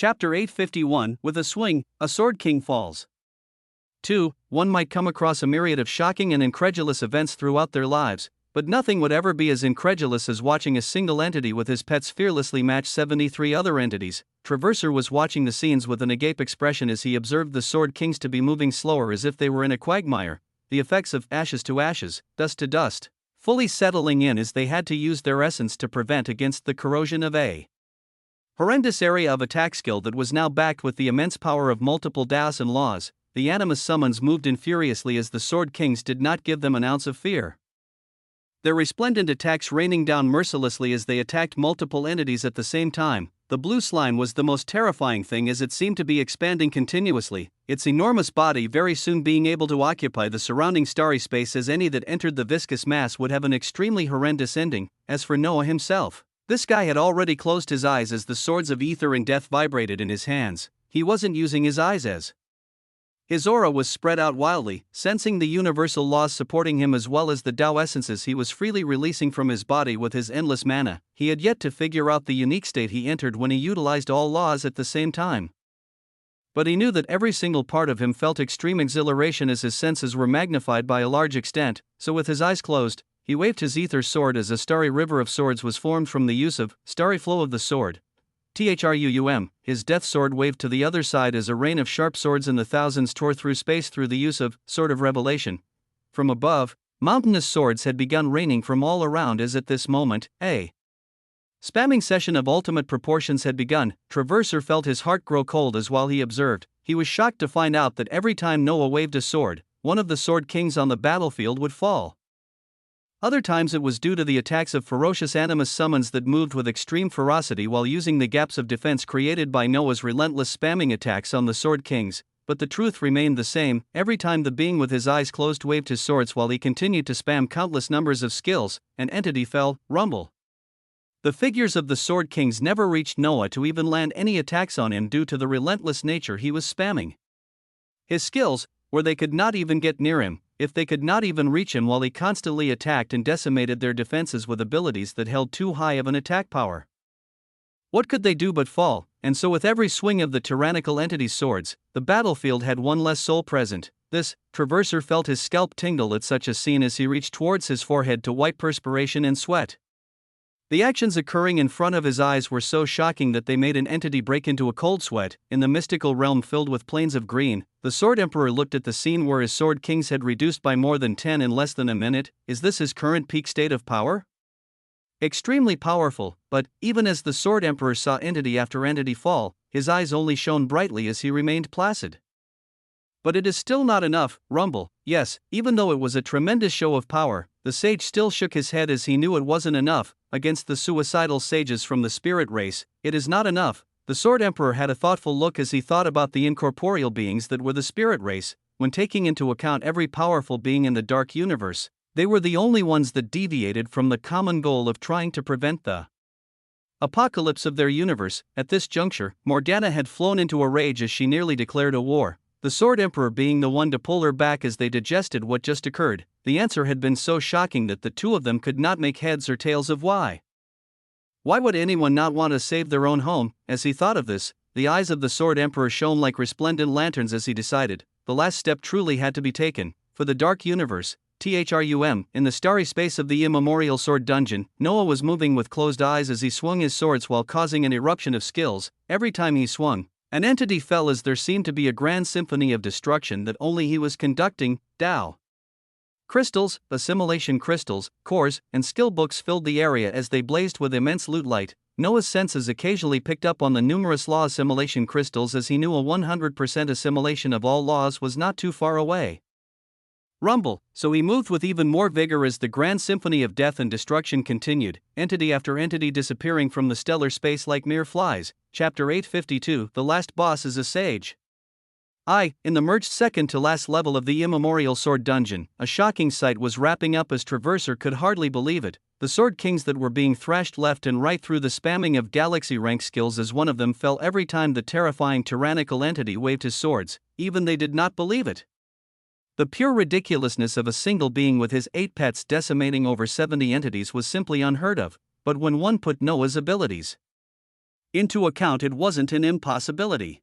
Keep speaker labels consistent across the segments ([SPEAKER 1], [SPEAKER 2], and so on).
[SPEAKER 1] Chapter 851. With a swing, a Sword King falls. 2. One might come across a myriad of shocking and incredulous events throughout their lives, but nothing would ever be as incredulous as watching a single entity with his pets fearlessly match 73 other entities. Traverser was watching the scenes with an agape expression as he observed the Sword Kings to be moving slower as if they were in a quagmire, the effects of ashes to ashes, dust to dust, fully settling in as they had to use their essence to prevent against the corrosion of a horrendous area of attack skill that was now backed with the immense power of multiple Daos and laws. The animus summons moved in furiously as the Sword Kings did not give them an ounce of fear. Their resplendent attacks raining down mercilessly as they attacked multiple entities at the same time. The blue slime was the most terrifying thing as it seemed to be expanding continuously, its enormous body very soon being able to occupy the surrounding starry space as any that entered the viscous mass would have an extremely horrendous ending. As for Noah himself, this guy had already closed his eyes as the swords of ether and death vibrated in his hands. He wasn't using his eyes as his aura was spread out wildly, sensing the universal laws supporting him as well as the Tao essences he was freely releasing from his body with his endless mana. He had yet to figure out the unique state he entered when he utilized all laws at the same time. But he knew that every single part of him felt extreme exhilaration as his senses were magnified by a large extent, so with his eyes closed, he waved his ether sword as a starry river of swords was formed from the use of starry flow of the sword. Thrum, his death sword waved to the other side as a rain of sharp swords in the thousands tore through space through the use of sword of revelation. From above, mountainous swords had begun raining from all around as at this moment, a spamming session of ultimate proportions had begun. Traverser felt his heart grow cold as while he observed, he was shocked to find out that every time Noah waved a sword, one of the Sword Kings on the battlefield would fall. Other times it was due to the attacks of ferocious animus summons that moved with extreme ferocity while using the gaps of defense created by Noah's relentless spamming attacks on the Sword Kings, but the truth remained the same. Every time the being with his eyes closed waved his swords while he continued to spam countless numbers of skills, an entity fell. Rumble. The figures of the Sword Kings never reached Noah to even land any attacks on him due to the relentless nature he was spamming. His skills, where they could not even get near him, if they could not even reach him while he constantly attacked and decimated their defenses with abilities that held too high of an attack power. What could they do but fall? And so with every swing of the tyrannical entity's swords, the battlefield had one less soul present. This, Traverser felt his scalp tingle at such a scene as he reached towards his forehead to wipe perspiration and sweat. The actions occurring in front of his eyes were so shocking that they made an entity break into a cold sweat. In the mystical realm filled with plains of green, the Sword Emperor looked at the scene where his Sword Kings had reduced by more than 10 in less than a minute. Is this his current peak state of power? Extremely powerful, but, even as the Sword Emperor saw entity after entity fall, his eyes only shone brightly as he remained placid. But it is still not enough. Rumble. Yes, even though it was a tremendous show of power, the sage still shook his head as he knew it wasn't enough. Against the suicidal sages from the spirit race, it is not enough. The Sword Emperor had a thoughtful look as he thought about the incorporeal beings that were the spirit race. When taking into account every powerful being in the dark universe, they were the only ones that deviated from the common goal of trying to prevent the apocalypse of their universe. At this juncture, Morgana had flown into a rage as she nearly declared a war, the Sword Emperor being the one to pull her back as they digested what just occurred. The answer had been so shocking that the two of them could not make heads or tails of why. Why would anyone not want to save their own home? As he thought of this, the eyes of the Sword Emperor shone like resplendent lanterns as he decided, the last step truly had to be taken. For the dark universe, Thrum, in the starry space of the immemorial sword dungeon, Noah was moving with closed eyes as he swung his swords while causing an eruption of skills. Every time he swung, an entity fell as there seemed to be a grand symphony of destruction that only he was conducting. Tao crystals, assimilation crystals, cores, and skill books filled the area as they blazed with immense loot light. Noah's senses occasionally picked up on the numerous law assimilation crystals as he knew a 100% assimilation of all laws was not too far away. Rumble. So he moved with even more vigor as the grand symphony of death and destruction continued, entity after entity disappearing from the stellar space like mere flies. Chapter 852. The last boss is a sage. In the merged second to last level of the immemorial sword dungeon, a shocking sight was wrapping up as Traverser could hardly believe it. The Sword Kings that were being thrashed left and right through the spamming of galaxy rank skills as one of them fell every time the terrifying tyrannical entity waved his swords. Even they did not believe it. The pure ridiculousness of a single being with his 8 pets decimating over 70 entities was simply unheard of, but when one put Noah's abilities into account, it wasn't an impossibility.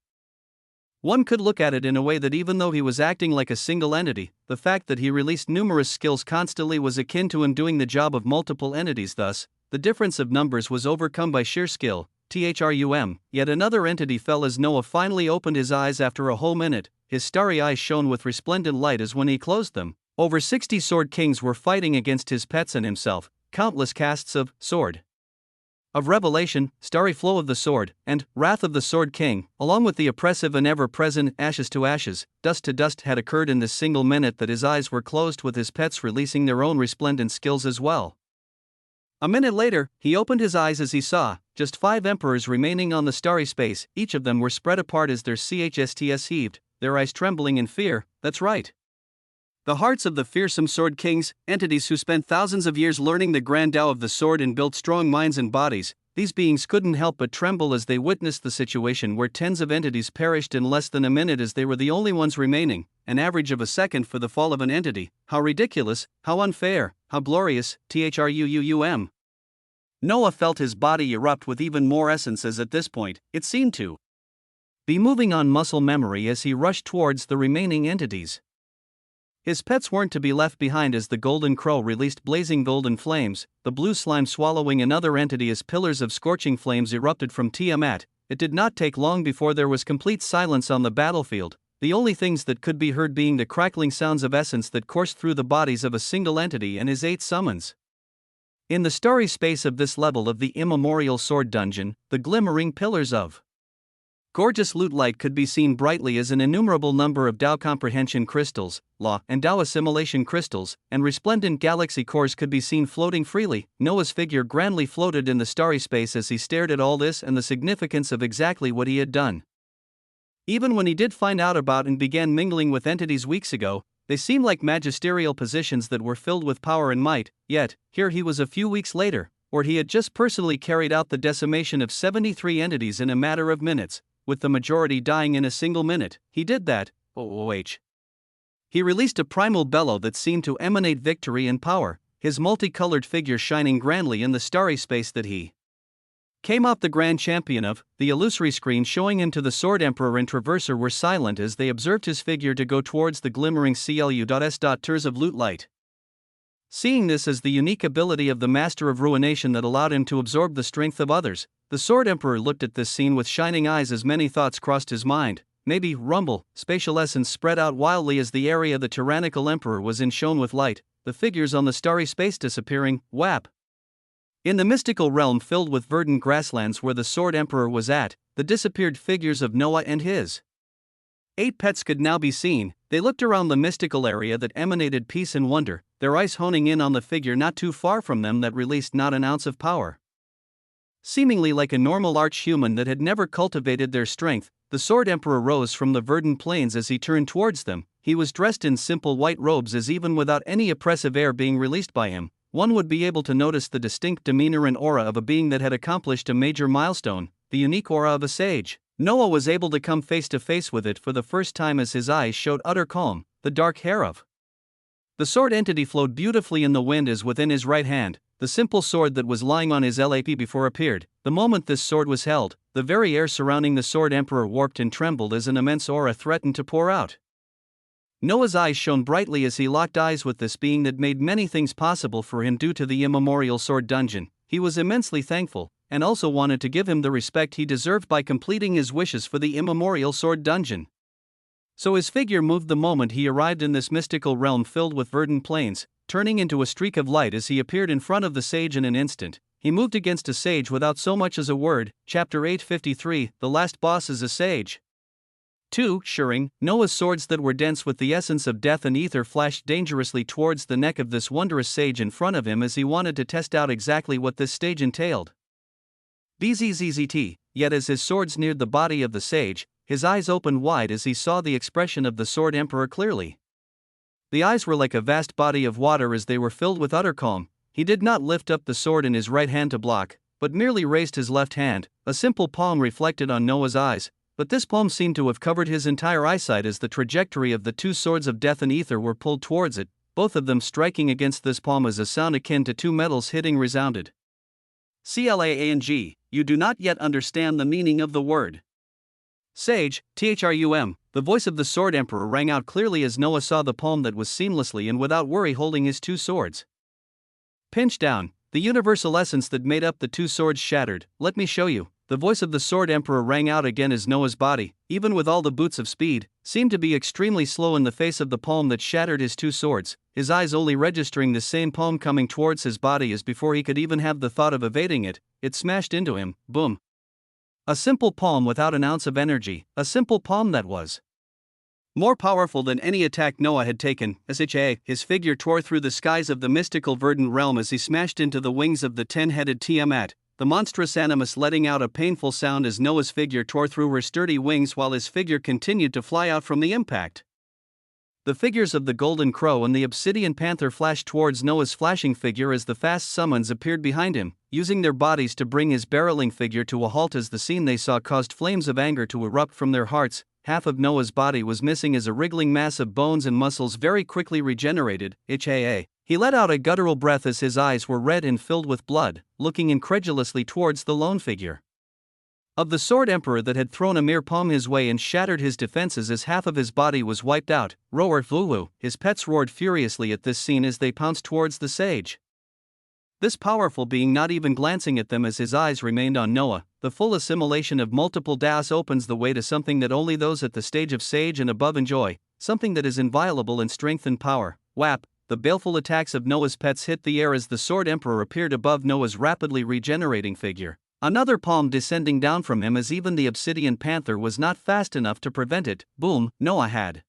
[SPEAKER 1] One could look at it in a way that even though he was acting like a single entity, the fact that he released numerous skills constantly was akin to him doing the job of multiple entities. Thus, the difference of numbers was overcome by sheer skill. Thrum. Yet another entity fell as Noah finally opened his eyes after a whole minute. His starry eyes shone with resplendent light as when he closed them. Over 60 Sword Kings were fighting against his pets and himself. Countless casts of sword of revelation, starry flow of the sword, and wrath of the Sword King, along with the oppressive and ever-present ashes to ashes, dust to dust, had occurred in this single minute that his eyes were closed, with his pets releasing their own resplendent skills as well. A minute later, he opened his eyes as he saw just 5 emperors remaining on the starry space. Each of them were spread apart as their chsts heaved, their eyes trembling in fear. That's right. The hearts of the fearsome Sword Kings, entities who spent thousands of years learning the grand Tao of the sword and built strong minds and bodies. These beings couldn't help but tremble as they witnessed the situation where tens of entities perished in less than a minute, as they were the only ones remaining, an average of a second for the fall of an entity. How ridiculous, how unfair, how glorious. Thrum. Noah felt his body erupt with even more essence, as at this point, it seemed to be moving on muscle memory as he rushed towards the remaining entities. His pets weren't to be left behind as the golden crow released blazing golden flames, the blue slime swallowing another entity as pillars of scorching flames erupted from Tiamat. It did not take long before there was complete silence on the battlefield, the only things that could be heard being the crackling sounds of essence that coursed through the bodies of a single entity and his 8 summons. In the starry space of this level of the immemorial sword dungeon, the glimmering pillars of gorgeous loot light could be seen brightly as an innumerable number of Tao comprehension crystals, law and Tao assimilation crystals, and resplendent galaxy cores could be seen floating freely. Noah's figure grandly floated in the starry space as he stared at all this and the significance of exactly what he had done. Even when he did find out about and began mingling with entities weeks ago, they seemed like magisterial positions that were filled with power and might. Yet, here he was a few weeks later, where he had just personally carried out the decimation of 73 entities in a matter of minutes, with the majority dying in a single minute. He did that. He released a primal bellow that seemed to emanate victory and power, his multicolored figure shining grandly in the starry space that he came off the grand champion of. The illusory screen showing him to the Sword Emperor and Traverser were silent as they observed his figure to go towards the glimmering CLU.S. Tiers of loot light. Seeing this as the unique ability of the Master of Ruination that allowed him to absorb the strength of others, the Sword Emperor looked at this scene with shining eyes as many thoughts crossed his mind. Maybe, rumble, spatial essence spread out wildly as the area the tyrannical Emperor was in shone with light, the figures on the starry space disappearing. Whap! In the mystical realm filled with verdant grasslands where the Sword Emperor was at, the disappeared figures of Noah and his 8 pets could now be seen. They looked around the mystical area that emanated peace and wonder, their eyes honing in on the figure not too far from them that released not an ounce of power. Seemingly like a normal arch-human that had never cultivated their strength, the Sword Emperor rose from the verdant plains as he turned towards them. He was dressed in simple white robes, as even without any oppressive air being released by him, one would be able to notice the distinct demeanor and aura of a being that had accomplished a major milestone, the unique aura of a sage. Noah was able to come face to face with it for the first time as his eyes showed utter calm. The dark hair of the sword entity flowed beautifully in the wind as within his right hand, the simple sword that was lying on his lap before appeared. The moment this sword was held, the very air surrounding the Sword Emperor warped and trembled as an immense aura threatened to pour out. Noah's eyes shone brightly as he locked eyes with this being that made many things possible for him due to the immemorial sword dungeon. He was immensely thankful, and also wanted to give him the respect he deserved by completing his wishes for the immemorial sword dungeon. So his figure moved the moment he arrived in this mystical realm filled with verdant plains, turning into a streak of light as he appeared in front of the sage in an instant. He moved against a sage without so much as a word. Chapter 853, The Last Boss is a Sage. 2. Shirring, Noah's swords that were dense with the essence of death and ether flashed dangerously towards the neck of this wondrous sage in front of him as he wanted to test out exactly what this stage entailed. BZZZT, yet as his swords neared the body of the sage, his eyes opened wide as he saw the expression of the Sword Emperor clearly. The eyes were like a vast body of water as they were filled with utter calm. He did not lift up the sword in his right hand to block, but merely raised his left hand. A simple palm reflected on Noah's eyes, but this palm seemed to have covered his entire eyesight as the trajectory of the two swords of death and ether were pulled towards it, both of them striking against this palm as a sound akin to two metals hitting resounded. Clang, you do not yet understand the meaning of the word sage, thrum. The voice of the Sword Emperor rang out clearly as Noah saw the palm that was seamlessly and without worry holding his two swords. Pinch down, the universal essence that made up the two swords shattered. Let me show you. The voice of the Sword Emperor rang out again as Noah's body, even with all the boots of speed, seemed to be extremely slow in the face of the palm that shattered his two swords, his eyes only registering the same palm coming towards his body as before he could even have the thought of evading it. It smashed into him, boom. A simple palm without an ounce of energy, a simple palm that was more powerful than any attack Noah had taken. His figure tore through the skies of the mystical verdant realm as he smashed into the wings of the 10-headed Tiamat, the monstrous animus letting out a painful sound as Noah's figure tore through her sturdy wings while his figure continued to fly out from the impact. The figures of the golden crow and the obsidian panther flashed towards Noah's flashing figure as the fast summons appeared behind him, using their bodies to bring his barreling figure to a halt as the scene they saw caused flames of anger to erupt from their hearts. Half of Noah's body was missing as a wriggling mass of bones and muscles very quickly regenerated. He let out a guttural breath as his eyes were red and filled with blood, looking incredulously towards the lone figure of the Sword Emperor that had thrown a mere palm his way and shattered his defenses as half of his body was wiped out. Roar Vulu, his pets roared furiously at this scene as they pounced towards the sage. This powerful being not even glancing at them as his eyes remained on Noah. The full assimilation of multiple das opens the way to something that only those at the stage of sage and above enjoy, something that is inviolable in strength and power. Whap! The baleful attacks of Noah's pets hit the air as the Sword Emperor appeared above Noah's rapidly regenerating figure. Another palm descending down from him as even the obsidian panther was not fast enough to prevent it. Boom! Noah had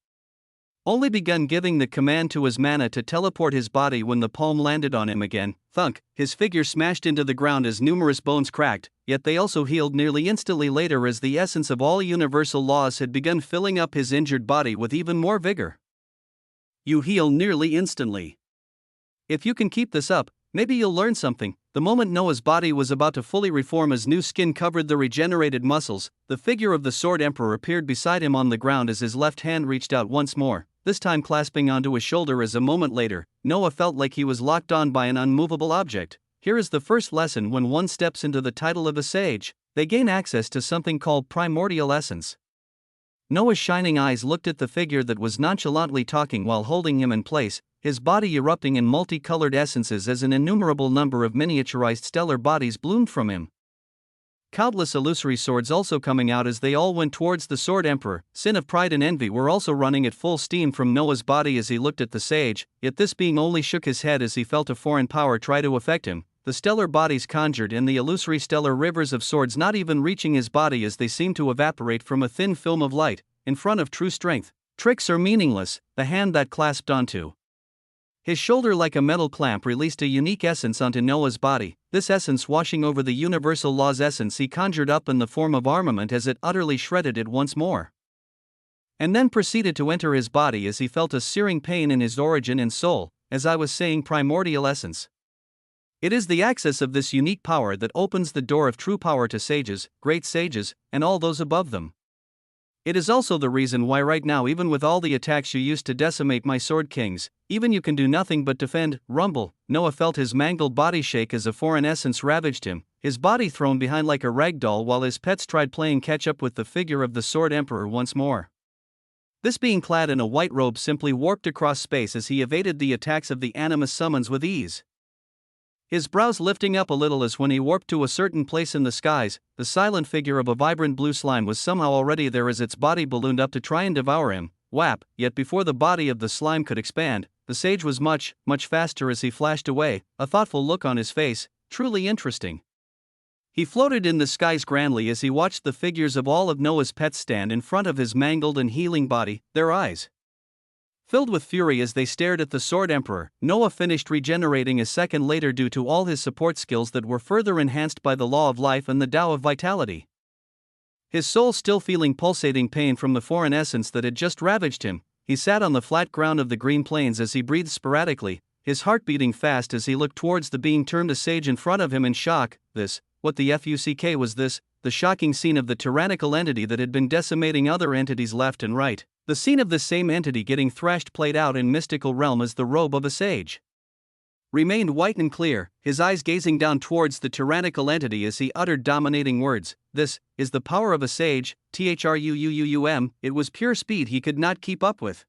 [SPEAKER 1] only begun giving the command to his mana to teleport his body when the palm landed on him again. Thunk! His figure smashed into the ground as numerous bones cracked, yet they also healed nearly instantly later as the essence of all universal laws had begun filling up his injured body with even more vigor. You heal nearly instantly. If you can keep this up, maybe you'll learn something. The moment Noah's body was about to fully reform as new skin covered the regenerated muscles, the figure of the Sword Emperor appeared beside him on the ground as his left hand reached out once more, this time clasping onto his shoulder as a moment later, Noah felt like he was locked on by an unmovable object. Here is the first lesson when one steps into the title of a sage, they gain access to something called primordial essence. Noah's shining eyes looked at the figure that was nonchalantly talking while holding him in place, his body erupting in multicolored essences as an innumerable number of miniaturized stellar bodies bloomed from him. Countless illusory swords also coming out as they all went towards the Sword Emperor. Sin of pride and envy were also running at full steam from Noah's body as he looked at the sage, yet this being only shook his head as he felt a foreign power try to affect him. The stellar bodies conjured in the illusory stellar rivers of swords not even reaching his body as they seemed to evaporate from a thin film of light, in front of true strength. Tricks are meaningless. The hand that clasped onto his shoulder like a metal clamp released a unique essence onto Noah's body, this essence washing over the universal law's essence he conjured up in the form of armament as it utterly shredded it once more. And then proceeded to enter his body as he felt a searing pain in his origin and soul, as I was saying primordial essence. It is the access of this unique power that opens the door of true power to sages, great sages, and all those above them. It is also the reason why right now, even with all the attacks you used to decimate my sword kings, even you can do nothing but defend. Rumble. Noah felt his mangled body shake as a foreign essence ravaged him, his body thrown behind like a rag doll while his pets tried playing catch up with the figure of the Sword Emperor once more. This being clad in a white robe simply warped across space as he evaded the attacks of the animus summons with ease. His brows lifting up a little as when he warped to a certain place in the skies, the silent figure of a vibrant blue slime was somehow already there as its body ballooned up to try and devour him. Whap! Yet before the body of the slime could expand, the sage was much faster as he flashed away, a thoughtful look on his face, truly interesting. He floated in the skies grandly as he watched the figures of all of Noah's pets stand in front of his mangled and healing body, their eyes filled with fury as they stared at the Sword Emperor. Noah finished regenerating a second later due to all his support skills that were further enhanced by the law of life and the Tao of vitality. His soul still feeling pulsating pain from the foreign essence that had just ravaged him, he sat on the flat ground of the green plains as he breathed sporadically, his heart beating fast as he looked towards the being termed a sage in front of him in shock. What the fuck was this? The shocking scene of the tyrannical entity that had been decimating other entities left and right. The scene of this same entity getting thrashed played out in mystical realm as the robe of a sage. remained white and clear, his eyes gazing down towards the tyrannical entity as he uttered dominating words. This is the power of a sage, Truuum. It was pure speed he could not keep up with.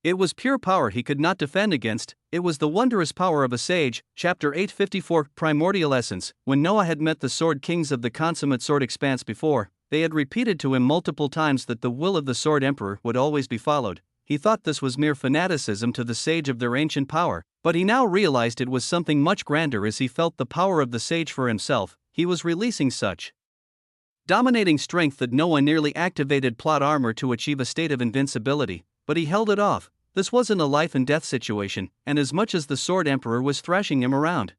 [SPEAKER 1] It was pure power he could not defend against. It was the wondrous power of a sage. Chapter 854 Primordial Essence. When Noah had met the Sword Kings of the consummate Sword Expanse before, they had repeated to him multiple times that the will of the Sword Emperor would always be followed. He thought this was mere fanaticism to the sage of their ancient power, but he now realized it was something much grander as he felt the power of the sage for himself. He was releasing such dominating strength that Noah nearly activated plot armor to achieve a state of invincibility, but he held it off. This wasn't a life and death situation, and as much as the Sword Emperor was thrashing him around,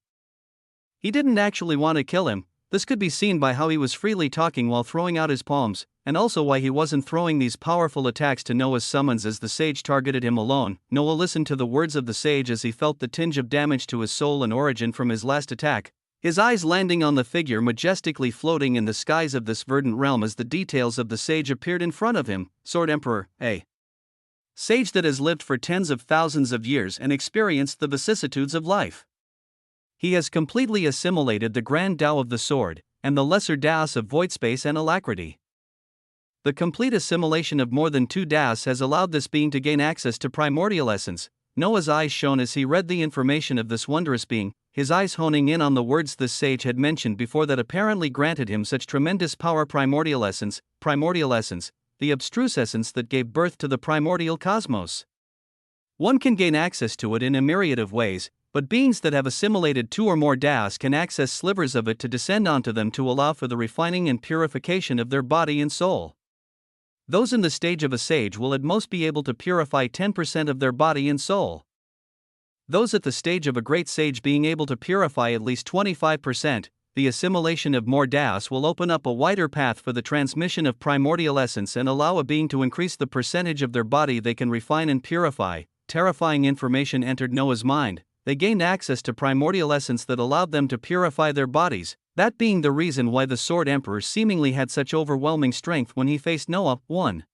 [SPEAKER 1] he didn't actually want to kill him. This could be seen by how he was freely talking while throwing out his palms, and also why he wasn't throwing these powerful attacks to Noah's summons as the sage targeted him alone. Noah listened to the words of the sage as he felt the tinge of damage to his soul and origin from his last attack, his eyes landing on the figure majestically floating in the skies of this verdant realm as the details of the sage appeared in front of him. Sword Emperor, a sage that has lived for tens of thousands of years and experienced the vicissitudes of life. He has completely assimilated the grand Tao of the sword, and the lesser Taos of void space and alacrity. The complete assimilation of more than 2 Taos has allowed this being to gain access to primordial essence. Noah's eyes shone as he read the information of this wondrous being, his eyes honing in on the words this sage had mentioned before that apparently granted him such tremendous power. Primordial essence, the abstruse essence that gave birth to the primordial cosmos. One can gain access to it in a myriad of ways, but beings that have assimilated 2 or more Taos can access slivers of it to descend onto them to allow for the refining and purification of their body and soul. Those in the stage of a sage will at most be able to purify 10% of their body and soul. Those at the stage of a great sage being able to purify at least 25%, the assimilation of more Taos will open up a wider path for the transmission of primordial essence and allow a being to increase the percentage of their body they can refine and purify. Terrifying information entered Noah's mind. They gained access to primordial essence that allowed them to purify their bodies, that being the reason why the Sword Emperor seemingly had such overwhelming strength when he faced Noah. 1.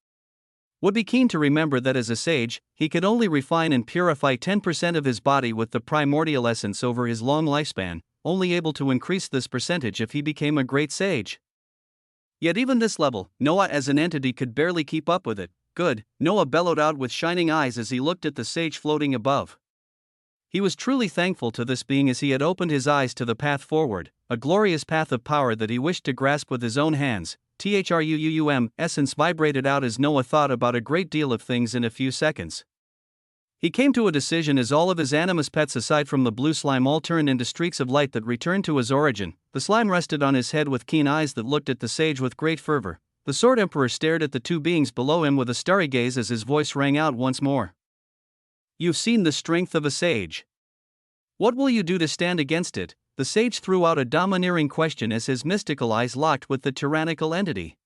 [SPEAKER 1] Would be keen to remember that as a sage, he could only refine and purify 10% of his body with the primordial essence over his long lifespan, only able to increase this percentage if he became a great sage. Yet even this level, Noah as an entity could barely keep up with it. Good, Noah bellowed out with shining eyes as he looked at the sage floating above. He was truly thankful to this being as he had opened his eyes to the path forward, a glorious path of power that he wished to grasp with his own hands. Truuum essence vibrated out as Noah thought about a great deal of things in a few seconds. He came to a decision as all of his animus pets aside from the blue slime all turned into streaks of light that returned to his origin. The slime rested on his head with keen eyes that looked at the sage with great fervor. The Sword Emperor stared at the 2 beings below him with a starry gaze as his voice rang out once more. You've seen the strength of a sage. What will you do to stand against it? The sage threw out a domineering question as his mystical eyes locked with the tyrannical entity.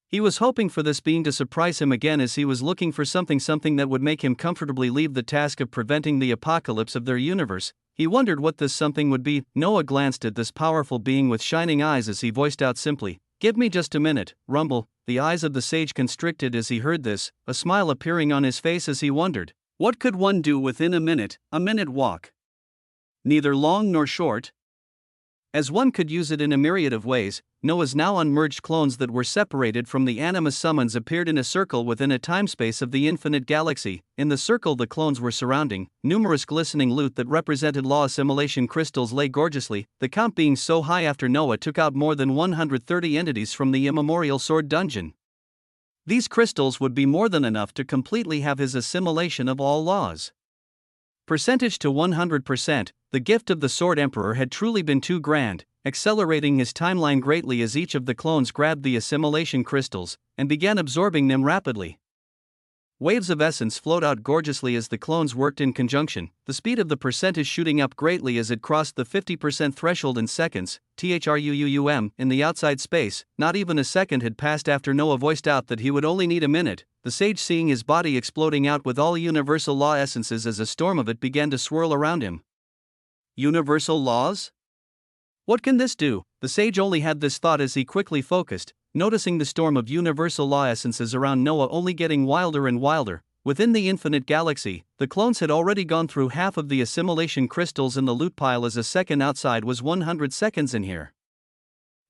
[SPEAKER 1] He was hoping for this being to surprise him again as he was looking for something that would make him comfortably leave the task of preventing the apocalypse of their universe. He wondered what this something would be. Noah glanced at this powerful being with shining eyes as he voiced out simply, "Give me just a minute." Rumble. The eyes of the sage constricted as he heard this, a smile appearing on his face as he wondered, what could one do within a minute walk? Neither long nor short. As one could use it in a myriad of ways, Noah's now unmerged clones that were separated from the animus summons appeared in a circle within a timespace of the infinite galaxy. In the circle the clones were surrounding, numerous glistening loot that represented law assimilation crystals lay gorgeously, the count being so high after Noah took out more than 130 entities from the immemorial sword dungeon. These crystals would be more than enough to completely have his assimilation of all laws. Percentage to 100%, the gift of the Sword Emperor had truly been too grand, accelerating his timeline greatly as each of the clones grabbed the assimilation crystals and began absorbing them rapidly. Waves of essence flowed out gorgeously as the clones worked in conjunction, the speed of the percentage shooting up greatly as it crossed the 50% threshold in seconds. Truuum in the outside space, not even a second had passed after Noah voiced out that he would only need a minute, the sage seeing his body exploding out with all universal law essences as a storm of it began to swirl around him. Universal laws? What can this do? The sage only had this thought as he quickly focused, noticing the storm of universal law essences around Noah only getting wilder and wilder. Within the infinite galaxy, the clones had already gone through half of the assimilation crystals in the loot pile as a second outside was 100 seconds in here.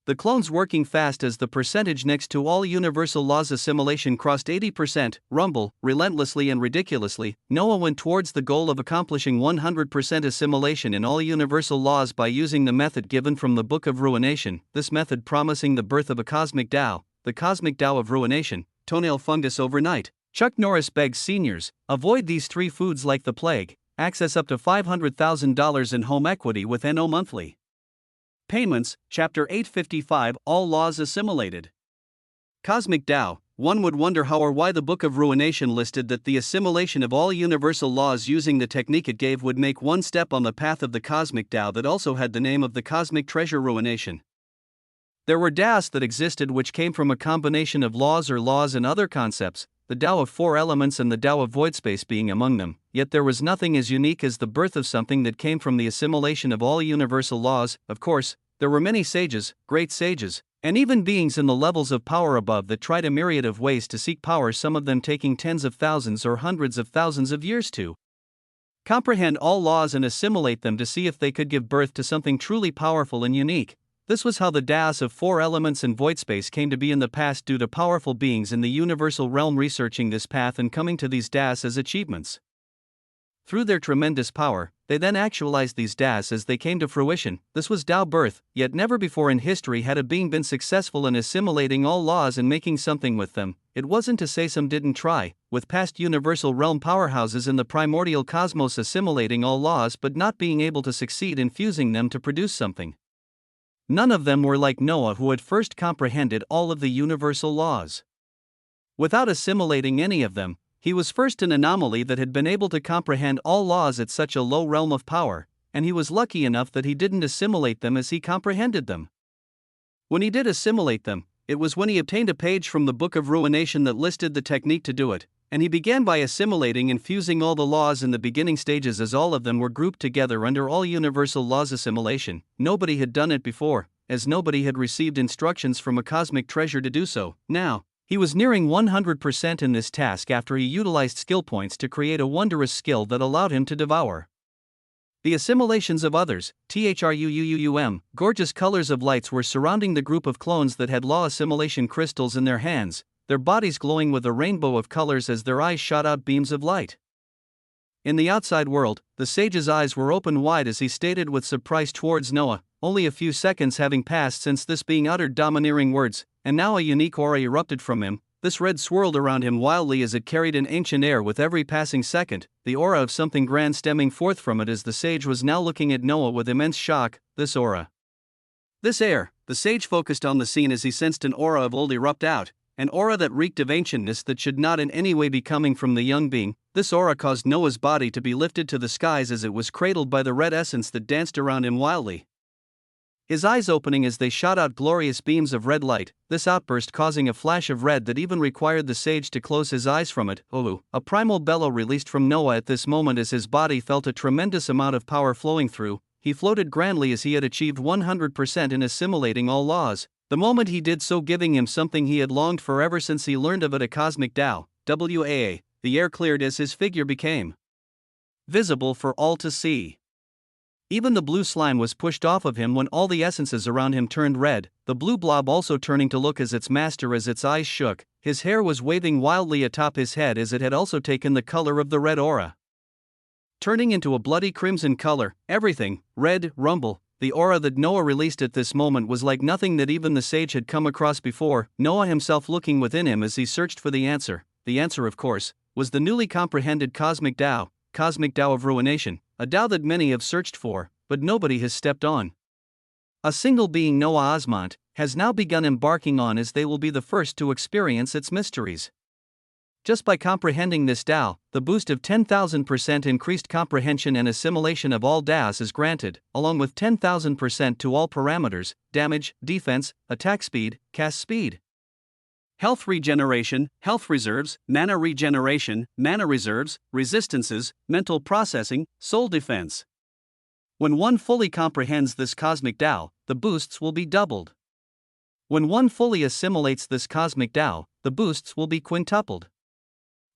[SPEAKER 1] The clones working fast as the percentage next to all universal laws assimilation crossed 80%, rumble, relentlessly and ridiculously, Noah went towards the goal of accomplishing 100% assimilation in all universal laws by using the method given from the Book of Ruination, this method promising the birth of a cosmic Tao, the cosmic Tao of ruination, toenail fungus overnight. Chuck Norris begs seniors, avoid these 3 foods like the plague, access up to $500,000 in home equity with NO monthly payments. Chapter 855, All Laws Assimilated. Cosmic Tao. One would wonder how or why the Book of Ruination listed that the assimilation of all universal laws using the technique it gave would make one step on the path of the cosmic Tao that also had the name of the cosmic treasure ruination. There were Taos that existed which came from a combination of laws or laws and other concepts, the Tao of 4 elements and the Tao of void space being among them, yet there was nothing as unique as the birth of something that came from the assimilation of all universal laws. Of course, there were many sages, great sages, and even beings in the levels of power above that tried a myriad of ways to seek power, some of them taking tens of thousands or hundreds of thousands of years to comprehend all laws and assimilate them to see if they could give birth to something truly powerful and unique. This was how the Taos of 4 elements and void space came to be in the past due to powerful beings in the universal realm researching this path and coming to these Taos as achievements. Through their tremendous power, they then actualized these Taos as they came to fruition. This was Tao birth, yet never before in history had a being been successful in assimilating all laws and making something with them. It wasn't to say some didn't try, with past universal realm powerhouses in the primordial cosmos assimilating all laws but not being able to succeed in fusing them to produce something. None of them were like Noah, who had first comprehended all of the universal laws. Without assimilating any of them, he was first an anomaly that had been able to comprehend all laws at such a low realm of power, and he was lucky enough that he didn't assimilate them as he comprehended them. When he did assimilate them, it was when he obtained a page from the Book of Ruination that listed the technique to do it, and he began by assimilating and fusing all the laws in the beginning stages as all of them were grouped together under all universal laws assimilation. Nobody had done it before, as nobody had received instructions from a cosmic treasure to do so. Now, he was nearing 100% in this task after he utilized skill points to create a wondrous skill that allowed him to devour the assimilations of others. Gorgeous colors of lights were surrounding the group of clones that had law assimilation crystals in their hands, their bodies glowing with a rainbow of colors as their eyes shot out beams of light. In the outside world, the sage's eyes were open wide as he stated with surprise towards Noah, only a few seconds having passed since this being uttered domineering words, and now a unique aura erupted from him. This red swirled around him wildly as it carried an ancient air with every passing second, the aura of something grand stemming forth from it as the sage was now looking at Noah with immense shock. This aura. This air, the sage focused on the scene as he sensed an aura of old erupt out, an aura that reeked of ancientness that should not in any way be coming from the young being. This aura caused Noah's body to be lifted to the skies as it was cradled by the red essence that danced around him wildly. His eyes opening as they shot out glorious beams of red light, this outburst causing a flash of red that even required the sage to close his eyes from it. Olu, a primal bellow released from Noah at this moment as his body felt a tremendous amount of power flowing through. He floated grandly as he had achieved 100% in assimilating all laws. The moment he did so giving him something he had longed for ever since he learned of it, a cosmic Tao. The air cleared as his figure became visible for all to see. Even the blue slime was pushed off of him when all the essences around him turned red, the blue blob also turning to look as its master as its eyes shook. His hair was waving wildly atop his head as it had also taken the color of the red aura, turning into a bloody crimson color. Everything, red, rumble. The aura that Noah released at this moment was like nothing that even the sage had come across before, Noah himself looking within him as he searched for the answer. The answer, of course, was the newly comprehended cosmic Tao of ruination, a Tao that many have searched for, but nobody has stepped on. A single being, Noah Osmont, has now begun embarking on as they will be the first to experience its mysteries. Just by comprehending this Tao, the boost of 10,000% increased comprehension and assimilation of all Taos is granted, along with 10,000% to all parameters: damage, defense, attack speed, cast speed, health regeneration, health reserves, mana regeneration, mana reserves, resistances, mental processing, soul defense. When one fully comprehends this cosmic Tao, the boosts will be doubled. When one fully assimilates this cosmic Tao, the boosts will be quintupled.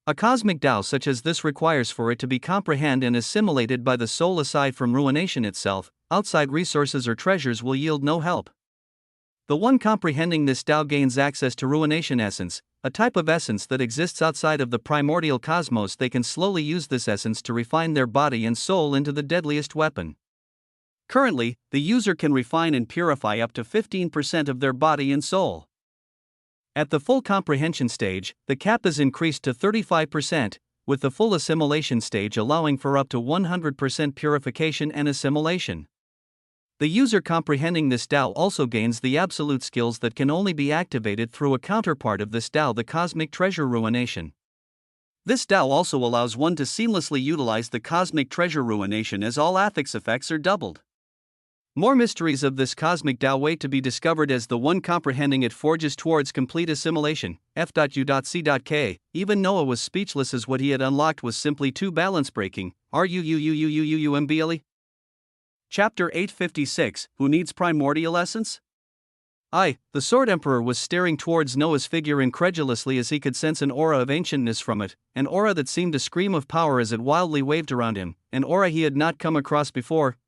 [SPEAKER 1] A cosmic Tao such as this requires for it to be comprehended and assimilated by the soul aside from ruination itself. Outside resources or treasures will yield no help. The one comprehending this Tao gains access to ruination essence, a type of essence that exists outside of the primordial cosmos. They can slowly use this essence to refine their body and soul into the deadliest weapon. Currently, the user can refine and purify up to 15% of their body and soul. At the full comprehension stage, the cap is increased to 35%, with the full assimilation stage allowing for up to 100% purification and assimilation. The user comprehending this Tao also gains the absolute skills that can only be activated through a counterpart of this Tao, the cosmic treasure ruination. This Tao also allows one to seamlessly utilize the cosmic treasure ruination as all affix effects are doubled. More mysteries of this cosmic Tao wait to be discovered as the one comprehending it forges towards complete assimilation. F.U.C.K. Even Noah was speechless as what he had unlocked was simply too balance breaking. RUUUUUUMBLE? Chapter 856, Who Needs Primordial Essence? The Sword Emperor was staring towards Noah's figure incredulously as he could sense an aura of ancientness from it, an aura that seemed to scream of power as it wildly waved around him, an aura he had not come across before.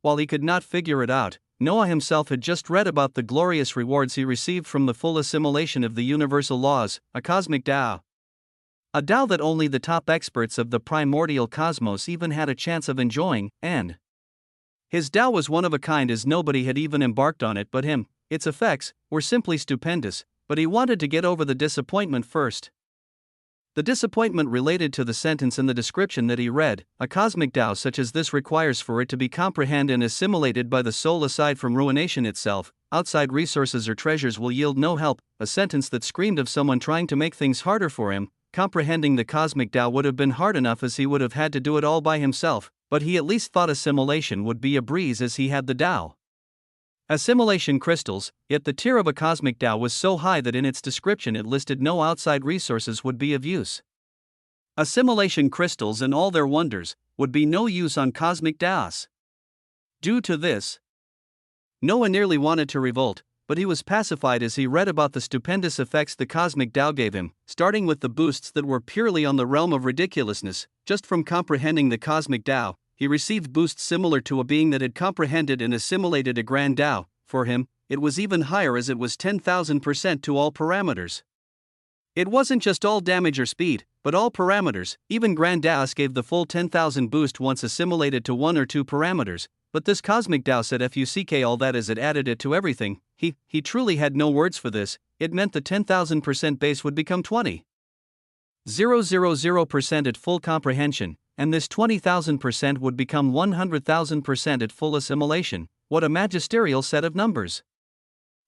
[SPEAKER 1] While he could not figure it out, Noah himself had just read about the glorious rewards he received from the full assimilation of the universal laws, a cosmic Tao. A Tao that only the top experts of the primordial cosmos even had a chance of enjoying, and his Tao was one of a kind as nobody had even embarked on it but him. Its effects were simply stupendous, but he wanted to get over the disappointment first. The disappointment related to the sentence in the description that he read, a cosmic Tao such as this requires for it to be comprehended and assimilated by the soul aside from ruination itself. Outside resources or treasures will yield no help, a sentence that screamed of someone trying to make things harder for him. Comprehending the cosmic Tao would have been hard enough as he would have had to do it all by himself, but he at least thought assimilation would be a breeze as he had the Tao. Assimilation crystals, yet the tier of a cosmic Tao was so high that in its description it listed no outside resources would be of use. Assimilation crystals and all their wonders would be no use on cosmic Taos. Due to this, Noah nearly wanted to revolt, but he was pacified as he read about the stupendous effects the cosmic Tao gave him, starting with the boosts that were purely on the realm of ridiculousness. Just from comprehending the cosmic Tao, he received boosts similar to a being that had comprehended and assimilated a grand Tao. For him, it was even higher as it was 10,000% to all parameters. It wasn't just all damage or speed, but all parameters. Even grand Taos gave the full 10,000 boost once assimilated to one or two parameters, but this cosmic Tao said FUCK all that as it added it to everything. He truly had no words for this. It meant the 10,000% base would become 20,000% at full comprehension, and this 20,000% would become 100,000% at full assimilation. What a magisterial set of numbers!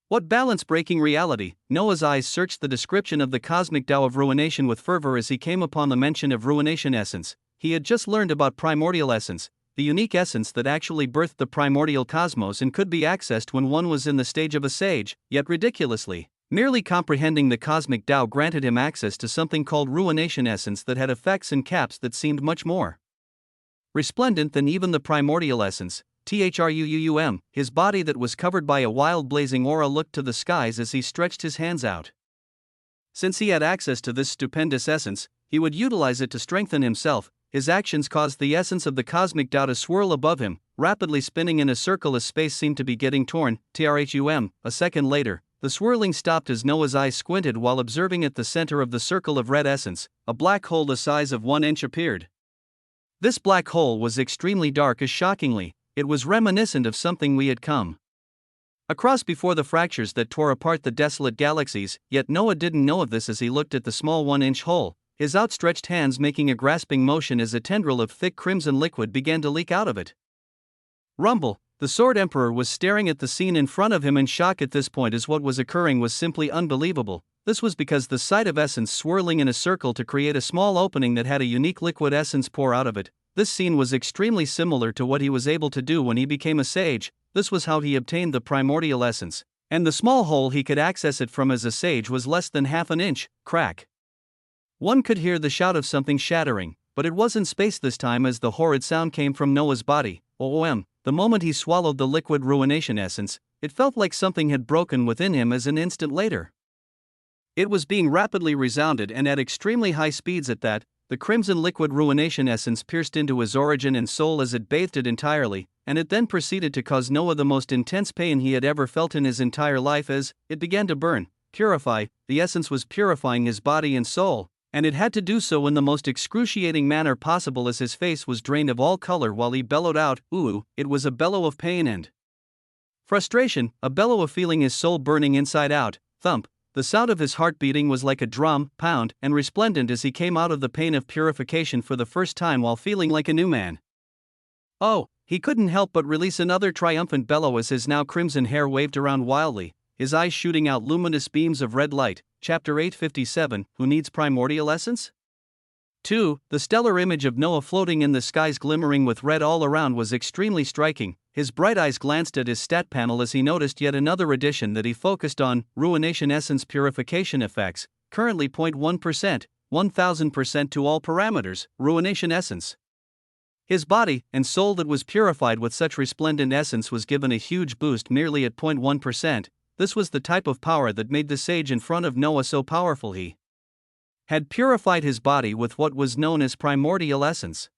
[SPEAKER 1] What balance-breaking reality! Noah's eyes searched the description of the cosmic Tao of ruination with fervor as he came upon the mention of ruination essence. He had just learned about primordial essence, the unique essence that actually birthed the primordial cosmos and could be accessed when one was in the stage of a sage, yet ridiculously. Merely comprehending the cosmic Tao granted him access to something called ruination essence that had effects and caps that seemed much more resplendent than even the primordial essence. THRUUUM, his body that was covered by a wild blazing aura looked to the skies as he stretched his hands out. Since he had access to this stupendous essence, he would utilize it to strengthen himself. His actions caused the essence of the cosmic Tao to swirl above him, rapidly spinning in a circle as space seemed to be getting torn. TRHUM, a second later, the swirling stopped as Noah's eyes squinted while observing at the center of the circle of red essence, a black hole the size of 1 inch appeared. This black hole was extremely dark as shockingly, it was reminiscent of something we had come across before, the fractures that tore apart the desolate galaxies, yet Noah didn't know of this as he looked at the small 1 inch hole, his outstretched hands making a grasping motion as a tendril of thick crimson liquid began to leak out of it. Rumble! The Sword Emperor was staring at the scene in front of him in shock at this point as what was occurring was simply unbelievable. This was because the sight of essence swirling in a circle to create a small opening that had a unique liquid essence pour out of it. This scene was extremely similar to what he was able to do when he became a sage. This was how he obtained the primordial essence, and the small hole he could access it from as a sage was less than half an inch. Crack! One could hear the shout of something shattering, but it wasn't space this time as the horrid sound came from Noah's body. OOM. The moment he swallowed the liquid ruination essence, it felt like something had broken within him as an instant later. It was being rapidly resounded and at extremely high speeds at that. The crimson liquid ruination essence pierced into his origin and soul as it bathed it entirely, and it then proceeded to cause Noah the most intense pain he had ever felt in his entire life as it began to burn, purify. The essence was purifying his body and soul, and it had to do so in the most excruciating manner possible as his face was drained of all color while he bellowed out, "Ooh!" It was a bellow of pain and frustration, a bellow of feeling his soul burning inside out. Thump. The sound of his heart beating was like a drum, pound, and resplendent as he came out of the pain of purification for the first time while feeling like a new man. Oh, he couldn't help but release another triumphant bellow as his now crimson hair waved around wildly, his eyes shooting out luminous beams of red light. Chapter 857, Who Needs Primordial Essence? 2. The stellar image of Noah floating in the skies glimmering with red all around was extremely striking. His bright eyes glanced at his stat panel as he noticed yet another addition that he focused on: Ruination Essence Purification Effects, currently 0.1%, 1000% to all parameters, Ruination Essence. His body and soul that was purified with such resplendent essence was given a huge boost merely at 0.1%. This was the type of power that made the sage in front of Noah so powerful. He had purified his body with what was known as primordial essence,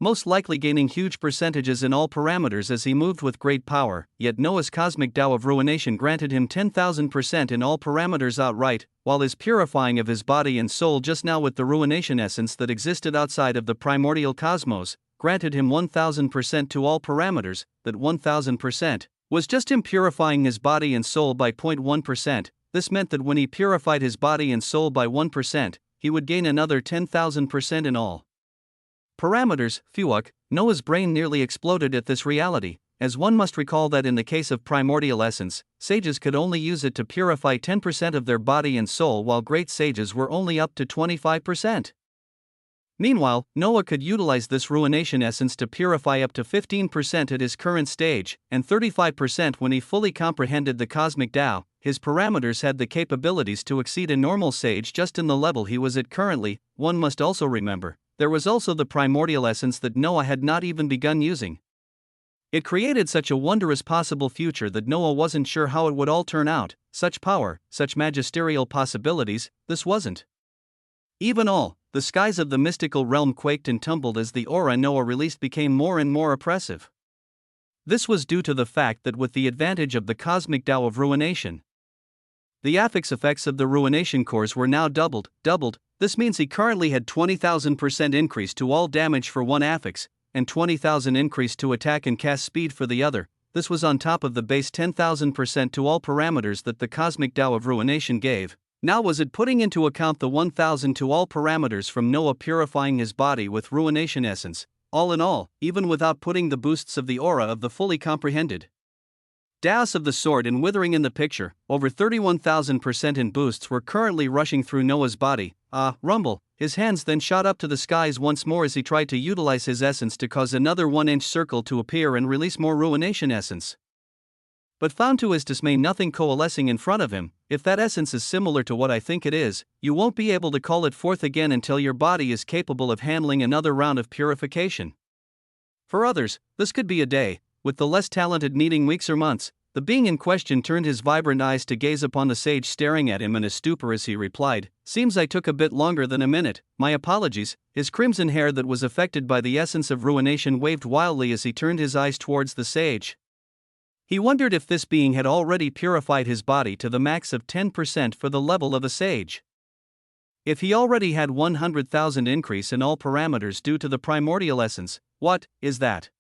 [SPEAKER 1] most likely gaining huge percentages in all parameters as he moved with great power, yet Noah's cosmic Tao of ruination granted him 10,000% in all parameters outright, while his purifying of his body and soul just now with the ruination essence that existed outside of the primordial cosmos granted him 1000% to all parameters. That 1000% was just him purifying his body and soul by 0.1%. This meant that when he purified his body and soul by 1%, he would gain another 10,000% in all parameters. Phuok. Noah's brain nearly exploded at this reality, as one must recall that in the case of primordial essence, sages could only use it to purify 10% of their body and soul, while great sages were only up to 25%. Meanwhile, Noah could utilize this ruination essence to purify up to 15% at his current stage, and 35% when he fully comprehended the cosmic Tao. His parameters had the capabilities to exceed a normal sage just in the level he was at currently. One must also remember, there was also the primordial essence that Noah had not even begun using. It created such a wondrous possible future that Noah wasn't sure how it would all turn out. Such power, such magisterial possibilities, this wasn't even all. The skies of the mystical realm quaked and tumbled as the aura Noah released became more and more oppressive. This was due to the fact that with the advantage of the cosmic Tao of ruination, the affix effects of the ruination cores were now doubled. This means he currently had 20,000% increase to all damage for one affix, and 20,000 increase to attack and cast speed for the other. This was on top of the base 10,000% to all parameters that the cosmic Tao of ruination gave. Now was it putting into account the 1,000 to all parameters from Noah purifying his body with ruination essence. All in all, even without putting the boosts of the aura of the fully comprehended Taos of the sword and withering in the picture, over 31,000% in boosts were currently rushing through Noah's body. Rumble. His hands then shot up to the skies once more as he tried to utilize his essence to cause another 1-inch circle to appear and release more ruination essence, but found to his dismay nothing coalescing in front of him. If that essence is similar to what I think it is, you won't be able to call it forth again until your body is capable of handling another round of purification. For others, this could be a day, with the less talented needing weeks or months. The being in question turned his vibrant eyes to gaze upon the sage staring at him in a stupor as he replied, "Seems I took a bit longer than a minute, my apologies." His crimson hair that was affected by the essence of ruination waved wildly as he turned his eyes towards the sage. He wondered if this being had already purified his body to the max of 10% for the level of a sage. If he already had 100,000 increase in all parameters due to the primordial essence, what is that?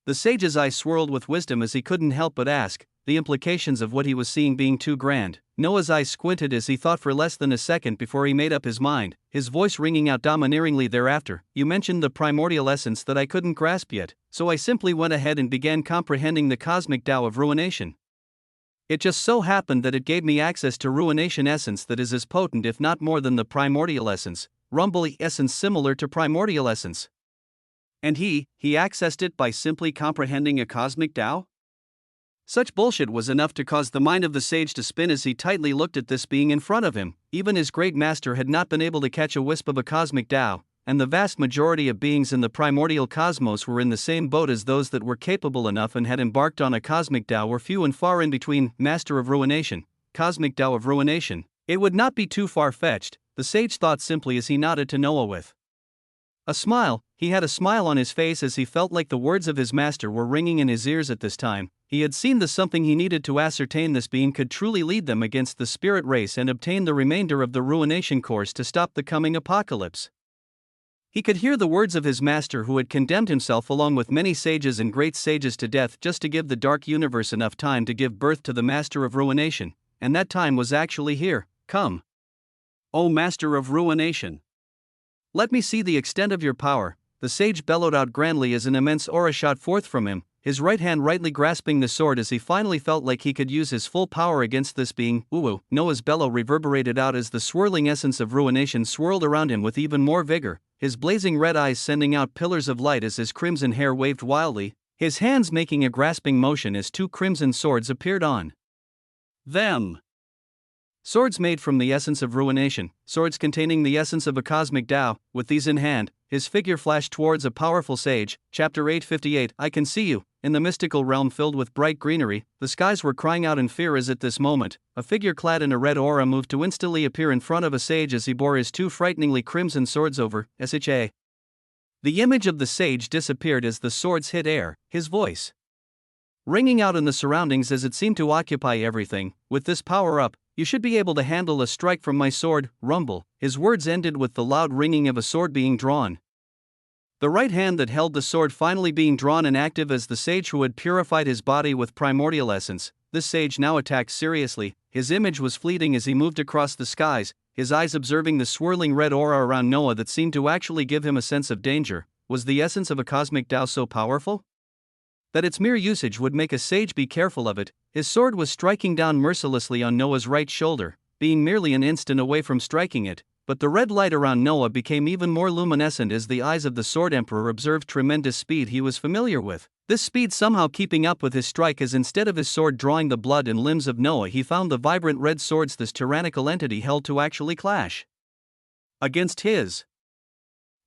[SPEAKER 1] The sage's eyes swirled with wisdom as he couldn't help but ask, the implications of what he was seeing being too grand. Noah's eyes squinted as he thought for less than a second before he made up his mind, his voice ringing out domineeringly thereafter. "You mentioned the primordial essence that I couldn't grasp yet, so I simply went ahead and began comprehending the cosmic Tao of ruination. It just so happened that it gave me access to ruination essence that is as potent if not more than the primordial essence, rumbly essence similar to primordial essence. And he accessed it by simply comprehending a cosmic Tao?" Such bullshit was enough to cause the mind of the sage to spin as he tightly looked at this being in front of him. Even his great master had not been able to catch a wisp of a cosmic Tao, and the vast majority of beings in the primordial cosmos were in the same boat as those that were capable enough and had embarked on a cosmic Tao were few and far in between. Master of ruination, cosmic Tao of ruination. It would not be too far-fetched, the sage thought simply as he nodded to Noah with a smile. He had a smile on his face as he felt like the words of his master were ringing in his ears at this time. He had seen the something he needed to ascertain this being could truly lead them against the spirit race and obtain the remainder of the ruination course to stop the coming apocalypse. He could hear the words of his master who had condemned himself along with many sages and great sages to death just to give the dark universe enough time to give birth to the master of ruination, and that time was actually here. Come, O master of ruination! Let me see the extent of your power, the sage bellowed out grandly as an immense aura shot forth from him, his right hand rightly grasping the sword as he finally felt like he could use his full power against this being. Ooh, Noah's bellow reverberated out as the swirling essence of ruination swirled around him with even more vigor, his blazing red eyes sending out pillars of light as his crimson hair waved wildly, his hands making a grasping motion as two crimson swords appeared on them. Swords made from the essence of ruination, swords containing the essence of a cosmic Tao. With these in hand, his figure flashed towards a powerful sage. Chapter 858. I can see you. In the mystical realm filled with bright greenery, the skies were crying out in fear as at this moment, a figure clad in a red aura moved to instantly appear in front of a sage as he bore his two frighteningly crimson swords over Sha. The image of the sage disappeared as the swords hit air, his voice ringing out in the surroundings as it seemed to occupy everything. With this power up, you should be able to handle a strike from my sword. Rumble. His words ended with the loud ringing of a sword being drawn. The right hand that held the sword finally being drawn and active as the sage who had purified his body with primordial essence. This sage now attacked seriously. His image was fleeting as he moved across the skies, his eyes observing the swirling red aura around Noah that seemed to actually give him a sense of danger. Was the essence of a cosmic Tao so powerful that its mere usage would make a sage be careful of it? His sword was striking down mercilessly on Noah's right shoulder, being merely an instant away from striking it, but the red light around Noah became even more luminescent as the eyes of the Sword Emperor observed tremendous speed he was familiar with. This speed somehow keeping up with his strike as instead of his sword drawing the blood and limbs of Noah he found the vibrant red swords this tyrannical entity held to actually clash against his.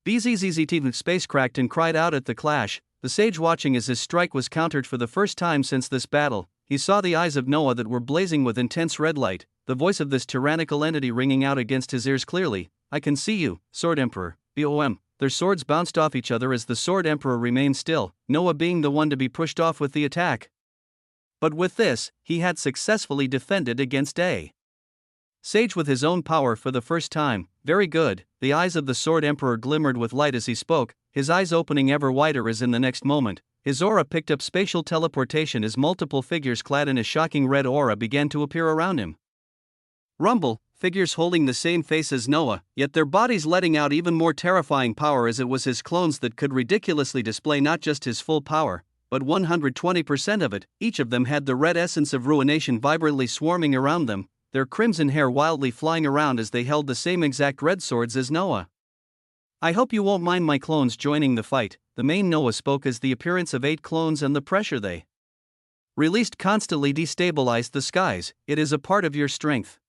[SPEAKER 1] BZZZT space cracked and cried out at the clash, the sage watching as his strike was countered for the first time since this battle. He saw the eyes of Noah that were blazing with intense red light, the voice of this tyrannical entity ringing out against his ears clearly. I can see you, Sword Emperor. BOM. Their swords bounced off each other as the Sword Emperor remained still, Noah being the one to be pushed off with the attack. But with this, he had successfully defended against a sage with his own power for the first time. Very good. The eyes of the Sword Emperor glimmered with light as he spoke, his eyes opening ever wider as in the next moment, his aura picked up spatial teleportation as multiple figures clad in a shocking red aura began to appear around him. Rumble, figures holding the same face as Noah, yet their bodies letting out even more terrifying power as it was his clones that could ridiculously display not just his full power, but 120% of it. Each of them had the red essence of ruination vibrantly swarming around them, their crimson hair wildly flying around as they held the same exact red swords as Noah. I hope you won't mind my clones joining the fight, the main Noah spoke as the appearance of 8 clones and the pressure they released constantly destabilized the skies. It is a part of your strength.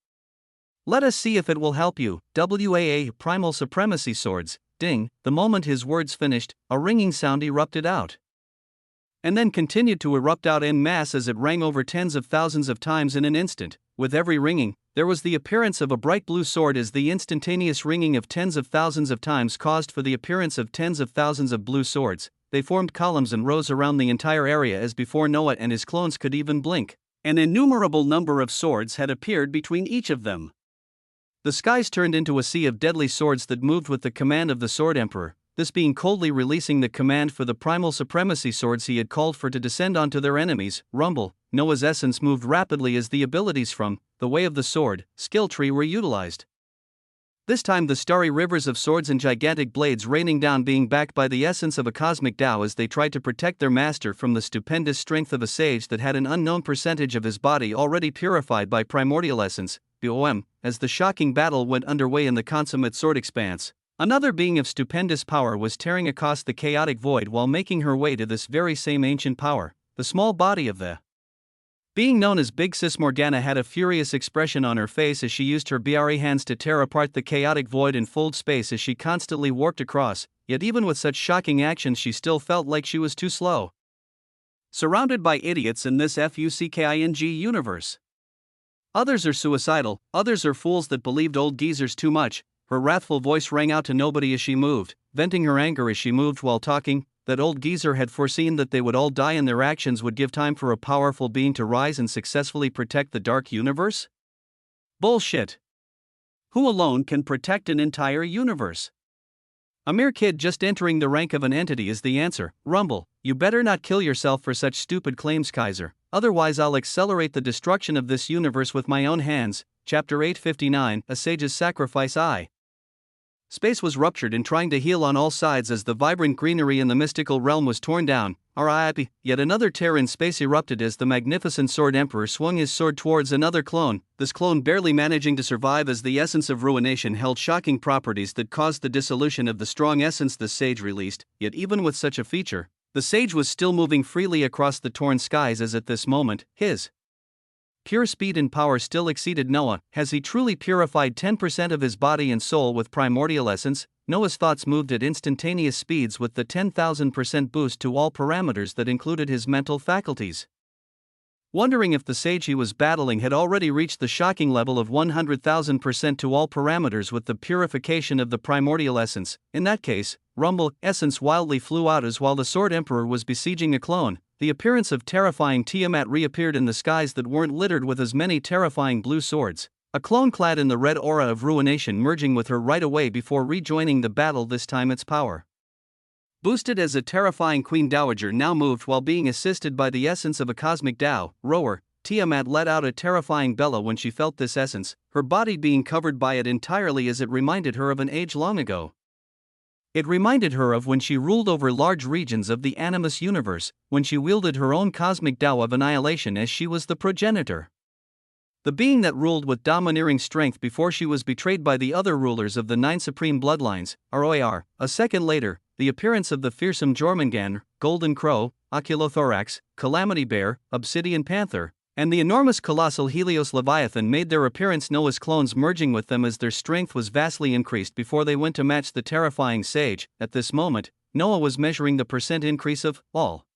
[SPEAKER 1] Let us see if it will help you. WAA Primal Supremacy Swords. Ding. The moment his words finished, a ringing sound erupted out, and then continued to erupt out en masse as it rang over tens of thousands of times in an instant. With every ringing, there was the appearance of a bright blue sword as the instantaneous ringing of tens of thousands of times caused for the appearance of tens of thousands of blue swords. They formed columns and rows around the entire area as before Noah and his clones could even blink. An innumerable number of swords had appeared between each of them. The skies turned into a sea of deadly swords that moved with the command of the Sword Emperor, this being coldly releasing the command for the primal supremacy swords he had called for to descend onto their enemies. Rumble. Noah's essence moved rapidly as the abilities from the Way of the Sword skill tree were utilized. This time the starry rivers of swords and gigantic blades raining down being backed by the essence of a cosmic Tao as they tried to protect their master from the stupendous strength of a sage that had an unknown percentage of his body already purified by primordial essence. BOM. As the shocking battle went underway in the consummate sword expanse, another being of stupendous power was tearing across the chaotic void while making her way to this very same ancient power. The small body of the being known as Big Sis Morgana had a furious expression on her face as she used her BRE hands to tear apart the chaotic void and fold space as she constantly warped across, yet even with such shocking actions she still felt like she was too slow. Surrounded by idiots in this FUCKING universe. Others are suicidal, others are fools that believed old geezers too much. Her wrathful voice rang out to nobody as she moved, venting her anger as she moved while talking. That old geezer had foreseen that they would all die and their actions would give time for a powerful being to rise and successfully protect the dark universe? Bullshit. Who alone can protect an entire universe? A mere kid just entering the rank of an entity is the answer. Rumble, you better not kill yourself for such stupid claims, Kaiser. Otherwise I'll accelerate the destruction of this universe with my own hands. Chapter 859, A Sage's Sacrifice. Space was ruptured and trying to heal on all sides as the vibrant greenery in the mystical realm was torn down. RIP. Yet another tear in space erupted as the magnificent Sword Emperor swung his sword towards another clone, this clone barely managing to survive as the essence of ruination held shocking properties that caused the dissolution of the strong essence the sage released. Yet even with such a feature, the sage was still moving freely across the torn skies as at this moment, his pure speed and power still exceeded Noah. Has he truly purified 10% of his body and soul with primordial essence? Noah's thoughts moved at instantaneous speeds with the 10,000% boost to all parameters that included his mental faculties. Wondering if the sage he was battling had already reached the shocking level of 100,000% to all parameters with the purification of the primordial essence. In that case, rumble, essence wildly flew out as while the Sword Emperor was besieging a clone. The appearance of terrifying Tiamat reappeared in the skies that weren't littered with as many terrifying blue swords. A clone clad in the red aura of ruination merging with her right away before rejoining the battle, this time its power boosted as a terrifying Queen Dowager now moved while being assisted by the essence of a cosmic Tao. Rower, Tiamat let out a terrifying bellow when she felt this essence, her body being covered by it entirely as it reminded her of an age long ago. It reminded her of when she ruled over large regions of the animus universe, when she wielded her own cosmic Tao of annihilation as she was the progenitor. The being that ruled with domineering strength before she was betrayed by the other rulers of the 9 supreme bloodlines. ROAR. A second later, the appearance of the fearsome Jormungandr, Golden Crow, Oculothorax, Calamity Bear, Obsidian Panther, and the enormous colossal Helios Leviathan made their appearance, Noah's clones merging with them as their strength was vastly increased before they went to match the terrifying sage. At this moment, Noah was measuring the percent increase of all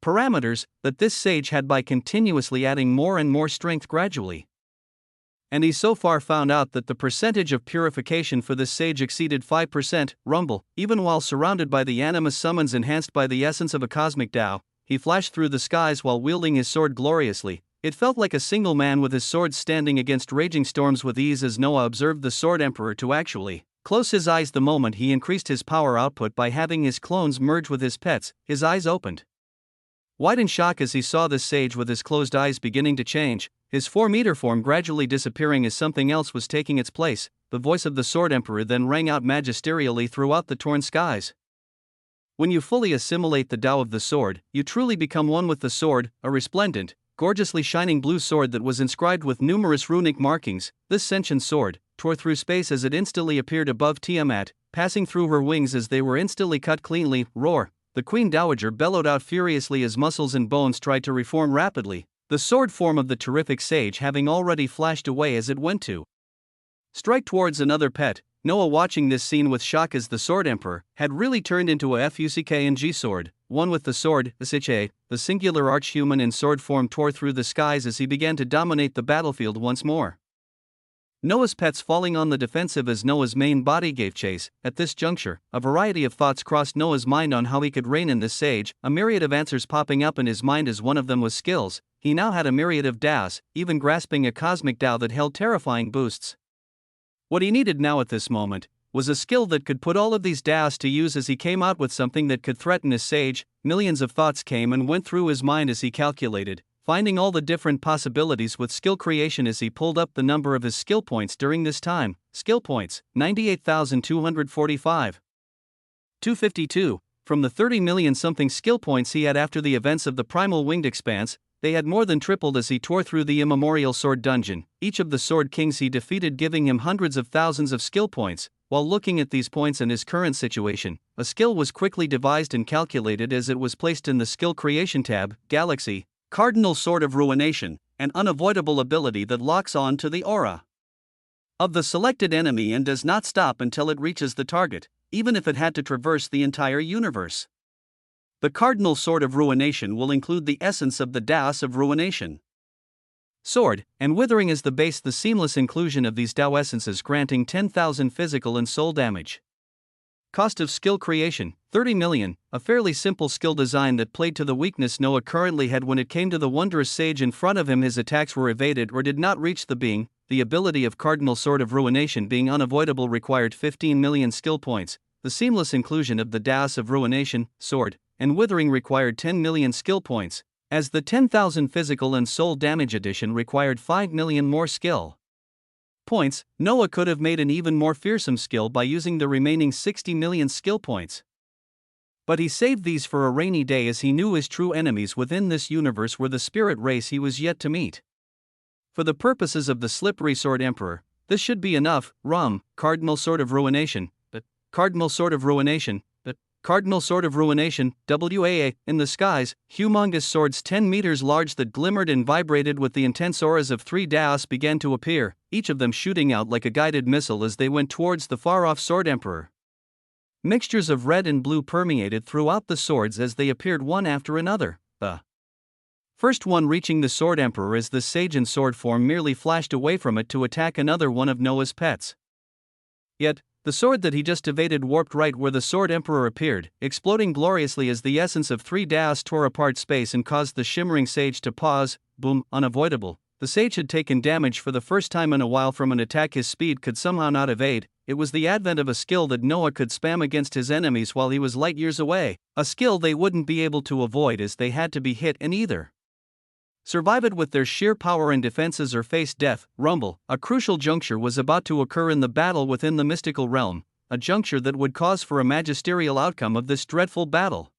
[SPEAKER 1] parameters that this sage had by continuously adding more and more strength gradually. And he so far found out that the percentage of purification for this sage exceeded 5%. Rumble, even while surrounded by the animus summons enhanced by the essence of a cosmic Tao, he flashed through the skies while wielding his sword gloriously. It felt like a single man with his sword standing against raging storms with ease as Noah observed the Sword Emperor to actually close his eyes the moment he increased his power output by having his clones merge with his pets. His eyes opened wide in shock as he saw this sage with his closed eyes beginning to change, his 4-meter form gradually disappearing as something else was taking its place. The voice of the Sword Emperor then rang out magisterially throughout the torn skies. When you fully assimilate the Tao of the sword, you truly become one with the sword, a resplendent, gorgeously shining blue sword that was inscribed with numerous runic markings. This sentient sword tore through space as it instantly appeared above Tiamat, passing through her wings as they were instantly cut cleanly. Roar! The Queen Dowager bellowed out furiously as muscles and bones tried to reform rapidly, the sword form of the terrific sage having already flashed away as it went to strike towards another pet. Noah, watching this scene with shock as the Sword Emperor had really turned into a Fuckng sword, one with the sword, the singular archhuman in sword form tore through the skies as he began to dominate the battlefield once more. Noah's pets falling on the defensive as Noah's main body gave chase. At this juncture, a variety of thoughts crossed Noah's mind on how he could reign in this sage, a myriad of answers popping up in his mind as one of them was skills. He now had a myriad of Taos, even grasping a cosmic Tao that held terrifying boosts. What he needed now at this moment was a skill that could put all of these Taos to use as he came out with something that could threaten his sage. Millions of thoughts came and went through his mind as he calculated, finding all the different possibilities with skill creation as he pulled up the number of his skill points during this time. Skill points, 98,245. 252. From the 30 million something skill points he had after the events of the Primal Winged Expanse, they had more than tripled as he tore through the immemorial sword dungeon, each of the sword kings he defeated giving him hundreds of thousands of skill points. While looking at these points and his current situation, a skill was quickly devised and calculated as it was placed in the Skill Creation tab. Galaxy, Cardinal Sword of Ruination, an unavoidable ability that locks on to the aura of the selected enemy and does not stop until it reaches the target, even if it had to traverse the entire universe. The Cardinal Sword of Ruination will include the essence of the Taos of Ruination. sword, and withering as the base, the seamless inclusion of these Tao essences granting 10,000 physical and soul damage. Cost of skill creation, 30 million, a fairly simple skill design that played to the weakness Noah currently had when it came to the wondrous sage in front of him. His attacks were evaded or did not reach the being. The ability of Cardinal Sword of Ruination being unavoidable required 15 million skill points. The seamless inclusion of the Daos of Ruination, sword, and withering required 10 million skill points, as the 10,000 physical and soul damage addition required 5 million more skill points. Noah could have made an even more fearsome skill by using the remaining 60 million skill points. But he saved these for a rainy day, as he knew his true enemies within this universe were the spirit race he was yet to meet. For the purposes of the Slippery Sword Emperor, this should be enough. Cardinal Sword of Ruination, Cardinal Sword of Ruination, Cardinal Sword of Ruination, WAA, in the skies, humongous swords 10 meters large that glimmered and vibrated with the intense auras of 3 Daos began to appear, each of them shooting out like a guided missile as they went towards the far-off Sword Emperor. Mixtures of red and blue permeated throughout the swords as they appeared one after another. The first one reaching the Sword Emperor as the sage in sword form merely flashed away from it to attack another one of Noah's pets. Yet, the sword that he just evaded warped right where the Sword Emperor appeared, exploding gloriously as the essence of 3 Daos tore apart space and caused the shimmering sage to pause. Boom, unavoidable. The sage had taken damage for the first time in a while from an attack his speed could somehow not evade. It was the advent of a skill that Noah could spam against his enemies while he was light years away, a skill they wouldn't be able to avoid as they had to be hit and either survive it with their sheer power and defenses or face death. Rumble, a crucial juncture was about to occur in the battle within the mystical realm, a juncture that would cause for a magisterial outcome of this dreadful battle.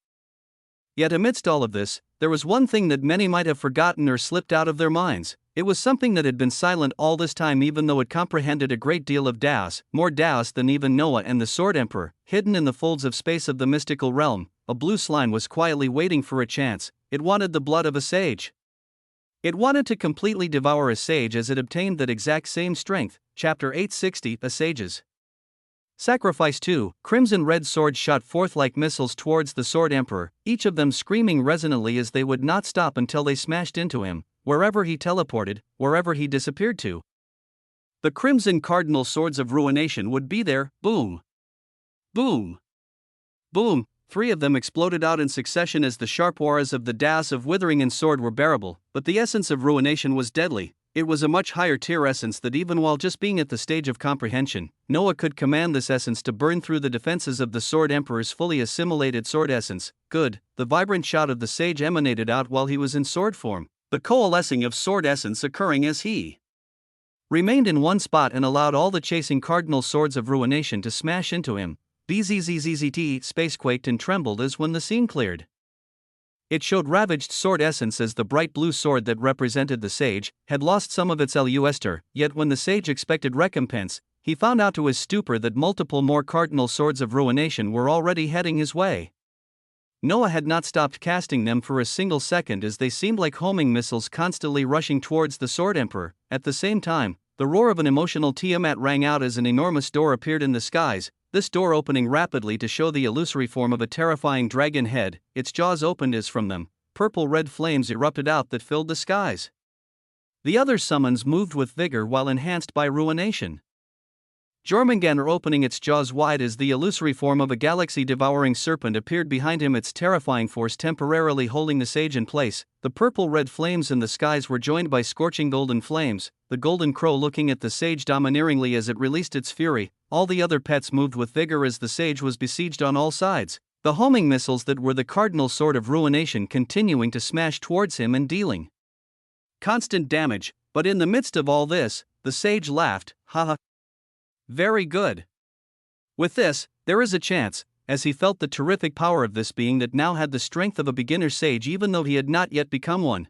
[SPEAKER 1] Yet amidst all of this, there was one thing that many might have forgotten or slipped out of their minds. It was something that had been silent all this time, even though it comprehended a great deal of Daos, more Daos than even Noah and the Sword Emperor. Hidden in the folds of space of the mystical realm, a blue slime was quietly waiting for a chance. It wanted the blood of a sage. It wanted to completely devour a sage as it obtained that exact same strength. Chapter 860, A Sage's Sacrifice. 2 Crimson red swords shot forth like missiles towards the Sword Emperor, each of them screaming resonantly as they would not stop until they smashed into him, wherever he teleported, wherever he disappeared to. The crimson cardinal swords of ruination would be there. Boom! Boom! Boom! 3 of them exploded out in succession as the sharp auras of the Daos of Withering and Sword were bearable, but the essence of ruination was deadly. It was a much higher tier essence that even while just being at the stage of comprehension, Noah could command this essence to burn through the defenses of the Sword Emperor's fully assimilated sword essence. Good, the vibrant shout of the sage emanated out while he was in sword form, the coalescing of sword essence occurring as he remained in one spot and allowed all the chasing cardinal swords of ruination to smash into him. BZZZZT space quaked and trembled as when the scene cleared. It showed ravaged sword essence as the bright blue sword that represented the sage had lost some of its luster, yet when the sage expected recompense, he found out to his stupor that multiple more cardinal swords of ruination were already heading his way. Noah had not stopped casting them for a single second as they seemed like homing missiles constantly rushing towards the Sword Emperor. At the same time, the roar of an emotional Tiamat rang out as an enormous door appeared in the skies, this door opening rapidly to show the illusory form of a terrifying dragon head. Its jaws opened as from them, purple-red flames erupted out that filled the skies. The other summons moved with vigor while enhanced by ruination. Jormungandr opening its jaws wide as the illusory form of a galaxy-devouring serpent appeared behind him, its terrifying force temporarily holding the sage in place. The purple-red flames in the skies were joined by scorching golden flames, the golden crow looking at the sage domineeringly as it released its fury. All the other pets moved with vigor as the sage was besieged on all sides, the homing missiles that were the cardinal sword of ruination continuing to smash towards him and dealing constant damage. But in the midst of all this, the sage laughed. Haha. Very good. With this, there is a chance, as he felt the terrific power of this being that now had the strength of a beginner sage even though he had not yet become one.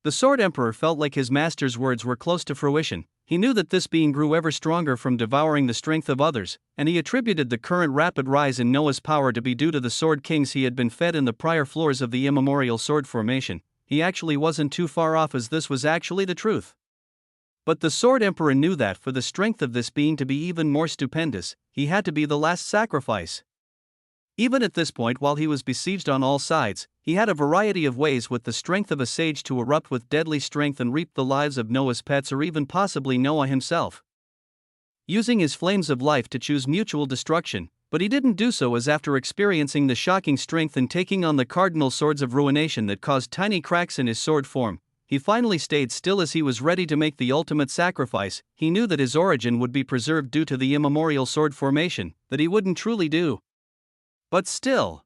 [SPEAKER 1] The Sword Emperor felt like his master's words were close to fruition. He knew that this being grew ever stronger from devouring the strength of others, and he attributed the current rapid rise in Noah's power to be due to the Sword Kings he had been fed in the prior floors of the immemorial sword formation. He actually wasn't too far off, as this was actually the truth. But the Sword Emperor knew that for the strength of this being to be even more stupendous, he had to be the last sacrifice. Even at this point, while he was besieged on all sides, He had a variety of ways with the strength of a sage to erupt with deadly strength and reap the lives of Noah's pets or even possibly Noah himself, using his flames of life to choose mutual destruction, but he didn't do so as after experiencing the shocking strength and taking on the cardinal swords of ruination that caused tiny cracks in his sword form, he finally stayed still as he was ready to make the ultimate sacrifice. He knew that his origin would be preserved due to the immemorial sword formation, that he wouldn't truly do. But still,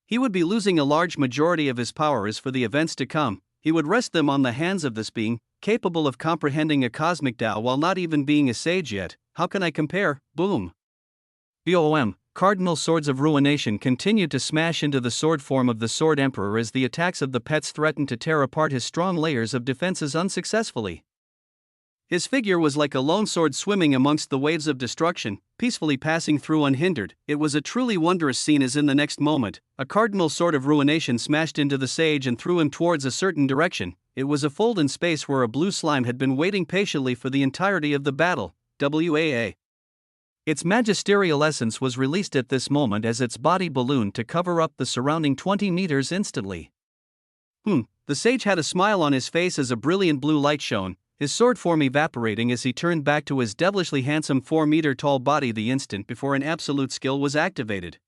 [SPEAKER 1] he would be losing a large majority of his power as for the events to come. He would rest them on the hands of this being, capable of comprehending a cosmic Tao while not even being a sage yet. How can I compare? Boom. BOM, cardinal swords of ruination continued to smash into the sword form of the Sword Emperor as the attacks of the pets threatened to tear apart his strong layers of defenses unsuccessfully. His figure was like a lone sword swimming amongst the waves of destruction, peacefully passing through unhindered. It was a truly wondrous scene as in the next moment, a cardinal sword of ruination smashed into the sage and threw him towards a certain direction. It was a fold in space where a blue slime had been waiting patiently for the entirety of the battle. WAA. Its magisterial essence was released at this moment as its body ballooned to cover up the surrounding 20 meters instantly. The sage had a smile on his face as a brilliant blue light shone, his sword form evaporating as he turned back to his devilishly handsome 4-meter-tall body the instant before an absolute skill was activated.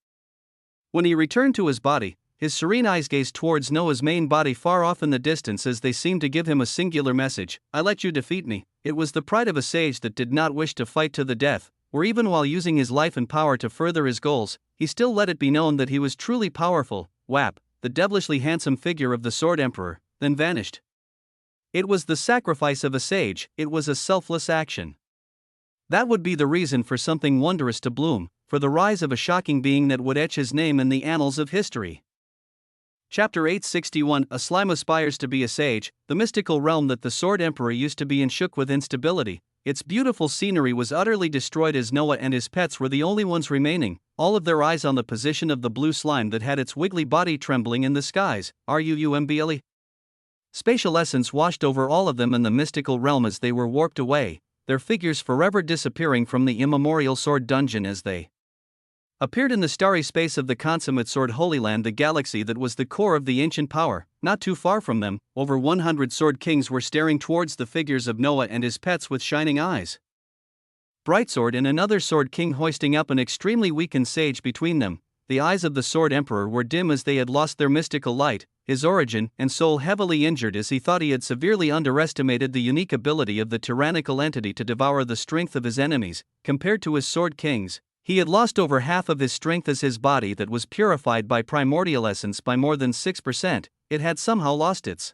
[SPEAKER 1] When he returned to his body, his serene eyes gazed towards Noah's main body far off in the distance as they seemed to give him a singular message: I let you defeat me. It was the pride of a sage that did not wish to fight to the death, or even while using his life and power to further his goals, he still let it be known that he was truly powerful. Whap, the devilishly handsome figure of the Sword Emperor then vanished. It was the sacrifice of a sage, it was a selfless action. That would be the reason for something wondrous to bloom, for the rise of a shocking being that would etch his name in the annals of history. Chapter 861 A slime aspires to be a sage. The mystical realm that the Sword Emperor used to be in shook with instability. Its beautiful scenery was utterly destroyed as Noah and his pets were the only ones remaining, all of their eyes on the position of the blue slime that had its wiggly body trembling in the skies. RUUMBLE? Spatial essence washed over all of them in the mystical realm as they were warped away, their figures forever disappearing from the immemorial sword dungeon as they appeared in the starry space of the consummate sword Holy Land, the galaxy that was the core of the ancient power. Not too far from them, over 100 sword kings were staring towards the figures of Noah and his pets with shining eyes. Brightsword and another sword king hoisting up an extremely weakened sage between them. The eyes of the Sword Emperor were dim as they had lost their mystical light, his origin and soul heavily injured as he thought he had severely underestimated the unique ability of the tyrannical entity to devour the strength of his enemies. Compared to his sword kings, he had lost over half of his strength as his body that was purified by primordial essence by more than 6%, it had somehow lost its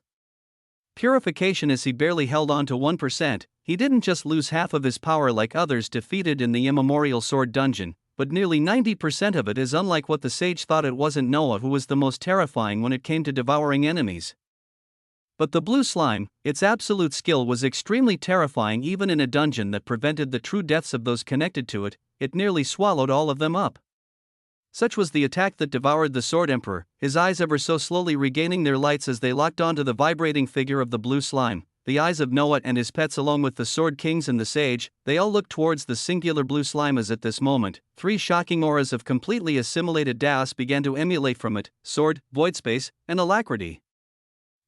[SPEAKER 1] purification as he barely held on to 1%. He didn't just lose half of his power like others defeated in the immemorial sword dungeon, but nearly 90% of it is unlike what the sage thought. It wasn't Noah who was the most terrifying when it came to devouring enemies, but the blue slime. Its absolute skill was extremely terrifying even in a dungeon that prevented the true deaths of those connected to it. It nearly swallowed all of them up. Such was the attack that devoured the Sword Emperor, his eyes ever so slowly regaining their lights as they locked onto the vibrating figure of the blue slime. The eyes of Noah and his pets along with the Sword Kings and the Sage, they all looked towards the singular blue slime as at this moment, three shocking auras of completely assimilated Daos began to emulate from it: sword, void space, and alacrity.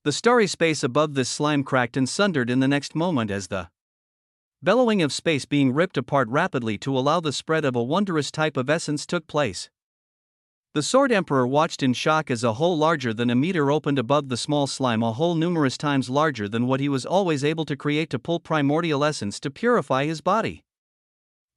[SPEAKER 1] The starry space above this slime cracked and sundered in the next moment as the bellowing of space being ripped apart rapidly to allow the spread of a wondrous type of essence took place. The Sword Emperor watched in shock as a hole larger than a meter opened above the small slime, a hole numerous times larger than what he was always able to create to pull primordial essence to purify his body.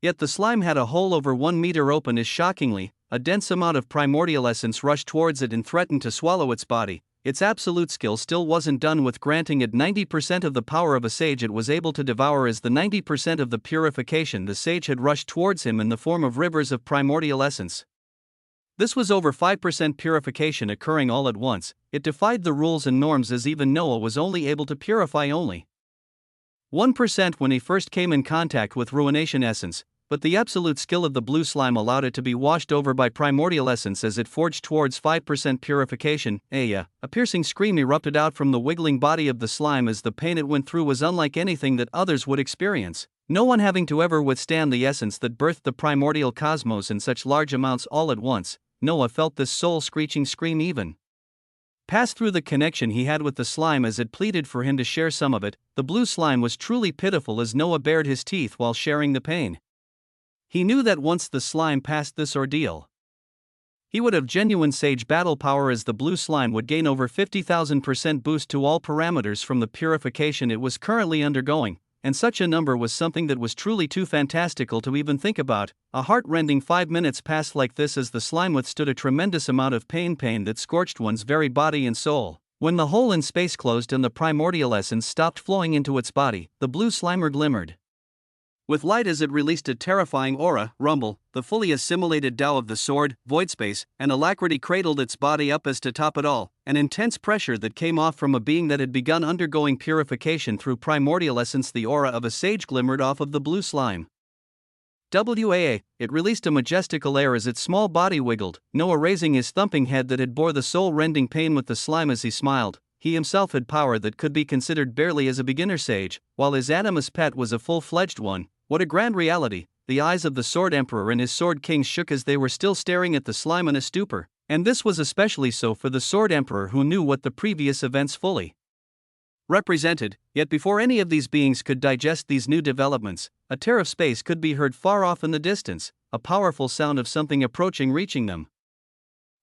[SPEAKER 1] Yet the slime had a hole over 1 meter open as shockingly, a dense amount of primordial essence rushed towards it and threatened to swallow its body. Its absolute skill still wasn't done with granting it 90% of the power of a sage. It was able to devour as the 90% of the purification the sage had rushed towards him in the form of rivers of primordial essence. This was over 5% purification occurring all at once. It defied the rules and norms as even Noah was only able to purify only 1% when he first came in contact with ruination essence, but the absolute skill of the blue slime allowed it to be washed over by primordial essence as it forged towards 5% purification. A piercing scream erupted out from the wiggling body of the slime as the pain it went through was unlike anything that others would experience, no one having to ever withstand the essence that birthed the primordial cosmos in such large amounts all at once. Noah felt this soul-screeching scream even passed through the connection he had with the slime as it pleaded for him to share some of it. The blue slime was truly pitiful as Noah bared his teeth while sharing the pain. He knew that once the slime passed this ordeal, he would have genuine sage battle power, as the blue slime would gain over 50,000% boost to all parameters from the purification it was currently undergoing, and such a number was something that was truly too fantastical to even think about. A heart-rending 5 minutes passed like this as the slime withstood a tremendous amount of pain that scorched one's very body and soul. When the hole in space closed and the primordial essence stopped flowing into its body, the blue slimer glimmered with light as it released a terrifying aura, rumble. The fully assimilated Tao of the sword, void space, and alacrity cradled its body up as to top it all, an intense pressure that came off from a being that had begun undergoing purification through primordial essence. The aura of a sage glimmered off of the blue slime. WAA, it released a majestical air as its small body wiggled, Noah raising his thumping head that had bore the soul-rending pain with the slime as he smiled. He himself had power that could be considered barely as a beginner sage, while his animus pet was a full-fledged one. What a grand reality! The eyes of the Sword Emperor and his Sword Kings shook as they were still staring at the slime in a stupor, and this was especially so for the Sword Emperor, who knew what the previous events fully represented. Yet before any of these beings could digest these new developments, a tear of space could be heard far off in the distance, a powerful sound of something approaching reaching them.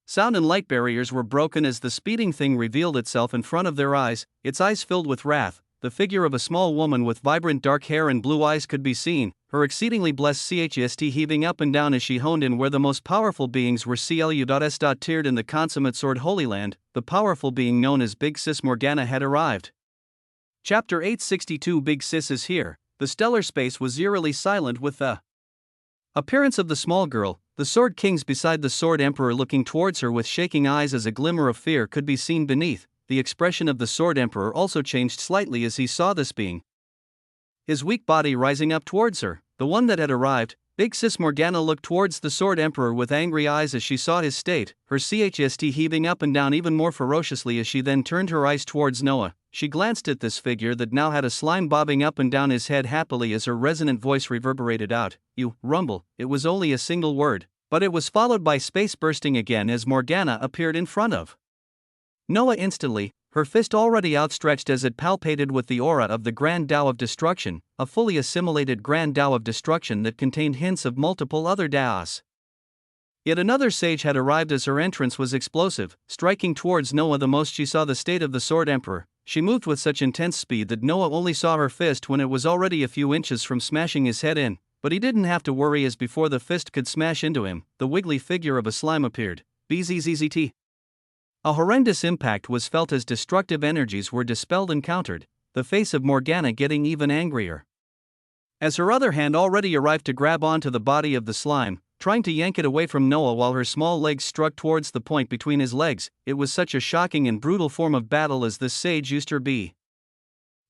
[SPEAKER 1] Sound and light barriers were broken as the speeding thing revealed itself in front of their eyes, its eyes filled with wrath. The figure of a small woman with vibrant dark hair and blue eyes could be seen, her exceedingly blessed chest heaving up and down as she honed in where the most powerful beings were. Tiered in the consummate sword Holy Land, the powerful being known as Big Sis Morgana had arrived. Chapter 862. Big Sis is here. The stellar space was eerily silent with the appearance of the small girl, the Sword Kings beside the Sword Emperor looking towards her with shaking eyes as a glimmer of fear could be seen beneath. The expression of the Sword Emperor also changed slightly as he saw this being, his weak body rising up towards her, the one that had arrived. Big Sis Morgana looked towards the Sword Emperor with angry eyes as she saw his state, her chest heaving up and down even more ferociously as she then turned her eyes towards Noah. She glanced at this figure that now had a slime bobbing up and down his head happily as her resonant voice reverberated out, "You, rumble." It was only a single word, but it was followed by space bursting again as Morgana appeared in front of Noah instantly, her fist already outstretched as it palpated with the aura of the Grand Tao of Destruction, a fully assimilated Grand Tao of Destruction that contained hints of multiple other Taos. Yet another sage had arrived as her entrance was explosive, striking towards Noah. The most she saw the state of the Sword Emperor, she moved with such intense speed that Noah only saw her fist when it was already a few inches from smashing his head in, but he didn't have to worry as before the fist could smash into him, the wiggly figure of a slime appeared. Bzzzt. A horrendous impact was felt as destructive energies were dispelled and countered, the face of Morgana getting even angrier, as her other hand already arrived to grab onto the body of the slime, trying to yank it away from Noah while her small legs struck towards the point between his legs. It was such a shocking and brutal form of battle as this sage used her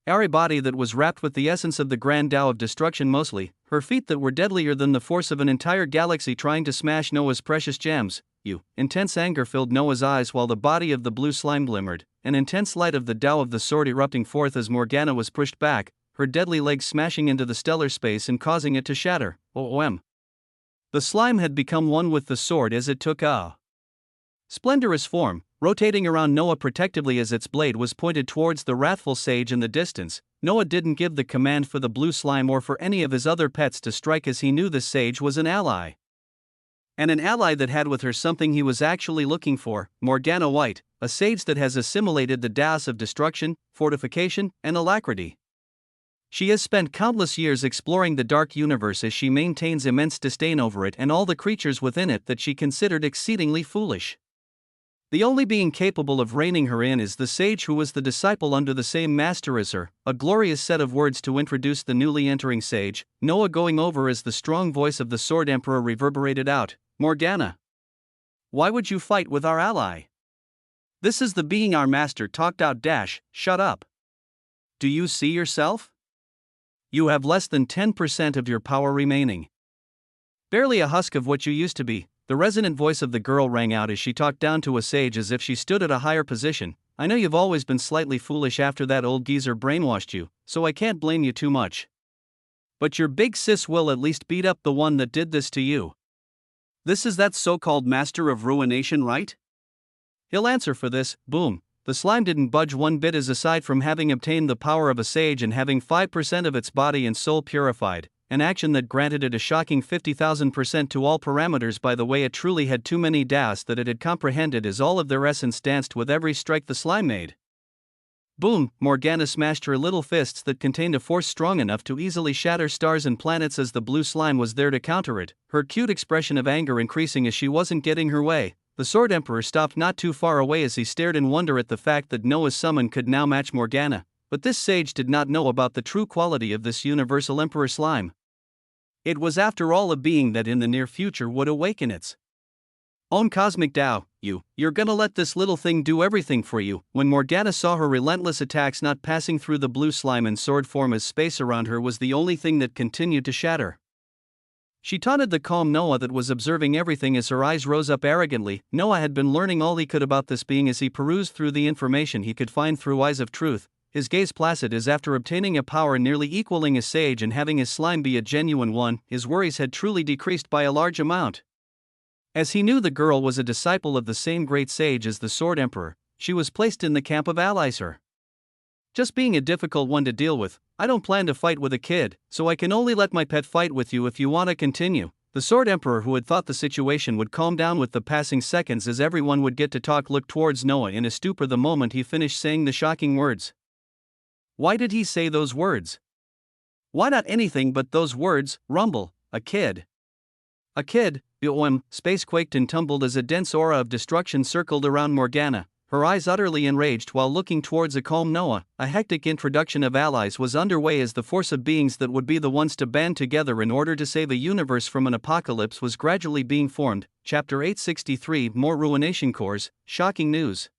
[SPEAKER 1] airy body that was wrapped with the essence of the Grand Tao of Destruction, mostly her feet that were deadlier than the force of an entire galaxy trying to smash Noah's precious gems. Intense anger filled Noah's eyes while the body of the blue slime glimmered, an intense light of the Tao of the sword erupting forth as Morgana was pushed back, her deadly legs smashing into the stellar space and causing it to shatter. OM. The slime had become one with the sword as it took a splendorous form, rotating around Noah protectively as its blade was pointed towards the wrathful sage in the distance. Noah didn't give the command for the blue slime or for any of his other pets to strike, as he knew this sage was an ally. And an ally that had with her something he was actually looking for, Morgana White, a sage that has assimilated the Taos of Destruction, Fortification, and Alacrity. She has spent countless years exploring the dark universe as she maintains immense disdain over it and all the creatures within it that she considered exceedingly foolish. The only being capable of reining her in is the sage who was the disciple under the same master as her. A glorious set of words to introduce the newly entering sage, Noah going over as the strong voice of the Sword Emperor reverberated out, "Morgana, why would you fight with our ally? This is the being our master talked out. Shut up. Do you see yourself? You have less than 10% of your power remaining. Barely a husk of what you used to be." The resonant voice of the girl rang out as she talked down to a sage as if she stood at a higher position. "I know you've always been slightly foolish after that old geezer brainwashed you, so I can't blame you too much. But your big sis will at least beat up the one that did this to you. This is that so-called master of ruination, right? He'll answer for this. Boom. The slime didn't budge one bit, as aside from having obtained the power of a sage and having 5% of its body and soul purified, an action that granted it a shocking 50,000% to all parameters. By the way, it truly had too many das that it had comprehended, as all of their essence danced with every strike the slime made. Boom! Morgana smashed her little fists that contained a force strong enough to easily shatter stars and planets, as the blue slime was there to counter it, her cute expression of anger increasing as she wasn't getting her way. The Sword Emperor stopped not too far away as he stared in wonder at the fact that Noah's summon could now match Morgana, but this sage did not know about the true quality of this universal Emperor slime. It was after all a being that in the near future would awaken its own cosmic Tao. You're gonna let this little thing do everything for you. When Morgana saw her relentless attacks not passing through the blue slime in sword form, as space around her was the only thing that continued to shatter, she taunted the calm Noah that was observing everything as her eyes rose up arrogantly. Noah had been learning all he could about this being as he perused through the information he could find through Eyes of Truth, his gaze placid as after obtaining a power nearly equaling a sage and having his slime be a genuine one, his worries had truly decreased by a large amount. As he knew the girl was a disciple of the same great sage as the Sword Emperor, she was placed in the camp of allies, her just being a difficult one to deal with. I don't plan to fight with a kid, so I can only let my pet fight with you if you want to continue. The Sword Emperor, who had thought the situation would calm down with the passing seconds as everyone would get to talk, looked towards Noah in a stupor the moment he finished saying the shocking words. Why did he say those words? Why not anything but those words? Rumble. A kid. A kid. Space quaked and tumbled as a dense aura of destruction circled around Morgana, her eyes utterly enraged while looking towards a calm Noah. A hectic introduction of allies was underway as the force of beings that would be the ones to band together in order to save a universe from an apocalypse was gradually being formed. Chapter 863, More Ruination Cores. Shocking news.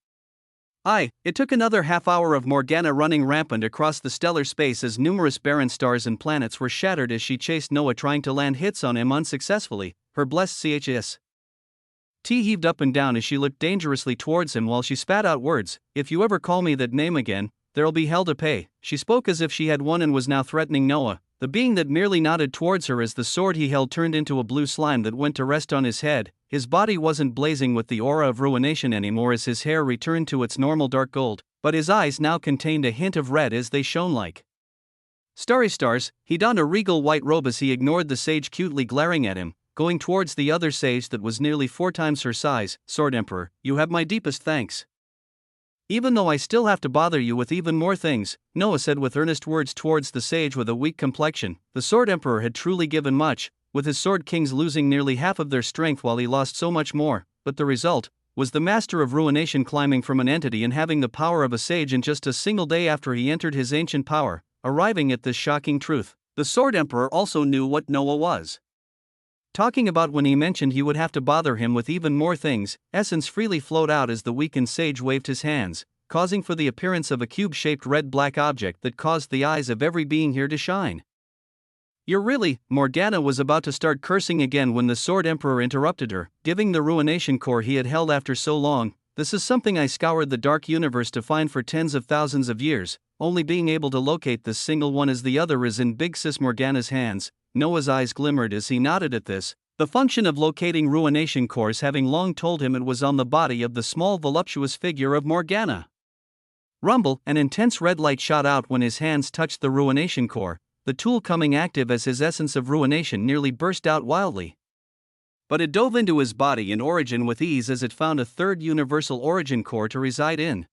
[SPEAKER 1] It took another half hour of Morgana running rampant across the stellar space as numerous barren stars and planets were shattered as she chased Noah, trying to land hits on him unsuccessfully. Her blessed chs. T heaved up and down as she looked dangerously towards him while she spat out words. If you ever call me that name again, there'll be hell to pay. She spoke as if she had won and was now threatening Noah, the being that merely nodded towards her as the sword he held turned into a blue slime that went to rest on his head. His body wasn't blazing with the aura of ruination anymore as his hair returned to its normal dark gold, but his eyes now contained a hint of red as they shone like starry stars. He donned a regal white robe as he ignored the sage cutely glaring at him, going towards the other sage that was nearly 4 times her size. Sword Emperor, you have my deepest thanks. Even though I still have to bother you with even more things, Noah said with earnest words towards the sage with a weak complexion. The Sword Emperor had truly given much, with his Sword Kings losing nearly half of their strength while he lost so much more, but the result was the Master of Ruination climbing from an entity and having the power of a sage in just a single day after he entered his ancient power. Arriving at this shocking truth, the Sword Emperor also knew what Noah was talking about when he mentioned he would have to bother him with even more things. Essence freely flowed out as the weakened sage waved his hands, causing for the appearance of a cube-shaped red-black object that caused the eyes of every being here to shine. You're really… Morgana was about to start cursing again when the Sword Emperor interrupted her, giving the ruination core he had held after so long. This is something I scoured the dark universe to find for tens of thousands of years, only being able to locate this single one as the other is in Big Sis Morgana's hands. Noah's eyes glimmered as he nodded at this, the function of locating ruination cores having long told him it was on the body of the small voluptuous figure of Morgana. Rumble, an intense red light shot out when his hands touched the ruination core, the tool coming active as his essence of ruination nearly burst out wildly. But it dove into his body in origin with ease as it found a third universal origin core to reside in.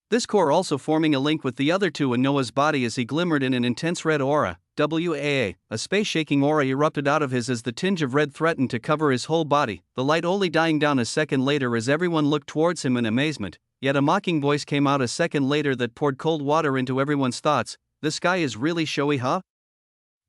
[SPEAKER 1] This core also forming a link with the other two in Noah's body as he glimmered in an intense red aura. A space-shaking aura erupted out of his as the tinge of red threatened to cover his whole body, the light only dying down a second later as everyone looked towards him in amazement, yet a mocking voice came out a second later that poured cold water into everyone's thoughts. This guy is really showy, huh?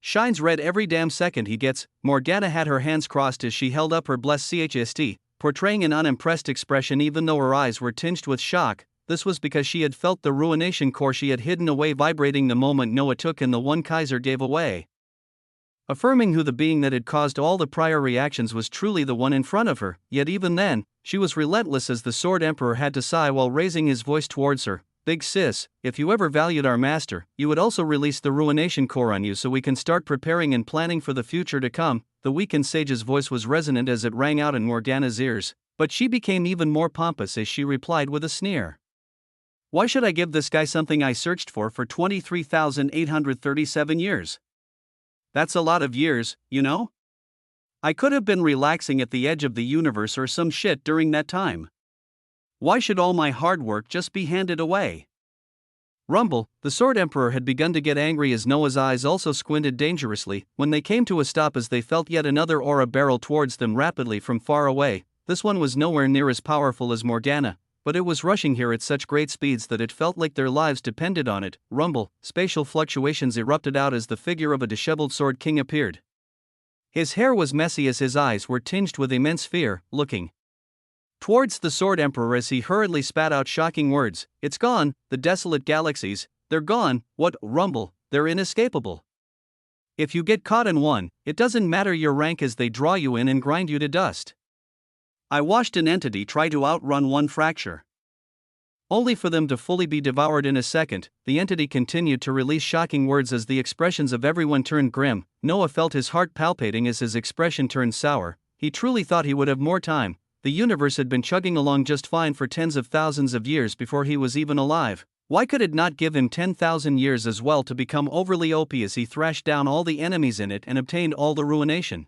[SPEAKER 1] Shines red every damn second he gets. Morgana had her hands crossed as she held up her blessed chst, portraying an unimpressed expression even though her eyes were tinged with shock. This was because she had felt the ruination core she had hidden away vibrating the moment Noah took and the one Kaiser gave away, affirming who the being that had caused all the prior reactions was truly the one in front of her. Yet even then, she was relentless as the Sword Emperor had to sigh while raising his voice towards her. Big sis, if you ever valued our master, you would also release the ruination core on you so we can start preparing and planning for the future to come. The weakened sage's voice was resonant as it rang out in Morgana's ears. But she became even more pompous as she replied with a sneer. Why should I give this guy something I searched for 23,837 years? That's a lot of years, you know? I could have been relaxing at the edge of the universe or some shit during that time. Why should all my hard work just be handed away? Rumble, the Sword Emperor, had begun to get angry as Noah's eyes also squinted dangerously when they came to a stop as they felt yet another aura barrel towards them rapidly from far away. This one was nowhere near as powerful as Morgana, but it was rushing here at such great speeds that it felt like their lives depended on it. Rumble, spatial fluctuations erupted out as the figure of a disheveled Sword King appeared. His hair was messy as his eyes were tinged with immense fear, looking towards the Sword Emperor as he hurriedly spat out shocking words. It's gone, the desolate galaxies, they're gone. What? Rumble, they're inescapable. If you get caught in one, it doesn't matter your rank as they draw you in and grind you to dust. I watched an entity try to outrun one fracture, only for them to fully be devoured in a second. The entity continued to release shocking words as the expressions of everyone turned grim. Noah felt his heart palpitating as his expression turned sour. He truly thought he would have more time. The universe had been chugging along just fine for tens of thousands of years before he was even alive. Why could it not give him 10,000 years as well to become overly OP as he thrashed down all the enemies in it and obtained all the ruination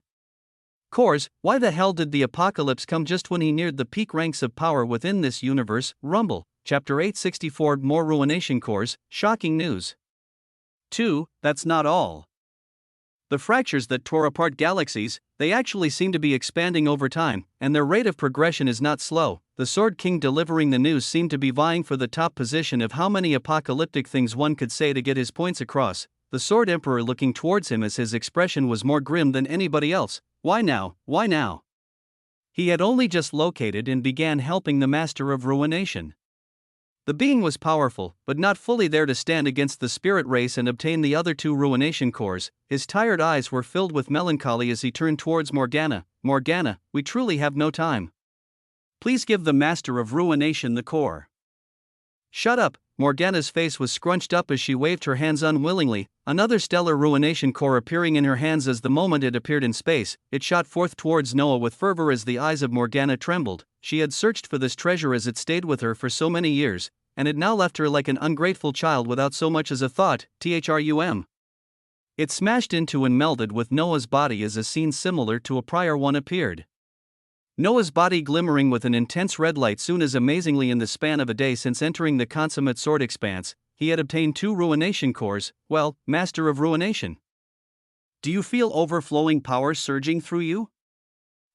[SPEAKER 1] cores? Why the hell did the apocalypse come just when he neared the peak ranks of power within this universe? Rumble, Chapter 864. More ruination cores. Shocking news. 2. That's not all. The fractures that tore apart galaxies, they actually seem to be expanding over time, and their rate of progression is not slow. The Sword King delivering the news seemed to be vying for the top position of how many apocalyptic things one could say to get his points across. The Sword Emperor looking towards him as his expression was more grim than anybody else. Why now? Why now? He had only just located and began helping the Master of Ruination. The being was powerful, but not fully there to stand against the spirit race and obtain the other two ruination cores. His tired eyes were filled with melancholy as he turned towards Morgana. Morgana, we truly have no time. Please give the Master of Ruination the core. Shut up. Morgana's face was scrunched up as she waved her hands unwillingly, another stellar ruination core appearing in her hands as the moment it appeared in space. It shot forth towards Noah with fervor as the eyes of Morgana trembled. She had searched for this treasure as it stayed with her for so many years, and it now left her like an ungrateful child without so much as a thought. Trum. It smashed into and melded with Noah's body as a scene similar to a prior one appeared. Noah's body glimmering with an intense red light. Soon as amazingly in the span of a day since entering the consummate sword expanse, he had obtained 2 ruination cores. Well, Master of Ruination, do you feel overflowing power surging through you?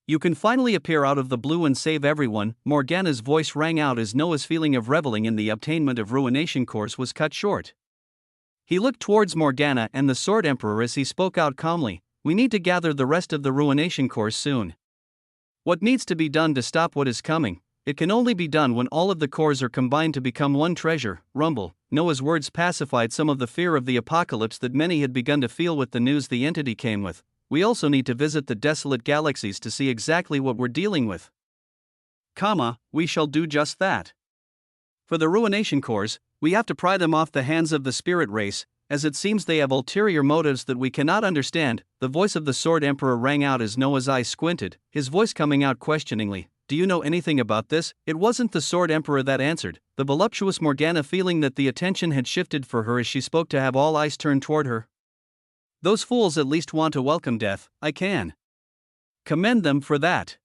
[SPEAKER 1] You can finally appear out of the blue and save everyone. Morgana's voice rang out as Noah's feeling of reveling in the obtainment of ruination cores was cut short. He looked towards Morgana and the Sword Emperor as he spoke out calmly. We need to gather the rest of the ruination cores soon. What needs to be done to stop what is coming? It can only be done when all of the cores are combined to become one treasure. Rumble. Noah's words pacified some of the fear of the apocalypse that many had begun to feel with the news the entity came with. We also need to visit the desolate galaxies to see exactly what we're dealing with. We shall do just that. For the ruination cores, we have to pry them off the hands of the spirit race, as it seems they have ulterior motives that we cannot understand. The voice of the Sword Emperor rang out as Noah's eyes squinted, his voice coming out questioningly. Do you know anything about this? It wasn't the Sword Emperor that answered, the voluptuous Morgana, feeling that the attention had shifted for her as she spoke to have all eyes turned toward her. Those fools at least want to welcome death. I can commend them for that.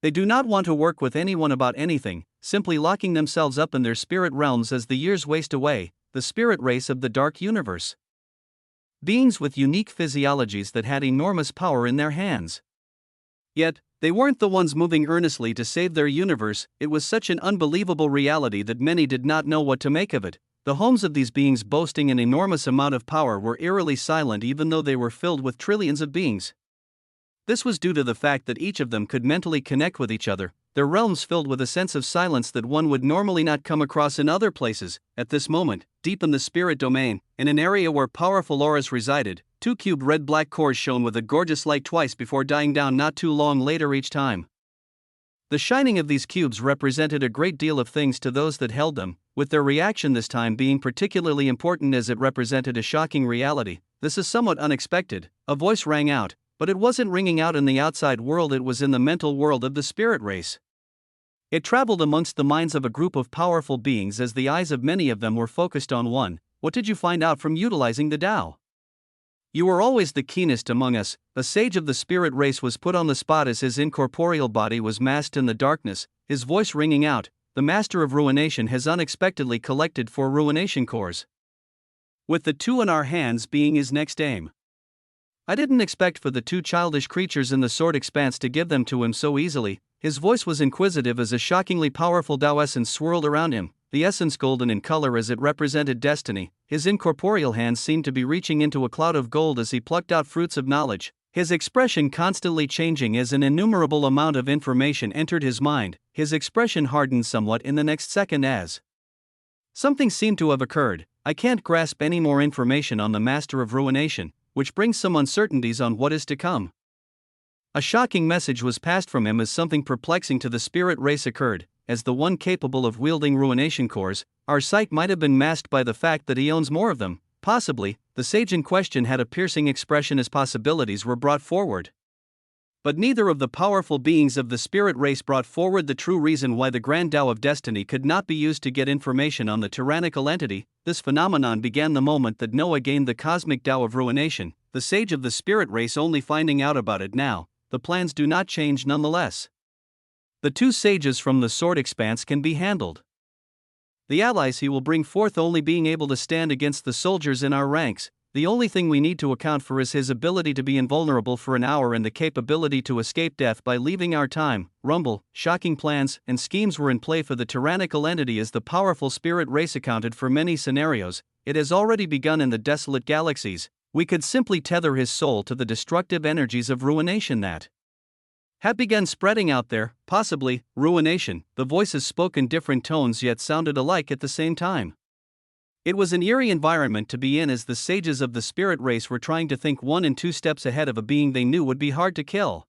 [SPEAKER 1] They do not want to work with anyone about anything, simply locking themselves up in their spirit realms as the years waste away. The spirit race of the dark universe. Beings with unique physiologies that had enormous power in their hands. Yet, they weren't the ones moving earnestly to save their universe. It was such an unbelievable reality that many did not know what to make of it. The homes of these beings boasting an enormous amount of power were eerily silent even though they were filled with trillions of beings. This was due to the fact that each of them could mentally connect with each other, their realms filled with a sense of silence that one would normally not come across in other places. At this moment, deep in the spirit domain, in an area where powerful auras resided, 2 cubed red-black cores shone with a gorgeous light twice before dying down not too long later each time. The shining of these cubes represented a great deal of things to those that held them, with their reaction this time being particularly important as it represented a shocking reality. This is somewhat unexpected, a voice rang out, but it wasn't ringing out in the outside world, it was in the mental world of the spirit race. It traveled amongst the minds of a group of powerful beings as the eyes of many of them were focused on one. What did you find out from utilizing the Tao? You were always the keenest among us. A sage of the spirit race was put on the spot as his incorporeal body was masked in the darkness, his voice ringing out. The master of ruination has unexpectedly collected 4 ruination cores, with the 2 in our hands being his next aim. I didn't expect for the 2 childish creatures in the sword expanse to give them to him so easily. His voice was inquisitive as a shockingly powerful Tao essence swirled around him, the essence golden in color as it represented destiny. His incorporeal hands seemed to be reaching into a cloud of gold as he plucked out fruits of knowledge, his expression constantly changing as an innumerable amount of information entered his mind. His expression hardened somewhat in the next second as something seemed to have occurred. I can't grasp any more information on the master of ruination, which brings some uncertainties on what is to come. A shocking message was passed from him as something perplexing to the spirit race occurred. As the one capable of wielding ruination cores, our sight might have been masked by the fact that he owns more of them. Possibly, the sage in question had a piercing expression as possibilities were brought forward. But neither of the powerful beings of the spirit race brought forward the true reason why the grand Tao of destiny could not be used to get information on the tyrannical entity. This phenomenon began the moment that Noah gained the cosmic Tao of ruination, the sage of the spirit race only finding out about it now. The plans do not change nonetheless. The 2 sages from the sword expanse can be handled. The allies he will bring forth only being able to stand against the soldiers in our ranks. The only thing we need to account for is his ability to be invulnerable for an hour and the capability to escape death by leaving our time. Rumble, shocking plans and schemes were in play for the tyrannical entity as the powerful spirit race accounted for many scenarios. It has already begun in the desolate galaxies. We could simply tether his soul to the destructive energies of ruination that had begun spreading out there. Possibly, ruination. The voices spoke in different tones yet sounded alike at the same time. It was an eerie environment to be in as the sages of the spirit race were trying to think 1 and 2 steps ahead of a being they knew would be hard to kill.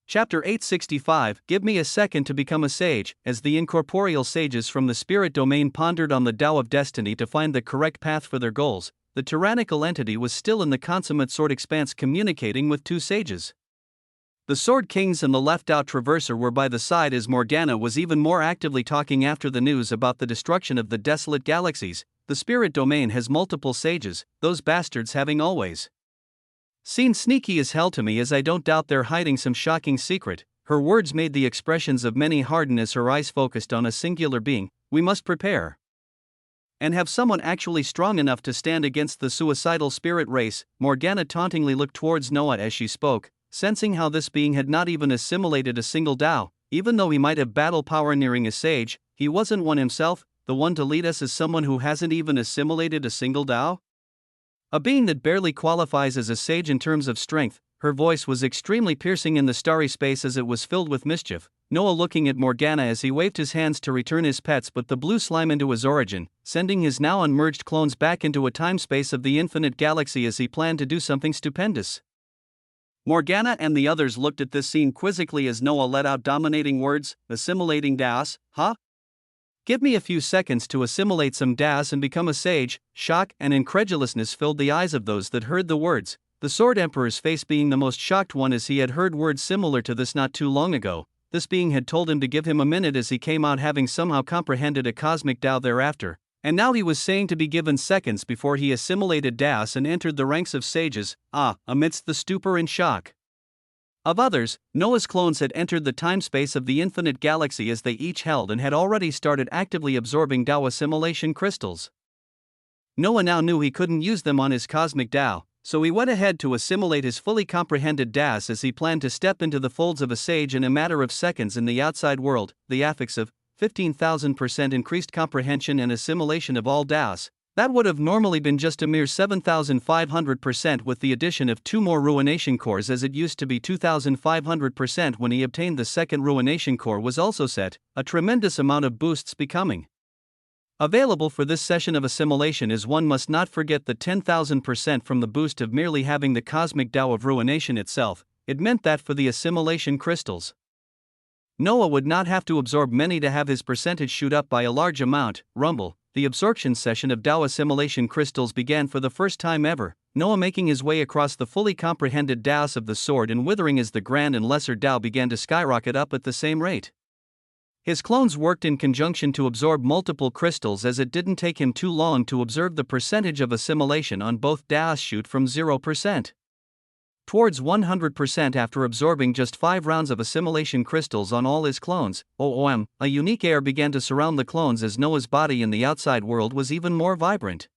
[SPEAKER 1] Chapter 865. Give me a second to become a sage. As the incorporeal sages from the spirit domain pondered on the Tao of destiny to find the correct path for their goals, the tyrannical entity was still in the consummate sword expanse communicating with 2 sages. The Sword Kings and the left-out Traverser were by the side as Morgana was even more actively talking after the news about the destruction of the desolate galaxies. The spirit domain has multiple sages, those bastards having always seemed sneaky as hell to me, as I don't doubt they're hiding some shocking secret. Her words made the expressions of many harden as her eyes focused on a singular being. We must prepare and have someone actually strong enough to stand against the suicidal spirit race. Morgana tauntingly looked towards Noah as she spoke, sensing how this being had not even assimilated a single Tao. Even though he might have battle power nearing a sage, he wasn't one himself. The one to lead us is someone who hasn't even assimilated a single Tao? A being that barely qualifies as a sage in terms of strength. Her voice was extremely piercing in the starry space as it was filled with mischief. Noah looking at Morgana as he waved his hands to return his pets but the blue slime into his origin, sending his now unmerged clones back into a time-space of the infinite galaxy as he planned to do something stupendous. Morgana and the others looked at this scene quizzically as Noah let out dominating words. Assimilating Daos, huh? Give me a few seconds to assimilate some Daos and become a sage. Shock and incredulousness filled the eyes of those that heard the words, the Sword Emperor's face being the most shocked one as he had heard words similar to this not too long ago. This being had told him to give him a minute as he came out having somehow comprehended a cosmic Tao thereafter, and now he was saying to be given seconds before he assimilated Daos and entered the ranks of sages. Amidst the stupor and shock of others, Noah's clones had entered the time-space of the infinite galaxy as they each held and had already started actively absorbing Tao assimilation crystals. Noah now knew he couldn't use them on his cosmic Tao, so he went ahead to assimilate his fully comprehended Daos as he planned to step into the folds of a sage in a matter of seconds in the outside world. The affix of 15,000% increased comprehension and assimilation of all Daos. That would have normally been just a mere 7,500% with the addition of 2 more ruination cores, as it used to be 2,500% when he obtained the second ruination core was also set. A tremendous amount of boosts becoming available for this session of assimilation, as one must not forget the 10,000% from the boost of merely having the cosmic Tao of ruination itself. It meant that for the assimilation crystals, Noah would not have to absorb many to have his percentage shoot up by a large amount. Rumble. The absorption session of Tao assimilation crystals began for the first time ever, Noah making his way across the fully comprehended Daos of the sword and withering as the grand and lesser Tao began to skyrocket up at the same rate. His clones worked in conjunction to absorb multiple crystals, as it didn't take him too long to observe the percentage of assimilation on both DAS shoot from 0% towards 100% after absorbing just 5 rounds of assimilation crystals on all his clones. A unique air began to surround the clones as Noah's body in the outside world was even more vibrant.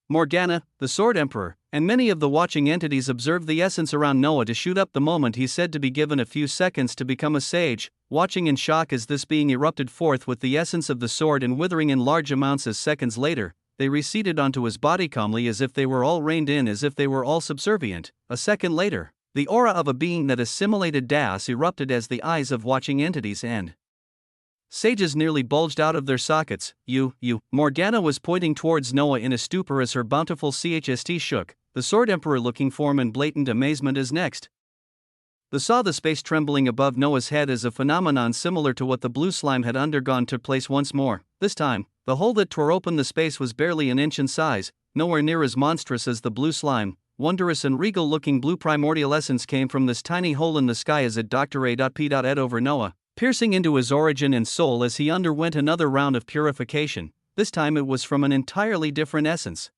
[SPEAKER 1] Morgana, the Sword Emperor, and many of the watching entities observed the essence around Noah to shoot up the moment he said to be given a few seconds to become a sage, watching in shock as this being erupted forth with the essence of the sword and withering in large amounts. As seconds later, they receded onto his body calmly as if they were all reined in, as if they were all subservient. A second later, the aura of a being that assimilated DAS erupted as the eyes of watching entities and sages nearly bulged out of their sockets. Morgana was pointing towards Noah in a stupor as her bountiful CHST shook, the Sword Emperor looking form in blatant amazement as next. They saw the space trembling above Noah's head as a phenomenon similar to what the blue slime had undergone took place once more. This time, the hole that tore open the space was barely an inch in size, nowhere near as monstrous as the blue slime. Wondrous and regal-looking blue primordial essence came from this tiny hole in the sky as it Dr. A.P.ed over Noah, piercing into his origin and soul as he underwent another round of purification. This time it was from an entirely different essence.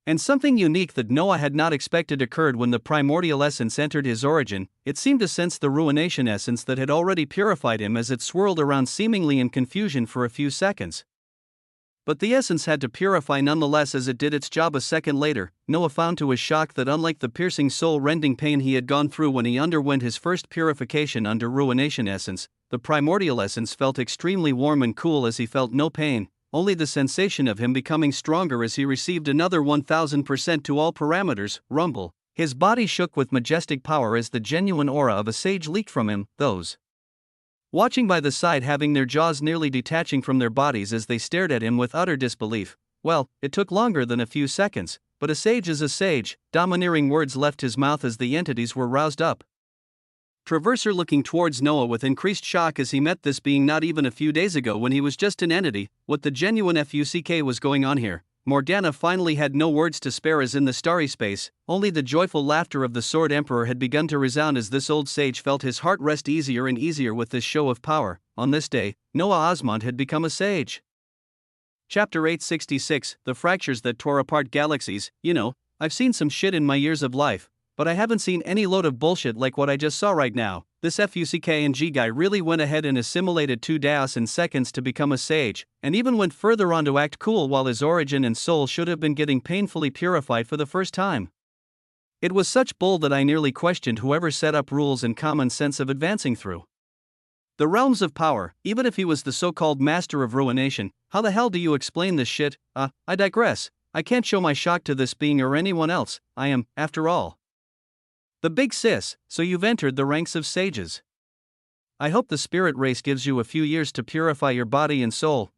[SPEAKER 1] And something unique that Noah had not expected occurred when the primordial essence entered his origin. It seemed to sense the ruination essence that had already purified him as it swirled around seemingly in confusion for a few seconds. But the essence had to purify nonetheless as it did its job. A second later, Noah found to his shock that unlike the piercing soul-rending pain he had gone through when he underwent his first purification under ruination essence, the primordial essence felt extremely warm and cool as he felt no pain, only the sensation of him becoming stronger as he received another 1000% to all parameters. Rumble. His body shook with majestic power as the genuine aura of a sage leaked from him, those watching by the side having their jaws nearly detaching from their bodies as they stared at him with utter disbelief. Well, it took longer than a few seconds, but a sage is a sage. Domineering words left his mouth as the entities were roused up. Traverser looking towards Noah with increased shock as he met this being not even a few days ago when he was just an entity. What the genuine fuck was going on here? Morgana finally had no words to spare as in the starry space, only the joyful laughter of the Sword Emperor had begun to resound as this old sage felt his heart rest easier and easier with this show of power. On this day, Noah Osmond had become a sage. Chapter 866, The Fractures That Tore Apart Galaxies. I've seen some shit in my years of life, but I haven't seen any load of bullshit like what I just saw right now. This FUCK guy really went ahead and assimilated 2 DAOs in seconds to become a sage, and even went further on to act cool while his origin and soul should have been getting painfully purified for the first time. It was such bull that I nearly questioned whoever set up rules and common sense of advancing through the realms of power. Even if he was the so-called master of ruination, how the hell do you explain this shit? I digress. I can't show my shock to this being or anyone else. I am, after all, the big sis. So you've entered the ranks of sages. I hope the spirit race gives you a few years to purify your body and soul.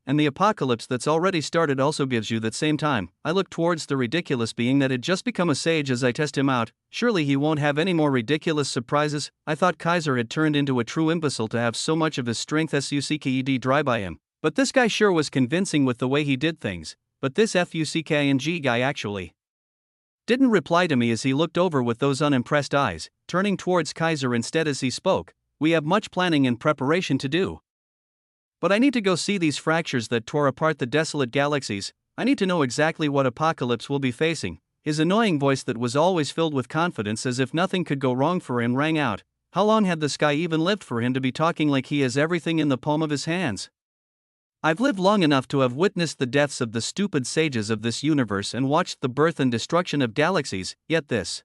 [SPEAKER 1] And the apocalypse that's already started also gives you that same time. I look towards the ridiculous being that had just become a sage as I test him out. Surely he won't have any more ridiculous surprises. I thought Kaiser had turned into a true imbecile to have so much of his strength sucked dry by him. But this guy sure was convincing with the way he did things. But this FUCKNG guy actually didn't reply to me as he looked over with those unimpressed eyes, turning towards Kaiser instead as he spoke. We have much planning and preparation to do. But I need to go see these fractures that tore apart the desolate galaxies. I need to know exactly what apocalypse we'll be facing. His annoying voice that was always filled with confidence as if nothing could go wrong for him rang out. How long had the sky even lived for him to be talking like he has everything in the palm of his hands? I've lived long enough to have witnessed the deaths of the stupid sages of this universe and watched the birth and destruction of galaxies, yet this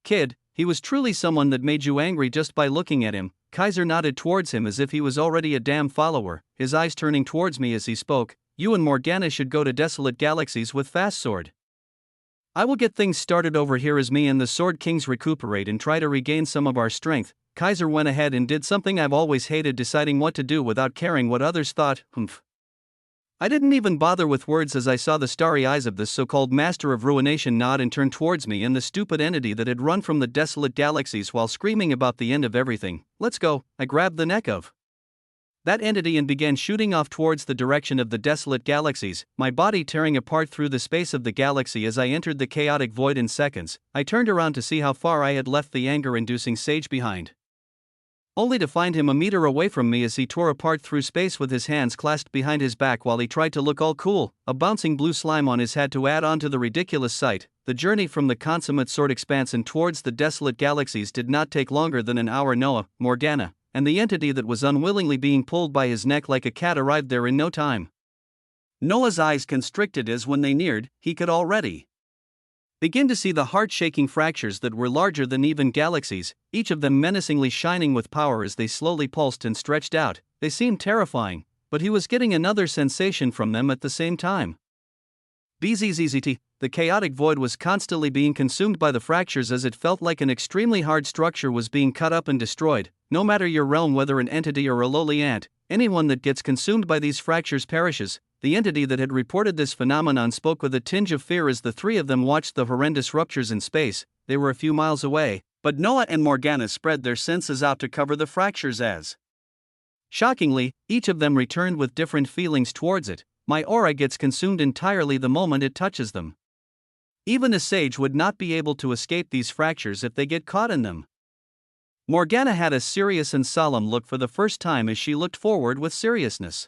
[SPEAKER 1] kid, he was truly someone that made you angry just by looking at him. Kaiser nodded towards him as if he was already a damn follower, his eyes turning towards me as he spoke. You and Morgana should go to desolate galaxies with Fast Sword. I will get things started over here as me and the Sword Kings recuperate and try to regain some of our strength. Kaiser went ahead and did something I've always hated, deciding what to do without caring what others thought. I didn't even bother with words as I saw the starry eyes of this so-called master of ruination nod and turn towards me and the stupid entity that had run from the desolate galaxies while screaming about the end of everything. Let's go. I grabbed the neck of that entity and began shooting off towards the direction of the desolate galaxies, my body tearing apart through the space of the galaxy as I entered the chaotic void in seconds. I turned around to see how far I had left the anger-inducing sage behind. only to find him a meter away from me as he tore apart through space with his hands clasped behind his back while he tried to look all cool, a bouncing blue slime on his head to add on to the ridiculous sight. The journey from the consummate sword expanse and towards the desolate galaxies did not take longer than an hour. Noah, Morgana, and the entity that was unwillingly being pulled by his neck like a cat arrived there in no time. Noah's eyes constricted as when they neared, he could already begin to see the heart-shaking fractures that were larger than even galaxies, each of them menacingly shining with power as they slowly pulsed and stretched out. They seemed terrifying, but he was getting another sensation from them at the same time. BZZZT, the chaotic void was constantly being consumed by the fractures as it felt like an extremely hard structure was being cut up and destroyed. No matter your realm, whether an entity or a lowly ant, anyone that gets consumed by these fractures perishes. The entity that had reported this phenomenon spoke with a tinge of fear as the three of them watched the horrendous ruptures in space. They were a few miles away, but Noah and Morgana spread their senses out to cover the fractures as. Shockingly, each of them returned with different feelings towards it. My aura gets consumed entirely the moment it touches them. Even a sage would not be able to escape these fractures if they get caught in them. Morgana had a serious and solemn look for the first time as she looked forward with seriousness.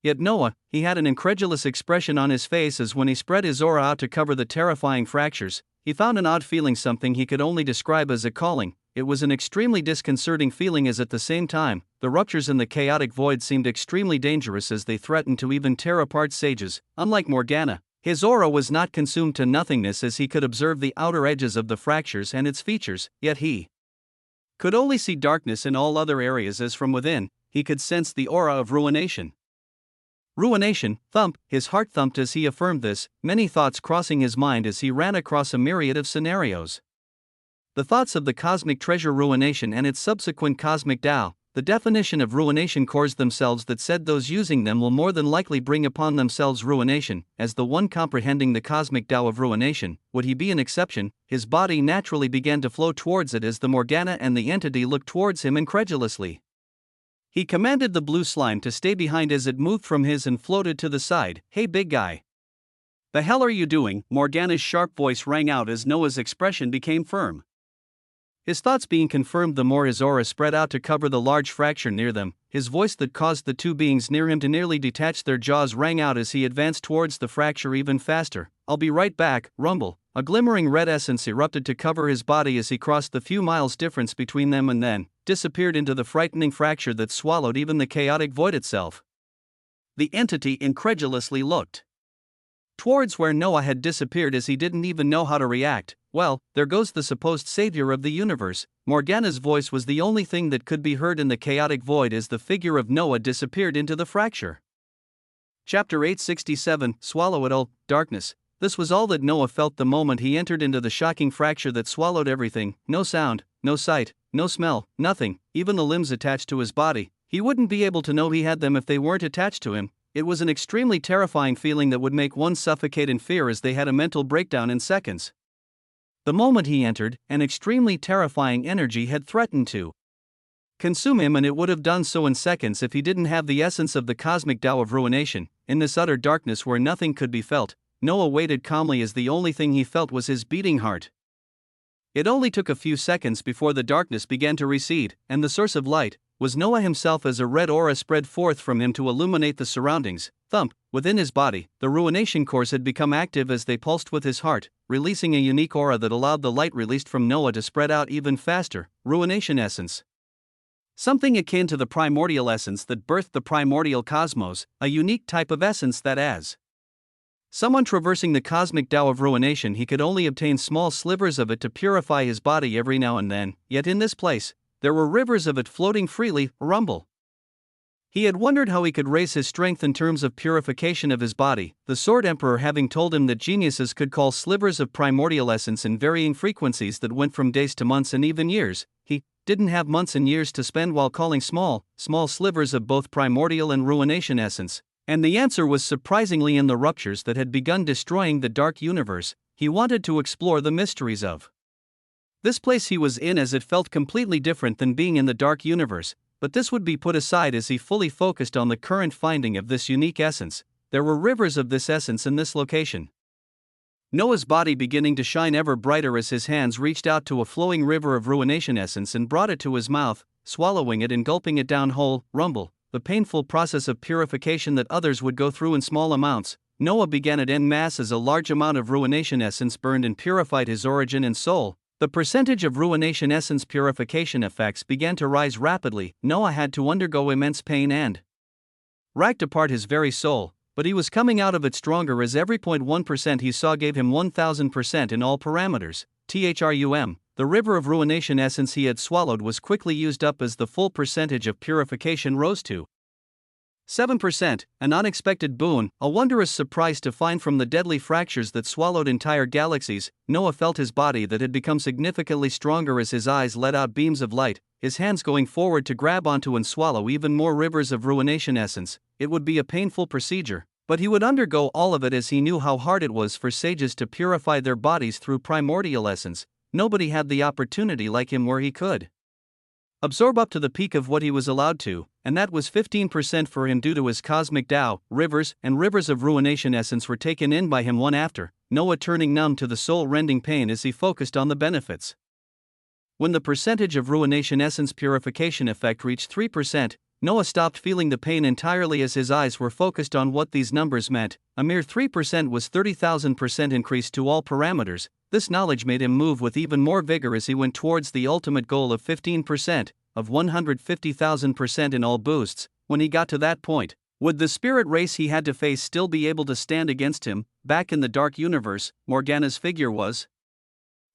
[SPEAKER 1] Yet Noah, he had an incredulous expression on his face as when he spread his aura out to cover the terrifying fractures, he found an odd feeling, something he could only describe as a calling. It was an extremely disconcerting feeling as at the same time, the ruptures in the chaotic void seemed extremely dangerous as they threatened to even tear apart sages. Unlike Morgana, his aura was not consumed to nothingness as he could observe the outer edges of the fractures and its features, yet he could only see darkness in all other areas as from within, he could sense the aura of ruination. Ruination, thump, his heart thumped as he affirmed this, many thoughts crossing his mind as he ran across a myriad of scenarios. The thoughts of the cosmic treasure ruination and its subsequent cosmic Tao, the definition of ruination cores themselves that said those using them will more than likely bring upon themselves ruination. As the one comprehending the cosmic Tao of ruination, would he be an exception? His body naturally began to flow towards it as the Morgana and the entity looked towards him incredulously. He commanded the blue slime to stay behind as it moved from his and floated to the side. Hey big guy. The hell are you doing? Morgana's sharp voice rang out as Noah's expression became firm. His thoughts being confirmed the more his aura spread out to cover the large fracture near them, his voice that caused the two beings near him to nearly detach their jaws rang out as he advanced towards the fracture even faster. I'll be right back, rumble. A glimmering red essence erupted to cover his body as he crossed the few miles difference between them and then disappeared into the frightening fracture that swallowed even the chaotic void itself. The entity incredulously looked towards where Noah had disappeared as he didn't even know how to react. Well, there goes the supposed savior of the universe. Morgana's voice was the only thing that could be heard in the chaotic void as the figure of Noah disappeared into the fracture. Chapter 867, Swallow It All, Darkness. This was all that Noah felt the moment he entered into the shocking fracture that swallowed everything. No sound, no sight, no smell, nothing, even the limbs attached to his body. He wouldn't be able to know he had them if they weren't attached to him. It was an extremely terrifying feeling that would make one suffocate in fear as they had a mental breakdown in seconds. The moment he entered, an extremely terrifying energy had threatened to consume him, and it would have done so in seconds if he didn't have the essence of the cosmic Tao of ruination. In this utter darkness where nothing could be felt, Noah waited calmly as the only thing he felt was his beating heart. It only took a few seconds before the darkness began to recede, and the source of light was Noah himself as a red aura spread forth from him to illuminate the surroundings. Thump, within his body, the ruination cores had become active as they pulsed with his heart, releasing a unique aura that allowed the light released from Noah to spread out even faster. Ruination essence. Something akin to the primordial essence that birthed the primordial cosmos, a unique type of essence that as someone traversing the cosmic Tao of ruination, he could only obtain small slivers of it to purify his body every now and then, yet in this place, there were rivers of it floating freely. Rumble. He had wondered how he could raise his strength in terms of purification of his body, the Sword Emperor having told him that geniuses could call slivers of primordial essence in varying frequencies that went from days to months and even years. He didn't have months and years to spend while calling small slivers of both primordial and ruination essence. And the answer was surprisingly in the ruptures that had begun destroying the dark universe. He wanted to explore the mysteries of this place he was in, as it felt completely different than being in the dark universe, but this would be put aside as he fully focused on the current finding of this unique essence. There were rivers of this essence in this location. Noah's body beginning to shine ever brighter as his hands reached out to a flowing river of ruination essence and brought it to his mouth. swallowing it and gulping it down whole. Rumble, the painful process of purification that others would go through in small amounts, Noah began it en masse as a large amount of ruination essence burned and purified his origin and soul. The percentage of ruination essence purification effects began to rise rapidly. Noah had to undergo immense pain and racked apart his very soul, but he was coming out of it stronger as every 0.1% he saw gave him 1000% in all parameters. Thrum, the river of ruination essence he had swallowed was quickly used up as the full percentage of purification rose to 7%, an unexpected boon, a wondrous surprise to find from the deadly fractures that swallowed entire galaxies. Noah felt his body that had become significantly stronger as his eyes let out beams of light, his hands going forward to grab onto and swallow even more rivers of ruination essence. It would be a painful procedure, but he would undergo all of it as he knew how hard it was for sages to purify their bodies through primordial essence. Nobody had the opportunity like him where he could absorb up to the peak of what he was allowed to, and that was 15% for him due to his cosmic Tao. Rivers and rivers of ruination essence were taken in by him one after, Noah turning numb to the soul-rending pain as he focused on the benefits. When the percentage of ruination essence purification effect reached 3%, Noah stopped feeling the pain entirely as his eyes were focused on what these numbers meant. A mere 3% was 30,000% increase to all parameters. This knowledge made him move with even more vigor as he went towards the ultimate goal of 15%, of 150,000% in all boosts. When he got to that point, would the spirit race he had to face still be able to stand against him? Back in the dark universe, Morgana's figure was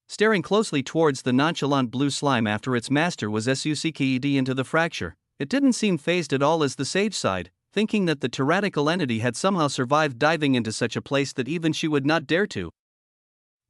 [SPEAKER 1] staring closely towards the nonchalant blue slime after its master was sucked into the fracture. It didn't seem fazed at all as the sage sighed, thinking that the tyrannical entity had somehow survived diving into such a place that even she would not dare to.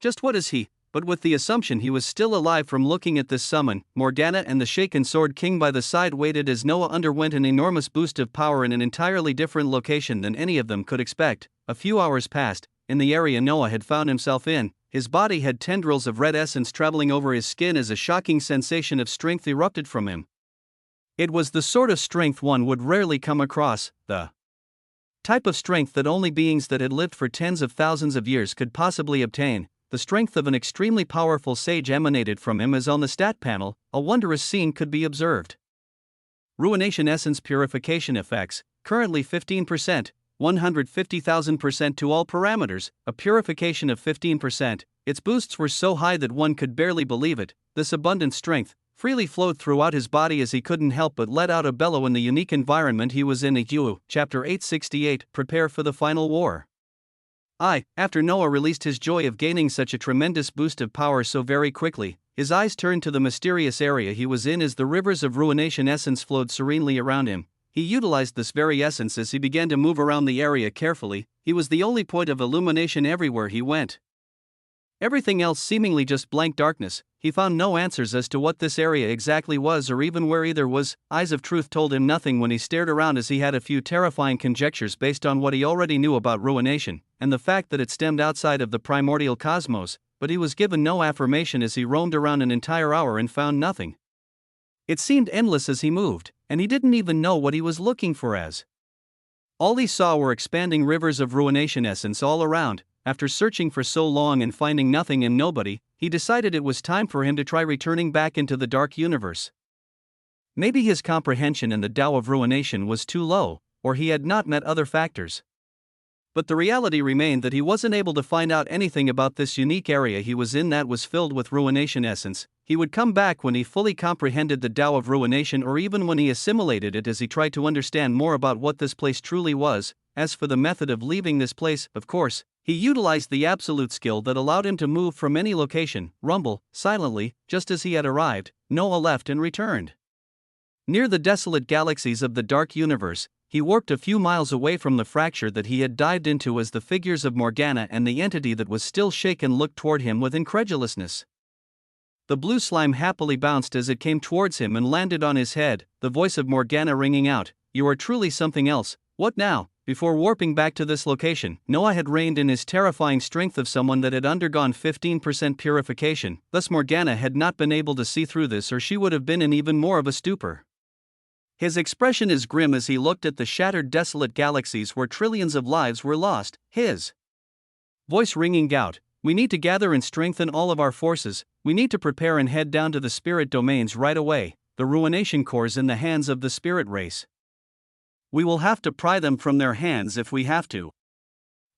[SPEAKER 1] Just what is he? But with the assumption he was still alive from looking at this summon, Morgana and the shaken Sword King by the side waited as Noah underwent an enormous boost of power in an entirely different location than any of them could expect. A few hours passed. In the area Noah had found himself in, his body had tendrils of red essence traveling over his skin as a shocking sensation of strength erupted from him. It was the sort of strength one would rarely come across, the type of strength that only beings that had lived for tens of thousands of years could possibly obtain. The strength of an extremely powerful sage emanated from him as on the stat panel, a wondrous scene could be observed. Ruination essence purification effects, currently 15%, 150,000% to all parameters, a purification of 15%. Its boosts were so high that one could barely believe it. This abundant strength freely flowed throughout his body as he couldn't help but let out a bellow in the unique environment he was in. Chapter 868, Prepare for the Final War. After Noah released his joy of gaining such a tremendous boost of power so very quickly, his eyes turned to the mysterious area he was in as the rivers of ruination essence flowed serenely around him. He utilized this very essence as he began to move around the area carefully. He was the only point of illumination everywhere he went. Everything else seemingly just blank darkness. He found no answers as to what this area exactly was or even where either was. Eyes of truth told him nothing when he stared around, as he had a few terrifying conjectures based on what he already knew about ruination, and the fact that it stemmed outside of the primordial cosmos, but he was given no affirmation as he roamed around an entire hour and found nothing. It seemed endless as he moved, and he didn't even know what he was looking for as all he saw were expanding rivers of ruination essence all around. After searching for so long and finding nothing and nobody, he decided it was time for him to try returning back into the dark universe. Maybe his comprehension in the Tao of ruination was too low, or he had not met other factors. But the reality remained that he wasn't able to find out anything about this unique area he was in that was filled with ruination essence. He would come back when he fully comprehended the Tao of ruination, or even when he assimilated it, as he tried to understand more about what this place truly was. As for the method of leaving this place, of course, he utilized the absolute skill that allowed him to move from any location. Rumble, silently, just as he had arrived, Noah left and returned. Near the desolate galaxies of the dark universe, he warped a few miles away from the fracture that he had dived into as the figures of Morgana and the entity that was still shaken looked toward him with incredulousness. The blue slime happily bounced as it came towards him and landed on his head, the voice of Morgana ringing out, "You are truly something else. What now?" Before warping back to this location, Noah had reined in his terrifying strength of someone that had undergone 15% purification. Thus Morgana had not been able to see through this, or she would have been in even more of a stupor. His expression is grim as he looked at the shattered desolate galaxies where trillions of lives were lost, his voice ringing out, "We need to gather and strengthen all of our forces. We need to prepare and head down to the spirit domains right away." the ruination cores in the hands of the spirit race. We will have to pry them from their hands if we have to.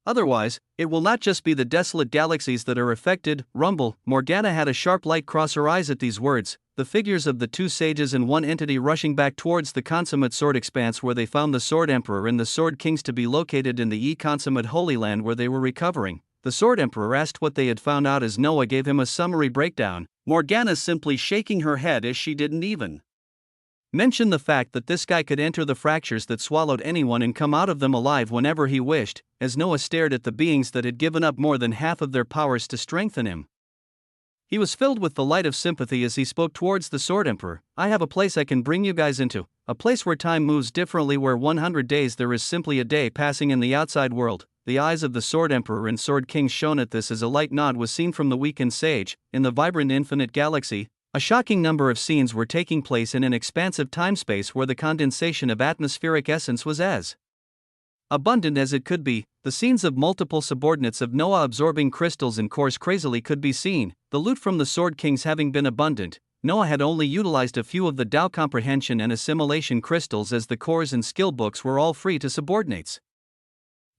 [SPEAKER 1] Otherwise, it will not just be the desolate galaxies that are affected. Rumble. Morgana had a sharp light cross her eyes at these words, the figures of the two sages and one entity rushing back towards the consummate sword expanse where they found the Sword Emperor and the Sword Kings to be located in the consummate Holy Land where they were recovering. The Sword Emperor asked what they had found out as Noah gave him a summary breakdown, Morgana simply shaking her head as she didn't even mention the fact that this guy could enter the fractures that swallowed anyone and come out of them alive whenever he wished, as Noah stared at the beings that had given up more than half of their powers to strengthen him. He was filled with the light of sympathy as he spoke towards the Sword Emperor. I have a place I can bring you guys into, a place where time moves differently, where 100 days there is simply a day passing in the outside world. The eyes of the Sword Emperor and Sword King shone at this as a light nod was seen from the weakened sage. In the vibrant infinite galaxy, a shocking number of scenes were taking place in an expansive time-space where the condensation of atmospheric essence was as abundant as it could be. The scenes of multiple subordinates of Noah absorbing crystals and cores crazily could be seen. The loot from the Sword Kings having been abundant, Noah had only utilized a few of the Tao comprehension and assimilation crystals, as the cores and skill books were all free to subordinates.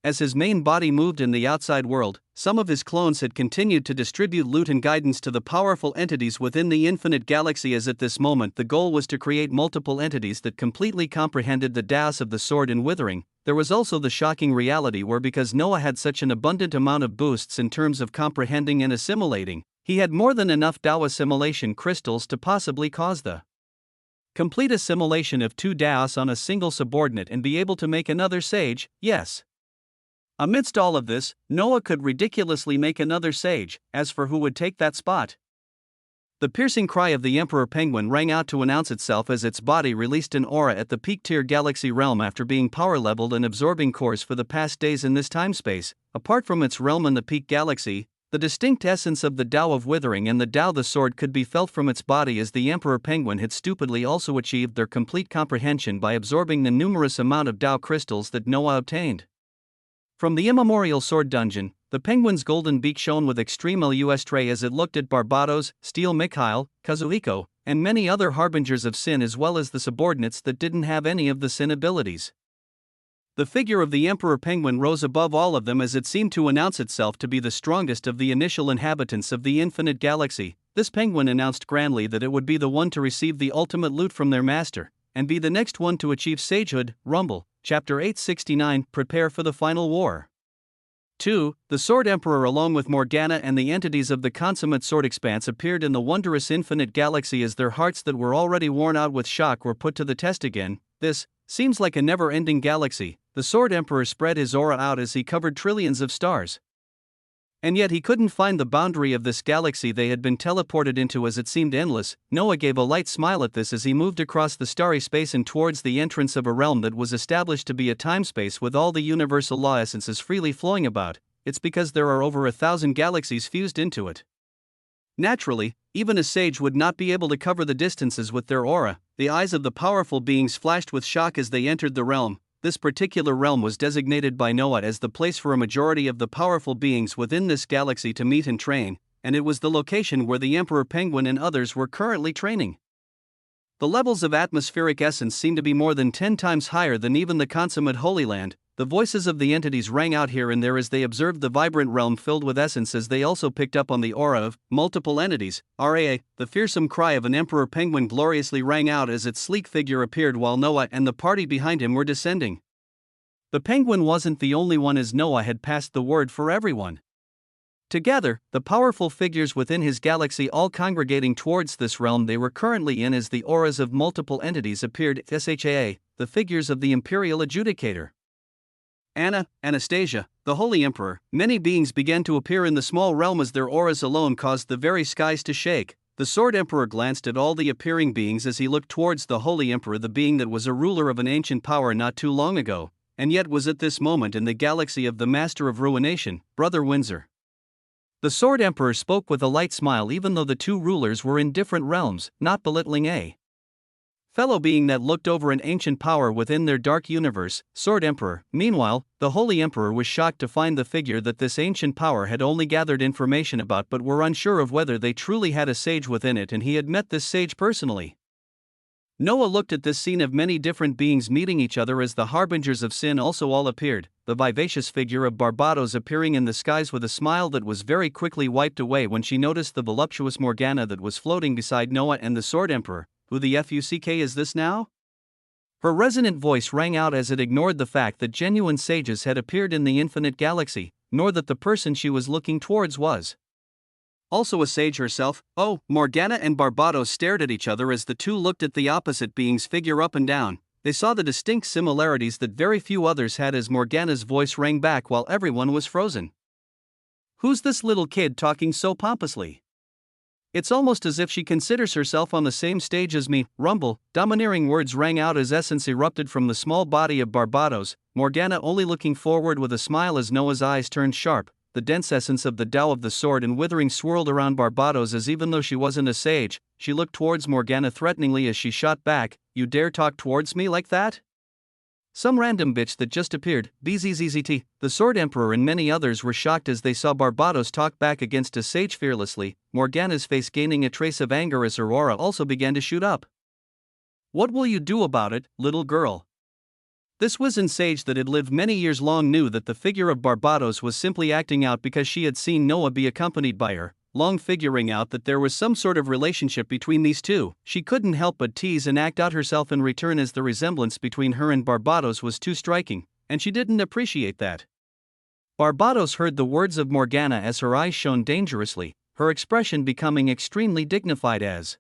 [SPEAKER 1] As his main body moved in the outside world, some of his clones had continued to distribute loot and guidance to the powerful entities within the infinite galaxy, as at this moment the goal was to create multiple entities that completely comprehended the Taos of the sword and withering. There was also the shocking reality where, because Noah had such an abundant amount of boosts in terms of comprehending and assimilating, he had more than enough Tao assimilation crystals to possibly cause the complete assimilation of 2 Taos on a single subordinate and be able to make another sage. Yes. Amidst all of this, Noah could ridiculously make another sage. As for who would take that spot, the piercing cry of the Emperor Penguin rang out to announce itself as its body released an aura at the peak-tier galaxy realm after being power-leveled and absorbing cores for the past days in this time-space. Apart from its realm in the peak galaxy, the distinct essence of the Tao of Withering and the Tao the Sword could be felt from its body, as the Emperor Penguin had stupidly also achieved their complete comprehension by absorbing the numerous amount of Tao crystals that Noah obtained. From the immemorial sword dungeon, the penguin's golden beak shone with extreme lustre as it looked at Barbados, Steel Mikhail, Kazuhiko, and many other harbingers of sin, as well as the subordinates that didn't have any of the sin abilities. The figure of the Emperor Penguin rose above all of them as it seemed to announce itself to be the strongest of the initial inhabitants of the infinite galaxy. This penguin announced grandly that it would be the one to receive the ultimate loot from their master, and be the next one to achieve sagehood. Rumble. Chapter 869. Prepare for the final war. 2. The Sword Emperor along with Morgana and the entities of the consummate sword expanse appeared in the wondrous infinite galaxy as their hearts that were already worn out with shock were put to the test again. This seems like a never-ending galaxy. The Sword Emperor spread his aura out as he covered trillions of stars. And yet he couldn't find the boundary of this galaxy they had been teleported into, as it seemed endless. Noah gave a light smile at this as he moved across the starry space and towards the entrance of a realm that was established to be a time-space with all the universal law essences freely flowing about. It's because there are over 1,000 galaxies fused into it. Naturally, even a sage would not be able to cover the distances with their aura. The eyes of the powerful beings flashed with shock as they entered the realm. This particular realm was designated by Noah as the place for a majority of the powerful beings within this galaxy to meet and train, and it was the location where the Emperor Penguin and others were currently training. The levels of atmospheric essence seemed to be more than 10 times higher than even the consummate Holy Land. The voices of the entities rang out here and there as they observed the vibrant realm filled with essence, as they also picked up on the aura of multiple entities. Raa, the fearsome cry of an Emperor Penguin gloriously rang out as its sleek figure appeared while Noah and the party behind him were descending. The penguin wasn't the only one, as Noah had passed the word for everyone. Together, the powerful figures within his galaxy all congregating towards this realm they were currently in as the auras of multiple entities appeared. Shaa, the figures of the Imperial Adjudicator, Anna, Anastasia, the Holy Emperor. Many beings began to appear in the small realm as their auras alone caused the very skies to shake. The Sword Emperor glanced at all the appearing beings as he looked towards the Holy Emperor, the being that was a ruler of an ancient power not too long ago, and yet was at this moment in the galaxy of the Master of Ruination, Brother Windsor. The Sword Emperor spoke with a light smile, even though the two rulers were in different realms, not belittling a fellow being that looked over an ancient power within their dark universe. Sword Emperor. Meanwhile, the Holy Emperor was shocked to find the figure that this ancient power had only gathered information about but were unsure of whether they truly had a sage within it, and he had met this sage personally. Noah looked at this scene of many different beings meeting each other as the harbingers of sin also all appeared, the vivacious figure of Barbados appearing in the skies with a smile that was very quickly wiped away when she noticed the voluptuous Morgana that was floating beside Noah and the Sword Emperor. Who the fuck is this now? Her resonant voice rang out as it ignored the fact that genuine sages had appeared in the infinite galaxy, nor that the person she was looking towards was also a sage herself. Oh, Morgana and Barbados stared at each other as the two looked at the opposite being's figure up and down. They saw the distinct similarities that very few others had as Morgana's voice rang back while everyone was frozen. Who's this little kid talking so pompously? It's almost as if she considers herself on the same stage as me. Rumble, domineering words rang out as essence erupted from the small body of Barbados, Morgana only looking forward with a smile as Noah's eyes turned sharp. The dense essence of the Tao of the sword and withering swirled around Barbados as even though she wasn't a sage, she looked towards Morgana threateningly as she shot back, "You dare talk towards me like that? Some random bitch that just appeared, BZZZT." The Sword Emperor and many others were shocked as they saw Barbados talk back against a sage fearlessly, Morgana's face gaining a trace of anger as her aura also began to shoot up. "What will you do about it, little girl?" This wizened sage that had lived many years long knew that the figure of Barbados was simply acting out because she had seen Noah be accompanied by her, long figuring out that there was some sort of relationship between these two. She couldn't help but tease and act out herself in return as the resemblance between her and Barbados was too striking, and she didn't appreciate that. Barbados heard the words of Morgana as her eyes shone dangerously, her expression becoming extremely dignified as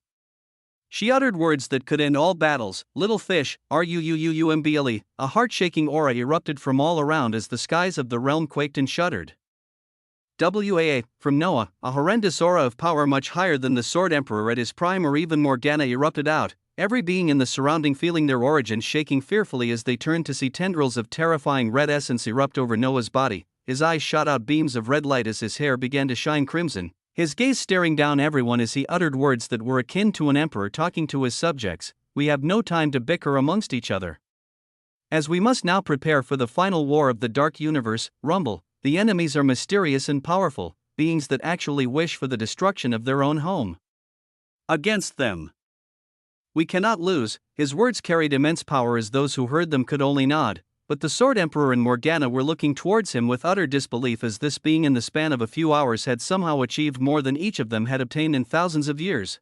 [SPEAKER 1] she uttered words that could end all battles. "Little fish, ruumble." A heart-shaking aura erupted from all around as the skies of the realm quaked and shuddered. "Waa, from Noah, a horrendous aura of power much higher than the Sword Emperor at his prime or even Morgana erupted out, every being in the surrounding feeling their origins shaking fearfully as they turned to see tendrils of terrifying red essence erupt over Noah's body. His eyes shot out beams of red light as his hair began to shine crimson, his gaze staring down everyone as he uttered words that were akin to an emperor talking to his subjects. "We have no time to bicker amongst each other, as we must now prepare for the final war of the dark universe." Rumble, the enemies are mysterious and powerful, beings that actually wish for the destruction of their own home. Against them, we cannot lose. His words carried immense power as those who heard them could only nod. But the Sword Emperor and Morgana were looking towards him with utter disbelief as this being in the span of a few hours had somehow achieved more than each of them had obtained in thousands of years.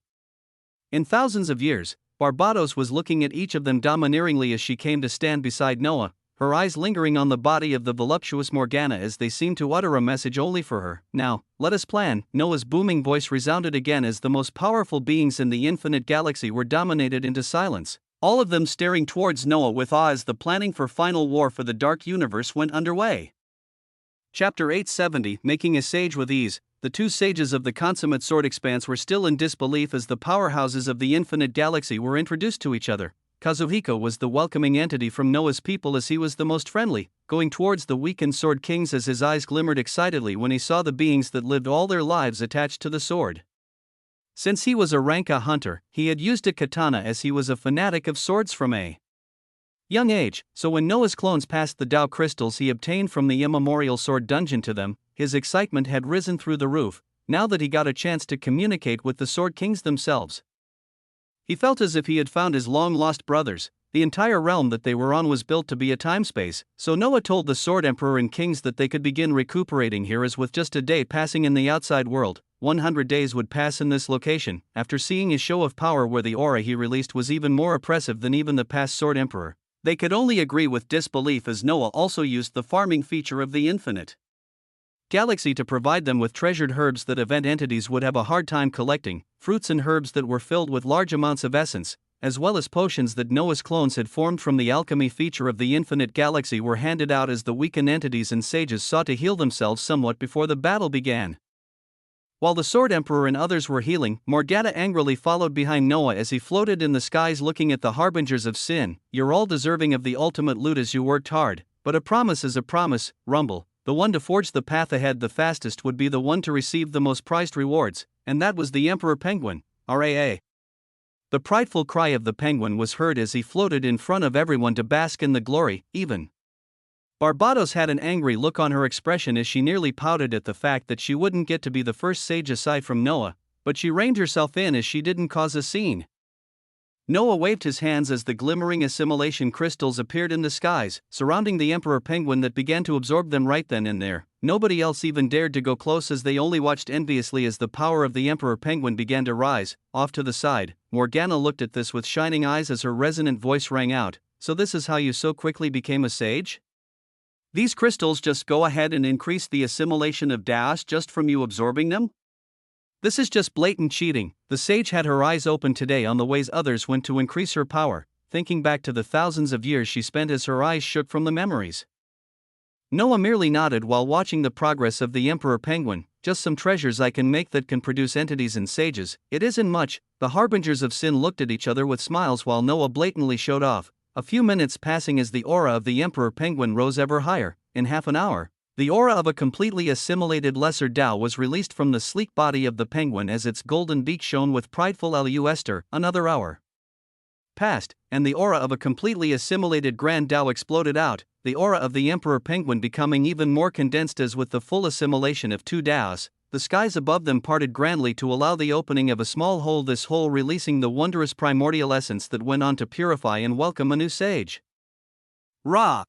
[SPEAKER 1] In thousands of years, Barbados was looking at each of them domineeringly as she came to stand beside Noah, her eyes lingering on the body of the voluptuous Morgana as they seemed to utter a message only for her. "Now, let us plan." Noah's booming voice resounded again as the most powerful beings in the infinite galaxy were dominated into silence, all of them staring towards Noah with awe as the planning for final war for the dark universe went underway. Chapter 870, Making a Sage with Ease. The two sages of the consummate sword expanse were still in disbelief as the powerhouses of the infinite galaxy were introduced to each other. Kazuhiko was the welcoming entity from Noah's people as he was the most friendly, going towards the weakened sword kings as his eyes glimmered excitedly when he saw the beings that lived all their lives attached to the sword. Since he was a Ranka hunter, he had used a katana as he was a fanatic of swords from a young age, so when Noah's clones passed the Tao crystals he obtained from the immemorial sword dungeon to them, his excitement had risen through the roof, now that he got a chance to communicate with the sword kings themselves. He felt as if he had found his long-lost brothers. The entire realm that they were on was built to be a time-space, so Noah told the Sword Emperor and kings that they could begin recuperating here as with just a day passing in the outside world, 100 days would pass in this location. After seeing his show of power where the aura he released was even more oppressive than even the past Sword Emperor, they could only agree with disbelief as Noah also used the farming feature of the infinite galaxy to provide them with treasured herbs that event entities would have a hard time collecting, fruits and herbs that were filled with large amounts of essence, as well as potions that Noah's clones had formed from the alchemy feature of the infinite galaxy were handed out as the weakened entities and sages sought to heal themselves somewhat before the battle began. While the Sword Emperor and others were healing, Morgana angrily followed behind Noah as he floated in the skies looking at the harbingers of sin. "You're all deserving of the ultimate loot as you worked hard, but a promise is a promise." Rumble, the one to forge the path ahead the fastest would be the one to receive the most prized rewards, and that was the Emperor Penguin. Raa. The prideful cry of the penguin was heard as he floated in front of everyone to bask in the glory. Even Barbados had an angry look on her expression as she nearly pouted at the fact that she wouldn't get to be the first sage aside from Noah, but she reined herself in as she didn't cause a scene. Noah waved his hands as the glimmering assimilation crystals appeared in the skies, surrounding the emperor penguin that began to absorb them right then and there. Nobody else even dared to go close as they only watched enviously as the power of the emperor penguin began to rise. Off to the side, Morgana looked at this with shining eyes as her resonant voice rang out. So this is how you so quickly became a sage? These crystals just go ahead and increase the assimilation of DAS just from you absorbing them? This is just blatant cheating. The sage had her eyes open today on the ways others went to increase her power, thinking back to the thousands of years she spent as her eyes shook from the memories. Noah merely nodded while watching the progress of the emperor penguin. Just some treasures I can make that can produce entities and sages. It isn't much. The harbingers of sin looked at each other with smiles while Noah blatantly showed off. A few minutes passing as the aura of the emperor penguin rose ever higher. In half an hour, the aura of a completely assimilated lesser Tao was released from the sleek body of the penguin as its golden beak shone with prideful asunder. Another hour passed, and the aura of a completely assimilated grand Tao exploded out, the aura of the emperor penguin becoming even more condensed as with the full assimilation of two Taos, the skies above them parted grandly to allow the opening of a small hole, this hole releasing the wondrous primordial essence that went on to purify and welcome a new sage. Ra!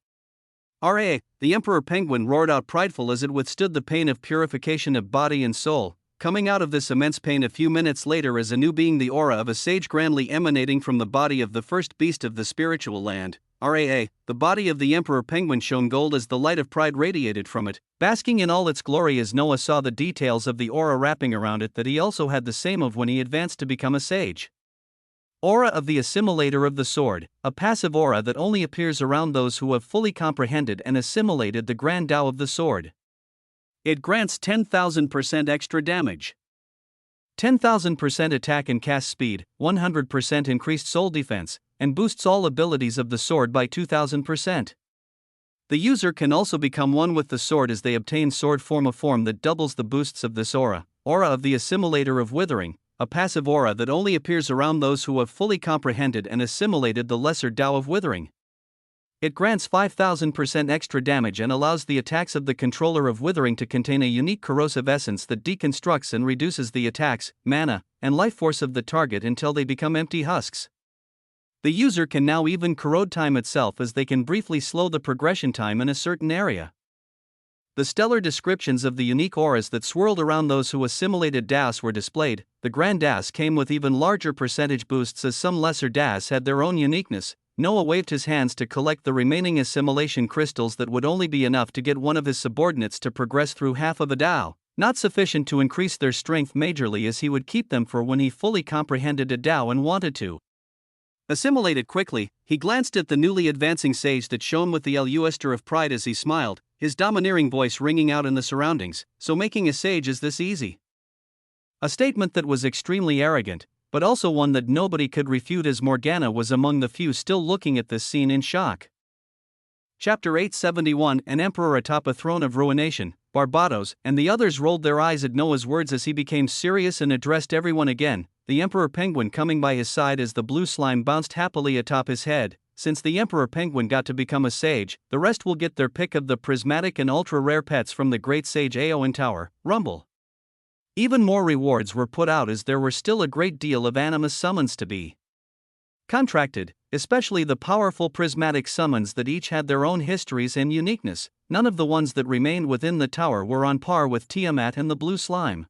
[SPEAKER 1] The emperor penguin roared out prideful as it withstood the pain of purification of body and soul, coming out of this immense pain a few minutes later as a new being, the aura of a sage grandly emanating from the body of the first beast of the spiritual land. The body of the emperor penguin shone gold as the light of pride radiated from it, basking in all its glory as Noah saw the details of the aura wrapping around it that he also had the same of when he advanced to become a sage. Aura of the assimilator of the sword, a passive aura that only appears around those who have fully comprehended and assimilated the grand Tao of the sword. It grants 10,000% extra damage, 10,000% attack and cast speed, 100% increased soul defense, and boosts all abilities of the sword by 2,000%. The user can also become one with the sword as they obtain sword form, a form that doubles the boosts of this aura. Aura of the assimilator of withering, a passive aura that only appears around those who have fully comprehended and assimilated the lesser Tao of withering. It grants 5,000% extra damage and allows the attacks of the controller of withering to contain a unique corrosive essence that deconstructs and reduces the attacks, mana, and life force of the target until they become empty husks. The user can now even corrode time itself as they can briefly slow the progression time in a certain area. The stellar descriptions of the unique auras that swirled around those who assimilated DAS were displayed. The Grand DAS came with even larger percentage boosts as some lesser DAS had their own uniqueness. Noah waved his hands to collect the remaining assimilation crystals that would only be enough to get one of his subordinates to progress through half of a Tao, not sufficient to increase their strength majorly as he would keep them for when he fully comprehended a Tao and wanted to assimilate it quickly. He glanced at the newly advancing sage that shone with the asunder of pride as he smiled, his domineering voice ringing out in the surroundings. So making a sage is this easy? A statement that was extremely arrogant, but also one that nobody could refute as Morgana was among the few still looking at this scene in shock. Chapter 871. An emperor atop a throne of ruination. Barbados and the others rolled their eyes at Noah's words as he became serious and addressed everyone again, the emperor penguin coming by his side as the blue slime bounced happily atop his head. Since the emperor penguin got to become a sage, the rest will get their pick of the prismatic and ultra-rare pets from the great sage Aowen Tower, Rumble. Even more rewards were put out as there were still a great deal of animus summons to be contracted, especially the powerful prismatic summons that each had their own histories and uniqueness. None of the ones that remained within the tower were on par with Tiamat and the blue slime.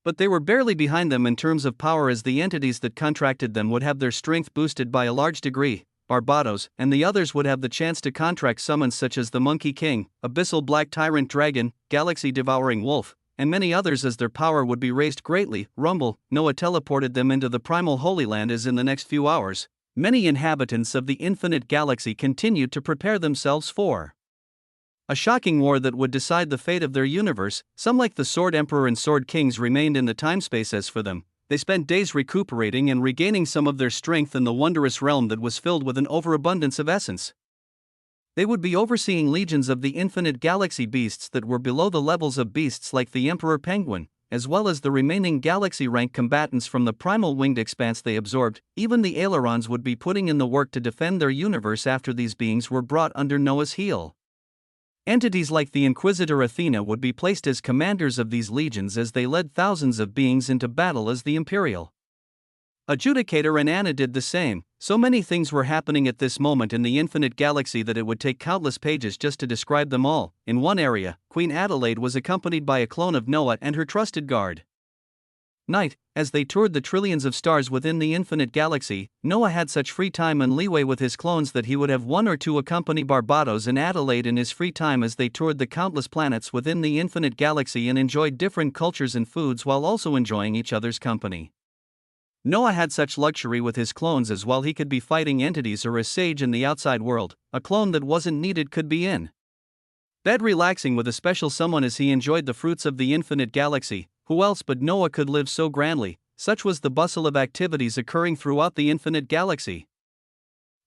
[SPEAKER 1] But they were barely behind them in terms of power as the entities that contracted them would have their strength boosted by a large degree. Barbados and the others would have the chance to contract summons such as the Monkey King, Abyssal Black Tyrant Dragon, Galaxy Devouring Wolf, and many others as their power would be raised greatly. Rumble. Noah teleported them into the primal Holy Land as in the next few hours, many inhabitants of the infinite galaxy continued to prepare themselves for a shocking war that would decide the fate of their universe. Some like the Sword Emperor and Sword Kings remained in the timespace. As for them, they spent days recuperating and regaining some of their strength in the wondrous realm that was filled with an overabundance of essence. They would be overseeing legions of the infinite galaxy beasts that were below the levels of beasts like the Emperor Penguin, as well as the remaining galaxy-rank combatants from the primal winged expanse they absorbed. Even the ailerons would be putting in the work to defend their universe after these beings were brought under Noah's heel. Entities like the Inquisitor Athena would be placed as commanders of these legions as they led thousands of beings into battle as the Imperial Adjudicator and Anna did the same. So many things were happening at this moment in the infinite galaxy that it would take countless pages just to describe them all. In one area, Queen Adelaide was accompanied by a clone of Noah and her trusted guard. Night, as they toured the trillions of stars within the infinite galaxy, Noah had such free time and leeway with his clones that he would have one or two accompany Barbados and Adelaide in his free time as they toured the countless planets within the infinite galaxy and enjoyed different cultures and foods while also enjoying each other's company. Noah had such luxury with his clones as while he could be fighting entities or a sage in the outside world, a clone that wasn't needed could be in bed relaxing with a special someone as he enjoyed the fruits of the infinite galaxy. Who else but Noah could live so grandly? Such was the bustle of activities occurring throughout the infinite galaxy.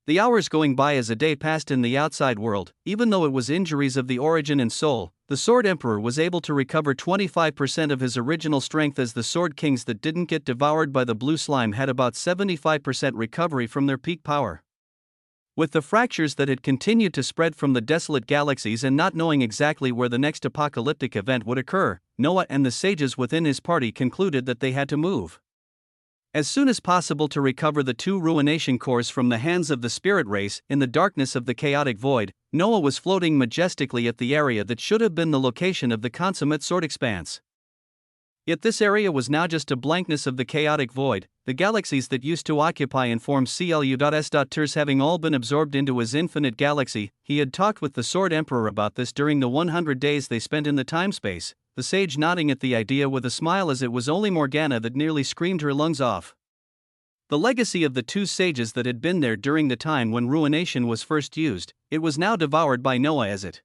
[SPEAKER 1] The hours going by as a day passed in the outside world, even though it was injuries of the origin and soul, the Sword Emperor was able to recover 25% of his original strength as the Sword Kings that didn't get devoured by the blue slime had about 75% recovery from their peak power. With the fractures that had continued to spread from the desolate galaxies and not knowing exactly where the next apocalyptic event would occur, Noah and the sages within his party concluded that they had to move as soon as possible to recover the 2 ruination cores from the hands of the spirit race. In the darkness of the chaotic void, Noah was floating majestically at the area that should have been the location of the consummate sword expanse. Yet this area was now just a blankness of the chaotic void, the galaxies that used to occupy and form CLU.S.Ters having all been absorbed into his infinite galaxy. He had talked with the Sword Emperor about this during the 100 days they spent in the time-space, the sage nodding at the idea with a smile as it was only Morgana that nearly screamed her lungs off. The legacy of the 2 sages that had been there during the time when ruination was first used, it was now devoured by Noah as it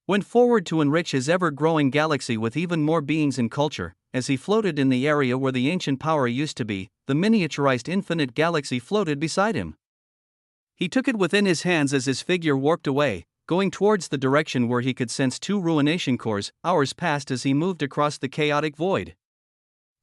[SPEAKER 1] went forward to enrich his ever-growing galaxy with even more beings and culture. As he floated in the area where the ancient power used to be, the miniaturized infinite galaxy floated beside him. He took it within his hands as his figure warped away, going towards the direction where he could sense 2 ruination cores. Hours passed as he moved across the chaotic void,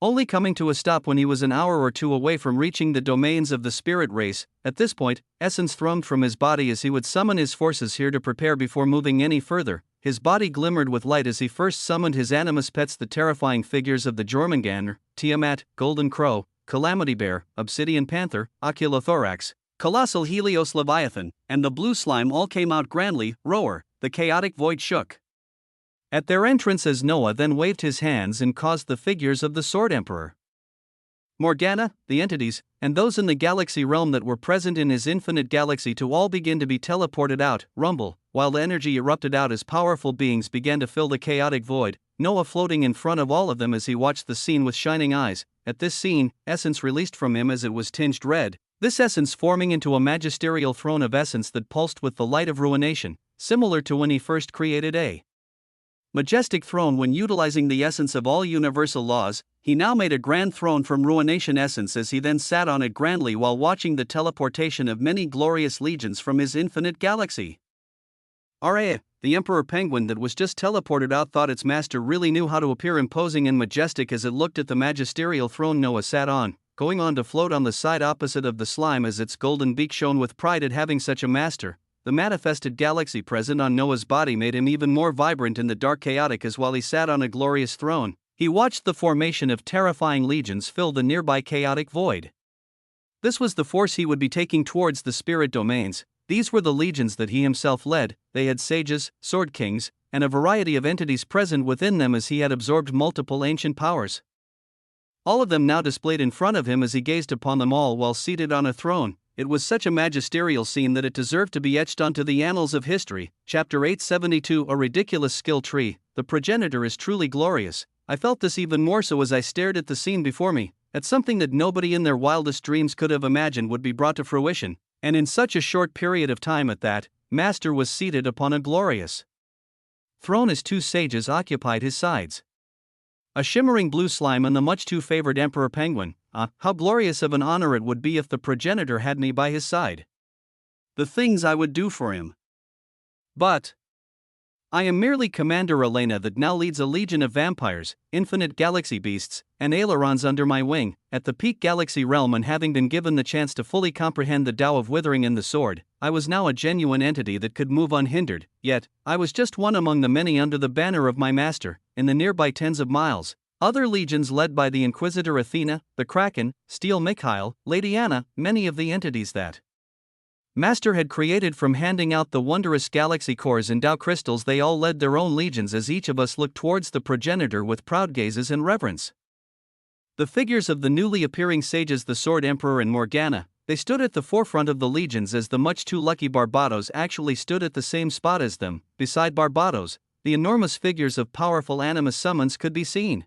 [SPEAKER 1] only coming to a stop when he was an hour or 2 away from reaching the domains of the spirit race. At this point, essence thrummed from his body as he would summon his forces here to prepare before moving any further. His body glimmered with light as he first summoned his animus pets, the terrifying figures of the Jormungandr, Tiamat, Golden Crow, Calamity Bear, Obsidian Panther, Oculothorax, Colossal Helios Leviathan, and the blue slime all came out grandly. Roar, the chaotic void shook at their entrance as Noah then waved his hands and caused the figures of the Sword Emperor, Morgana, the entities, and those in the galaxy realm that were present in his infinite galaxy to all begin to be teleported out. Rumble, while the energy erupted out as powerful beings began to fill the chaotic void, Noah floating in front of all of them as he watched the scene with shining eyes. At this scene, essence released from him as it was tinged red, this essence forming into a magisterial throne of essence that pulsed with the light of ruination, similar to when he first created a majestic throne when utilizing the essence of all universal laws. He now made a grand throne from ruination essence as he then sat on it grandly while watching the teleportation of many glorious legions from his infinite galaxy. The Emperor Penguin that was just teleported out thought its master really knew how to appear imposing and majestic as it looked at the magisterial throne Noah sat on, going on to float on the side opposite of the slime as its golden beak shone with pride at having such a master. The manifested galaxy present on Noah's body made him even more vibrant in the dark chaotic as while he sat on a glorious throne, he watched the formation of terrifying legions fill the nearby chaotic void. This was the force he would be taking towards the spirit domains. These were the legions that he himself led. They had sages, sword kings, and a variety of entities present within them as he had absorbed multiple ancient powers. All of them now displayed in front of him as he gazed upon them all while seated on a throne. It was such a magisterial scene that it deserved to be etched onto the annals of history. Chapter 872, A Ridiculous Skill Tree. The progenitor is truly glorious. I felt this even more so as I stared at the scene before me, at something that nobody in their wildest dreams could have imagined would be brought to fruition, and in such a short period of time at that. Master was seated upon a glorious throne as 2 sages occupied his sides. A shimmering blue slime and the much too favored Emperor Penguin. How glorious of an honor it would be if the progenitor had me by his side. The things I would do for him. But I am merely Commander Elena that now leads a legion of vampires, infinite galaxy beasts, and ailerons under my wing, at the peak galaxy realm, and having been given the chance to fully comprehend the Tao of Withering and the Sword, I was now a genuine entity that could move unhindered. Yet, I was just one among the many under the banner of my master. In the nearby tens of miles, Other legions led by the Inquisitor Athena, the Kraken, Steel Mikhail, Lady Anna, many of the entities that Master had created from handing out the wondrous galaxy cores and Tao crystals, they all led their own legions as each of us looked towards the progenitor with proud gazes and reverence. The figures of the newly appearing sages, the Sword Emperor and Morgana, they stood at the forefront of the legions as the much too lucky Barbados actually stood at the same spot as them. Beside Barbados, the enormous figures of powerful animus summons could be seen.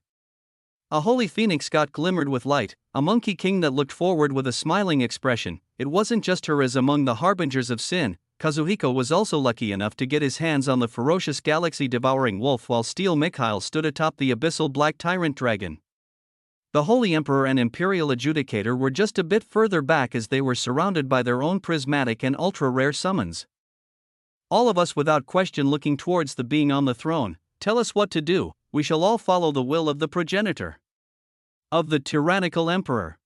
[SPEAKER 1] A holy phoenix god glimmered with light, a monkey king that looked forward with a smiling expression. It wasn't just her as among the harbingers of sin. Kazuhiko was also lucky enough to get his hands on the ferocious galaxy-devouring wolf, while Steel Mikhail stood atop the abyssal black tyrant dragon. The Holy Emperor and Imperial Adjudicator were just a bit further back as they were surrounded by their own prismatic and ultra-rare summons. All of us without question looking towards the being on the throne. Tell us what to do, we shall all follow the will of the progenitor. Of the tyrannical emperor.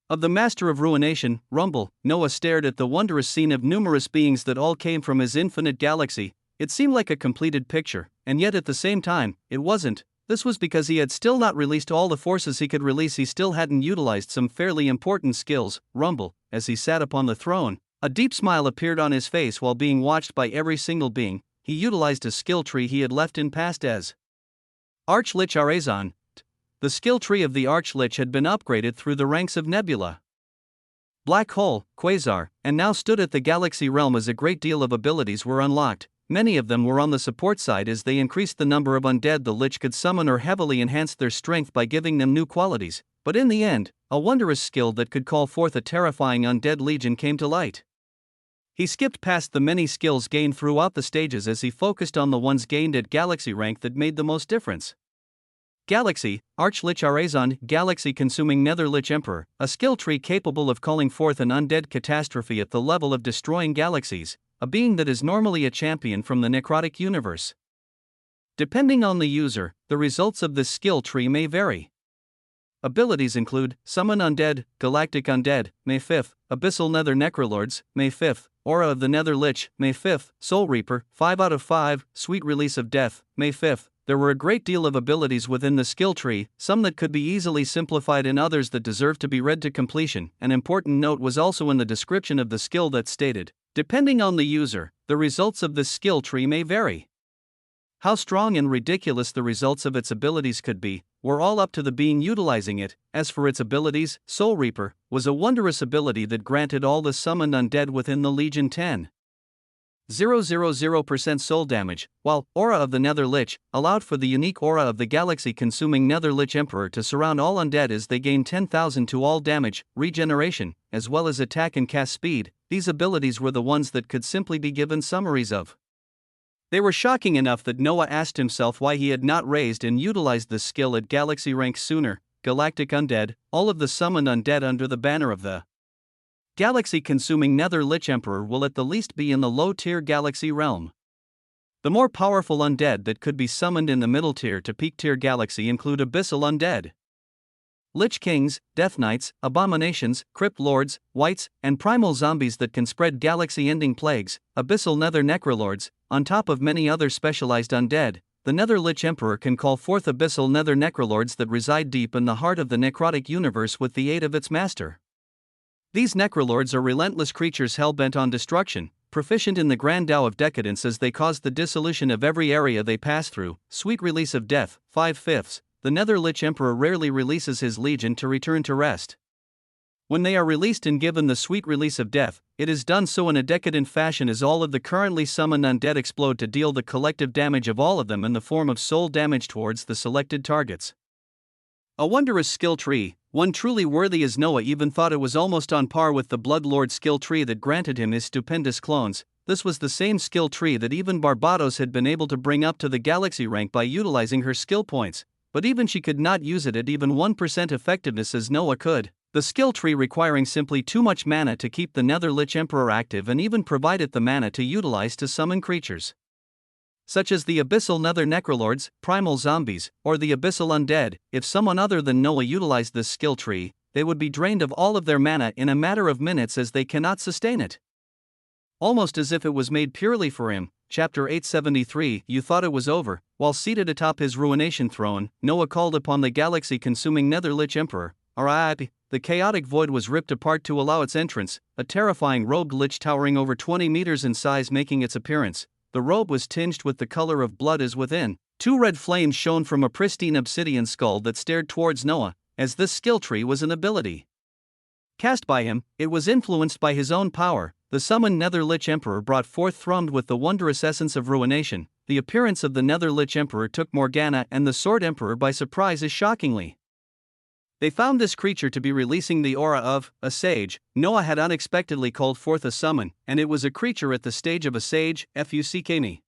[SPEAKER 1] Of the master of ruination, Rumble. Noah stared at the wondrous scene of numerous beings that all came from his infinite galaxy. It seemed like a completed picture, and yet at the same time, it wasn't. This was because he had still not released all the forces he could release. He still hadn't utilized some fairly important skills. Rumble, as he sat upon the throne, a deep smile appeared on his face while being watched by every single being. He utilized a skill tree he had left in past as Archlich Arazon. The skill tree of the Archlich had been upgraded through the ranks of Nebula, Black Hole, Quasar, and now stood at the Galaxy realm as a great deal of abilities were unlocked. Many of them were on the support side as they increased the number of undead the Lich could summon or heavily enhanced their strength by giving them new qualities, but in the end, a wondrous skill that could call forth a terrifying undead legion came to light. He skipped past the many skills gained throughout the stages as he focused on the ones gained at Galaxy rank that made the most difference. Galaxy, Archlich Arazon, Galaxy-consuming Nether Lich Emperor, a skill tree capable of calling forth an undead catastrophe at the level of destroying galaxies, a being that is normally a champion from the necrotic universe. Depending on the user, the results of this skill tree may vary. Abilities include Summon Undead, Galactic Undead, May 5th, Abyssal Nether Necrolords, May 5th, Aura of the Nether Lich, May 5th, Soul Reaper, 5 out of 5, Sweet Release of Death, May 5th. There were a great deal of abilities within the skill tree, some that could be easily simplified and others that deserved to be read to completion. An important note was also in the description of the skill that stated, depending on the user, the results of this skill tree may vary. How strong and ridiculous the results of its abilities could be, were all up to the being utilizing it. As for its abilities, Soul Reaper was a wondrous ability that granted all the summoned undead within the Legion 10,000% soul damage, while Aura of the Nether Lich allowed for the unique aura of the galaxy-consuming Nether Lich Emperor to surround all undead as they gain 10,000 to all damage, regeneration, as well as attack and cast speed. These abilities were the ones that could simply be given summaries of. They were shocking enough that Noah asked himself why he had not raised and utilized this skill at Galaxy rank sooner. Galactic Undead, all of the summoned undead under the banner of the Galaxy-consuming Nether Lich Emperor will at the least be in the low-tier Galaxy realm. The more powerful undead that could be summoned in the middle tier to peak tier Galaxy include Abyssal Undead, Lich Kings, Death Knights, Abominations, Crypt Lords, Wights, and Primal Zombies that can spread galaxy-ending plagues, Abyssal Nether Necrolords, on top of many other specialized undead. The Nether Lich Emperor can call forth Abyssal Nether Necrolords that reside deep in the heart of the necrotic universe with the aid of its master. These Necrolords are relentless creatures hell-bent on destruction, proficient in the Grand Tao of Decadence as they cause the dissolution of every area they pass through. Sweet Release of Death, 5/5. The Nether Lich Emperor rarely releases his legion to return to rest. When they are released and given the Sweet Release of Death, it is done so in a decadent fashion as all of the currently summoned undead explode to deal the collective damage of all of them in the form of soul damage towards the selected targets. A wondrous skill tree, one truly worthy as Noah even thought it was almost on par with the Bloodlord skill tree that granted him his stupendous clones. This was the same skill tree that even Barbados had been able to bring up to the Galaxy rank by utilizing her skill points, but even she could not use it at even 1% effectiveness as Noah could. The skill tree requiring simply too much mana to keep the Nether Lich Emperor active and even provide it the mana to utilize to summon creatures such as the Abyssal Nether Necrolords, Primal Zombies, or the Abyssal Undead. If someone other than Noah utilized this skill tree, they would be drained of all of their mana in a matter of minutes as they cannot sustain it. Almost as if it was made purely for him, Chapter 873. You thought it was over. While seated atop his ruination throne, Noah called upon the galaxy-consuming Netherlich Emperor. The chaotic void was ripped apart to allow its entrance, a terrifying robed lich towering over 20 meters in size making its appearance. The robe was tinged with the color of blood as within. Two red flames shone from a pristine obsidian skull that stared towards Noah, as this skill tree was an ability cast by him. It was influenced by his own power. The summoned Netherlich Emperor brought forth thrummed with the wondrous essence of ruination. The appearance of the Netherlich Emperor took Morgana and the Sword Emperor by surprise as shockingly. They found this creature to be releasing the aura of a sage. Noah had unexpectedly called forth a summon, and it was a creature at the stage of a sage, fuckme.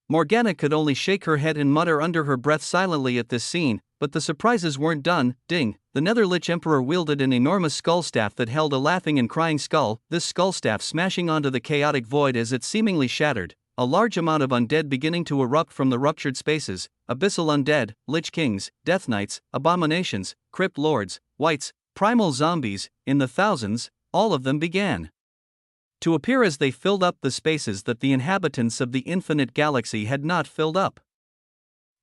[SPEAKER 1] Morgana could only shake her head and mutter under her breath silently at this scene, but the surprises weren't done. Ding! The Netherlich Emperor wielded an enormous skull staff that held a laughing and crying skull, this skull staff smashing onto the chaotic void as it seemingly shattered. A large amount of undead beginning to erupt from the ruptured spaces, abyssal undead, lich kings, death knights, abominations, crypt lords, wights, primal zombies, in the thousands, all of them began to appear as they filled up the spaces that the inhabitants of the infinite galaxy had not filled up.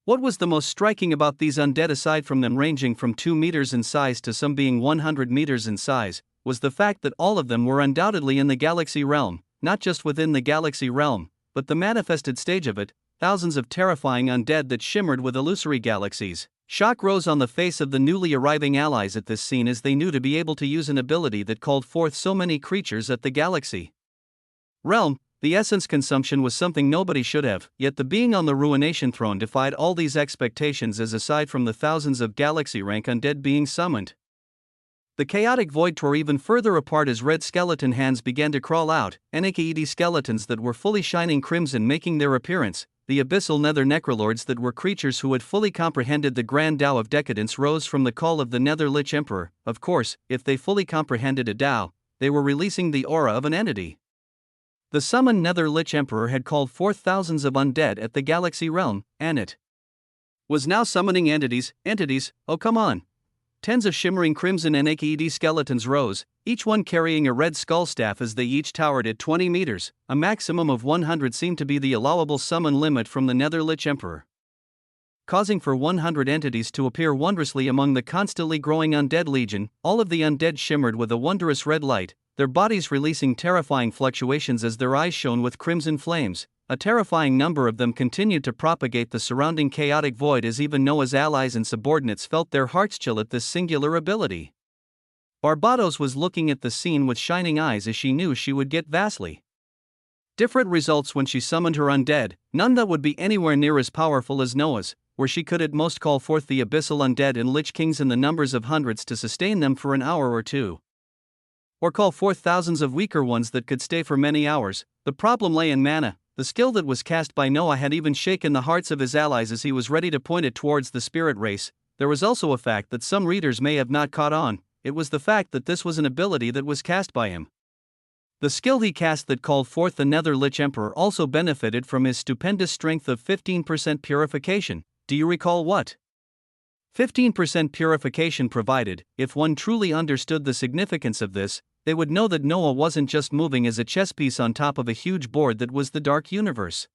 [SPEAKER 1] What was the most striking about these undead, aside from them ranging from 2 meters in size to some being 100 meters in size, was the fact that all of them were undoubtedly in the galaxy realm, not just within the galaxy realm, but the manifested stage of it, thousands of terrifying undead that shimmered with illusory galaxies. Shock rose on the face of the newly arriving allies at this scene, as they knew to be able to use an ability that called forth so many creatures at the galaxy realm. The essence consumption was something nobody should have, yet the being on the ruination throne defied all these expectations, as aside from the thousands of galaxy rank undead being summoned, the chaotic void tore even further apart as red skeleton hands began to crawl out, naked skeletons that were fully shining crimson making their appearance. The abyssal nether necrolords that were creatures who had fully comprehended the grand Tao of decadence rose from the call of the Netherlich Emperor. Of course, if they fully comprehended a Tao, they were releasing the aura of an entity. The summoned Netherlich Emperor had called forth thousands of undead at the galaxy realm, and it was now summoning entities, oh come on. Tens of shimmering crimson naked skeletons rose, each one carrying a red skull staff as they each towered at 20 meters. A maximum of 100 seemed to be the allowable summon limit from the Netherlich Emperor, causing for 100 entities to appear wondrously among the constantly growing undead legion. All of the undead shimmered with a wondrous red light, their bodies releasing terrifying fluctuations as their eyes shone with crimson flames. A terrifying number of them continued to propagate the surrounding chaotic void, as even Noah's allies and subordinates felt their hearts chill at this singular ability. Barbados was looking at the scene with shining eyes, as she knew she would get vastly different results when she summoned her undead, none that would be anywhere near as powerful as Noah's, where she could at most call forth the abyssal undead and lich kings in the numbers of hundreds to sustain them for an hour or two, or call forth thousands of weaker ones that could stay for many hours. The problem lay in mana. The skill that was cast by Noah had even shaken the hearts of his allies as he was ready to point it towards the spirit race. There was also a fact that some readers may have not caught on. It was the fact that this was an ability that was cast by him. The skill he cast that called forth the Netherlich Emperor also benefited from his stupendous strength of 15% purification. Do you recall what 15% purification provided? If one truly understood the significance of this, they would know that Noah wasn't just moving as a chess piece on top of a huge board that was the dark universe,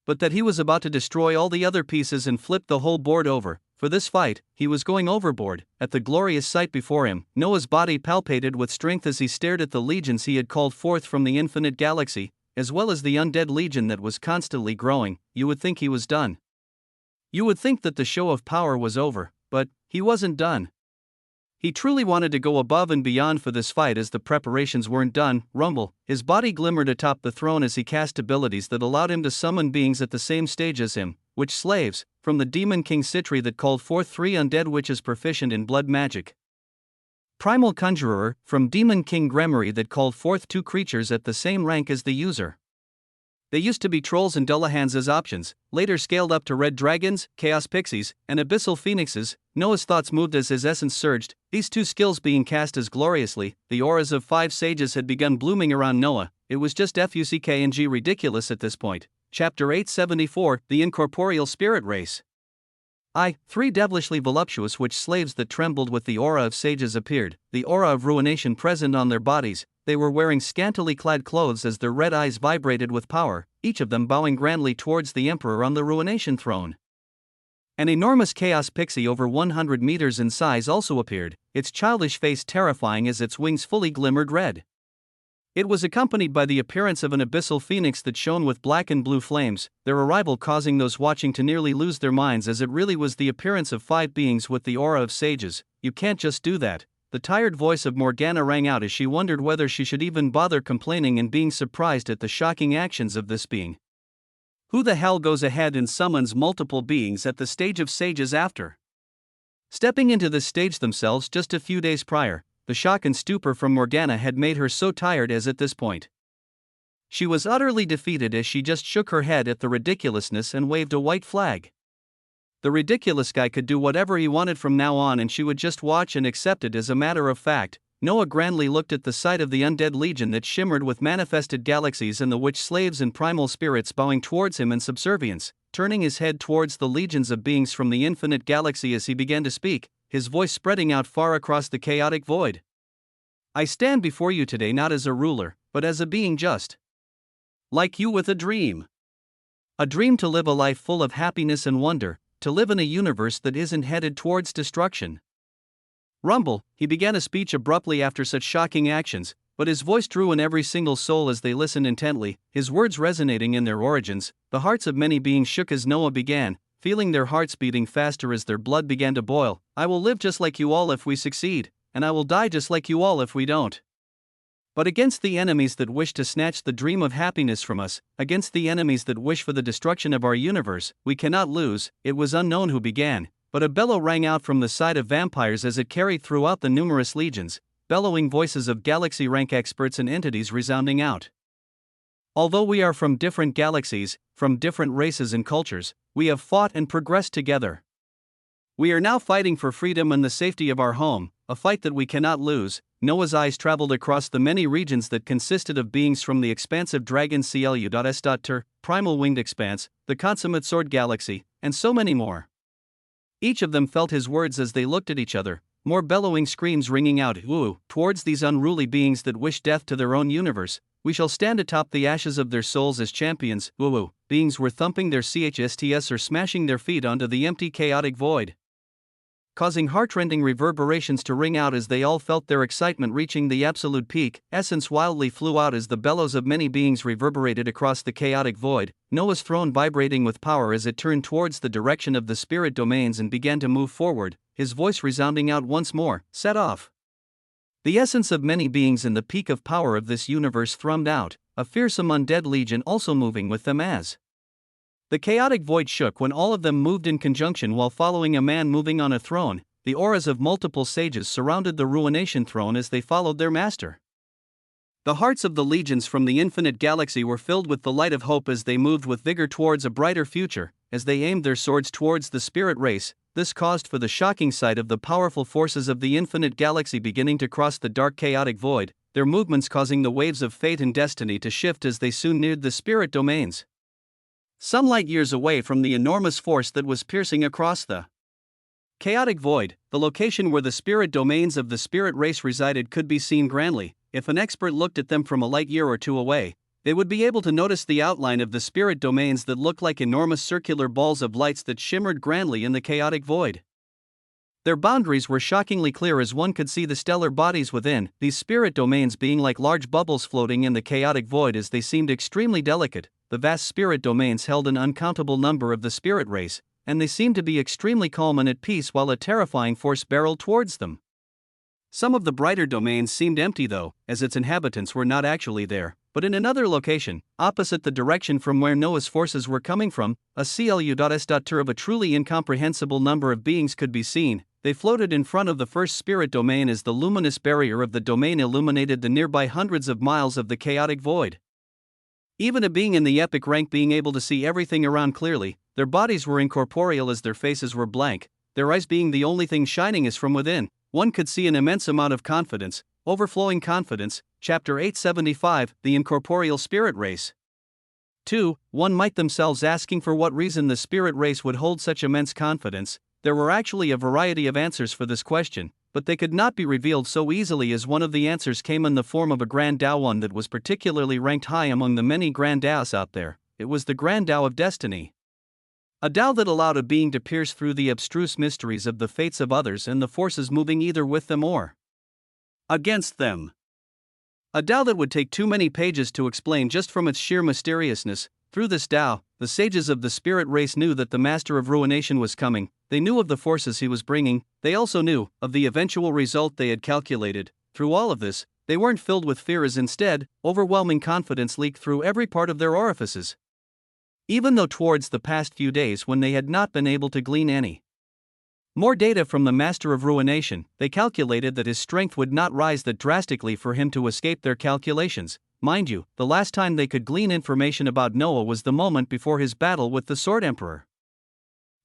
[SPEAKER 1] but that he was about to destroy all the other pieces and flip the whole board over. For this fight, he was going overboard. At the glorious sight before him, Noah's body palpated with strength as he stared at the legions he had called forth from the infinite galaxy, as well as the undead legion that was constantly growing. You would think he was done. You would think that the show of power was over, but he wasn't done. He truly wanted to go above and beyond for this fight, as the preparations weren't done. Rumble, his body glimmered atop the throne as he cast abilities that allowed him to summon beings at the same stage as him, witch slaves, from the Demon King Citri that called forth 3 undead witches proficient in blood magic. Primal Conjurer, from Demon King Gremory that called forth 2 creatures at the same rank as the user. They used to be trolls and Dullahans as options, later scaled up to red dragons, chaos pixies, and abyssal phoenixes. Noah's thoughts moved as his essence surged, these 2 skills being cast as gloriously. The auras of 5 sages had begun blooming around Noah. It was just fuckng ridiculous at this point. Chapter 874, The Incorporeal Spirit Race. 3 devilishly voluptuous which slaves that trembled with the aura of sages appeared, the aura of ruination present on their bodies. They were wearing scantily clad clothes as their red eyes vibrated with power, each of them bowing grandly towards the emperor on the ruination throne. An enormous chaos pixie over 100 meters in size also appeared, its childish face terrifying as its wings fully glimmered red. It was accompanied by the appearance of an abyssal phoenix that shone with black and blue flames, their arrival causing those watching to nearly lose their minds as it really was the appearance of 5 beings with the aura of sages. You can't just do that. The tired voice of Morgana rang out as she wondered whether she should even bother complaining and being surprised at the shocking actions of this being. Who the hell goes ahead and summons multiple beings at the stage of sages after stepping into this stage themselves just a few days prior? The shock and stupor from Morgana had made her so tired as at this point she was utterly defeated as she just shook her head at the ridiculousness and waved a white flag. The ridiculous guy could do whatever he wanted from now on and she would just watch and accept it as a matter of fact. Noah grandly looked at the sight of the undead legion that shimmered with manifested galaxies and the witch slaves and primal spirits bowing towards him in subservience, turning his head towards the legions of beings from the infinite galaxy as he began to speak, his voice spreading out far across the chaotic void. I stand before you today not as a ruler, but as a being just like you with a dream. A dream to live a life full of happiness and wonder, to live in a universe that isn't headed towards destruction. Rumble, he began a speech abruptly after such shocking actions, but his voice drew in every single soul as they listened intently, his words resonating in their origins. The hearts of many beings shook as Noah began, feeling their hearts beating faster as their blood began to boil. I will live just like you all if we succeed, and I will die just like you all if we don't. But against the enemies that wish to snatch the dream of happiness from us, against the enemies that wish for the destruction of our universe, we cannot lose. It was unknown who began, but a bellow rang out from the side of vampires as it carried throughout the numerous legions, bellowing voices of galaxy rank experts and entities resounding out. Although we are from different galaxies, from different races and cultures, we have fought and progressed together. We are now fighting for freedom and the safety of our home, a fight that we cannot lose. Noah's eyes traveled across the many regions that consisted of beings from the expansive dragon CLU.S.Ter, primal winged expanse, the consummate sword galaxy, and so many more. Each of them felt his words as they looked at each other, more bellowing screams ringing out towards these unruly beings that wish death to their own universe. We shall stand atop the ashes of their souls as champions. Beings were thumping their chsts or smashing their feet onto the empty chaotic void, causing heartrending reverberations to ring out as they all felt their excitement reaching the absolute peak. Essence wildly flew out as the bellows of many beings reverberated across the chaotic void, Noah's throne vibrating with power as it turned towards the direction of the spirit domains and began to move forward, his voice resounding out once more, set off. The essence of many beings in the peak of power of this universe thrummed out, a fearsome undead legion also moving with them as the chaotic void shook when all of them moved in conjunction while following a man moving on a throne. The auras of multiple sages surrounded the ruination throne as they followed their master. The hearts of the legions from the infinite galaxy were filled with the light of hope as they moved with vigor towards a brighter future. As they aimed their swords towards the spirit race, this caused for the shocking sight of the powerful forces of the infinite galaxy beginning to cross the dark chaotic void, their movements causing the waves of fate and destiny to shift as they soon neared the spirit domains, some light years away from the enormous force that was piercing across the chaotic void. The location where the spirit domains of the spirit race resided could be seen grandly. If an expert looked at them from a light year or two away, they would be able to notice the outline of the spirit domains that looked like enormous circular balls of lights that shimmered grandly in the chaotic void. Their boundaries were shockingly clear as one could see the stellar bodies within, these spirit domains being like large bubbles floating in the chaotic void as they seemed extremely delicate. The vast spirit domains held an uncountable number of the spirit race, and they seemed to be extremely calm and at peace while a terrifying force barreled towards them. Some of the brighter domains seemed empty though, as its inhabitants were not actually there, but in another location, opposite the direction from where Noah's forces were coming from, a CLU.S.Ter of a truly incomprehensible number of beings could be seen. They floated in front of the first spirit domain as the luminous barrier of the domain illuminated the nearby hundreds of miles of the chaotic void. Even a being in the epic rank being able to see everything around clearly, their bodies were incorporeal as their faces were blank, their eyes being the only thing shining as from within. One could see an immense amount of confidence, overflowing confidence. Chapter 875, The Incorporeal Spirit Race. 2. One might themselves asking for what reason the spirit race would hold such immense confidence. there were actually a variety of answers for this question, but they could not be revealed so easily as one of the answers came in the form of a Grand Tao, one that was particularly ranked high among the many Grand Taos out there. It was the Grand Tao of Destiny. A Tao that allowed a being to pierce through the abstruse mysteries of the fates of others and the forces moving either with them or against them. A Tao that would take too many pages to explain just from its sheer mysteriousness. Through this Tao, the sages of the spirit race knew that the Master of Ruination was coming, they knew of the forces he was bringing, they also knew of the eventual result they had calculated. Through all of this, they weren't filled with fear, as instead, overwhelming confidence leaked through every part of their orifices. Even though towards the past few days when they had not been able to glean any more data from the Master of Ruination, they calculated that his strength would not rise that drastically for him to escape their calculations. Mind you, the last time they could glean information about Noah was the moment before his battle with the Sword Emperor.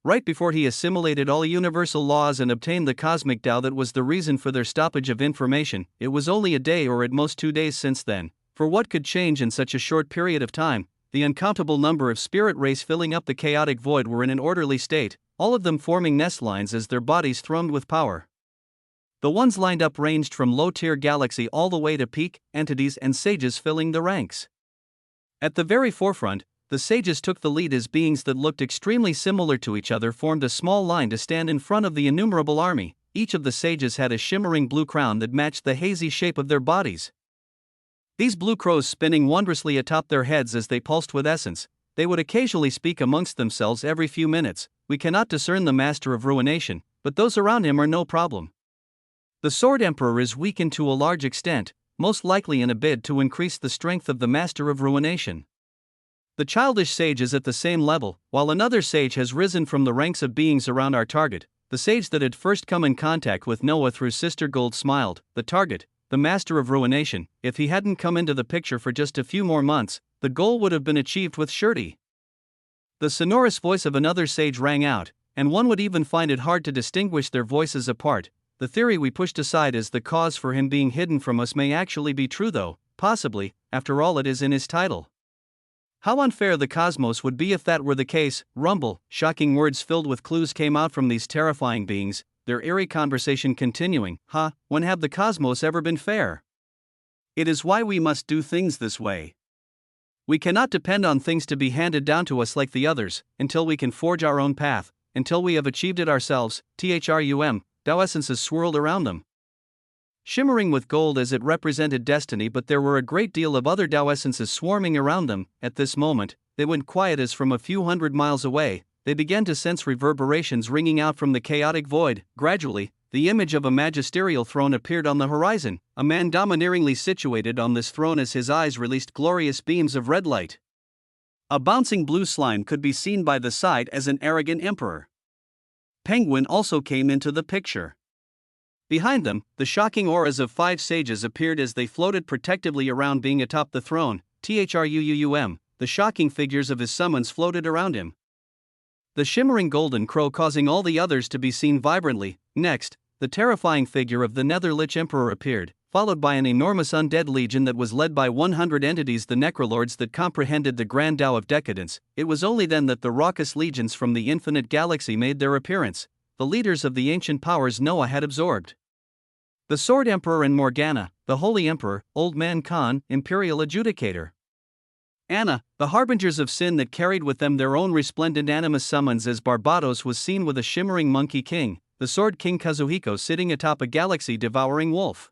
[SPEAKER 1] Right before he assimilated all universal laws and obtained the cosmic Tao that was the reason for their stoppage of information. It was only a day or at most 2 days since then. For what could change in such a short period of time? The uncountable number of spirit race filling up the chaotic void were in an orderly state, all of them forming nest lines as their bodies thrummed with power. The ones lined up ranged from low-tier galaxy all the way to peak entities and sages filling the ranks. At the very forefront, the sages took the lead as beings that looked extremely similar to each other formed a small line to stand in front of the innumerable army. Each of the sages had a shimmering blue crown that matched the hazy shape of their bodies. These blue crows spinning wondrously atop their heads as they pulsed with essence. They would occasionally speak amongst themselves every few minutes. We cannot discern the Master of Ruination, but those around him are no problem. The Sword Emperor is weakened to a large extent, most likely in a bid to increase the strength of the Master of Ruination. The childish sage is at the same level, while another sage has risen from the ranks of beings around our target. The sage that had first come in contact with Noah through Sister Gold smiled. The target, the Master of Ruination, if he hadn't come into the picture for just a few more months, the goal would have been achieved with surety. The sonorous voice of another sage rang out, and one would even find it hard to distinguish their voices apart. The theory we pushed aside as the cause for him being hidden from us may actually be true, though, possibly, after all, it is in his title. How unfair the cosmos would be if that were the case. Rumble, shocking words filled with clues came out from these terrifying beings, their eerie conversation continuing. When have the cosmos ever been fair? It is why we must do things this way. We cannot depend on things to be handed down to us like the others, until we can forge our own path, until we have achieved it ourselves. THRUM, Tao essences swirled around them, shimmering with gold as it represented destiny, but there were a great deal of other Tao essences swarming around them. At this moment, they went quiet as from a few hundred miles away, they began to sense reverberations ringing out from the chaotic void. Gradually, the image of a magisterial throne appeared on the horizon, a man domineeringly situated on this throne as his eyes released glorious beams of red light. A bouncing blue slime could be seen by the side as an arrogant emperor. Penguin also came into the picture. Behind them, the shocking auras of 5 sages appeared as they floated protectively around being atop the throne. THRUM, the shocking figures of his summons floated around him, the shimmering golden crow causing all the others to be seen vibrantly. Next, the terrifying figure of the Netherlich Emperor appeared, followed by an enormous undead legion that was led by 100 entities, the Necrolords that comprehended the Grand Tao of Decadence. It was only then that the raucous legions from the infinite galaxy made their appearance, the leaders of the ancient powers Noah had absorbed. The Sword Emperor and Morgana, the Holy Emperor, Old Man Khan, Imperial Adjudicator. Anna, the harbingers of sin that carried with them their own resplendent animus summons, as Barbados was seen with a shimmering Monkey King, the Sword King Kazuhiko sitting atop a galaxy-devouring wolf.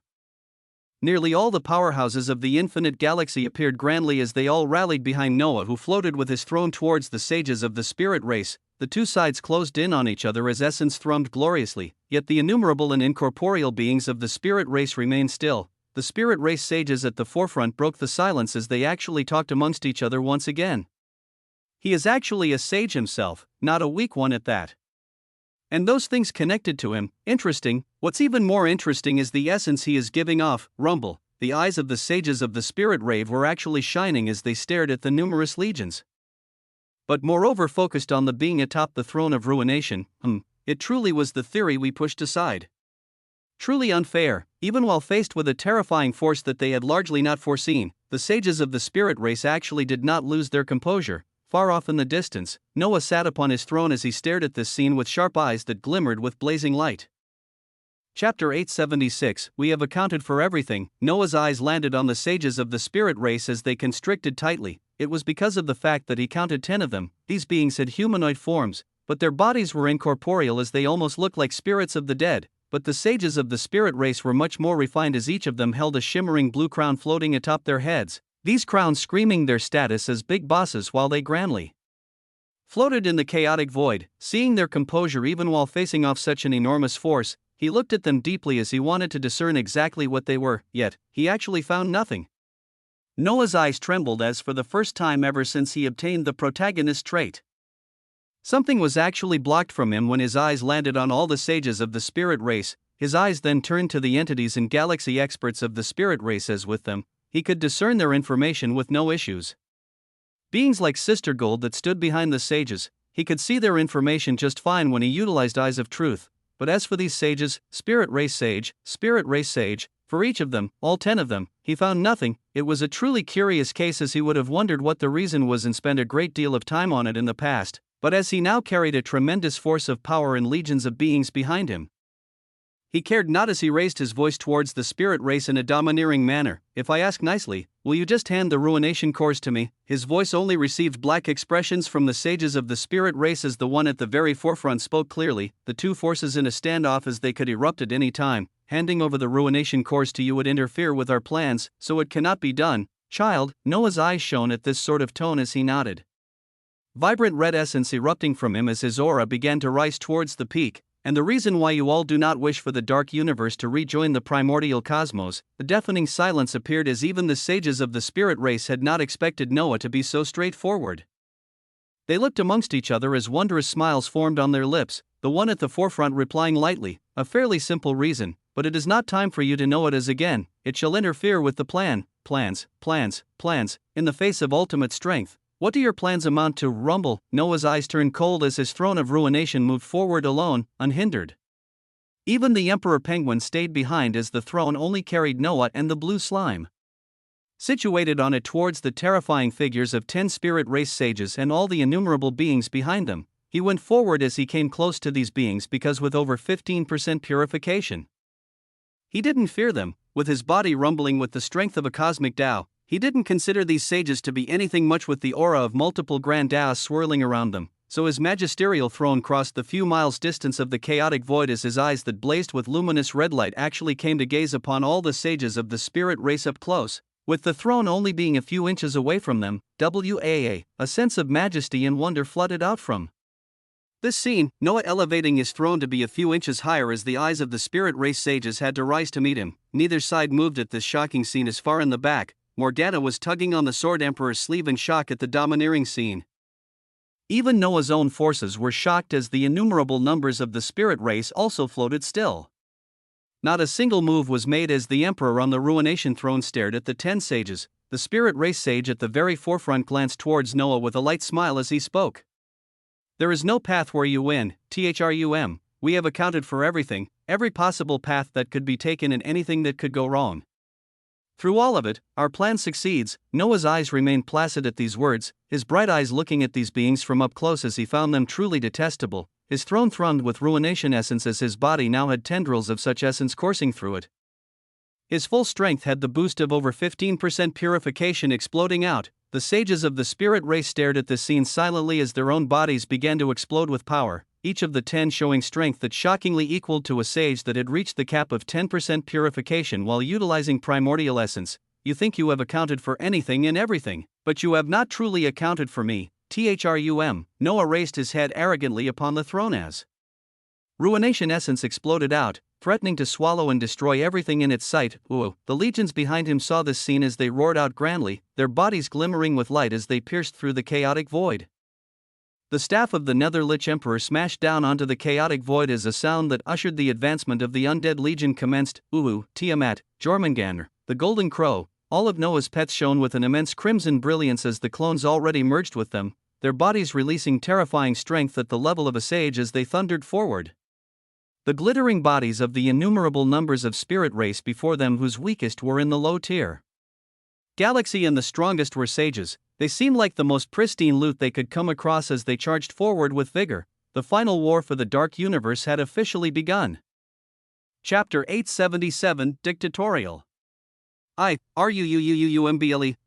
[SPEAKER 1] Nearly all the powerhouses of the infinite galaxy appeared grandly as they all rallied behind Noah, who floated with his throne towards the sages of the spirit race. The two sides closed in on each other as essence thrummed gloriously, yet the innumerable and incorporeal beings of the spirit race remained still. The spirit race sages at the forefront broke the silence as they actually talked amongst each other once again. He is actually a sage himself, not a weak one at that. And those things connected to him, interesting. What's even more interesting is the essence he is giving off. Rumble, the eyes of the sages of the spirit rave were actually shining as they stared at the numerous legions. But moreover focused on the being atop the throne of ruination. It truly was the theory we pushed aside. Truly unfair, even while faced with a terrifying force that they had largely not foreseen, the sages of the spirit race actually did not lose their composure. far off in the distance, Noah sat upon his throne as he stared at this scene with sharp eyes that glimmered with blazing light. Chapter 876. We have accounted for everything. Noah's eyes landed on the sages of the spirit race as they constricted tightly. It was because of the fact that he counted 10 of them. These beings had humanoid forms, but their bodies were incorporeal as they almost looked like spirits of the dead. But the sages of the spirit race were much more refined as each of them held a shimmering blue crown floating atop their heads, these crowns screaming their status as big bosses while they grandly floated in the chaotic void. Seeing their composure even while facing off such an enormous force, he looked at them deeply as he wanted to discern exactly what they were, yet he actually found nothing. Noah's eyes trembled as for the first time ever since he obtained the protagonist trait. Something was actually blocked from him when his eyes landed on all the sages of the spirit race. His eyes then turned to the entities and galaxy experts of the spirit race as with them, he could discern their information with no issues. Beings like Sister Gold that stood behind the sages, he could see their information just fine when he utilized eyes of truth. But as for these sages, spirit race sage, for each of them, all 10 of them, he found nothing. It was a truly curious case as he would have wondered what the reason was and spent a great deal of time on it in the past, but as he now carried a tremendous force of power and legions of beings behind him, he cared not as he raised his voice towards the spirit race in a domineering manner. If I ask nicely, will you just hand the ruination cores to me? His voice only received black expressions from the sages of the spirit race as the one at the very forefront spoke clearly, the two forces in a standoff as they could erupt at any time. Handing over the ruination cores to you would interfere with our plans, so it cannot be done, child. Noah's eyes shone at this sort of tone as he nodded. Vibrant red essence erupting from him as his aura began to rise towards the peak. And the reason why you all do not wish for the dark universe to rejoin the primordial cosmos. A deafening silence appeared as even the sages of the spirit race had not expected Noah to be so straightforward. They looked amongst each other as wondrous smiles formed on their lips, the one at the forefront replying lightly, a fairly simple reason, but it is not time for you to know it as again, it shall interfere with the plans, in the face of ultimate strength. What do your plans amount to? Rumble. Noah's eyes turned cold as his throne of ruination moved forward alone, unhindered. Even the Emperor Penguin stayed behind as the throne only carried Noah and the blue slime. Situated on it towards the terrifying figures of 10 spirit race sages and all the innumerable beings behind them, he went forward as he came close to these beings because with over 15% purification, he didn't fear them. With his body rumbling with the strength of a cosmic Tao, he didn't consider these sages to be anything much with the aura of multiple grand Taos swirling around them, so his magisterial throne crossed the few miles distance of the chaotic void as his eyes that blazed with luminous red light actually came to gaze upon all the sages of the spirit race up close, with the throne only being a few inches away from them. A sense of majesty and wonder flooded out from this scene, Noah elevating his throne to be a few inches higher as the eyes of the spirit race sages had to rise to meet him. Neither side moved at this shocking scene as far in the back. Morgana was tugging on the Sword Emperor's sleeve in shock at the domineering scene. Even Noah's own forces were shocked as the innumerable numbers of the spirit race also floated still. Not a single move was made as the Emperor on the ruination throne stared at the 10 sages. The spirit race sage at the very forefront glanced towards Noah with a light smile as he spoke. There is no path where you win, THRUM. We have accounted for everything, every possible path that could be taken and anything that could go wrong. Through all of it, our plan succeeds. Noah's eyes remained placid at these words, his bright eyes looking at these beings from up close as he found them truly detestable. His throne thrummed with ruination essence as his body now had tendrils of such essence coursing through it. His full strength had the boost of over 15% purification exploding out. The sages of the spirit race stared at this scene silently as their own bodies began to explode with power, each of the 10 showing strength that shockingly equaled to a sage that had reached the cap of 10% purification while utilizing primordial essence. You think you have accounted for anything and everything, but you have not truly accounted for me, THRUM. Noah raised his head arrogantly upon the throne as ruination essence exploded out, threatening to swallow and destroy everything in its sight. The legions behind him saw this scene as they roared out grandly, their bodies glimmering with light as they pierced through the chaotic void. The staff of the Netherlich Emperor smashed down onto the chaotic void as a sound that ushered the advancement of the undead legion commenced. Tiamat, Jormungandr, the Golden Crow, all of Noah's pets shone with an immense crimson brilliance as the clones already merged with them, their bodies releasing terrifying strength at the level of a sage as they thundered forward. The glittering bodies of the innumerable numbers of spirit race before them whose weakest were in the low tier galaxy and the strongest were sages. They seemed like the most pristine loot they could come across as they charged forward with vigor. The final war for the Dark Universe had officially begun. Chapter 877 Dictatorial.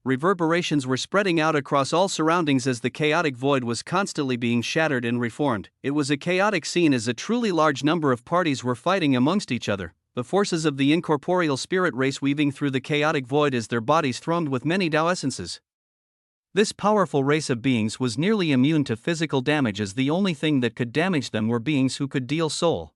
[SPEAKER 1] Reverberations were spreading out across all surroundings as the chaotic void was constantly being shattered and reformed. It was a chaotic scene as a truly large number of parties were fighting amongst each other, the forces of the incorporeal spirit race weaving through the chaotic void as their bodies thrummed with many Tao essences. This powerful race of beings was nearly immune to physical damage, as the only thing that could damage them were beings who could deal soul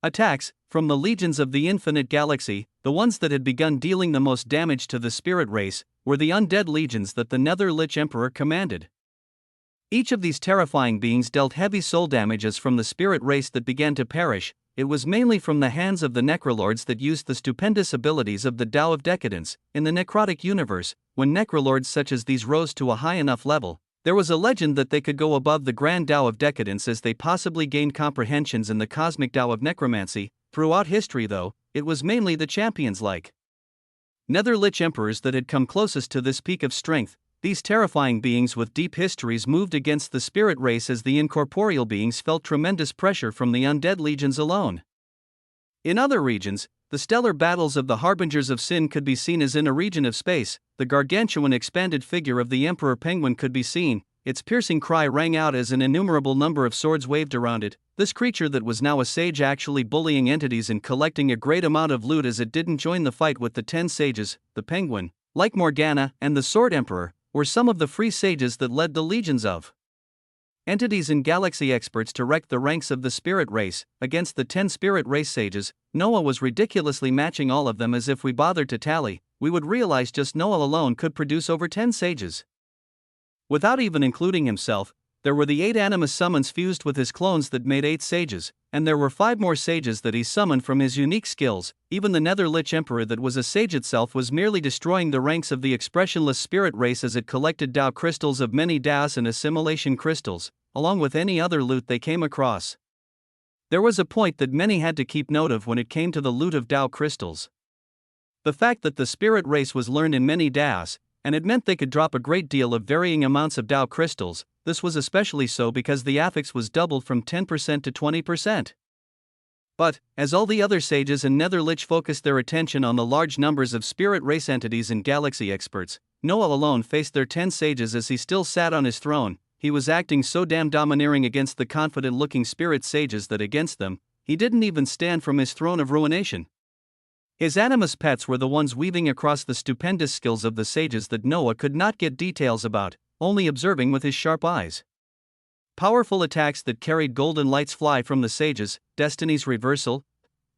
[SPEAKER 1] attacks. From the legions of the infinite galaxy, the ones that had begun dealing the most damage to the spirit race were the undead legions that the Nether Lich Emperor commanded. Each of these terrifying beings dealt heavy soul damage as from the spirit race that began to perish. It was mainly from the hands of the Necrolords that used the stupendous abilities of the Tao of Decadence. In the necrotic universe, when Necrolords such as these rose to a high enough level, there was a legend that they could go above the grand Tao of Decadence as they possibly gained comprehensions in the cosmic Tao of Necromancy. Throughout history, though, it was mainly the champions like Nether Lich Emperors that had come closest to this peak of strength. These terrifying beings with deep histories moved against the spirit race as the incorporeal beings felt tremendous pressure from the undead legions alone. In other regions, the stellar battles of the Harbingers of Sin could be seen as in a region of space. The gargantuan expanded figure of the Emperor Penguin could be seen. Its piercing cry rang out as an innumerable number of swords waved around it. This creature that was now a sage actually bullying entities and collecting a great amount of loot as it didn't join the fight with the 10 sages. The Penguin, like Morgana and the Sword Emperor, were some of the free sages that led the legions of entities and galaxy experts to wreck the ranks of the spirit race. Against the 10 spirit race sages, Noah was ridiculously matching all of them. As if we bothered to tally, we would realize just Noah alone could produce over 10 sages. Without even including himself, there were the 8 animus summons fused with his clones that made 8 sages, and there were 5 more sages that he summoned from his unique skills. Even the Nether Lich Emperor that was a sage itself was merely destroying the ranks of the expressionless spirit race as it collected Tao crystals of many Taos and assimilation crystals, along with any other loot they came across. There was a point that many had to keep note of when it came to the loot of Tao crystals. The fact that the spirit race was learned in many Taos, and it meant they could drop a great deal of varying amounts of Tao crystals. This was especially so because the affix was doubled from 10% to 20%. But, as all the other sages and Nether Lich focused their attention on the large numbers of spirit race entities and galaxy experts, Noah alone faced their 10 sages as he still sat on his throne. He was acting so damn domineering against the confident-looking spirit sages that against them, he didn't even stand from his throne of ruination. His animus pets were the ones weaving across the stupendous skills of the sages that Noah could not get details about, only observing with his sharp eyes. Powerful attacks that carried golden lights fly from the sages, destiny's reversal.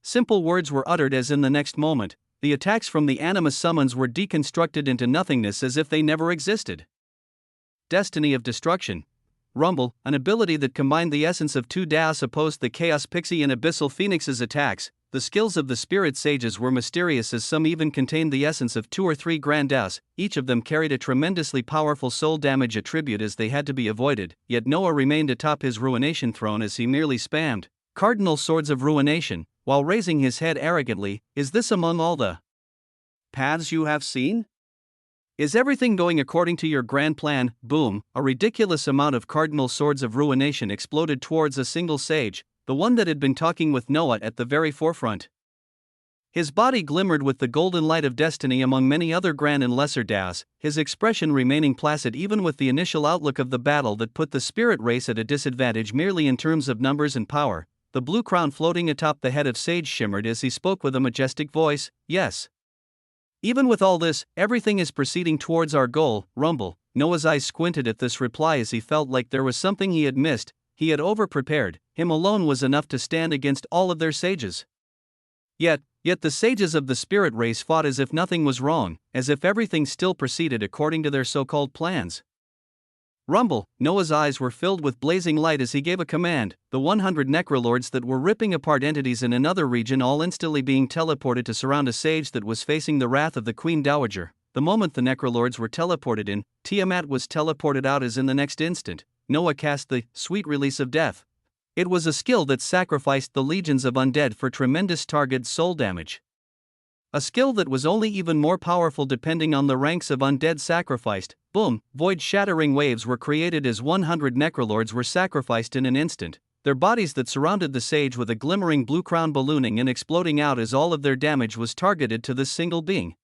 [SPEAKER 1] Simple words were uttered as in the next moment, the attacks from the animus summons were deconstructed into nothingness as if they never existed. Destiny of destruction. Rumble, an ability that combined the essence of 2 Taos opposed the Chaos Pixie and Abyssal Phoenix's attacks. The skills of the spirit sages were mysterious as some even contained the essence of 2 or 3 grand Taos. Each of them carried a tremendously powerful soul damage attribute as they had to be avoided, yet Noah remained atop his ruination throne as he merely spammed cardinal swords of ruination, while raising his head arrogantly. Is this among all the paths you have seen? Is everything going according to your grand plan? Boom, a ridiculous amount of cardinal swords of ruination exploded towards a single sage, the one that had been talking with Noah at the very forefront. His body glimmered with the golden light of destiny among many other grand and lesser Taos, his expression remaining placid even with the initial outlook of the battle that put the spirit race at a disadvantage merely in terms of numbers and power. The blue crown floating atop the head of Sage shimmered as he spoke with a majestic voice. Yes. Even with all this, everything is proceeding towards our goal. Rumble. Noah's eyes squinted at this reply as he felt like there was something he had missed. He had over-prepared. Him alone was enough to stand against all of their sages. Yet the sages of the spirit race fought as if nothing was wrong, as if everything still proceeded according to their so-called plans. Rumble. Noah's eyes were filled with blazing light as he gave a command. The 100 Necrolords that were ripping apart entities in another region all instantly being teleported to surround a sage that was facing the wrath of the Queen Dowager. The moment the Necrolords were teleported in, Tiamat was teleported out as in the next instant, Noah cast the sweet release of death. It was a skill that sacrificed the legions of undead for tremendous target soul damage. A skill that was only even more powerful depending on the ranks of undead sacrificed. Boom, void-shattering waves were created as 100 necrolords were sacrificed in an instant, their bodies that surrounded the sage with a glimmering blue crown ballooning and exploding out as all of their damage was targeted to this single being.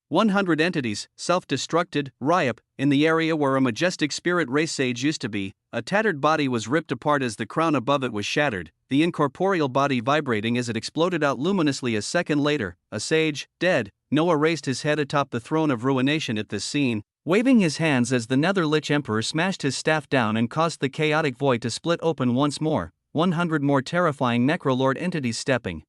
[SPEAKER 1] 100 entities, self-destructed, ripe, in the area where a majestic spirit race sage used to be. A tattered body was ripped apart as the crown above it was shattered, the incorporeal body vibrating as it exploded out luminously a second later. A sage, dead. Noah raised his head atop the throne of ruination at this scene, waving his hands as the Netherlich Emperor smashed his staff down and caused the chaotic void to split open once more, 100 more terrifying necrolord entities stepping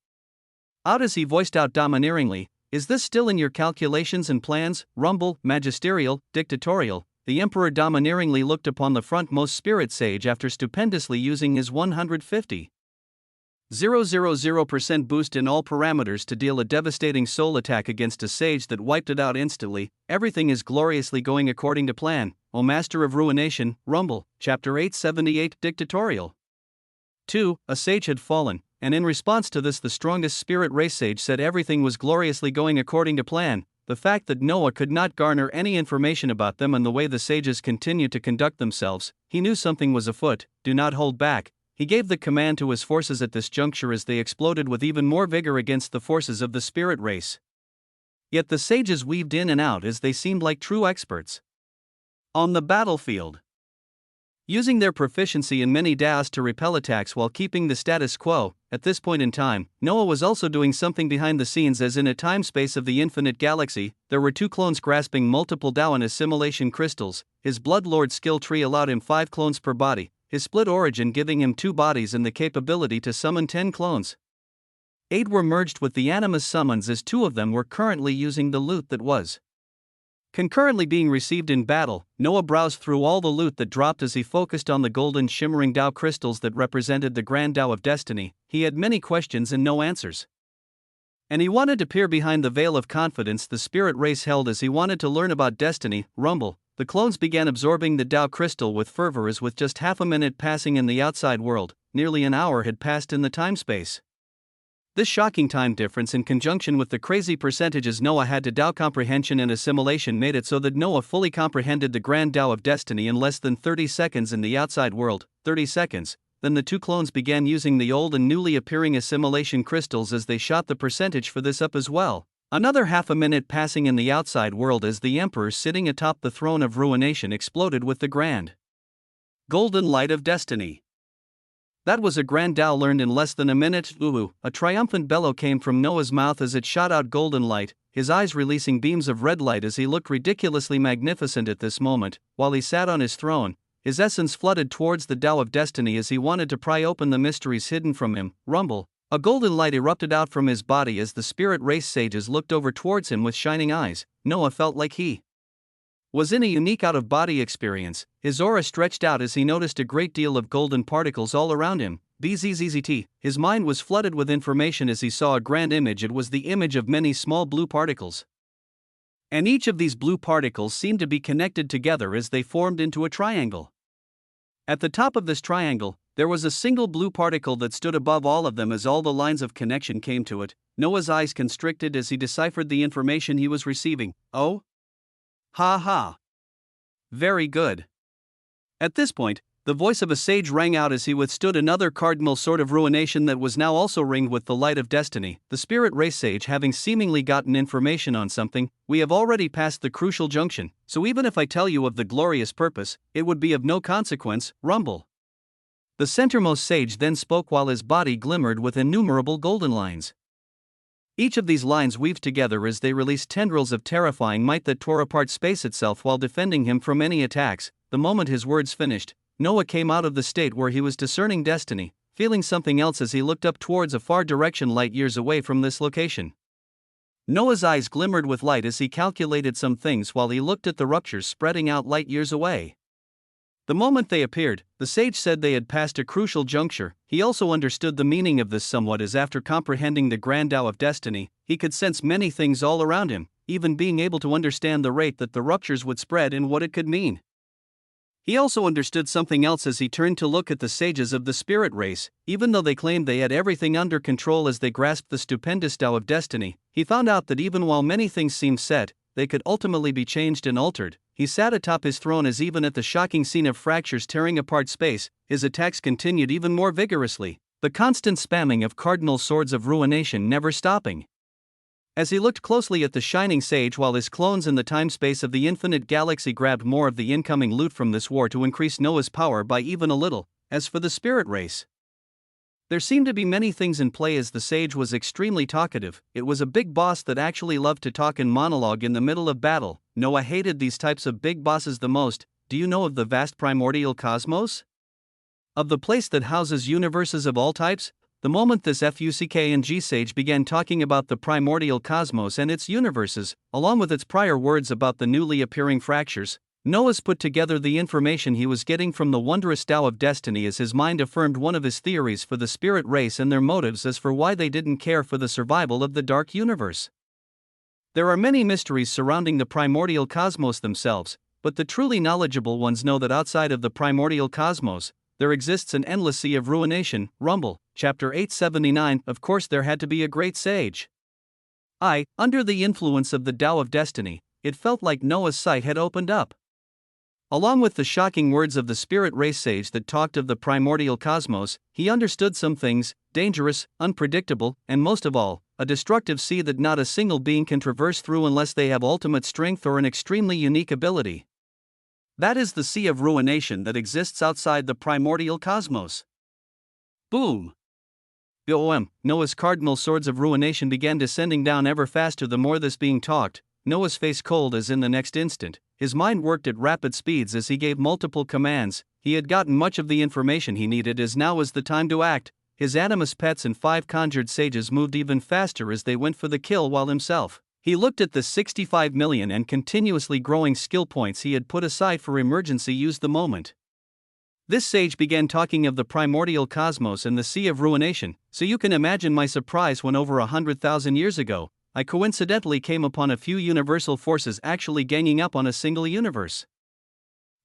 [SPEAKER 1] out as he voiced out domineeringly, "Is this still in your calculations and plans, Rumble, magisterial, dictatorial?" The Emperor domineeringly looked upon the frontmost spirit sage after stupendously using his 150,000% boost in all parameters to deal a devastating soul attack against a sage that wiped it out instantly. "Everything is gloriously going according to plan, O Master of Ruination, Rumble." Chapter 878 Dictatorial 2. A sage had fallen, and in response to this the strongest spirit race sage said everything was gloriously going according to plan. The fact that Noah could not garner any information about them and the way the sages continued to conduct themselves, he knew something was afoot. "Do not hold back." He gave the command to his forces at this juncture as they exploded with even more vigor against the forces of the spirit race. Yet the sages weaved in and out as they seemed like true experts on the battlefield, using their proficiency in many daos to repel attacks while keeping the status quo. At this point in time, Noah was also doing something behind the scenes, as in a time-space of the infinite galaxy, there were two clones grasping multiple Daoan assimilation crystals. His Bloodlord skill tree allowed him 5 clones per body, his split origin giving him 2 bodies and the capability to summon 10 clones. 8 were merged with the Animus summons, as 2 of them were currently using the loot that was concurrently being received in battle. Noah browsed through all the loot that dropped as he focused on the golden shimmering Dao crystals that represented the Grand Dao of Destiny. He had many questions and no answers, and he wanted to peer behind the veil of confidence the spirit race held as he wanted to learn about Destiny. Rumble. The clones began absorbing the Dao crystal with fervor, as with just half a minute passing in the outside world, nearly an hour had passed in the time-space. This shocking time difference, in conjunction with the crazy percentages Noah had to Dao comprehension and assimilation, made it so that Noah fully comprehended the Grand Dao of Destiny in less than 30 seconds in the outside world. 30 seconds. Then the two clones began using the old and newly appearing assimilation crystals as they shot the percentage for this up as well. Another half a minute passing in the outside world as the Emperor sitting atop the throne of ruination exploded with the Grand Golden Light of Destiny. That was a Grand Dao learned in less than a minute. Ooh! A triumphant bellow came from Noah's mouth as it shot out golden light, his eyes releasing beams of red light as he looked ridiculously magnificent at this moment. While he sat on his throne, his essence flooded towards the Dao of Destiny as he wanted to pry open the mysteries hidden from him. Rumble. A golden light erupted out from his body as the spirit race sages looked over towards him with shining eyes. Noah felt like he was in a unique out-of-body experience. His aura stretched out as he noticed a great deal of golden particles all around him. Bzzzt. His mind was flooded with information as he saw a grand image. It was the image of many small blue particles, and each of these blue particles seemed to be connected together as they formed into a triangle. At the top of this triangle, there was a single blue particle that stood above all of them as all the lines of connection came to it. Noah's eyes constricted as he deciphered the information he was receiving. Oh? Ha ha. Very good. At this point, the voice of a sage rang out as he withstood another cardinal sword of ruination that was now also ringed with the light of destiny. The spirit race sage, having seemingly gotten information on something, "We have already passed the crucial junction, so even if I tell you of the glorious purpose, it would be of no consequence." Rumble. The centermost sage then spoke while his body glimmered with innumerable golden lines. Each of these lines weaved together as they released tendrils of terrifying might that tore apart space itself while defending him from any attacks. The moment his words finished, Noah came out of the state where he was discerning destiny, feeling something else as he looked up towards a far direction light years away from this location. Noah's eyes glimmered with light as he calculated some things while he looked at the ruptures spreading out light years away. The moment they appeared, the sage said they had passed a crucial juncture. He also understood the meaning of this somewhat, as after comprehending the Grand Dao of Destiny, he could sense many things all around him, even being able to understand the rate that the ruptures would spread and what it could mean. He also understood something else as he turned to look at the sages of the spirit race. Even though they claimed they had everything under control as they grasped the stupendous Dao of Destiny, he found out that even while many things seemed set, they could ultimately be changed and altered. He sat atop his throne as even at the shocking scene of fractures tearing apart space, his attacks continued even more vigorously, the constant spamming of cardinal swords of ruination never stopping. As he looked closely at the shining sage while his clones in the time-space of the infinite galaxy grabbed more of the incoming loot from this war to increase Noah's power by even a little, as for the spirit race, there seemed to be many things in play as the sage was extremely talkative. It was a big boss that actually loved to talk and monologue in the middle of battle. Noah hated these types of big bosses the most. Do you know of the vast primordial cosmos? Of the place that houses universes of all types? The moment this FUCK sage began talking about the primordial cosmos and its universes, along with its prior words about the newly appearing fractures, Noah's put together the information he was getting from the wondrous Tao of Destiny as his mind affirmed one of his theories for the spirit race and their motives as for why they didn't care for the survival of the dark universe. There are many mysteries surrounding the primordial cosmos themselves, but the truly knowledgeable ones know that outside of the primordial cosmos, there exists an endless sea of ruination. Rumble, chapter 879. Of course there had to be a great sage. Under the influence of the Tao of Destiny, it felt like Noah's sight had opened up. Along with the shocking words of the spirit race sage that talked of the primordial cosmos, he understood some things: dangerous, unpredictable, and most of all, a destructive sea that not a single being can traverse through unless they have ultimate strength or an extremely unique ability. That is the sea of ruination that exists outside the primordial cosmos. Boom! Noah's cardinal swords of ruination began descending down ever faster the more this being talked. Noah's face cold as in the next instant, his mind worked at rapid speeds as he gave multiple commands. He had gotten much of the information he needed as now was the time to act. His animus pets and 5 conjured sages moved even faster as they went for the kill while himself. He looked at the 65 million and continuously growing skill points he had put aside for emergency use the moment this sage began talking of the primordial cosmos and the sea of ruination, so you can imagine my surprise when over 100,000 years ago, I coincidentally came upon a few universal forces actually ganging up on a single universe.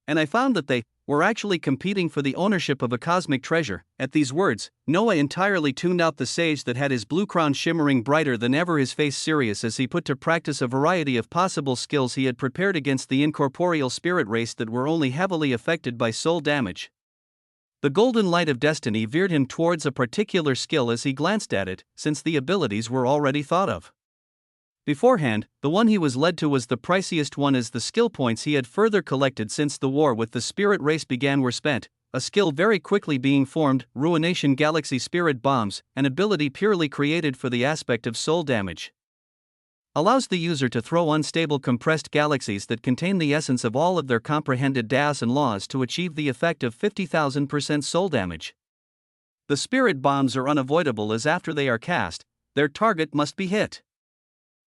[SPEAKER 1] And I found that they were actually competing for the ownership of a cosmic treasure. At these words, Noah entirely tuned out the sage that had his blue crown shimmering brighter than ever, his face serious as he put to practice a variety of possible skills he had prepared against the incorporeal spirit race that were only heavily affected by soul damage. The golden light of destiny veered him towards a particular skill as he glanced at it, since the abilities were already thought of beforehand. The one he was led to was the priciest one, as the skill points he had further collected since the war with the spirit race began were spent, a skill very quickly being formed: Ruination Galaxy Spirit Bombs, an ability purely created for the aspect of soul damage. Allows the user to throw unstable compressed galaxies that contain the essence of all of their comprehended DAS and laws to achieve the effect of 50,000% soul damage. The spirit bombs are unavoidable as after they are cast, their target must be hit.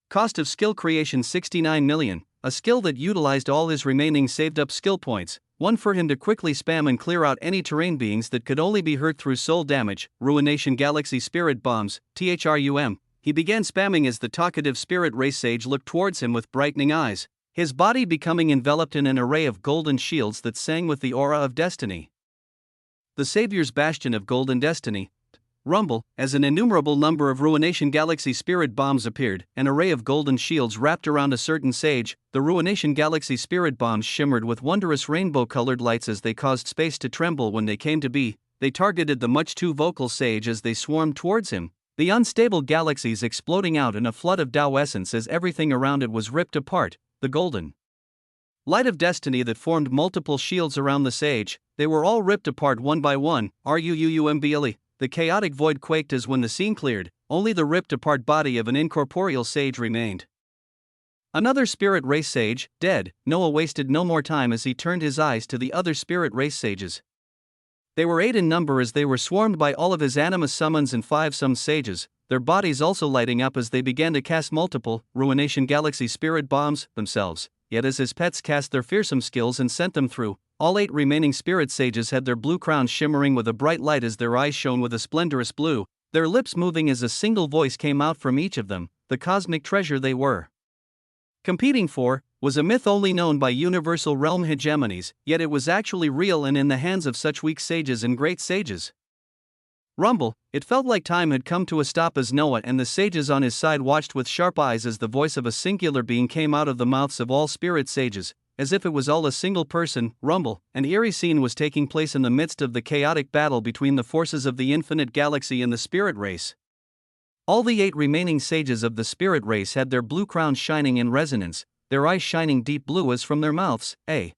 [SPEAKER 1] Cost of skill creation 69 million, a skill that utilized all his remaining saved up skill points, one for him to quickly spam and clear out any terrain beings that could only be hurt through soul damage. Ruination Galaxy Spirit Bombs, THRUM. He began spamming as the talkative spirit race sage looked towards him with brightening eyes, his body becoming enveloped in an array of golden shields that sang with the aura of destiny. The Savior's Bastion of Golden Destiny. Rumble, as an innumerable number of Ruination Galaxy Spirit Bombs appeared, an array of golden shields wrapped around a certain sage. The Ruination Galaxy Spirit Bombs shimmered with wondrous rainbow-colored lights as they caused space to tremble when they came to be. They targeted the much too vocal sage as they swarmed towards him, the unstable galaxies exploding out in a flood of Tao essence as everything around it was ripped apart. The golden light of destiny that formed multiple shields around the sage, they were all ripped apart one by one. RUUUMBLE. The chaotic void quaked as when the scene cleared, only the ripped apart body of an incorporeal sage remained. Another spirit race sage, dead. Noah wasted no more time as he turned his eyes to the other spirit race sages. They were 8 in number as they were swarmed by all of his animus summons and 5 some sages, their bodies also lighting up as they began to cast multiple Ruination Galaxy Spirit Bombs themselves. Yet as his pets cast their fearsome skills and sent them through, all 8 remaining spirit sages had their blue crowns shimmering with a bright light as their eyes shone with a splendorous blue, their lips moving as a single voice came out from each of them. The cosmic treasure they were competing for was a myth only known by universal realm hegemonies, yet it was actually real and in the hands of such weak sages and great sages. Rumble, it felt like time had come to a stop as Noah and the sages on his side watched with sharp eyes as the voice of a singular being came out of the mouths of all spirit sages, as if it was all a single person. Rumble, an eerie scene was taking place in the midst of the chaotic battle between the forces of the infinite galaxy and the spirit race. All the 8 remaining sages of the spirit race had their blue crowns shining in resonance, their eyes shining deep blue as from their mouths. A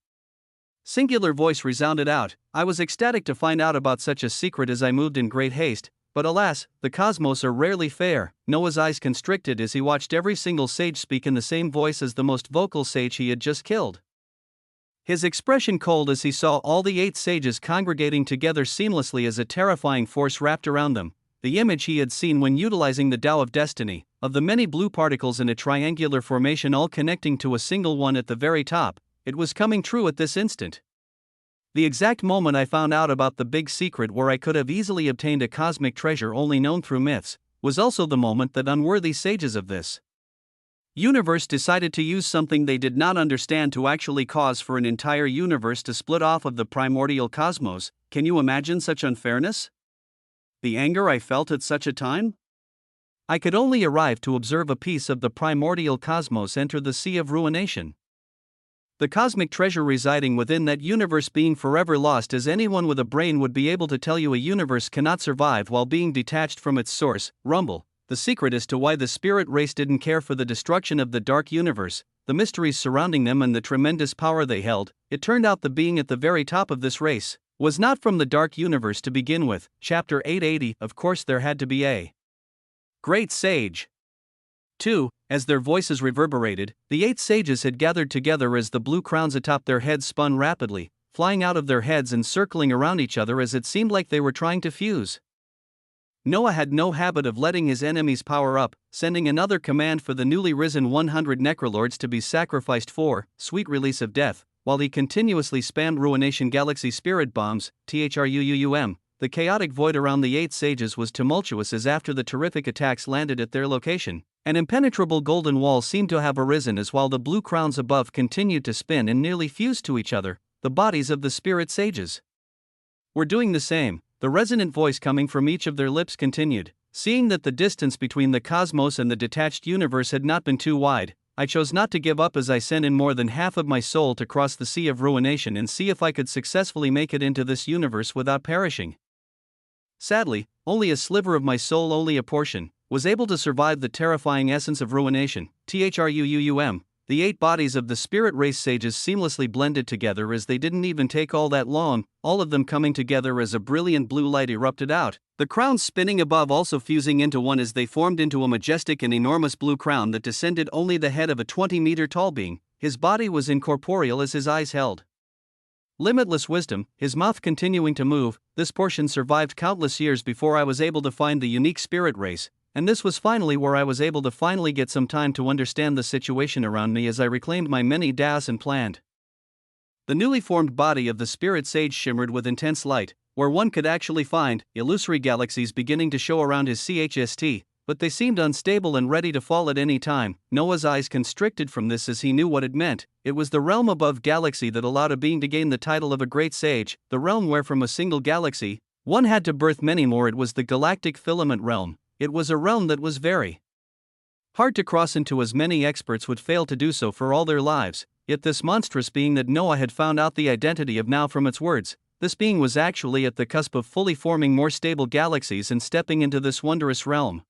[SPEAKER 1] singular voice resounded out. I was ecstatic to find out about such a secret as I moved in great haste, but alas, the cosmos are rarely fair. Noah's eyes constricted as he watched every single sage speak in the same voice as the most vocal sage he had just killed. His expression cold as he saw all the 8 sages congregating together seamlessly as a terrifying force wrapped around them, the image he had seen when utilizing the Tao of Destiny, of the many blue particles in a triangular formation all connecting to a single one at the very top, it was coming true at this instant. The exact moment I found out about the big secret where I could have easily obtained a cosmic treasure only known through myths, was also the moment that unworthy sages of this universe decided to use something they did not understand to actually cause for an entire universe to split off of the primordial cosmos. Can you imagine such unfairness? The anger I felt at such a time? I could only arrive to observe a piece of the primordial cosmos enter the sea of ruination. The cosmic treasure residing within that universe being forever lost, as anyone with a brain would be able to tell you a universe cannot survive while being detached from its source. Rumble, the secret as to why the spirit race didn't care for the destruction of the dark universe, the mysteries surrounding them and the tremendous power they held. It turned out the being at the very top of this race was not from the dark universe to begin with. Chapter 880. Of course there had to be a great sage. 2. As their voices reverberated, the 8 sages had gathered together as the blue crowns atop their heads spun rapidly, flying out of their heads and circling around each other as it seemed like they were trying to fuse. Noah had no habit of letting his enemies power up, sending another command for the newly risen 100 necrolords to be sacrificed for sweet release of death, while he continuously spammed ruination galaxy spirit bombs. THRUUUM. The chaotic void around the 8 sages was tumultuous as after the terrific attacks landed at their location, an impenetrable golden wall seemed to have arisen as while the blue crowns above continued to spin and nearly fused to each other, the bodies of the spirit sages were doing the same. The resonant voice coming from each of their lips continued. Seeing that the distance between the cosmos and the detached universe had not been too wide, I chose not to give up as I sent in more than half of my soul to cross the sea of ruination and see if I could successfully make it into this universe without perishing. Sadly, only a sliver of my soul, only a portion, was able to survive the terrifying essence of ruination. THRUUUM. The 8 bodies of the spirit race sages seamlessly blended together as they didn't even take all that long, all of them coming together as a brilliant blue light erupted out, the crowns spinning above also fusing into one as they formed into a majestic and enormous blue crown that descended only the head of a 20-meter tall being. His body was incorporeal as his eyes held limitless wisdom, his mouth continuing to move. This portion survived countless years before I was able to find the unique spirit race, and this was finally where I was able to finally get some time to understand the situation around me as I reclaimed my many DAOs and planned. The newly formed body of the spirit sage shimmered with intense light, where one could actually find illusory galaxies beginning to show around his CHST, but they seemed unstable and ready to fall at any time. Noah's eyes constricted from this as he knew what it meant. It was the realm above galaxy that allowed a being to gain the title of a great sage, the realm where from a single galaxy, one had to birth many more. It was the galactic filament realm. It was a realm that was very hard to cross into, as many experts would fail to do so for all their lives. Yet this monstrous being that Noah had found out the identity of now from its words, this being was actually at the cusp of fully forming more stable galaxies and stepping into this wondrous realm.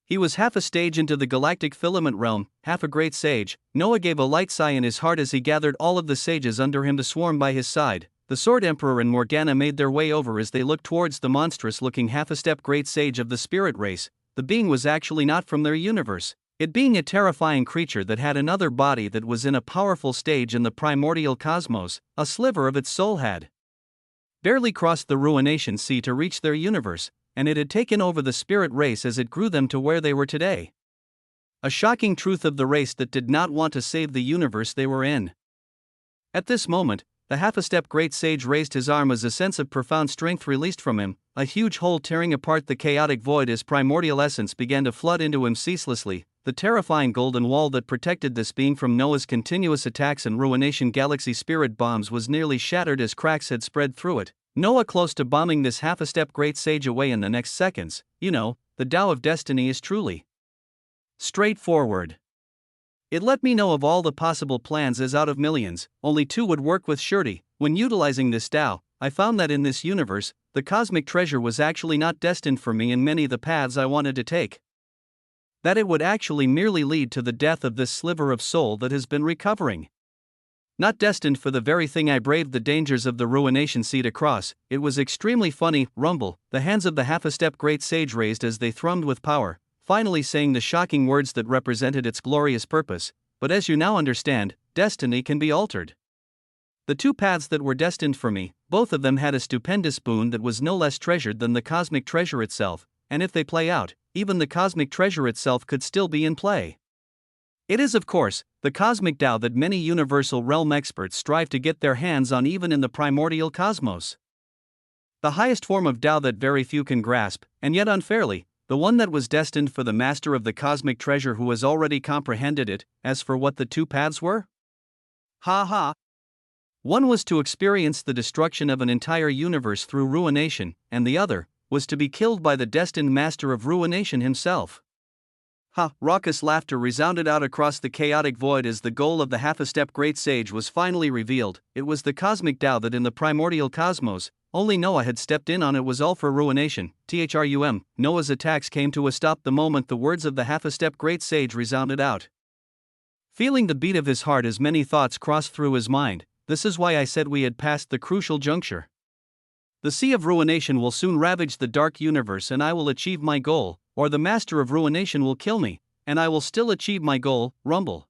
[SPEAKER 1] He was half a stage into the galactic filament realm, half a great sage. Noah gave a light sigh in his heart as he gathered all of the sages under him to swarm by his side. The Sword Emperor and Morgana made their way over as they looked towards the monstrous-looking half-a-step great sage of the spirit race. The being was actually not from their universe, it being a terrifying creature that had another body that was in a powerful stage in the primordial cosmos. A sliver of its soul had barely crossed the ruination sea to reach their universe, and it had taken over the spirit race as it grew them to where they were today. A shocking truth of the race that did not want to save the universe they were in. At this moment, the half-a-step great sage raised his arm as a sense of profound strength released from him, a huge hole tearing apart the chaotic void as primordial essence began to flood into him ceaselessly. The terrifying golden wall that protected this being from Noah's continuous attacks and ruination galaxy spirit bombs was nearly shattered as cracks had spread through it. Noah close to bombing this half-a-step great sage away in the next seconds. The Tao of Destiny is truly straightforward. It let me know of all the possible plans as out of millions, only two would work with surety. When utilizing this Tao, I found that in this universe, the cosmic treasure was actually not destined for me in many of the paths I wanted to take. That it would actually merely lead to the death of this sliver of soul that has been recovering. Not destined for the very thing I braved the dangers of the ruination sea to cross. It was extremely funny. Rumble, the hands of the half-a-step great sage raised as they thrummed with power, finally saying the shocking words that represented its glorious purpose. But as you now understand, destiny can be altered. The two paths that were destined for me, both of them had a stupendous boon that was no less treasured than the cosmic treasure itself, and if they play out, even the cosmic treasure itself could still be in play. It is, of course, the cosmic Tao that many universal realm experts strive to get their hands on even in the primordial cosmos. The highest form of Tao that very few can grasp, and yet unfairly, the one that was destined for the master of the cosmic treasure who has already comprehended it. As for what the two paths were? Ha ha! One was to experience the destruction of an entire universe through ruination, and the other was to be killed by the destined master of ruination himself. Ha! Raucous laughter resounded out across the chaotic void as the goal of the half-a-step great sage was finally revealed. It was the cosmic Tao that in the primordial cosmos, only Noah had stepped in on. It was all for ruination. Thrum. Noah's attacks came to a stop the moment the words of the half-a-step great sage resounded out. Feeling the beat of his heart as many thoughts crossed through his mind, this is why I said we had passed the crucial juncture. The sea of ruination will soon ravage the dark universe and I will achieve my goal, or the master of ruination will kill me, and I will still achieve my goal. Rumble.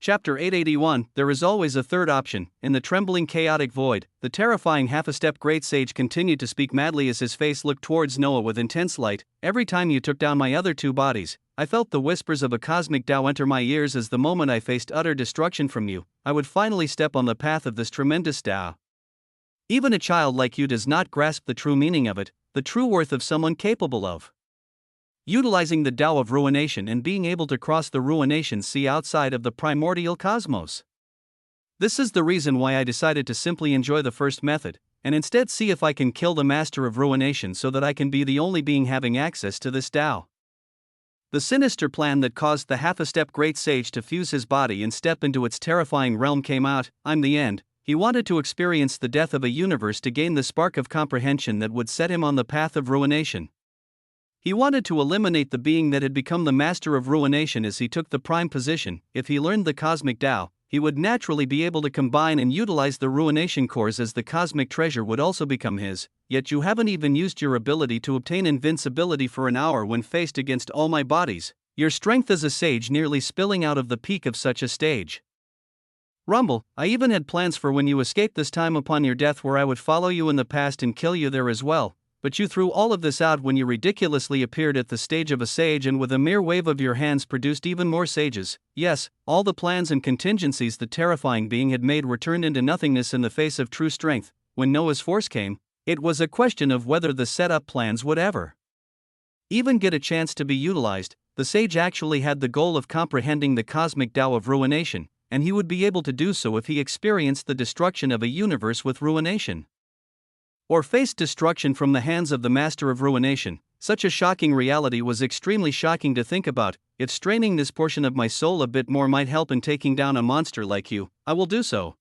[SPEAKER 1] Chapter 881. There is always a third option. In the trembling chaotic void, the terrifying half-a-step great sage continued to speak madly as his face looked towards Noah with intense light. Every time you took down my other two bodies, I felt the whispers of a cosmic Tao enter my ears as the moment I faced utter destruction from you, I would finally step on the path of this tremendous Tao. Even a child like you does not grasp the true meaning of it, the true worth of someone capable of utilizing the Tao of ruination and being able to cross the ruination sea outside of the primordial cosmos. This is the reason why I decided to simply enjoy the first method, and instead see if I can kill the master of ruination so that I can be the only being having access to this Tao. The sinister plan that caused the half-a-step great sage to fuse his body and step into its terrifying realm came out. I'm the end. He wanted to experience the death of a universe to gain the spark of comprehension that would set him on the path of ruination. He wanted to eliminate the being that had become the master of ruination as he took the prime position. If he learned the cosmic Tao, he would naturally be able to combine and utilize the ruination cores as the cosmic treasure would also become his. Yet you haven't even used your ability to obtain invincibility for an hour when faced against all my bodies, your strength as a sage nearly spilling out of the peak of such a stage. Rumble, I even had plans for when you escaped this time upon your death where I would follow you in the past and kill you there as well, but you threw all of this out when you ridiculously appeared at the stage of a sage and with a mere wave of your hands produced even more sages. Yes, all the plans and contingencies the terrifying being had made were turned into nothingness in the face of true strength. When Noah's force came, it was a question of whether the set-up plans would ever even get a chance to be utilized. The sage actually had the goal of comprehending the cosmic Tao of ruination, and he would be able to do so if he experienced the destruction of a universe with ruination, or faced destruction from the hands of the master of ruination. Such a shocking reality was extremely shocking to think about. If straining this portion of my soul a bit more might help in taking down a monster like you, I will do so.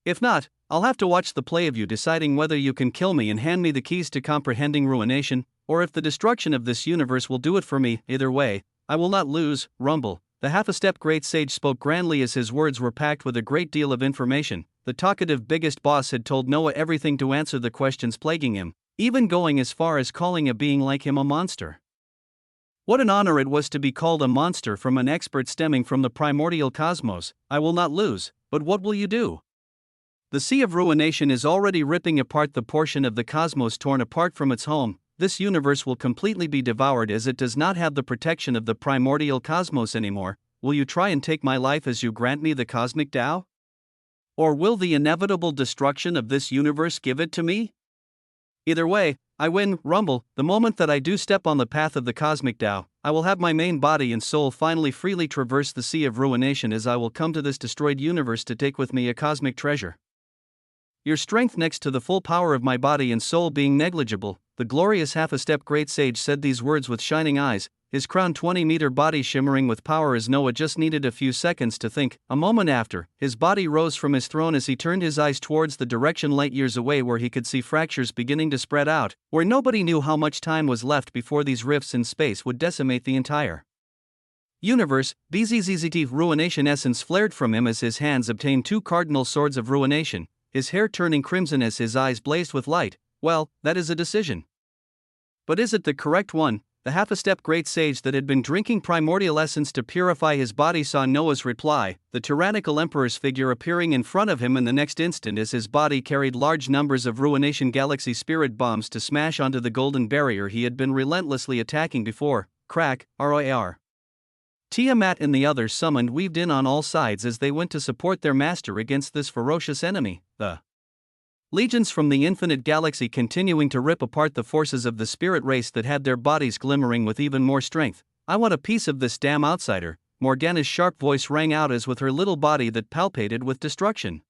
[SPEAKER 1] If not, I'll have to watch the play of you deciding whether you can kill me and hand me the keys to comprehending ruination, or if the destruction of this universe will do it for me. Either way, I will not lose. Rumble. The half-a-step great sage spoke grandly as his words were packed with a great deal of information. The talkative biggest boss had told Noah everything to answer the questions plaguing him, even going as far as calling a being like him a monster. What an honor it was to be called a monster from an expert stemming from the primordial cosmos. I will not lose, but what will you do? The sea of ruination is already ripping apart the portion of the cosmos torn apart from its home. This universe will completely be devoured as it does not have the protection of the primordial cosmos anymore. Will you try and take my life as you grant me the cosmic Tao? Or will the inevitable destruction of this universe give it to me? Either way, I win. Rumble. The moment that I do step on the path of the cosmic Tao, I will have my main body and soul finally freely traverse the sea of ruination as I will come to this destroyed universe to take with me a cosmic treasure. Your strength next to the full power of my body and soul being negligible, the glorious half-a-step great sage said these words with shining eyes, his crowned 20-meter body shimmering with power as Noah just needed a few seconds to think. A moment after, his body rose from his throne as he turned his eyes towards the direction light years away where he could see fractures beginning to spread out, where nobody knew how much time was left before these rifts in space would decimate the entire universe. BZZZT ruination essence flared from him as his hands obtained two cardinal swords of ruination, his hair turning crimson as his eyes blazed with light. Well, that is a decision. But is it the correct one? The half-a-step great sage that had been drinking primordial essence to purify his body saw Noah's reply, the tyrannical emperor's figure appearing in front of him in the next instant as his body carried large numbers of ruination galaxy spirit bombs to smash onto the golden barrier he had been relentlessly attacking before. Crack, ROAR. Tiamat and the others summoned weaved in on all sides as they went to support their master against this ferocious enemy, the legions from the infinite galaxy continuing to rip apart the forces of the spirit race that had their bodies glimmering with even more strength. I want a piece of this damn outsider, Morgana's sharp voice rang out as with her little body that palpated with destruction.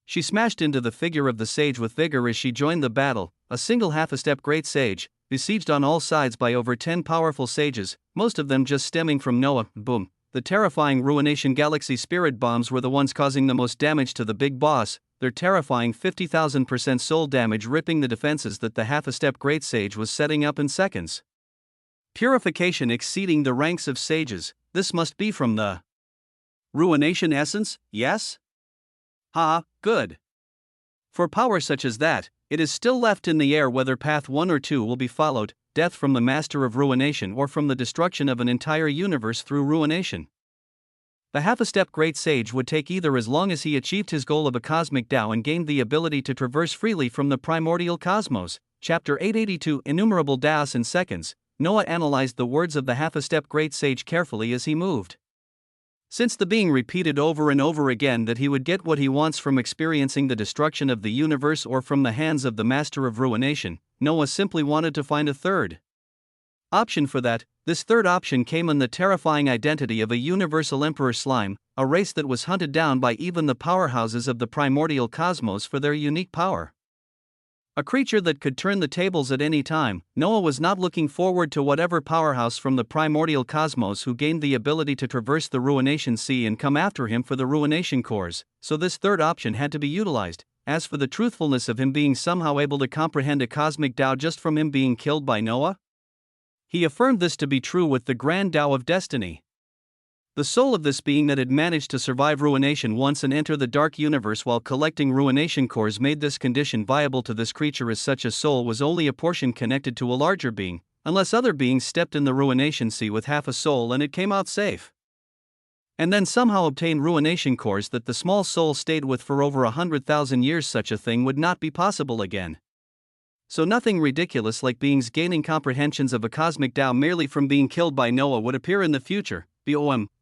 [SPEAKER 1] She smashed into the figure of the sage with vigor as she joined the battle, a single half-a-step great sage, besieged on all sides by over 10 powerful sages, most of them just stemming from Noah. Boom. The terrifying ruination galaxy spirit bombs were the ones causing the most damage to the big boss, their terrifying 50,000% soul damage ripping the defenses that the half-a-step great sage was setting up in seconds. Purification exceeding the ranks of sages. This must be from the ruination essence, yes? Good. For power such as that, it is still left in the air whether path 1 or 2 will be followed, death from the master of ruination or from the destruction of an entire universe through ruination. The half-a-step great sage would take either as long as he achieved his goal of a cosmic Tao and gained the ability to traverse freely from the primordial cosmos. Chapter 882 Innumerable Taos in Seconds. Noah analyzed the words of the half-a-step great sage carefully as he moved. Since the being repeated over and over again that he would get what he wants from experiencing the destruction of the universe or from the hands of the master of ruination, Noah simply wanted to find a third option for that. This third option came in the terrifying identity of a universal emperor slime, a race that was hunted down by even the powerhouses of the primordial cosmos for their unique power. A creature that could turn the tables at any time. Noah was not looking forward to whatever powerhouse from the primordial cosmos who gained the ability to traverse the ruination sea and come after him for the ruination cores, so this third option had to be utilized. As for the truthfulness of him being somehow able to comprehend a cosmic Tao just from him being killed by Noah, he affirmed this to be true with the grand Tao of destiny. The soul of this being that had managed to survive ruination once and enter the dark universe while collecting ruination cores made this condition viable to this creature, as such a soul was only a portion connected to a larger being, unless other beings stepped in the ruination sea with half a soul and it came out safe, and then somehow obtained ruination cores that the small soul stayed with for over 100,000 years. Such a thing would not be possible again. So nothing ridiculous like beings gaining comprehensions of a cosmic Tao merely from being killed by Noah would appear in the future.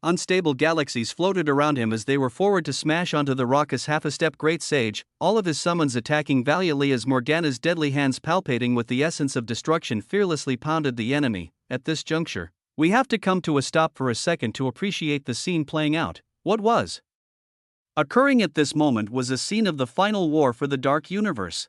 [SPEAKER 1] Unstable galaxies floated around him as they were forward to smash onto the raucous half-a-step great sage, all of his summons attacking valiantly as Morgana's deadly hands palpating with the essence of destruction fearlessly pounded the enemy. At this juncture, we have to come to a stop for a second to appreciate the scene playing out. What was occurring at this moment was a scene of the final war for the Dark Universe,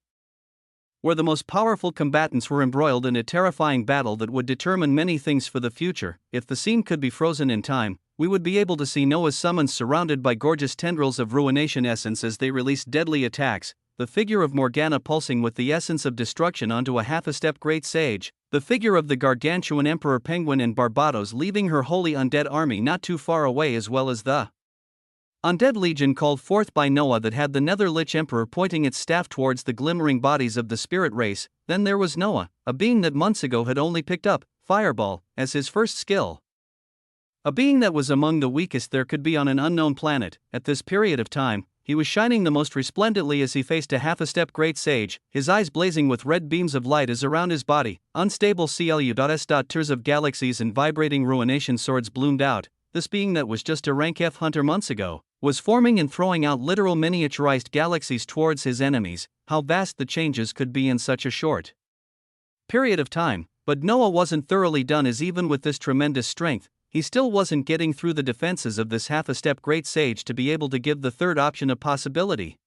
[SPEAKER 1] where the most powerful combatants were embroiled in a terrifying battle that would determine many things for the future. If the scene could be frozen in time, we would be able to see Noah's summons surrounded by gorgeous tendrils of ruination essence as they released deadly attacks, the figure of Morgana pulsing with the essence of destruction onto a half-a-step great sage, the figure of the gargantuan Emperor Penguin and Barbados leaving her holy undead army not too far away, as well as the undead legion called forth by Noah that had the Netherlich Emperor pointing its staff towards the glimmering bodies of the spirit race. Then there was Noah, a being that months ago had only picked up Fireball as his first skill. A being that was among the weakest there could be on an unknown planet. At this period of time, he was shining the most resplendently as he faced a half-a-step great sage, his eyes blazing with red beams of light as around his body, unstable CLU.S. Tiers of galaxies and vibrating ruination swords bloomed out. This being that was just a rank F hunter months ago was forming and throwing out literal miniaturized galaxies towards his enemies. How vast the changes could be in such a short period of time. But Noah wasn't thoroughly done, as even with this tremendous strength, he still wasn't getting through the defenses of this half-a-step great sage to be able to give the third option a possibility.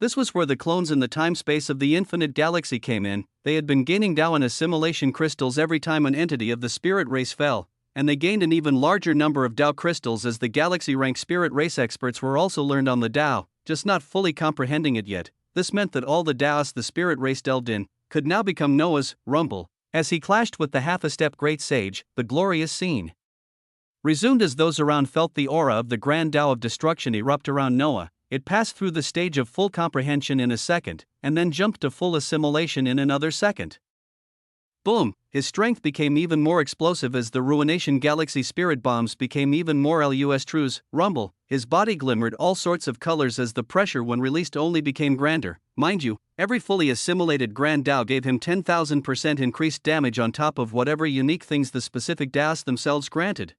[SPEAKER 1] This was where the clones in the time-space of the infinite galaxy came in. They had been gaining Tao and assimilation crystals every time an entity of the spirit race fell, and they gained an even larger number of Tao crystals as the galaxy-ranked spirit race experts were also learned on the Tao, just not fully comprehending it yet. This meant that all the Taoists the spirit race delved in could now become Noah's rumble. As he clashed with the half-a-step great sage, the glorious scene resumed as those around felt the aura of the grand Tao of destruction erupt around Noah. It passed through the stage of full comprehension in a second, and then jumped to full assimilation in another second. Boom! His strength became even more explosive as the Ruination Galaxy spirit bombs became even more lustru's rumble. His body glimmered all sorts of colors as the pressure when released only became grander. Mind you, every fully assimilated Grand Tao gave him 10,000% increased damage on top of whatever unique things the specific Taoists themselves granted.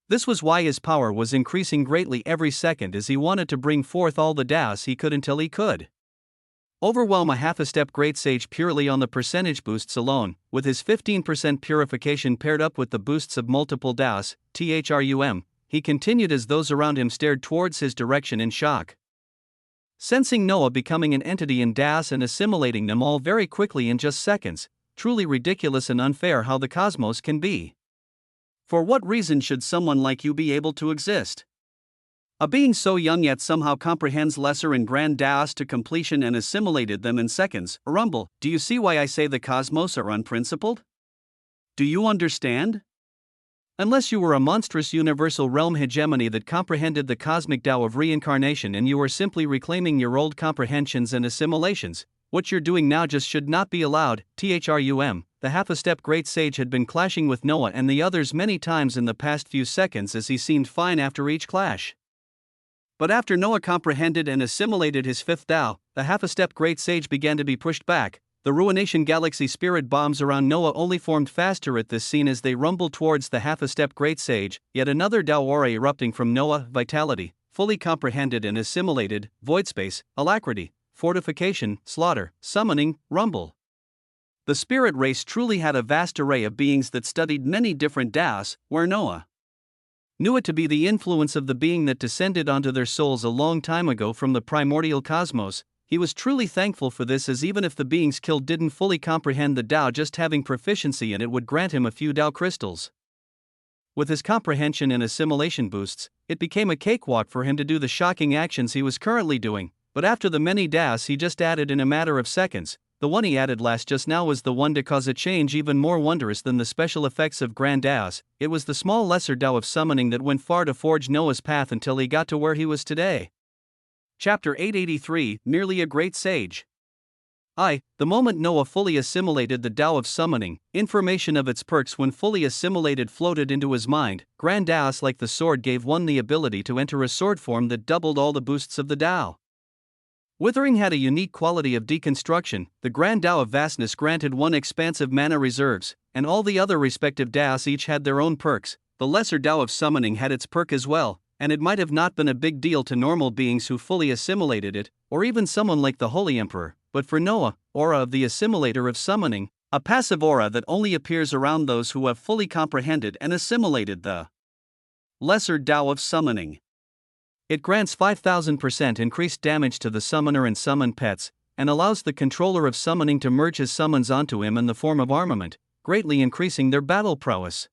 [SPEAKER 1] This was why his power was increasing greatly every second as he wanted to bring forth all the Taoists he could until he could overwhelm a half-a-step great sage purely on the percentage boosts alone. With his 15% purification paired up with the boosts of multiple Taoists, THRUM, he continued as those around him stared towards his direction in shock. Sensing Noah becoming an entity in Taoists and assimilating them all very quickly in just seconds, truly ridiculous and unfair how the cosmos can be. For what reason should someone like you be able to exist? A being so young yet somehow comprehends lesser and grand Taoists to completion and assimilated them in seconds. Rumble, do you see why I say the cosmos are unprincipled? Do you understand? Unless you were a monstrous universal realm hegemony that comprehended the cosmic Tao of reincarnation and you were simply reclaiming your old comprehensions and assimilations, what you're doing now just should not be allowed. THRUM. The half-a-step great sage had been clashing with Noah and the others many times in the past few seconds as he seemed fine after each clash. But after Noah comprehended and assimilated his fifth Tao, the half-a-step great sage began to be pushed back. The Ruination Galaxy spirit bombs around Noah only formed faster at this scene as they rumbled towards the half-a-step great sage, yet another Tao aura erupting from Noah, vitality, fully comprehended and assimilated, void space, alacrity, fortification, slaughter, summoning, rumble. The spirit race truly had a vast array of beings that studied many different Taoists, where Noah knew it to be the influence of the being that descended onto their souls a long time ago from the primordial cosmos. He was truly thankful for this, as even if the beings killed didn't fully comprehend the Tao, just having proficiency in it would grant him a few Tao crystals. With his comprehension and assimilation boosts, it became a cakewalk for him to do the shocking actions he was currently doing, but after the many Taoists he just added in a matter of seconds, the one he added last just now was the one to cause a change even more wondrous than the special effects of Grand Taoists. It was the small lesser Tao of summoning that went far to forge Noah's path until he got to where he was today. Chapter 883, Merely a Great Sage. The moment Noah fully assimilated the Tao of summoning, information of its perks when fully assimilated floated into his mind. Grand Taoists like the sword gave one the ability to enter a sword form that doubled all the boosts of the Tao. Withering had a unique quality of deconstruction. The Grand Tao of Vastness granted one expansive mana reserves, and all the other respective Taoists each had their own perks. The Lesser Tao of Summoning had its perk as well, and it might have not been a big deal to normal beings who fully assimilated it, or even someone like the Holy Emperor, but for Noah, Aura of the Assimilator of Summoning, a passive aura that only appears around those who have fully comprehended and assimilated the Lesser Tao of Summoning. It grants 5,000% increased damage to the summoner and summoned pets, and allows the controller of summoning to merge his summons onto him in the form of armament, greatly increasing their battle prowess.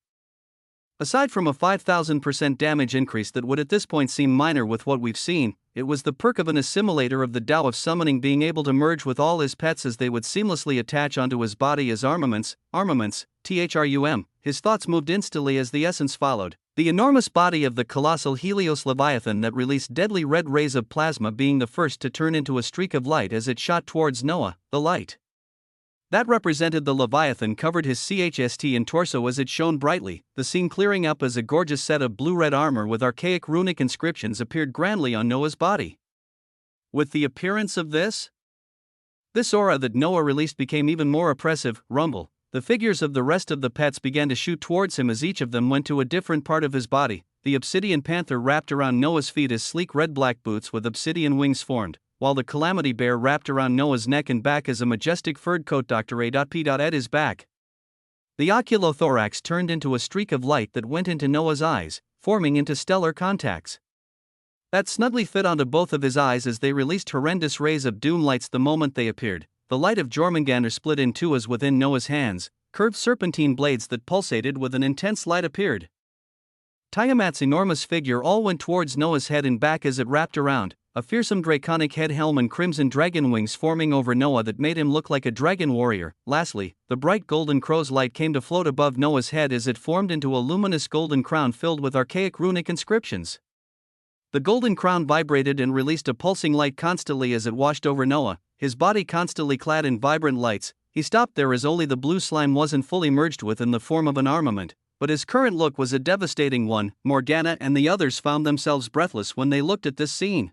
[SPEAKER 1] Aside from a 5,000% damage increase that would at this point seem minor with what we've seen, it was the perk of an assimilator of the Tao of Summoning being able to merge with all his pets as they would seamlessly attach onto his body as armaments, THRUM. His thoughts moved instantly as the essence followed, the enormous body of the colossal Helios Leviathan that released deadly red rays of plasma being the first to turn into a streak of light as it shot towards Noah. The light that represented the Leviathan covered his chest and torso as it shone brightly. The scene clearing up as a gorgeous set of blue-red armor with archaic runic inscriptions appeared grandly on Noah's body. With the appearance of this aura that Noah released became even more oppressive. Rumble. The figures of the rest of the pets began to shoot towards him as each of them went to a different part of his body. The obsidian panther wrapped around Noah's feet as sleek red-black boots with obsidian wings formed, while the calamity bear wrapped around Noah's neck and back as a majestic furred coat. Dr. A.P. at his back. The oculothorax turned into a streak of light that went into Noah's eyes, forming into stellar contacts. that snugly fit onto both of his eyes as they released horrendous rays of doom lights the moment they appeared. The light of Jormungandr split in two as within Noah's hands, curved serpentine blades that pulsated with an intense light appeared. Tiamat's enormous figure all went towards Noah's head and back as it wrapped around, a fearsome draconic head helm and crimson dragon wings forming over Noah that made him look like a dragon warrior. Lastly, the bright golden crow's light came to float above Noah's head as it formed into a luminous golden crown filled with archaic runic inscriptions. The golden crown vibrated and released a pulsing light constantly as it washed over Noah, his body constantly clad in vibrant lights. He stopped there as only the blue slime wasn't fully merged with in the form of an armament, but his current look was a devastating one. Morgana and the others found themselves breathless when they looked at this scene.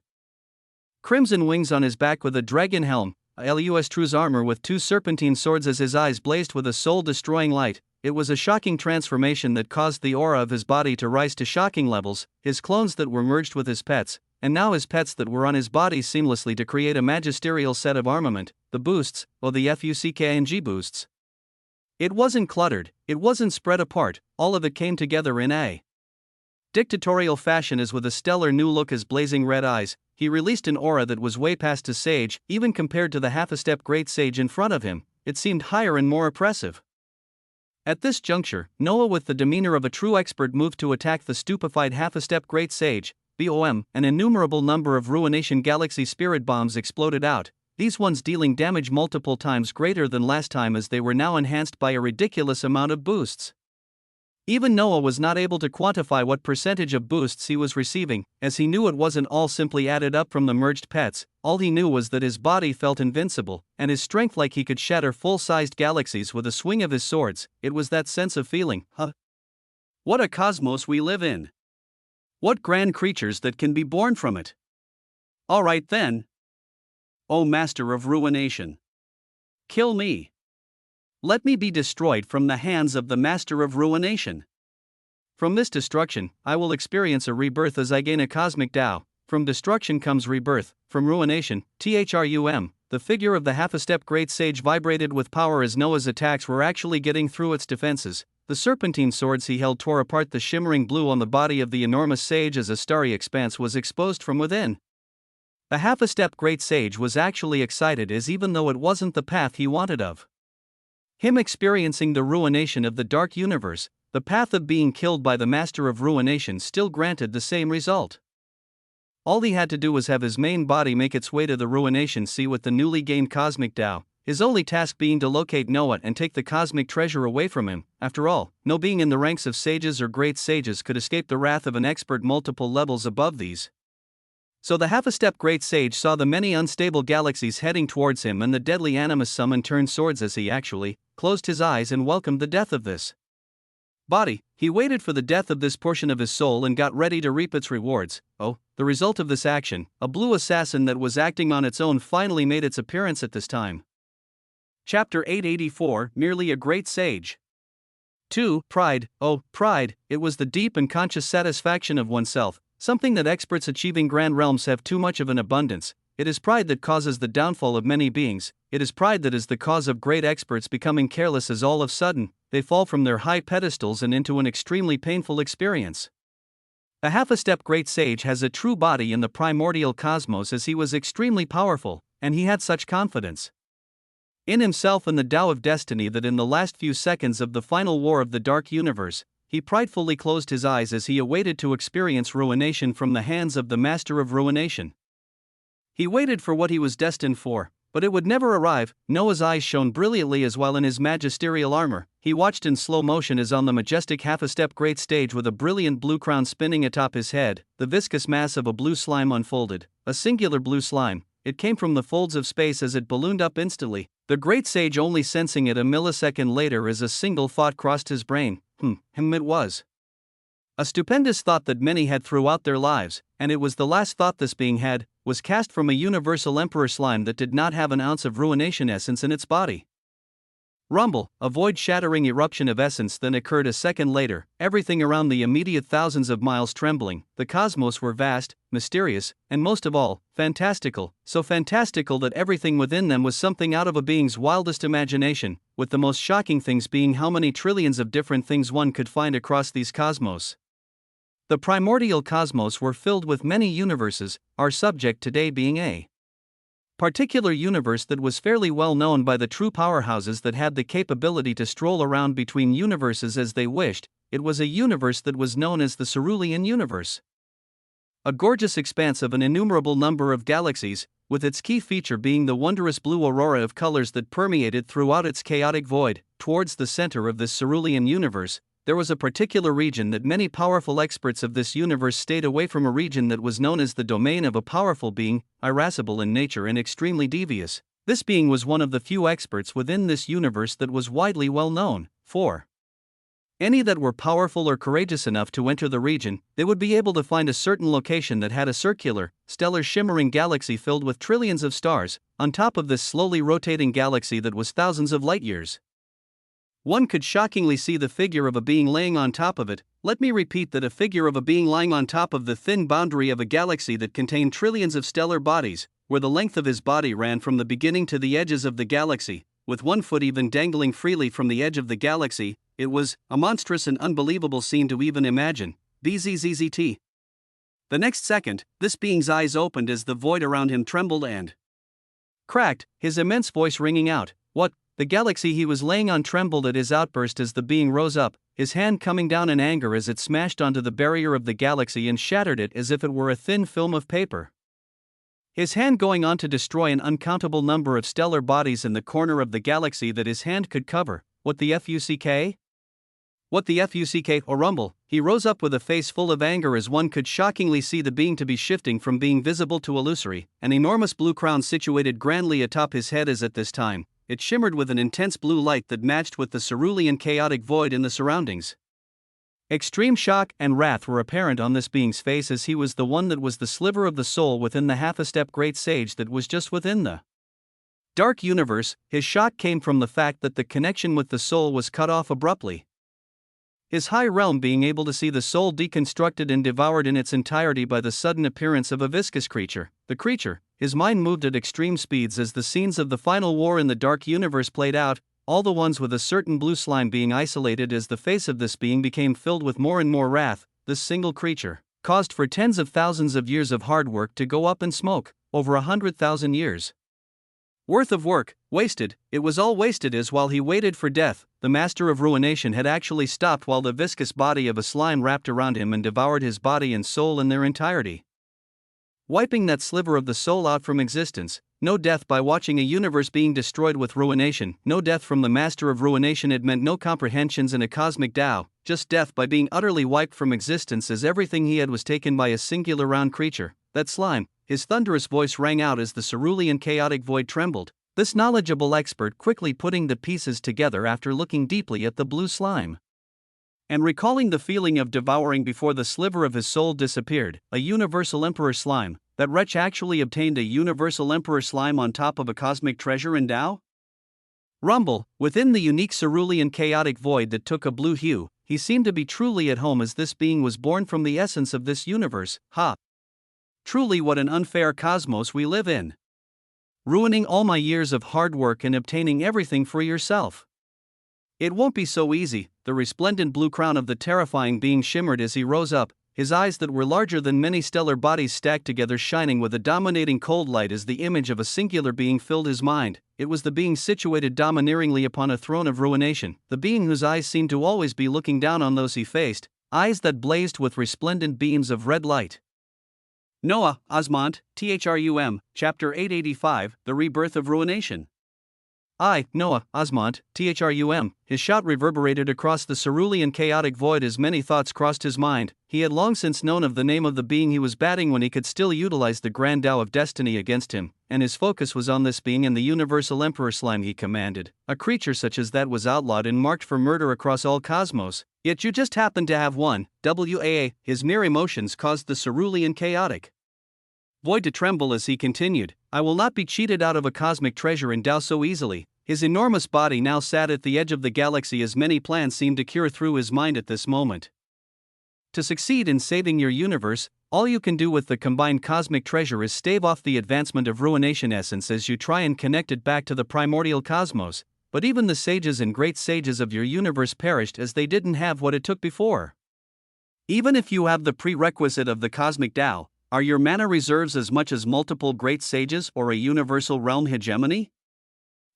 [SPEAKER 1] Crimson wings on his back with a dragon helm, Lustru's armor with two serpentine swords as his eyes blazed with a soul-destroying light. It was a shocking transformation that caused the aura of his body to rise to shocking levels, his clones that were merged with his pets, and now his pets that were on his body seamlessly to create a magisterial set of armament, the boosts, or the FUCKNG boosts. It wasn't cluttered, it wasn't spread apart, all of it came together in a dictatorial fashion as with a stellar new look as blazing red eyes, he released an aura that was way past his sage, even compared to the half-a-step great sage in front of him, it seemed higher and more oppressive. At this juncture, Noah with the demeanor of a true expert moved to attack the stupefied half-a-step great sage. BOM, an innumerable number of Ruination Galaxy spirit bombs exploded out, these ones dealing damage multiple times greater than last time as they were now enhanced by a ridiculous amount of boosts. Even Noah was not able to quantify what percentage of boosts he was receiving, as he knew it wasn't all simply added up from the merged pets. All he knew was that his body felt invincible, and his strength like he could shatter full-sized galaxies with a swing of his swords. It was that sense of feeling, what a cosmos we live in! What grand creatures that can be born from it! Alright then. O Master of Ruination! Kill me! Let me be destroyed from the hands of the Master of Ruination. From this destruction, I will experience a rebirth as I gain a cosmic Tao. From destruction comes rebirth, from ruination, THRUM. The figure of the half-a-step great sage vibrated with power as Noah's attacks were actually getting through its defenses. The serpentine swords he held tore apart the shimmering blue on the body of the enormous sage as a starry expanse was exposed from within. The half-a-step great sage was actually excited as even though it wasn't the path he wanted of him experiencing the ruination of the dark universe, the path of being killed by the Master of Ruination still granted the same result. All he had to do was have his main body make its way to the Ruination Sea with the newly gained cosmic Tao, his only task being to locate Noah and take the cosmic treasure away from him. After all, no being in the ranks of sages or great sages could escape the wrath of an expert multiple levels above these. So the half-a-step great sage saw the many unstable galaxies heading towards him and the deadly animus summoned turned swords as he actually closed his eyes and welcomed the death of this body. He waited for the death of this portion of his soul and got ready to reap its rewards. Oh, the result of this action, a blue assassin that was acting on its own finally made its appearance at this time. Chapter 884, Merely a Great Sage. 2. Pride. Oh, pride, it was the deep and conscious satisfaction of oneself, something that experts achieving grand realms have too much of in abundance. It is pride that causes the downfall of many beings. It is pride that is the cause of great experts becoming careless as all of a sudden, they fall from their high pedestals and into an extremely painful experience. A half-a-step great sage has a true body in the primordial cosmos as he was extremely powerful, and he had such confidence in himself and the Tao of Destiny that in the last few seconds of the final war of the dark universe, he pridefully closed his eyes as he awaited to experience ruination from the hands of the Master of Ruination. He waited for what he was destined for, but it would never arrive. Noah's eyes shone brilliantly as while in his magisterial armor, he watched in slow motion as on the majestic half-a-step great stage with a brilliant blue crown spinning atop his head, the viscous mass of a blue slime unfolded, a singular blue slime. It came from the folds of space as it ballooned up instantly, the great sage only sensing it a millisecond later as a single thought crossed his brain. It was a stupendous thought that many had throughout their lives, and it was the last thought this being had, was cast from a universal emperor slime that did not have an ounce of ruination essence in its body. Rumble, a void-shattering eruption of essence then occurred a second later, everything around the immediate thousands of miles trembling. The cosmos were vast, mysterious, and most of all, fantastical, so fantastical that everything within them was something out of a being's wildest imagination, with the most shocking things being how many trillions of different things one could find across these cosmos. The primordial cosmos were filled with many universes, our subject today being a particular universe that was fairly well known by the true powerhouses that had the capability to stroll around between universes as they wished. It was a universe that was known as the Cerulean universe. A gorgeous expanse of an innumerable number of galaxies, with its key feature being the wondrous blue aurora of colors that permeated throughout its chaotic void. Towards the center of this Cerulean universe, there was a particular region that many powerful experts of this universe stayed away from, a region that was known as the domain of a powerful being, irascible in nature and extremely devious. This being was one of the few experts within this universe that was widely well known. For any that were powerful or courageous enough to enter the region, they would be able to find a certain location that had a circular, stellar shimmering galaxy filled with trillions of stars, on top of this slowly rotating galaxy that was thousands of light years. One could shockingly see the figure of a being laying on top of it. Let me repeat that: a figure of a being lying on top of the thin boundary of a galaxy that contained trillions of stellar bodies, where the length of his body ran from the beginning to the edges of the galaxy, with one foot even dangling freely from the edge of the galaxy. It was a monstrous and unbelievable scene to even imagine. BZZZT. The next second, this being's eyes opened as the void around him trembled and cracked, his immense voice ringing out, "What?" The galaxy he was laying on trembled at his outburst as the being rose up, his hand coming down in anger as it smashed onto the barrier of the galaxy and shattered it as if it were a thin film of paper. His hand going on to destroy an uncountable number of stellar bodies in the corner of the galaxy that his hand could cover. What the fuck? What the fuck? Or rumble. He rose up with a face full of anger as one could shockingly see the being to be shifting from being visible to illusory, an enormous blue crown situated grandly atop his head as at this time. It shimmered with an intense blue light that matched with the cerulean chaotic void in the surroundings. Extreme shock and wrath were apparent on this being's face, as he was the one that was the sliver of the soul within the half-a-step great sage that was just within the dark universe. His shock came from the fact that the connection with the soul was cut off abruptly. His high realm being able to see the soul deconstructed and devoured in its entirety by the sudden appearance of a viscous creature. The creature, his mind moved at extreme speeds as the scenes of the final war in the dark universe played out, all the ones with a certain blue slime being isolated as the face of this being became filled with more and more wrath. This single creature caused for tens of thousands of years of hard work to go up in smoke, over 100,000 years worth of work, wasted. It was all wasted, as while he waited for death, the master of ruination had actually stopped while the viscous body of a slime wrapped around him and devoured his body and soul in their entirety, wiping that sliver of the soul out from existence. No death by watching a universe being destroyed with ruination, no death from the master of ruination. It meant no comprehensions in a cosmic Tao, just death by being utterly wiped from existence, as everything he had was taken by a singular round creature, that slime. His thunderous voice rang out as the cerulean chaotic void trembled, this knowledgeable expert quickly putting the pieces together after looking deeply at the blue slime and recalling the feeling of devouring before the sliver of his soul disappeared. A universal emperor slime. That wretch actually obtained a universal emperor slime on top of a cosmic treasure in Tao? Rumble. Within the unique cerulean chaotic void that took a blue hue, he seemed to be truly at home, as this being was born from the essence of this universe. Ha! Truly, what an unfair cosmos we live in. Ruining all my years of hard work and obtaining everything for yourself. It won't be so easy. The resplendent blue crown of the terrifying being shimmered as he rose up, his eyes that were larger than many stellar bodies stacked together shining with a dominating cold light as the image of a singular being filled his mind. It was the being situated domineeringly upon a throne of ruination, the being whose eyes seemed to always be looking down on those he faced, eyes that blazed with resplendent beams of red light. Noah, Osmont, THRUM, Chapter 885, The Rebirth of Ruination. I, Noah, Osmont, THRUM. His shout reverberated across the cerulean chaotic void as many thoughts crossed his mind. He had long since known of the name of the being he was batting when he could still utilize the grand Tao of destiny against him, and his focus was on this being and the universal emperor slime he commanded. A creature such as that was outlawed and marked for murder across all cosmos, yet you just happened to have one. WAA. His mere emotions caused the cerulean chaotic void to tremble as he continued, I will not be cheated out of a cosmic treasure in Tao so easily. His enormous body now sat at the edge of the galaxy as many plans seemed to cure through his mind at this moment. To succeed in saving your universe, all you can do with the combined cosmic treasure is stave off the advancement of ruination essence as you try and connect it back to the primordial cosmos. But even the sages and great sages of your universe perished as they didn't have what it took before. Even if you have the prerequisite of the cosmic Tao, are your mana reserves as much as multiple great sages or a universal realm hegemony?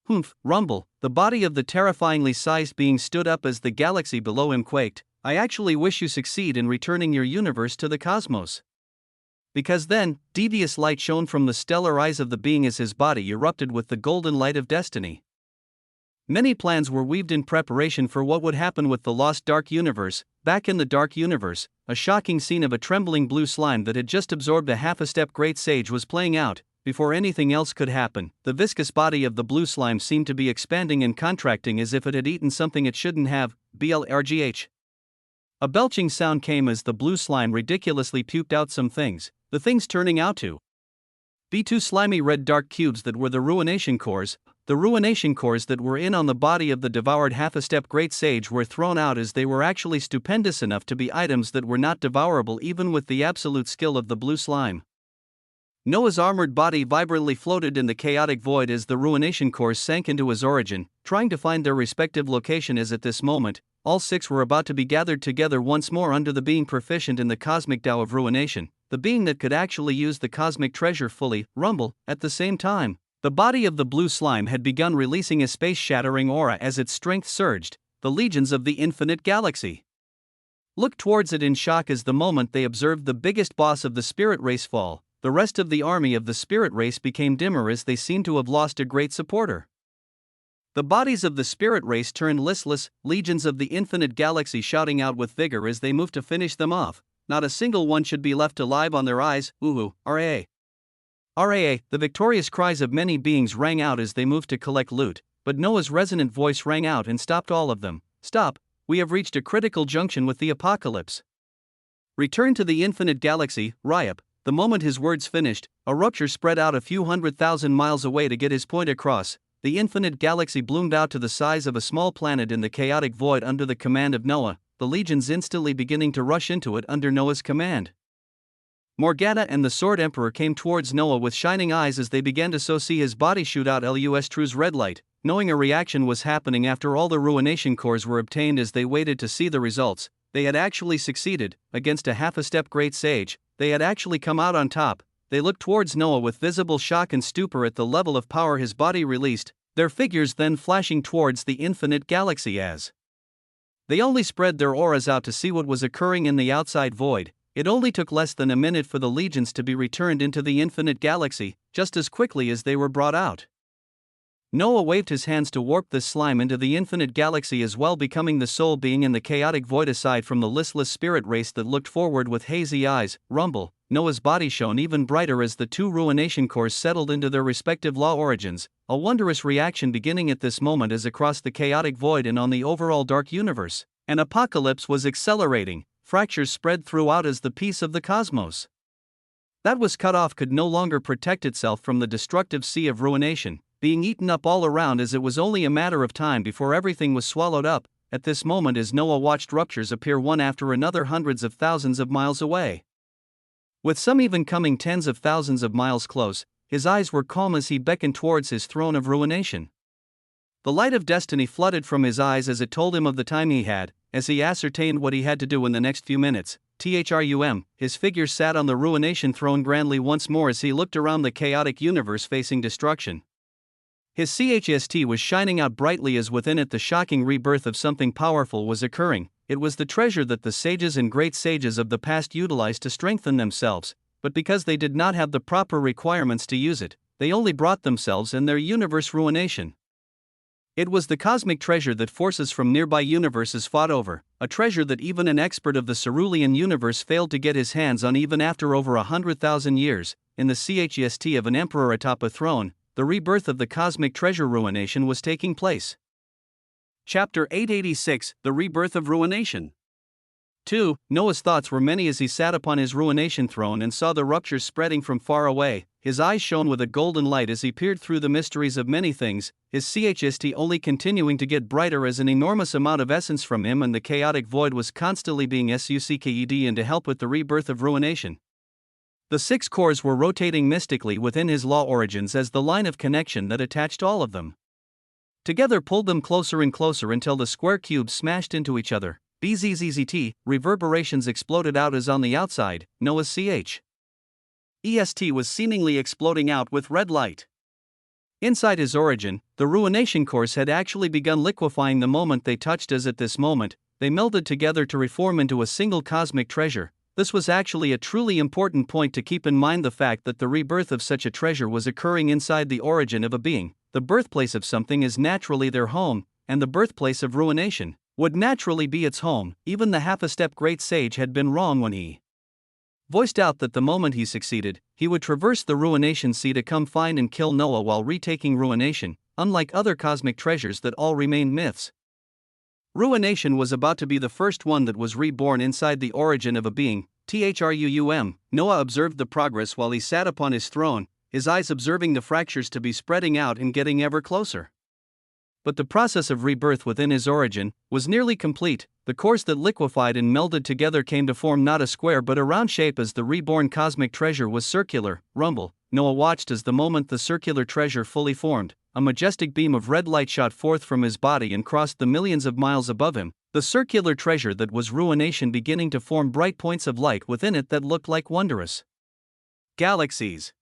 [SPEAKER 1] Humph, rumble, the body of the terrifyingly sized being stood up as the galaxy below him quaked. I actually wish you succeed in returning your universe to the cosmos. Because then, devious light shone from the stellar eyes of the being as his body erupted with the golden light of destiny. Many plans were weaved in preparation for what would happen with the lost dark universe. Back in the dark universe, a shocking scene of a trembling blue slime that had just absorbed a half-a-step great sage was playing out. Before anything else could happen, the viscous body of the blue slime seemed to be expanding and contracting as if it had eaten something it shouldn't have. Blrgh. A belching sound came as the blue slime ridiculously puked out some things, the things turning out to be two slimy red dark cubes that were the ruination cores. The ruination cores that were in on the body of the devoured half-a-step great sage were thrown out as they were actually stupendous enough to be items that were not devourable even with the absolute skill of the blue slime. Noah's armored body vibrantly floated in the chaotic void as the ruination cores sank into his origin, trying to find their respective location as at this moment, all six were about to be gathered together once more under the being proficient in the cosmic Tao of ruination, the being that could actually use the cosmic treasure fully. Rumble, at the same time, the body of the blue slime had begun releasing a space-shattering aura as its strength surged, the legions of the infinite galaxy looked towards it in shock as the moment they observed the biggest boss of the spirit race fall. The rest of the army of the spirit race became dimmer as they seemed to have lost a great supporter. The bodies of the spirit race turned listless, legions of the infinite galaxy shouting out with vigor as they moved to finish them off. Not a single one should be left alive on their eyes. Uhu, RAA. RAA, the victorious cries of many beings rang out as they moved to collect loot, but Noah's resonant voice rang out and stopped all of them. Stop, we have reached a critical junction with the apocalypse. Return to the infinite galaxy, Ryup. The moment his words finished, a rupture spread out a few 100,000 miles away to get his point across. The infinite galaxy bloomed out to the size of a small planet in the chaotic void under the command of Noah, the legions instantly beginning to rush into it under Noah's command. Morgana and the Sword Emperor came towards Noah with shining eyes as they began to see his body shoot out Lustru's red light, knowing a reaction was happening after all the ruination cores were obtained. As they waited to see the results, they had actually succeeded, against a half-a-step great sage. They had actually come out on top. They looked towards Noah with visible shock and stupor at the level of power his body released, their figures then flashing towards the infinite galaxy as they only spread their auras out to see what was occurring in the outside void. It only took less than a minute for the legions to be returned into the infinite galaxy, just as quickly as they were brought out. Noah waved his hands to warp this slime into the infinite galaxy as well, becoming the sole being in the chaotic void aside from the listless spirit race that looked forward with hazy eyes. Rumble, Noah's body shone even brighter as the two ruination cores settled into their respective law origins, a wondrous reaction beginning at this moment as across the chaotic void and on the overall dark universe, an apocalypse was accelerating. Fractures spread throughout as the peace of the cosmos that was cut off could no longer protect itself from the destructive sea of ruination, being eaten up all around as it was only a matter of time before everything was swallowed up. At this moment, as Noah watched ruptures appear one after another hundreds of thousands of miles away, with some even coming tens of thousands of miles close, his eyes were calm as he beckoned towards his throne of ruination. The light of destiny flooded from his eyes as it told him of the time he had, as he ascertained what he had to do in the next few minutes. THRUM, his figure sat on the ruination throne grandly once more as he looked around the chaotic universe facing destruction. His CHST was shining out brightly as within it the shocking rebirth of something powerful was occurring. It was the treasure that the sages and great sages of the past utilized to strengthen themselves, but because they did not have the proper requirements to use it, they only brought themselves and their universe ruination. It was the cosmic treasure that forces from nearby universes fought over, a treasure that even an expert of the cerulean universe failed to get his hands on even after over 100,000 years. In the CHST of an emperor atop a throne, the rebirth of the cosmic treasure ruination was taking place. Chapter 886, The Rebirth of Ruination. 2. Noah's thoughts were many as he sat upon his ruination throne and saw the ruptures spreading from far away. His eyes shone with a golden light as he peered through the mysteries of many things, his CHST only continuing to get brighter as an enormous amount of essence from him and the chaotic void was constantly being sucked in to help with the rebirth of ruination. The six cores were rotating mystically within his law origins as the line of connection that attached all of them together pulled them closer and closer until the square cubes smashed into each other. BZZZT, reverberations exploded out as on the outside, Noah's EST was seemingly exploding out with red light. Inside his origin, the ruination course had actually begun liquefying the moment they touched, as at this moment, they melded together to reform into a single cosmic treasure. This was actually a truly important point to keep in mind, the fact that the rebirth of such a treasure was occurring inside the origin of a being. The birthplace of something is naturally their home, and the birthplace of ruination would naturally be its home. Even the half-a-step great sage had been wrong when he voiced out that the moment he succeeded, he would traverse the ruination sea to come find and kill Noah while retaking ruination. Unlike other cosmic treasures that all remained myths, ruination was about to be the first one that was reborn inside the origin of a being. Noah observed the progress while he sat upon his throne, his eyes observing the fractures to be spreading out and getting ever closer. But the process of rebirth within his origin was nearly complete. The course that liquefied and melded together came to form not a square but a round shape, as the reborn cosmic treasure was circular. Noah watched as the moment the circular treasure fully formed, a majestic beam of red light shot forth from his body and crossed the millions of miles above him. The circular treasure that was ruination beginning to form bright points of light within it that looked like wondrous galaxies.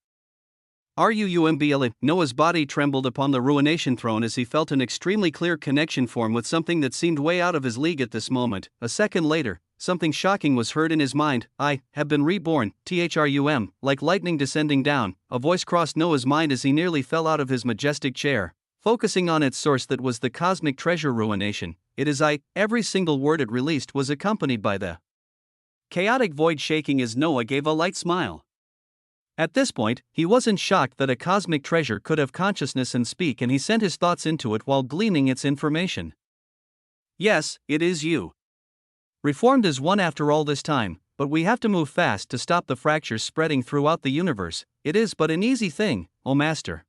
[SPEAKER 1] Noah's body trembled upon the ruination throne as he felt an extremely clear connection form with something that seemed way out of his league at this moment. A second later, something shocking was heard in his mind. I have been reborn, like lightning descending down. A voice crossed Noah's mind as he nearly fell out of his majestic chair. Focusing on its source, that was the cosmic treasure ruination. It is I. Every single word it released was accompanied by the chaotic void shaking as Noah gave a light smile. At this point, he wasn't shocked that a cosmic treasure could have consciousness and speak, and he sent his thoughts into it while gleaning its information. Yes, it is you. Reformed as one after all this time, but we have to move fast to stop the fractures spreading throughout the universe. It is but an easy thing, O Master.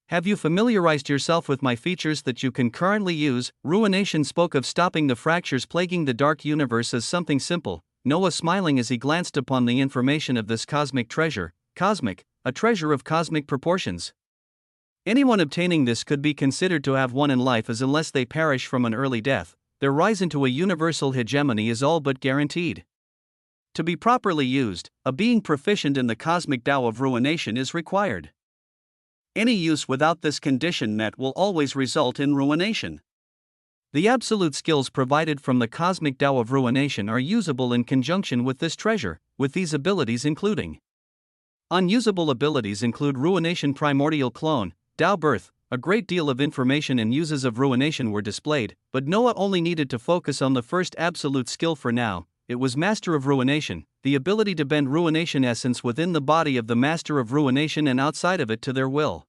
[SPEAKER 1] Have you familiarized yourself with my features that you can currently use? Ruination spoke of stopping the fractures plaguing the dark universe as something simple. Noah smiling as he glanced upon the information of this cosmic treasure. Cosmic, a treasure of cosmic proportions. Anyone obtaining this could be considered to have won in life, as unless they perish from an early death, their rise into a universal hegemony is all but guaranteed. To be properly used, a being proficient in the cosmic Tao of ruination is required. Any use without this condition met will always result in ruination. The absolute skills provided from the cosmic Tao of ruination are usable in conjunction with this treasure, with these abilities including: unusable abilities include ruination, primordial clone, Tao birth. A great deal of information and uses of ruination were displayed, but Noah only needed to focus on the first absolute skill for now. It was Master of Ruination, the ability to bend ruination essence within the body of the Master of Ruination and outside of it to their will.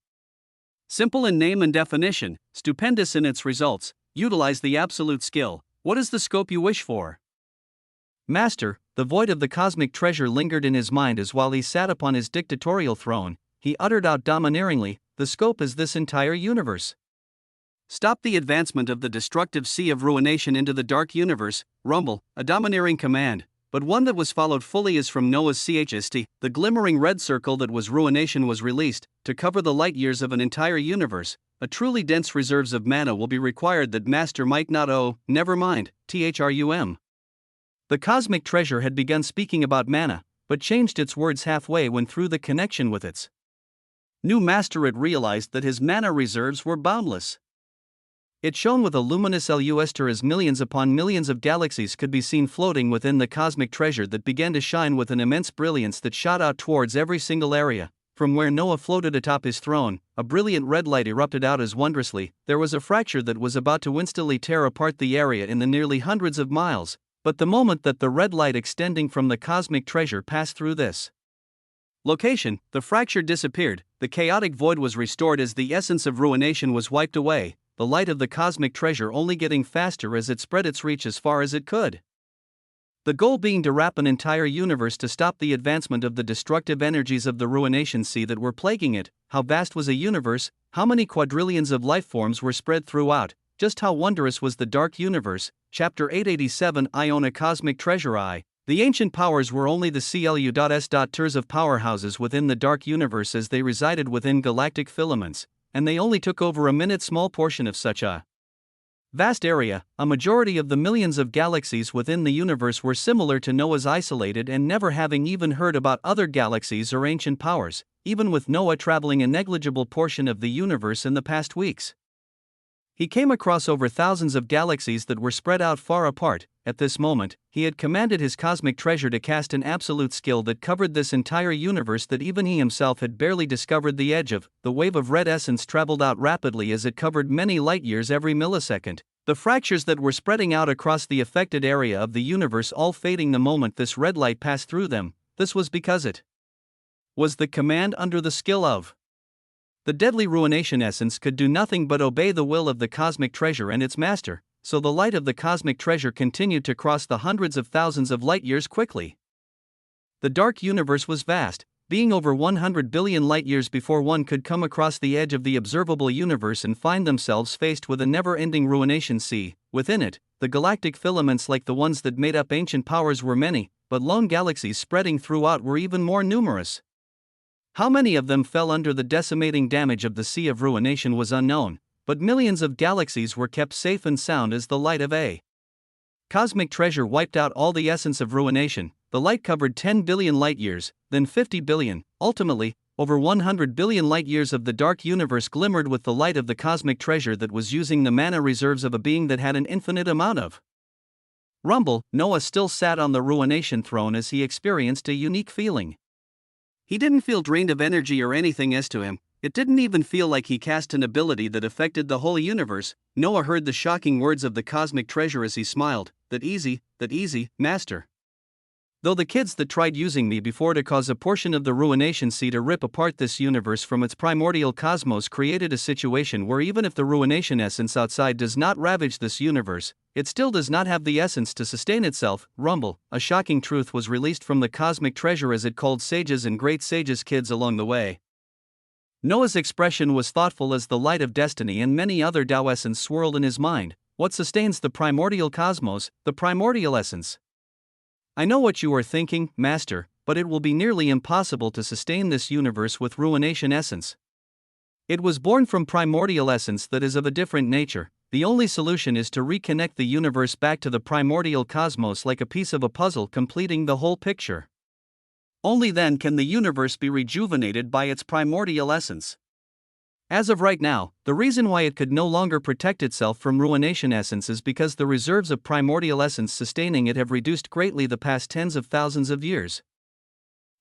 [SPEAKER 1] Simple in name and definition, stupendous in its results. Utilize the absolute skill. What is the scope you wish for? Master, the void of the cosmic treasure lingered in his mind as while he sat upon his dictatorial throne, he uttered out domineeringly, the scope is this entire universe. Stop the advancement of the destructive sea of ruination into the dark universe. A domineering command, but one that was followed fully as from Noah's CHST, the glimmering red circle that was ruination was released, to cover the light years of an entire universe. A truly dense reserves of mana will be required that Master might not never mind, The cosmic treasure had begun speaking about mana, but changed its words halfway when through the connection with its new master it realized that his mana reserves were boundless. It shone with a luminous luster as millions upon millions of galaxies could be seen floating within the cosmic treasure that began to shine with an immense brilliance that shot out towards every single area. From where Noah floated atop his throne, a brilliant red light erupted out as wondrously. There was a fracture that was about to instantly tear apart the area in the nearly hundreds of miles. But the moment that the red light extending from the cosmic treasure passed through this location, the fracture disappeared, the chaotic void was restored as the essence of ruination was wiped away, the light of the cosmic treasure only getting faster as it spread its reach as far as it could. The goal being to wrap an entire universe to stop the advancement of the destructive energies of the ruination sea that were plaguing it. How vast was a universe, how many quadrillions of life forms were spread throughout, just how wondrous was the dark universe. Chapter 887 Iona Cosmic Treasure I. The ancient powers were only the CLU.S.Ters of powerhouses within the dark universe as they resided within galactic filaments, and they only took over a minute small portion of such a Vast area, a majority of the millions of galaxies within the universe were similar to Noah's isolated and never having even heard about other galaxies or ancient powers, even with Noah traveling a negligible portion of the universe in the past weeks. He came across over thousands of galaxies that were spread out far apart. At this moment, he had commanded his cosmic treasure to cast an absolute skill that covered this entire universe that even he himself had barely discovered the edge of. The wave of red essence traveled out rapidly as it covered many light years every millisecond, the fractures that were spreading out across the affected area of the universe all fading the moment this red light passed through them. This was because it was the command under the skill of. The deadly ruination essence could do nothing but obey the will of the cosmic treasure and its master, so the light of the cosmic treasure continued to cross the hundreds of thousands of light years quickly. The dark universe was vast, being over 100 billion light years before one could come across the edge of the observable universe and find themselves faced with a never-ending ruination sea. Within it, the galactic filaments like the ones that made up ancient powers were many, but lone galaxies spreading throughout were even more numerous. How many of them fell under the decimating damage of the Sea of Ruination was unknown, but millions of galaxies were kept safe and sound as the light of a cosmic treasure wiped out all the essence of ruination. The light covered 10 billion light years, then 50 billion, ultimately, over 100 billion light years of the dark universe glimmered with the light of the cosmic treasure that was using the mana reserves of a being that had an infinite amount of rumble. Noah still sat on the ruination throne as he experienced a unique feeling. He didn't feel drained of energy or anything as to him. It didn't even feel like he cast an ability that affected the whole universe. Noah heard the shocking words of the cosmic treasure as he smiled, that easy, master. Though the kids that tried using me before to cause a portion of the ruination sea to rip apart this universe from its primordial cosmos created a situation where even if the ruination essence outside does not ravage this universe, it still does not have the essence to sustain itself. Rumble, a shocking truth was released from the cosmic treasure as it called sages and great sages kids along the way. Noah's expression was thoughtful as the light of destiny and many other Tao essence swirled in his mind. What sustains the primordial cosmos, the primordial essence? I know what you are thinking, Master, but it will be nearly impossible to sustain this universe with ruination essence. It was born from primordial essence that is of a different nature. The only solution is to reconnect the universe back to the primordial cosmos like a piece of a puzzle completing the whole picture. Only then can the universe be rejuvenated by its primordial essence. As of right now, the reason why it could no longer protect itself from ruination essence is because the reserves of primordial essence sustaining it have reduced greatly the past tens of thousands of years.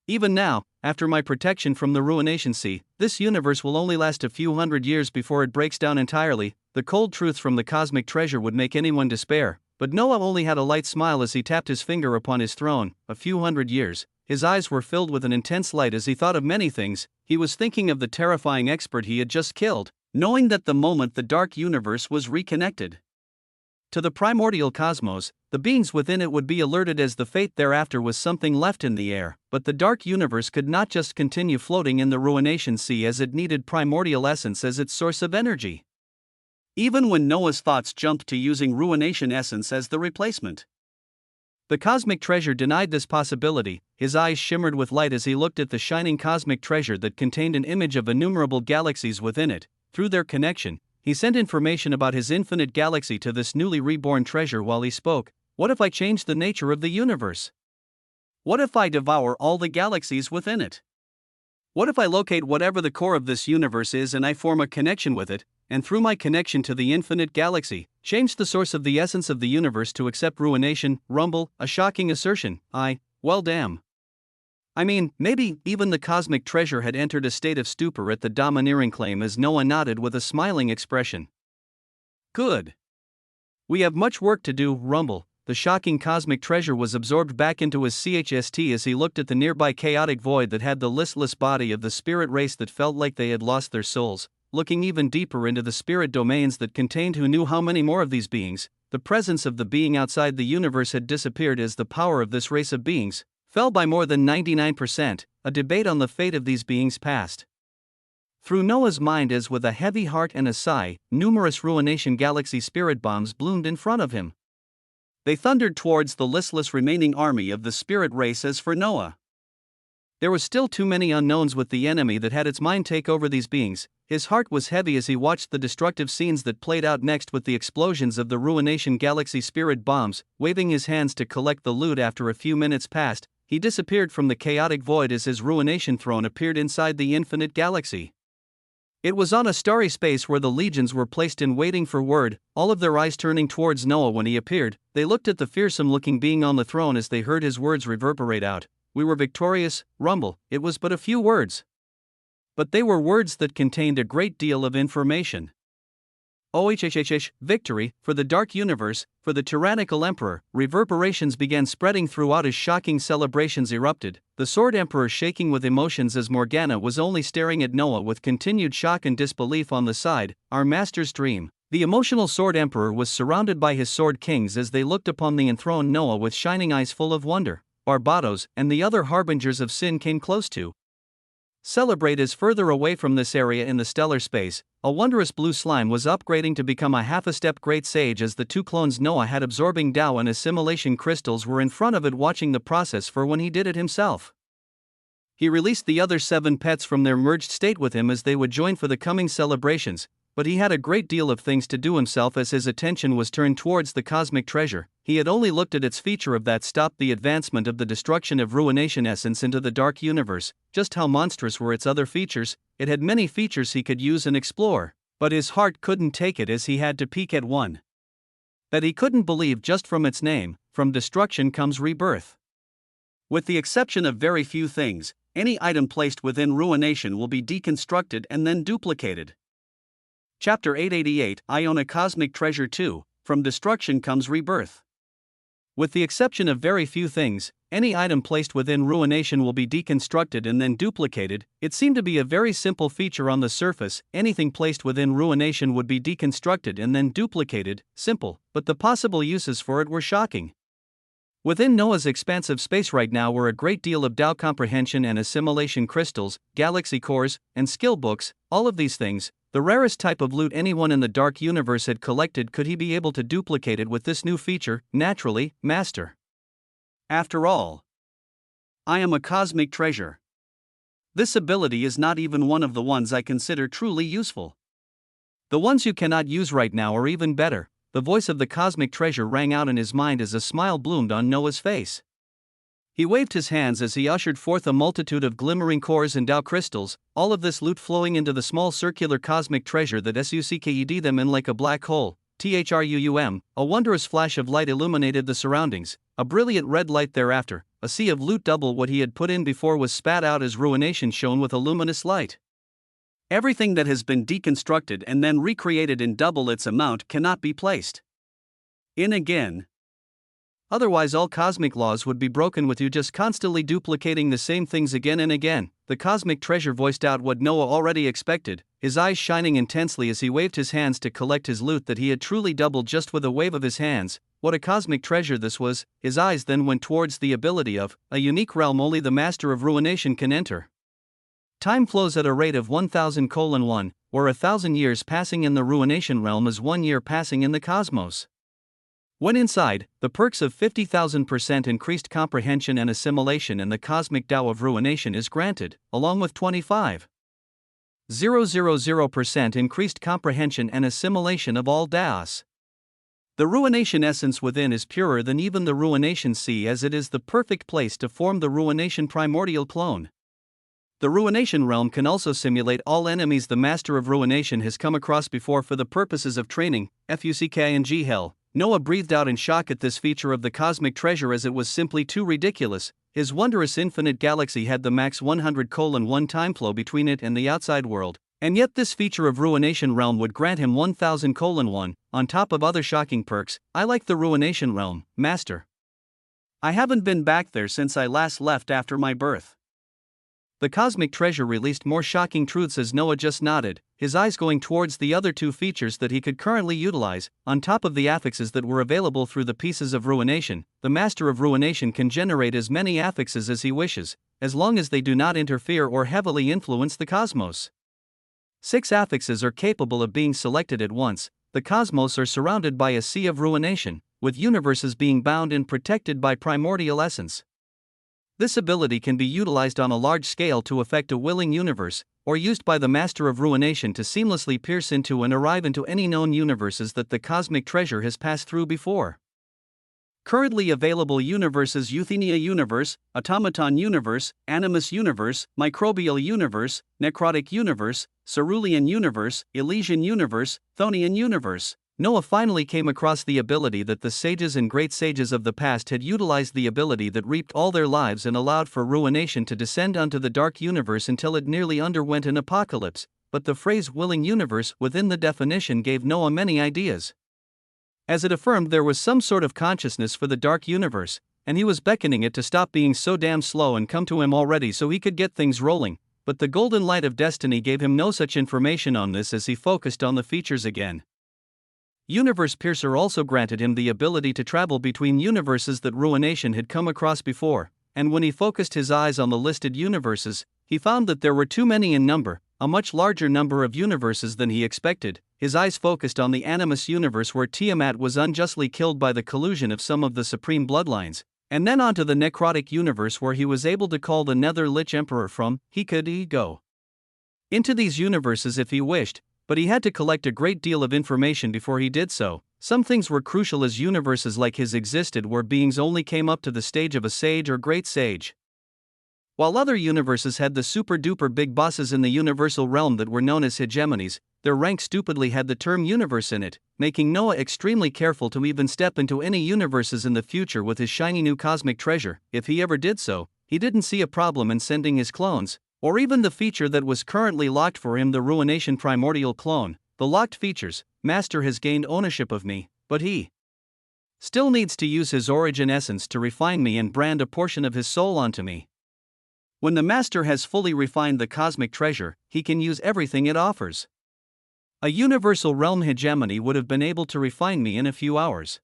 [SPEAKER 1] Even now, after my protection from the ruination sea, this universe will only last a few hundred years before it breaks down entirely. The cold truth from the cosmic treasure would make anyone despair, but Noah only had a light smile as he tapped his finger upon his throne. A few hundred years. His eyes were filled with an intense light as he thought of many things. He was thinking of the terrifying expert he had just killed, knowing that the moment the dark universe was reconnected to the primordial cosmos, the beings within it would be alerted as the fate thereafter was something left in the air. But the dark universe could not just continue floating in the ruination sea as it needed primordial essence as its source of energy. Even when Noah's thoughts jumped to using ruination essence as the replacement, the cosmic treasure denied this possibility. His eyes shimmered with light as he looked at the shining cosmic treasure that contained an image of innumerable galaxies within it. Through their connection, he sent information about his infinite galaxy to this newly reborn treasure while he spoke. What if I change the nature of the universe? What if I devour all the galaxies within it? What if I locate whatever the core of this universe is and I form a connection with it, and through my connection to the infinite galaxy, change the source of the essence of the universe to accept ruination? Rumble, a shocking assertion. Well damn. I mean, maybe even the cosmic treasure had entered a state of stupor at the domineering claim as Noah nodded with a smiling expression. Good. We have much work to do. Rumble. The shocking cosmic treasure was absorbed back into his chst as he looked at the nearby chaotic void that had the listless body of the spirit race that felt like they had lost their souls. Looking even deeper into the spirit domains that contained who knew how many more of these beings, the presence of the being outside the universe had disappeared as the power of this race of beings fell by more than 99%. A debate on the fate of these beings passed through Noah's mind as with a heavy heart and a sigh, numerous ruination galaxy spirit bombs bloomed in front of him. They thundered towards the listless remaining army of the spirit race as for Noah. There was still too many unknowns with the enemy that had its mind take over these beings. His heart was heavy as he watched the destructive scenes that played out next with the explosions of the Ruination Galaxy spirit bombs. Waving his hands to collect the loot after a few minutes passed, he disappeared from the chaotic void as his Ruination throne appeared inside the infinite galaxy. It was on a starry space where the legions were placed in waiting for word, all of their eyes turning towards Noah when he appeared. They looked at the fearsome-looking being on the throne as they heard his words reverberate out. "We were victorious, rumble." It was but a few words, but they were words that contained a great deal of information. Victory, for the Dark Universe, for the tyrannical Emperor. Reverberations began spreading throughout as shocking celebrations erupted, the Sword Emperor shaking with emotions as Morgana was only staring at Noah with continued shock and disbelief on the side. Our master's dream. The emotional Sword Emperor was surrounded by his Sword Kings as they looked upon the enthroned Noah with shining eyes full of wonder. Barbados and the other harbingers of sin came close to celebrate as further away from this area in the stellar space, a wondrous blue slime was upgrading to become a half-a-step great sage as the two clones Noah had absorbing Tao and assimilation crystals were in front of it watching the process for when he did it himself. He released the other 7 pets from their merged state with him as they would join for the coming celebrations, but he had a great deal of things to do himself as his attention was turned towards the cosmic treasure. He had only looked at its feature of that stopped the advancement of the destruction of Ruination essence into the Dark Universe. Just how monstrous were its other features? It had many features he could use and explore, but his heart couldn't take it as he had to peek at one that he couldn't believe just from its name. From destruction comes rebirth. With the exception of very few things, any item placed within Ruination will be deconstructed and then duplicated. Chapter 888, I own a cosmic treasure too. From destruction comes rebirth. With the exception of very few things, any item placed within Ruination will be deconstructed and then duplicated. It seemed to be a very simple feature on the surface. Anything placed within Ruination would be deconstructed and then duplicated. Simple, but the possible uses for it were shocking. Within Noah's expansive space right now were a great deal of Tao comprehension and assimilation crystals, galaxy cores, and skill books. All of these things, the rarest type of loot anyone in the Dark Universe had collected. Could he be able to duplicate it with this new feature? Naturally, master. After all, I am a cosmic treasure. This ability is not even one of the ones I consider truly useful. The ones you cannot use right now are even better. The voice of the cosmic treasure rang out in his mind as a smile bloomed on Noah's face. He waved his hands as he ushered forth a multitude of glimmering cores and Tao crystals, all of this loot flowing into the small circular cosmic treasure that sucked them in like a black hole. THRUUM, a wondrous flash of light illuminated the surroundings, a brilliant red light thereafter, a sea of loot double what he had put in before was spat out as Ruination shone with a luminous light. Everything that has been deconstructed and then recreated in double its amount cannot be placed in again. Otherwise all cosmic laws would be broken with you just constantly duplicating the same things again and again. The cosmic treasure voiced out what Noah already expected, his eyes shining intensely as he waved his hands to collect his loot that he had truly doubled just with a wave of his hands. What a cosmic treasure this was. His eyes then went towards the ability of a unique realm only the master of Ruination can enter. Time flows at a rate of 1000:1, where 1,000 years passing in the Ruination realm is 1 year passing in the cosmos. When inside, the perks of 50,000% increased comprehension and assimilation and the cosmic Tao of Ruination is granted, along with 25,000% increased comprehension and assimilation of all Taos. The Ruination essence within is purer than even the Ruination sea as it is the perfect place to form the Ruination primordial clone. The Ruination realm can also simulate all enemies the Master of Ruination has come across before for the purposes of training. FUCKING hell. Noah breathed out in shock at this feature of the cosmic treasure as it was simply too ridiculous. His wondrous infinite galaxy had the max 100:1 time flow between it and the outside world, and yet this feature of Ruination realm would grant him 1000:1, on top of other shocking perks. I like the Ruination realm, master. I haven't been back there since I last left after my birth. The cosmic treasure released more shocking truths as Noah just nodded, his eyes going towards the other two features that he could currently utilize. On top of the affixes that were available through the pieces of Ruination, the Master of Ruination can generate as many affixes as he wishes, as long as they do not interfere or heavily influence the cosmos. 6 affixes are capable of being selected at once. The cosmos are surrounded by a sea of Ruination, with universes being bound and protected by primordial essence. This ability can be utilized on a large scale to affect a willing universe, or used by the Master of Ruination to seamlessly pierce into and arrive into any known universes that the cosmic treasure has passed through before. Currently available universes: Euthenia Universe, Automaton Universe, Animus Universe, Microbial Universe, Necrotic Universe, Cerulean Universe, Elysian Universe, Thonian Universe. Noah finally came across the ability that the sages and great sages of the past had utilized, the ability that reaped all their lives and allowed for ruination to descend onto the dark universe until it nearly underwent an apocalypse. But the phrase willing universe within the definition gave Noah many ideas, as it affirmed there was some sort of consciousness for the dark universe, and he was beckoning it to stop being so damn slow and come to him already so he could get things rolling. But the golden light of destiny gave him no such information on this as he focused on the features again. Universe Piercer also granted him the ability to travel between universes that Ruination had come across before, and when he focused his eyes on the listed universes, he found that there were too many in number, a much larger number of universes than he expected. His eyes focused on the Animus universe where Tiamat was unjustly killed by the collusion of some of the supreme bloodlines, and then onto the Necrotic universe where he was able to call the Nether Lich Emperor from. He could go into these universes if he wished, but he had to collect a great deal of information before he did so. Some things were crucial, as universes like his existed where beings only came up to the stage of a sage or great sage, while other universes had the super-duper big bosses in the universal realm that were known as hegemonies. Their rank stupidly had the term universe in it, making Noah extremely careful to even step into any universes in the future with his shiny new cosmic treasure. If he ever did so, he didn't see a problem in sending his clones, or even the feature that was currently locked for him, the Ruination Primordial Clone. The locked features: Master has gained ownership of me, but he still needs to use his origin essence to refine me and brand a portion of his soul onto me. When the Master has fully refined the cosmic treasure, he can use everything it offers. A universal realm hegemony would have been able to refine me in a few hours,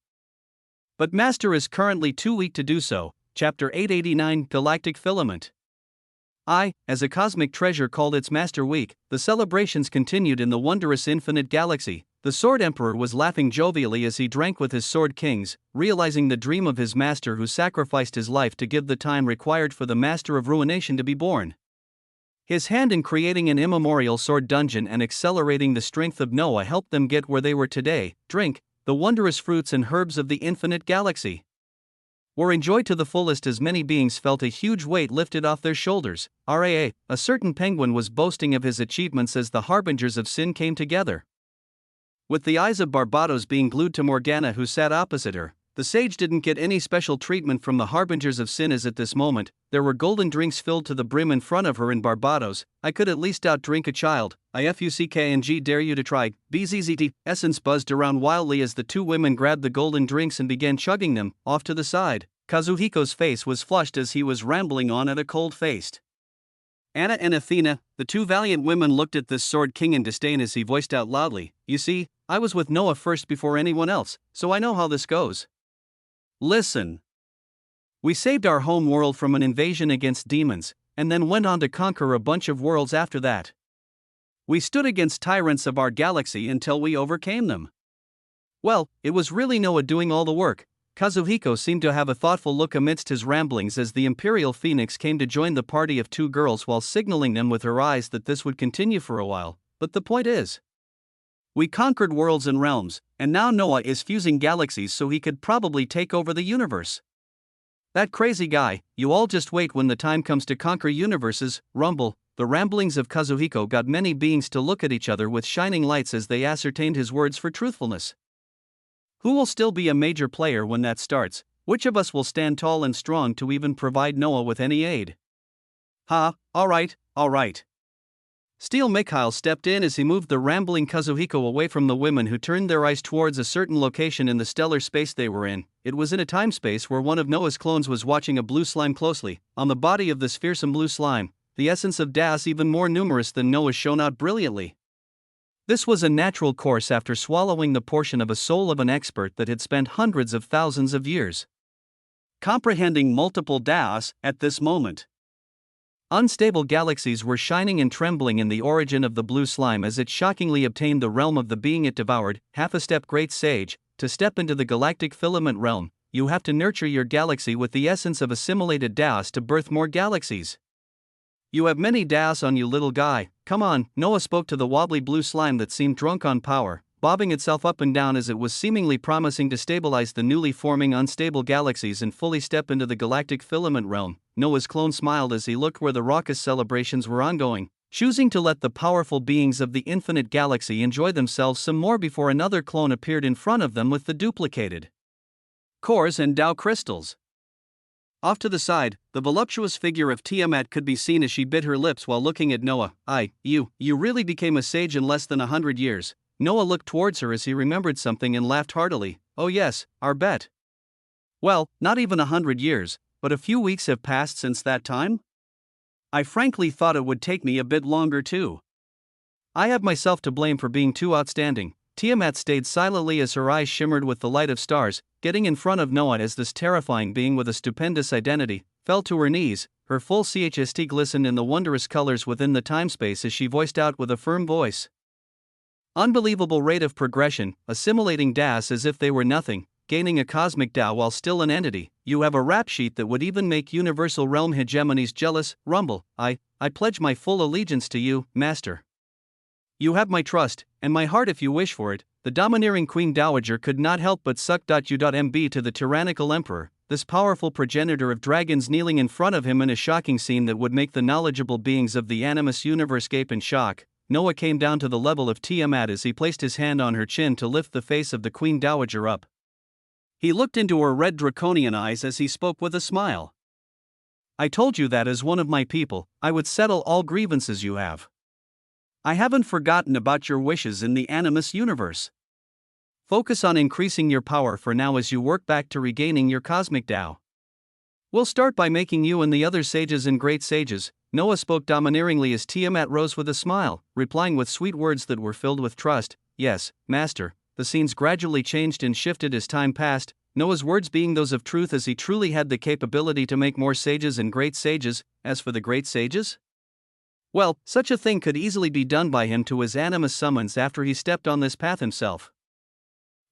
[SPEAKER 1] but Master is currently too weak to do so. Chapter 889, Galactic Filament. As a cosmic treasure called its Master weak, the celebrations continued in the wondrous infinite galaxy. The Sword Emperor was laughing jovially as he drank with his Sword Kings, realizing the dream of his master who sacrificed his life to give the time required for the Master of Ruination to be born. His hand in creating an immemorial sword dungeon and accelerating the strength of Noah helped them get where they were today. Drink, the wondrous fruits and herbs of the infinite galaxy were enjoyed to the fullest as many beings felt a huge weight lifted off their shoulders. A certain penguin was boasting of his achievements as the harbingers of sin came together. With the eyes of Barbados being glued to Morgana, who sat opposite her, the sage didn't get any special treatment from the harbingers of sin, as at this moment, there were golden drinks filled to the brim in front of her in Barbados. I could at least outdrink a child. IFUCKNG, dare you to try. BZZT. Essence buzzed around wildly as the two women grabbed the golden drinks and began chugging them. Off to the side, Kazuhiko's face was flushed as he was rambling on at a cold-faced Anna and Athena. The two valiant women looked at this Sword King in disdain as he voiced out loudly, "You see, I was with Noah first before anyone else, so I know how this goes. Listen. We saved our home world from an invasion against demons, and then went on to conquer a bunch of worlds after that. We stood against tyrants of our galaxy until we overcame them. Well, it was really Noah doing all the work." Kazuhiko seemed to have a thoughtful look amidst his ramblings as the Imperial Phoenix came to join the party of two girls while signaling them with her eyes that this would continue for a while. But the point is, we conquered worlds and realms, and now Noah is fusing galaxies so he could probably take over the universe. That crazy guy. You all just wait when the time comes to conquer universes. Rumble. The ramblings of Kazuhiko got many beings to look at each other with shining lights as they ascertained his words for truthfulness. Who will still be a major player when that starts? Which of us will stand tall and strong to even provide Noah with any aid? Alright. Steel Mikhail stepped in as he moved the rambling Kazuhiko away from the women, who turned their eyes towards a certain location in the stellar space they were in. It was in a time space where one of Noah's clones was watching a blue slime closely. On the body of this fearsome blue slime, the essence of Das, even more numerous than Noah's, shone out brilliantly. This was a natural course after swallowing the portion of a soul of an expert that had spent hundreds of thousands of years comprehending multiple Das at this moment. Unstable galaxies were shining and trembling in the origin of the blue slime as it shockingly obtained the realm of the being it devoured. Half a step, great sage, to step into the galactic filament realm. you have to nurture your galaxy with the essence of assimilated Daos to birth more galaxies. You have many Daos on you, little guy, come on. Noah spoke to the wobbly blue slime that seemed drunk on power, bobbing itself up and down as it was seemingly promising to stabilize the newly forming unstable galaxies and fully step into the galactic filament realm. Noah's clone smiled as he looked where the raucous celebrations were ongoing, choosing to let the powerful beings of the infinite galaxy enjoy themselves some more before another clone appeared in front of them with the duplicated cores and Dao crystals. Off to the side, the voluptuous figure of Tiamat could be seen as she bit her lips while looking at Noah. You really became a sage in less than 100 years. Noah looked towards her as he remembered something and laughed heartily. Oh yes, our bet. Well, not even 100 years, but a few weeks have passed since that time? I frankly thought it would take me a bit longer too. I have myself to blame for being too outstanding. Tiamat stayed silently as her eyes shimmered with the light of stars, getting in front of Noah as this terrifying being with a stupendous identity fell to her knees. Her full CHST glistened in the wondrous colors within the time-space as she voiced out with a firm voice. Unbelievable rate of progression, assimilating Daos as if they were nothing, gaining a cosmic Dao while still an entity. You have a rap sheet that would even make universal realm hegemonies jealous. Rumble, I pledge my full allegiance to you, Master. You have my trust, and my heart if you wish for it. The domineering Queen Dowager could not help but suck.u.mb to the tyrannical emperor, this powerful progenitor of dragons kneeling in front of him in a shocking scene that would make the knowledgeable beings of the animus universe gape in shock. Noah came down to the level of Tiamat as he placed his hand on her chin to lift the face of the Queen Dowager up. He looked into her red draconian eyes as he spoke with a smile. I told you that as one of my people, I would settle all grievances you have. I haven't forgotten about your wishes in the animus universe. Focus on increasing your power for now as you work back to regaining your cosmic Dao. We'll start by making you and the other sages and great sages. Noah spoke domineeringly as Tiamat rose with a smile, replying with sweet words that were filled with trust. Yes, Master. The scenes gradually changed and shifted as time passed, Noah's words being those of truth as he truly had the capability to make more sages and great sages. As for the great sages? Well, such a thing could easily be done by him to his animus summons after he stepped on this path himself.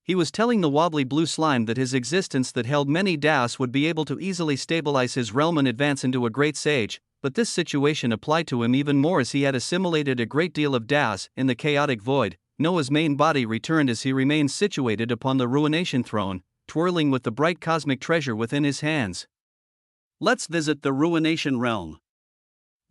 [SPEAKER 1] He was telling the wobbly blue slime that his existence that held many Daos would be able to easily stabilize his realm and advance into a great sage, but this situation applied to him even more as he had assimilated a great deal of Daos. In the chaotic void, Noah's main body returned as he remained situated upon the ruination throne, twirling with the bright cosmic treasure within his hands. Let's visit the ruination realm.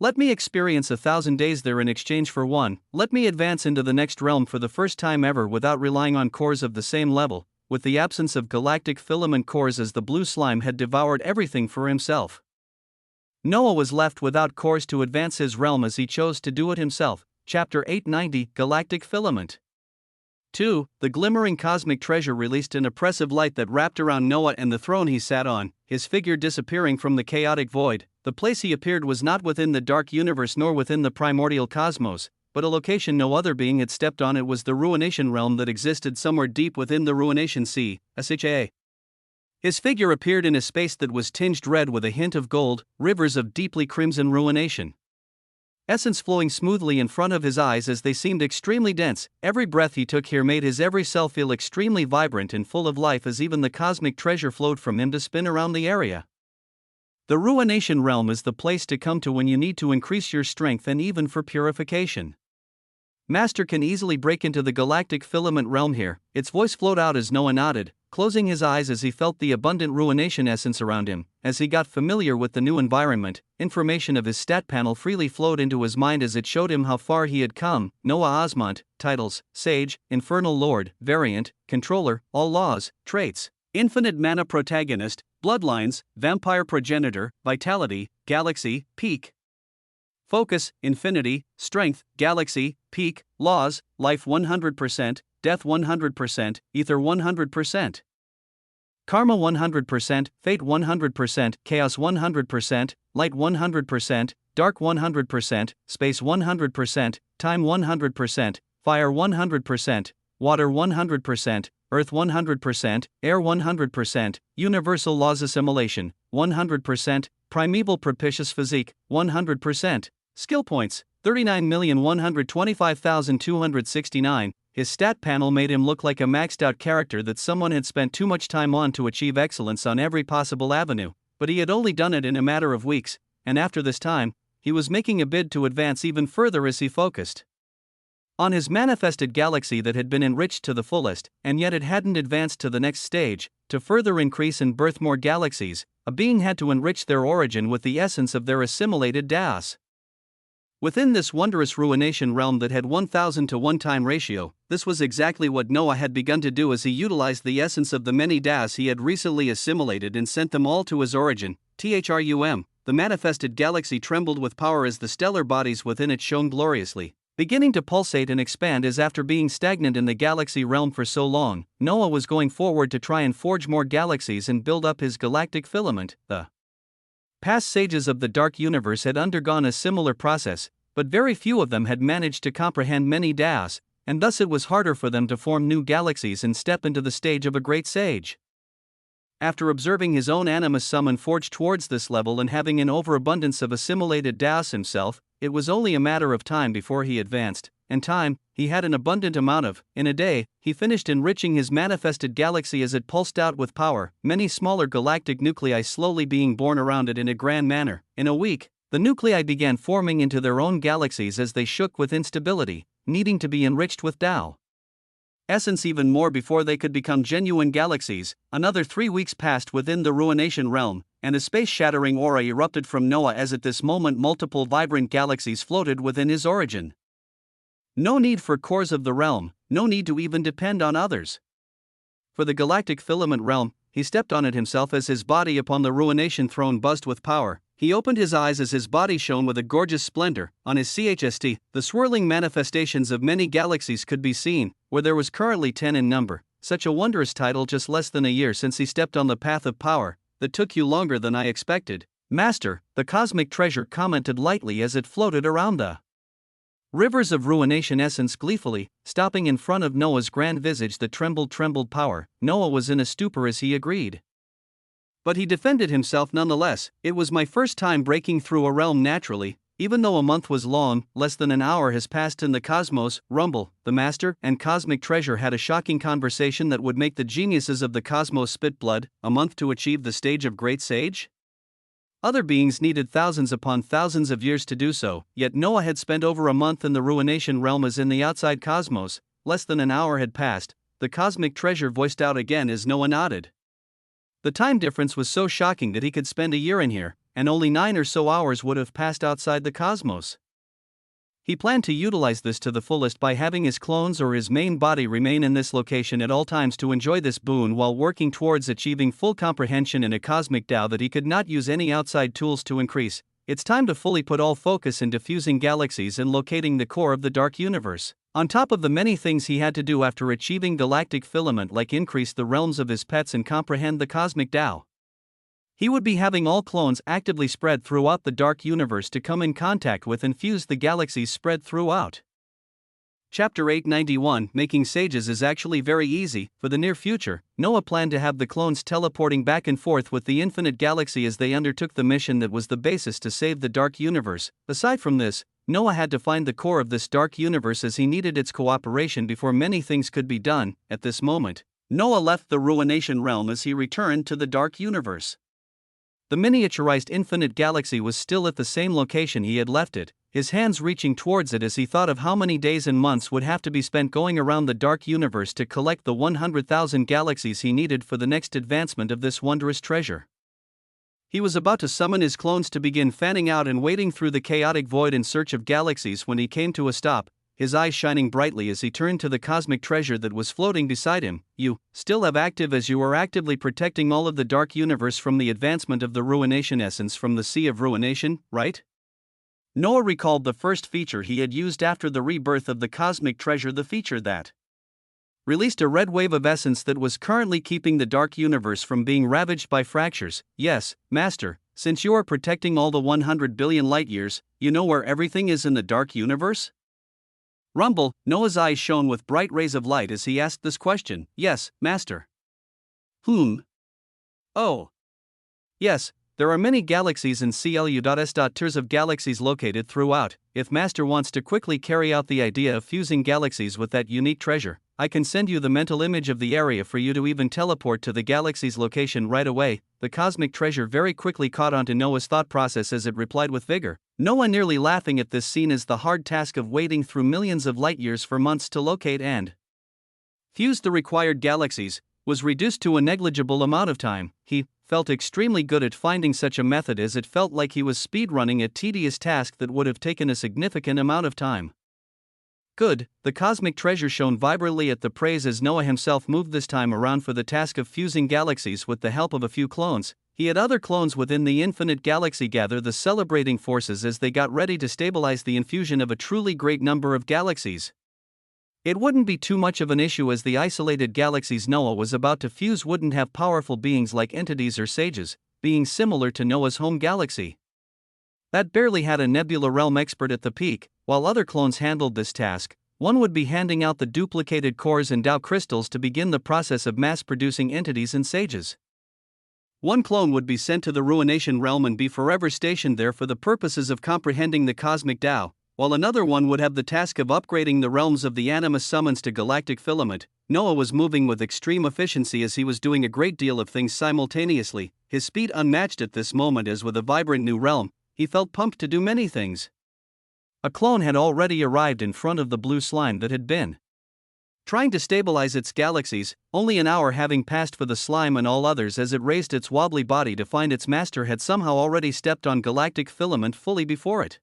[SPEAKER 1] Let me experience 1,000 days there in exchange for one. Let me advance into the next realm for the first time ever without relying on cores of the same level, with the absence of galactic filament cores as the blue slime had devoured everything for himself. Noah was left without cores to advance his realm as he chose to do it himself. Chapter 890, Galactic Filament. 2. The glimmering cosmic treasure released an oppressive light that wrapped around Noah and the throne he sat on, his figure disappearing from the chaotic void. The place he appeared was not within the dark universe nor within the primordial cosmos, but a location no other being had stepped on. It was the ruination realm that existed somewhere deep within the ruination sea, SHA. His figure appeared in a space that was tinged red with a hint of gold, rivers of deeply crimson ruination essence flowing smoothly in front of his eyes as they seemed extremely dense. Every breath he took here made his every cell feel extremely vibrant and full of life as even the cosmic treasure flowed from him to spin around the area. The ruination realm is the place to come to when you need to increase your strength and even for purification. Master can easily break into the galactic filament realm here. Its voice flowed out as Noah nodded, closing his eyes as he felt the abundant ruination essence around him. As he got familiar with the new environment, information of his stat panel freely flowed into his mind as it showed him how far he had come. Noah Osmont, titles, Sage, Infernal Lord, Variant, Controller, All Laws, Traits, Infinite Mana Protagonist, Bloodlines, Vampire Progenitor, Vitality, Galaxy, Peak. Focus, Infinity, Strength, Galaxy, Peak, Laws, Life 100%, Death 100%, Ether 100%. Karma 100%, Fate 100%, Chaos 100%, Light 100%, Dark 100%, Space 100%, Time 100%, Fire 100%, Water 100%, Earth 100%, Air 100%, Universal Laws Assimilation 100%, Primeval Propitious Physique 100%. Skill points 39,125,269, his stat panel made him look like a maxed out character that someone had spent too much time on to achieve excellence on every possible avenue, but he had only done it in a matter of weeks, and after this time, he was making a bid to advance even further as he focused on his manifested galaxy that had been enriched to the fullest, and yet it hadn't advanced to the next stage. To further increase and birth more galaxies, a being had to enrich their origin with the essence of their assimilated Daos. Within this wondrous ruination realm that had 1000 to 1 time ratio, this was exactly what Noah had begun to do as he utilized the essence of the many Daos he had recently assimilated and sent them all to his origin. THRUM, the manifested galaxy trembled with power as the stellar bodies within it shone gloriously, beginning to pulsate and expand as after being stagnant in the galaxy realm for so long, Noah was going forward to try and forge more galaxies and build up his galactic filament. The past sages of the dark universe had undergone a similar process, but very few of them had managed to comprehend many Daos, and thus it was harder for them to form new galaxies and step into the stage of a great sage. After observing his own animus summon forge towards this level and having an overabundance of assimilated Daos himself, it was only a matter of time before he advanced, and time he had an abundant amount of. In a day, he finished enriching his manifested galaxy as it pulsed out with power, many smaller galactic nuclei slowly being born around it in a grand manner. In a week, the nuclei began forming into their own galaxies as they shook with instability, needing to be enriched with Tao essence even more before they could become genuine galaxies. Another 3 weeks passed within the ruination realm, and a space-shattering aura erupted from Noah as at this moment multiple vibrant galaxies floated within his origin. No need for cores of the realm, no need to even depend on others. For the galactic filament realm, he stepped on it himself as his body upon the ruination throne buzzed with power. He opened his eyes as his body shone with a gorgeous splendor. On his CHST, the swirling manifestations of many galaxies could be seen, where there was currently 10 in number. Such a wondrous title just less than a year since he stepped on the path of power. That took you longer than I expected, Master, the cosmic treasure commented lightly as it floated around the rivers of ruination essence gleefully, stopping in front of Noah's grand visage that trembled power. Noah was in a stupor as he agreed. But he defended himself nonetheless. It was my first time breaking through a realm naturally, even though a month was long, less than an hour has passed in the cosmos. Rumble, the master and cosmic treasure had a shocking conversation that would make the geniuses of the cosmos spit blood. A month to achieve the stage of great sage? Other beings needed thousands upon thousands of years to do so, yet Noah had spent over a month in the ruination realm as in the outside cosmos. Less than an hour had passed. The cosmic treasure voiced out again as Noah nodded. The time difference was so shocking that he could spend a year in here, and only 9 or so hours would have passed outside the cosmos. He planned to utilize this to the fullest by having his clones or his main body remain in this location at all times to enjoy this boon while working towards achieving full comprehension in a cosmic Tao that he could not use any outside tools to increase. It's time to fully put all focus in diffusing galaxies and locating the core of the dark universe. On top of the many things he had to do after achieving galactic filament like increase the realms of his pets and comprehend the cosmic Tao, he would be having all clones actively spread throughout the dark universe to come in contact with and fuse the galaxies spread throughout. Chapter 891 Making Sages is actually very easy. For the near future, Noah planned to have the clones teleporting back and forth with the infinite galaxy as they undertook the mission that was the basis to save the dark universe. Aside from this, Noah had to find the core of this dark universe as he needed its cooperation before many things could be done. At this moment, Noah left the ruination realm as he returned to the dark universe. The miniaturized infinite galaxy was still at the same location he had left it, his hands reaching towards it as he thought of how many days and months would have to be spent going around the dark universe to collect the 100,000 galaxies he needed for the next advancement of this wondrous treasure. He was about to summon his clones to begin fanning out and wading through the chaotic void in search of galaxies when he came to a stop, his eyes shining brightly as he turned to the cosmic treasure that was floating beside him. You still have active as you are actively protecting all of the dark universe from the advancement of the ruination essence from the sea of ruination, right? Noah recalled the first feature he had used after the rebirth of the cosmic treasure, the feature that released a red wave of essence that was currently keeping the dark universe from being ravaged by fractures. Yes, Master, since you are protecting all the 100 billion light years, you know where everything is in the dark universe? Rumble, Noah's eyes shone with bright rays of light as he asked this question. Yes, Master. Oh. Yes, There are many galaxies in CLU.S. Tiers of galaxies located throughout. If Master wants to quickly carry out the idea of fusing galaxies with that unique treasure, I can send you the mental image of the area for you to even teleport to the galaxy's location right away. The cosmic treasure very quickly caught on to Noah's thought process as it replied with vigor. Noah nearly laughing at this scene as the hard task of wading through millions of light years for months to locate and fuse the required galaxies was reduced to a negligible amount of time. He felt extremely good at finding such a method, as it felt like he was speedrunning a tedious task that would have taken a significant amount of time. Good, the cosmic treasure shone vibrantly at the praise as Noah himself moved this time around for the task of fusing galaxies with the help of a few clones. He had other clones within the infinite galaxy gather the celebrating forces as they got ready to stabilize the infusion of a truly great number of galaxies. It wouldn't be too much of an issue, as the isolated galaxies Noah was about to fuse wouldn't have powerful beings like entities or sages, being similar to Noah's home galaxy. That barely had a nebula realm expert at the peak. While other clones handled this task, one would be handing out the duplicated cores and Tao crystals to begin the process of mass-producing entities and sages. One clone would be sent to the Ruination Realm and be forever stationed there for the purposes of comprehending the cosmic Tao, while another one would have the task of upgrading the realms of the animus summons to galactic filament. Noah was moving with extreme efficiency as he was doing a great deal of things simultaneously, his speed unmatched at this moment, as with a vibrant new realm, he felt pumped to do many things. A clone had already arrived in front of the blue slime that had been trying to stabilize its galaxies, only an hour having passed for the slime and all others, as it raised its wobbly body to find its master had somehow already stepped on galactic filament fully before it.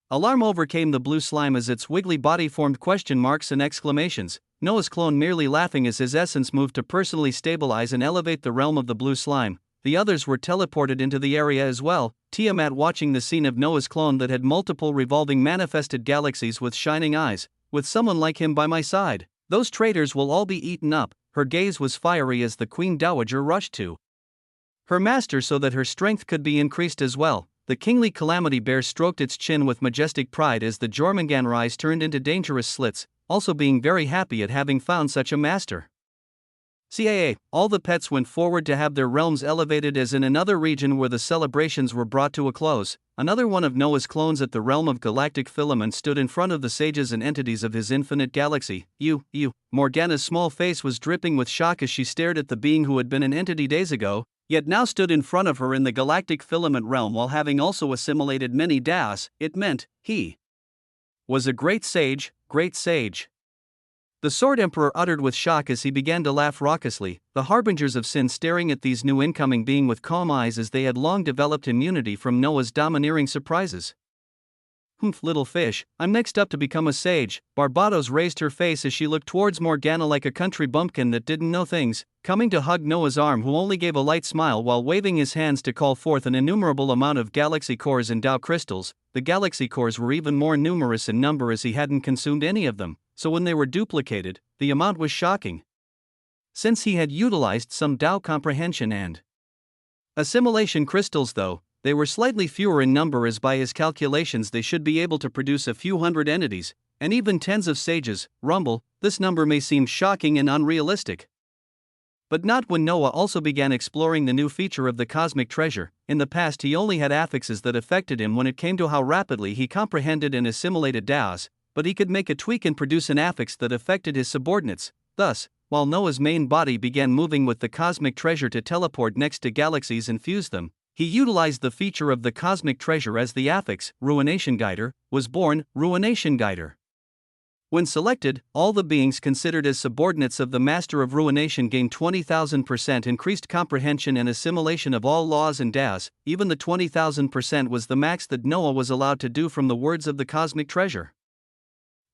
[SPEAKER 1] Alarm overcame the blue slime as its wiggly body formed question marks and exclamations, Noah's clone merely laughing as his essence moved to personally stabilize and elevate the realm of the blue slime. The others were teleported into the area as well, Tiamat watching the scene of Noah's clone that had multiple revolving manifested galaxies with shining eyes. With someone like him by my side, those traitors will all be eaten up. Her gaze was fiery as the Queen Dowager rushed to her master so that her strength could be increased as well. The kingly calamity bear stroked its chin with majestic pride as the Jormungandr eyes turned into dangerous slits, also being very happy at having found such a master. CAA, all the pets went forward to have their realms elevated, as in another region where the celebrations were brought to a close. Another one of Noah's clones at the realm of galactic filament stood in front of the sages and entities of his infinite galaxy. Morgana's small face was dripping with shock as she stared at the being who had been an entity days ago, yet now stood in front of her in the galactic filament realm while having also assimilated many Daos. It meant he was a great sage, great sage. The Sword Emperor uttered with shock as he began to laugh raucously, the harbingers of sin staring at these new incoming being with calm eyes as they had long developed immunity from Noah's domineering surprises. Humph, little fish, I'm next up to become a sage. Barbados raised her face as she looked towards Morgana like a country bumpkin that didn't know things, coming to hug Noah's arm, who only gave a light smile while waving his hands to call forth an innumerable amount of galaxy cores and Tao crystals. The galaxy cores were even more numerous in number as he hadn't consumed any of them, so when they were duplicated, the amount was shocking. Since he had utilized some Tao comprehension and assimilation crystals, though, they were slightly fewer in number, as by his calculations they should be able to produce a few hundred entities, and even tens of sages. Rumble, this number may seem shocking and unrealistic. But not when Noah also began exploring the new feature of the cosmic treasure. In the past he only had affixes that affected him when it came to how rapidly he comprehended and assimilated Daos, but he could make a tweak and produce an affix that affected his subordinates. Thus, while Noah's main body began moving with the cosmic treasure to teleport next to galaxies and fuse them, he utilized the feature of the cosmic treasure as the affix. Ruination Guider was born. Ruination Guider. When selected, all the beings considered as subordinates of the Master of Ruination gained 20,000% increased comprehension and assimilation of all laws and Daos. Even the 20,000% was the max that Noah was allowed to do from the words of the cosmic treasure,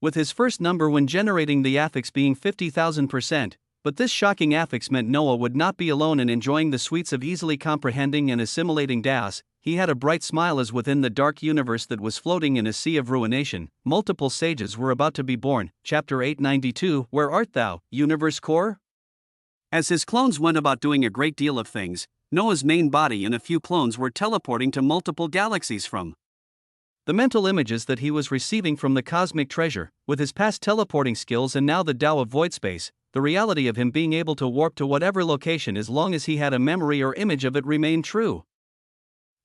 [SPEAKER 1] with his first number when generating the affix being 50,000%. But this shocking affix meant Noah would not be alone in enjoying the sweets of easily comprehending and assimilating Daos. He had a bright smile as within the dark universe that was floating in a sea of ruination, multiple sages were about to be born. Chapter 892, Where Art Thou, Universe Core? As his clones went about doing a great deal of things, Noah's main body and a few clones were teleporting to multiple galaxies from the mental images that he was receiving from the cosmic treasure. With his past teleporting skills and now the Tao of void space, the reality of him being able to warp to whatever location as long as he had a memory or image of it remained true.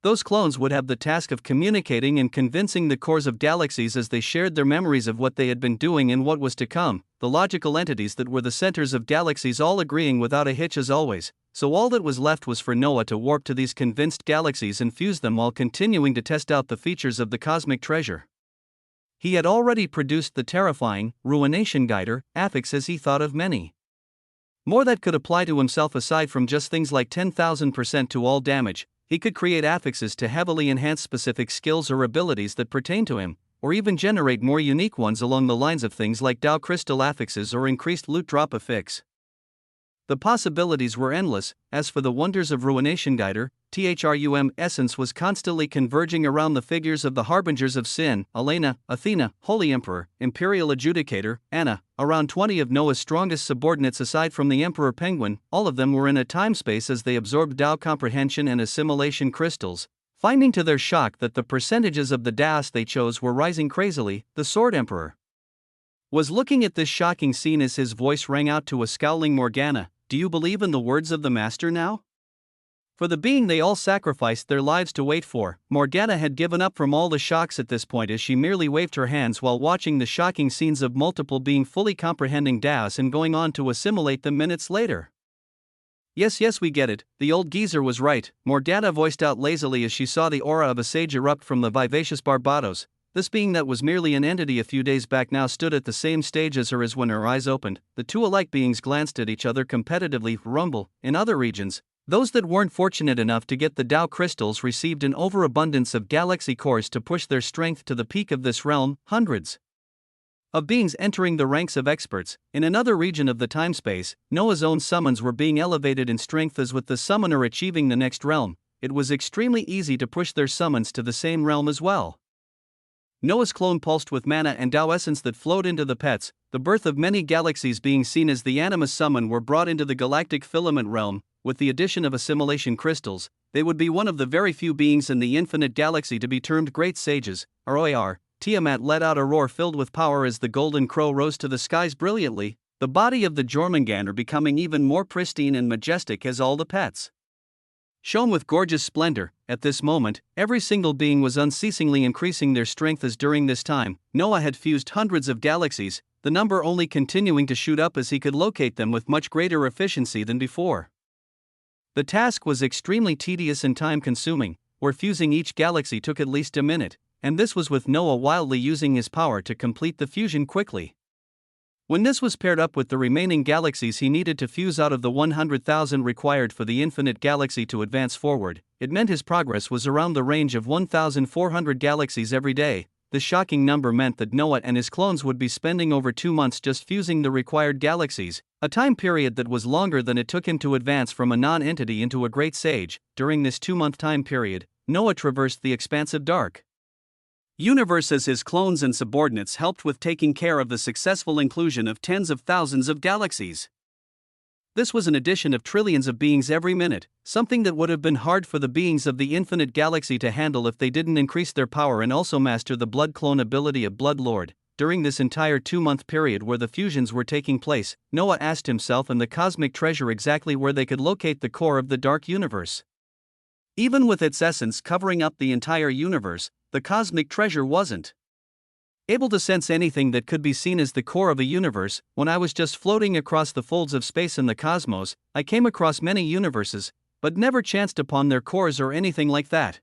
[SPEAKER 1] Those clones would have the task of communicating and convincing the cores of galaxies as they shared their memories of what they had been doing and what was to come, the logical entities that were the centers of galaxies all agreeing without a hitch as always. So all that was left was for Noah to warp to these convinced galaxies and fuse them while continuing to test out the features of the cosmic treasure. He had already produced the terrifying, ruination guider, affix as he thought of many more that could apply to himself aside from just things like 10,000% to all damage. He could create affixes to heavily enhance specific skills or abilities that pertain to him, or even generate more unique ones along the lines of things like Dow crystal affixes or increased loot drop affix. The possibilities were endless. As for the wonders of Ruination Guider, THRUM essence was constantly converging around the figures of the harbingers of sin, Elena, Athena, Holy Emperor, Imperial Adjudicator, Anna, around 20 of Noah's strongest subordinates aside from the Emperor Penguin. All of them were in a time-space as they absorbed Tao comprehension and assimilation crystals, finding to their shock that the percentages of the Taos they chose were rising crazily. The Sword Emperor was looking at this shocking scene as his voice rang out to a scowling Morgana. Do you believe in the words of the Master now? For the being they all sacrificed their lives to wait for, Morgana had given up from all the shocks at this point as she merely waved her hands while watching the shocking scenes of multiple being fully comprehending Taos and going on to assimilate them minutes later. Yes, we get it, the old geezer was right, Morgana voiced out lazily as she saw the aura of a sage erupt from the vivacious Barbados. This being that was merely an entity a few days back now stood at the same stage as her as when her eyes opened. The two alike beings glanced at each other competitively. Rumble. In other regions, those that weren't fortunate enough to get the Tao crystals received an overabundance of galaxy cores to push their strength to the peak of this realm. Hundreds of beings entering the ranks of experts. In another region of the time-space, Noah's own summons were being elevated in strength as with the summoner achieving the next realm, it was extremely easy to push their summons to the same realm as well. Noah's clone pulsed with mana and Tao essence that flowed into the pets, the birth of many galaxies being seen as the Animus summon were brought into the galactic filament realm. With the addition of assimilation crystals, they would be one of the very few beings in the infinite galaxy to be termed great sages. ROAR, Tiamat let out a roar filled with power as the golden crow rose to the skies brilliantly, the body of the Jormungandr becoming even more pristine and majestic as all the pets shone with gorgeous splendor. At this moment, every single being was unceasingly increasing their strength as during this time, Noah had fused hundreds of galaxies, the number only continuing to shoot up as he could locate them with much greater efficiency than before. The task was extremely tedious and time-consuming, where fusing each galaxy took at least a minute, and this was with Noah wildly using his power to complete the fusion quickly. When this was paired up with the remaining galaxies he needed to fuse out of the 100,000 required for the infinite galaxy to advance forward, it meant his progress was around the range of 1,400 galaxies every day. The shocking number meant that Noah and his clones would be spending over 2 months just fusing the required galaxies, a time period that was longer than it took him to advance from a non-entity into a great sage. During this 2-month time period, Noah traversed the expansive dark universe as his clones and subordinates helped with taking care of the successful inclusion of tens of thousands of galaxies. This was an addition of trillions of beings every minute, something that would have been hard for the beings of the infinite galaxy to handle if they didn't increase their power and also master the blood clone ability of Blood Lord. During this entire 2-month period where the fusions were taking place, Noah asked himself and the cosmic treasure exactly where they could locate the core of the dark universe. Even with its essence covering up the entire universe, the cosmic treasure wasn't able to sense anything that could be seen as the core of a universe. When I was just floating across the folds of space in the cosmos, I came across many universes, but never chanced upon their cores or anything like that.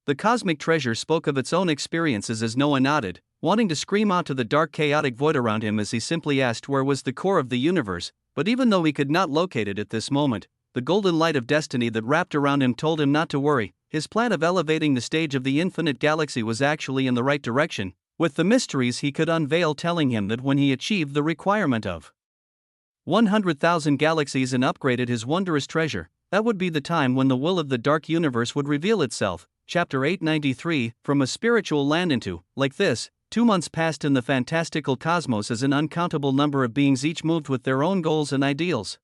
[SPEAKER 1] The cosmic treasure spoke of its own experiences as Noah nodded, wanting to scream out to the dark chaotic void around him as he simply asked where was the core of the universe, but even though he could not locate it at this moment, the golden light of destiny that wrapped around him told him not to worry. His plan of elevating the stage of the infinite galaxy was actually in the right direction, with the mysteries he could unveil telling him that when he achieved the requirement of 100,000 galaxies and upgraded his wondrous treasure, that would be the time when the will of the dark universe would reveal itself. Chapter 893, From a Spiritual Land into, like this, 2 months passed in the fantastical cosmos as an uncountable number of beings each moved with their own goals and ideals.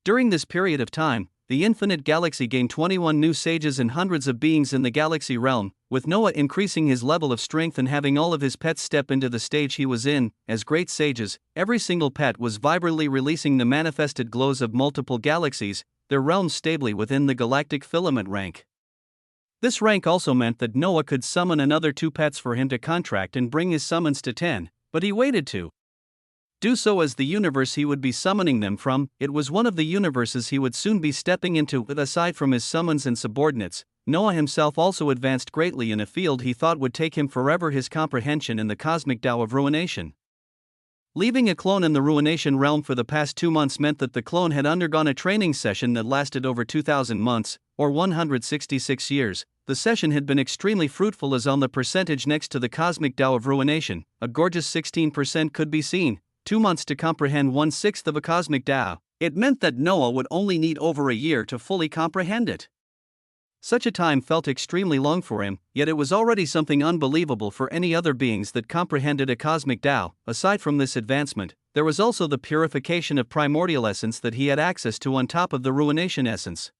[SPEAKER 1] During this period of time, the infinite galaxy gained 21 new sages and hundreds of beings in the galaxy realm, with Noah increasing his level of strength and having all of his pets step into the stage he was in. As great sages, every single pet was vibrantly releasing the manifested glows of multiple galaxies, their realms stably within the galactic filament rank. This rank also meant that Noah could summon another 2 pets for him to contract and bring his summons to 10, but he waited to do so as the universe he would be summoning them from. It was one of the universes he would soon be stepping into. But aside from his summons and subordinates, Noah himself also advanced greatly in a field he thought would take him forever: his comprehension in the cosmic Tao of ruination. Leaving a clone in the ruination realm for the past 2 months meant that the clone had undergone a training session that lasted over 2,000 months, or 166 years. The session had been extremely fruitful, as on the percentage next to the cosmic Tao of ruination, a gorgeous 16% could be seen. 2 months to comprehend 1/6 of a cosmic Tao. It meant that Noah would only need over a year to fully comprehend it. Such a time felt extremely long for him, yet it was already something unbelievable for any other beings that comprehended a cosmic Tao. Aside from this advancement, there was also the purification of primordial essence that he had access to on top of the ruination essence.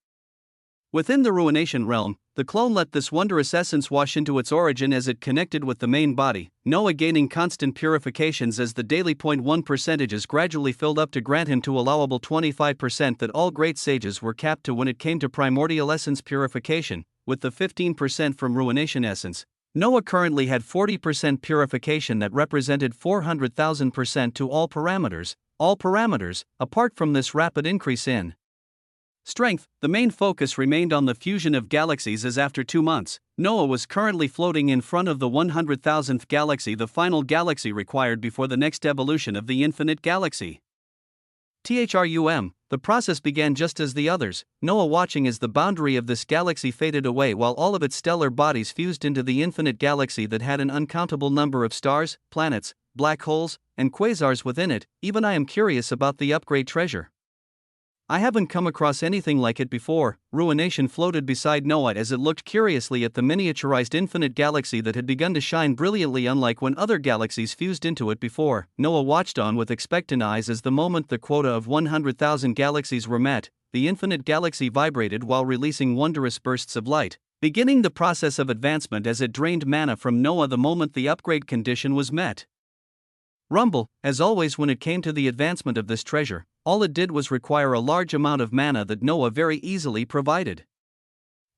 [SPEAKER 1] Within the ruination realm, the clone let this wondrous essence wash into its origin as it connected with the main body, Noah gaining constant purifications as the daily 0.1 percentages gradually filled up to grant him to allowable 25% that all great sages were capped to when it came to primordial essence purification, with the 15% from ruination essence. Noah currently had 40% purification that represented 400,000% to all parameters, apart from this rapid increase in strength. The main focus remained on the fusion of galaxies, as after 2 months, Noah was currently floating in front of the 100,000th galaxy, the final galaxy required before the next evolution of the infinite galaxy. The process began just as the others, Noah watching as the boundary of this galaxy faded away while all of its stellar bodies fused into the infinite galaxy that had an uncountable number of stars, planets, black holes, and quasars within it. Even I am curious about the upgrade treasure. I haven't come across anything like it before. Ruination floated beside Noah as it looked curiously at the miniaturized infinite galaxy that had begun to shine brilliantly, unlike when other galaxies fused into it before. Noah watched on with expectant eyes as the moment the quota of 100,000 galaxies were met, the infinite galaxy vibrated while releasing wondrous bursts of light, beginning the process of advancement as it drained mana from Noah the moment the upgrade condition was met. Rumble, as always when it came to the advancement of this treasure, all it did was require a large amount of mana that Noah very easily provided.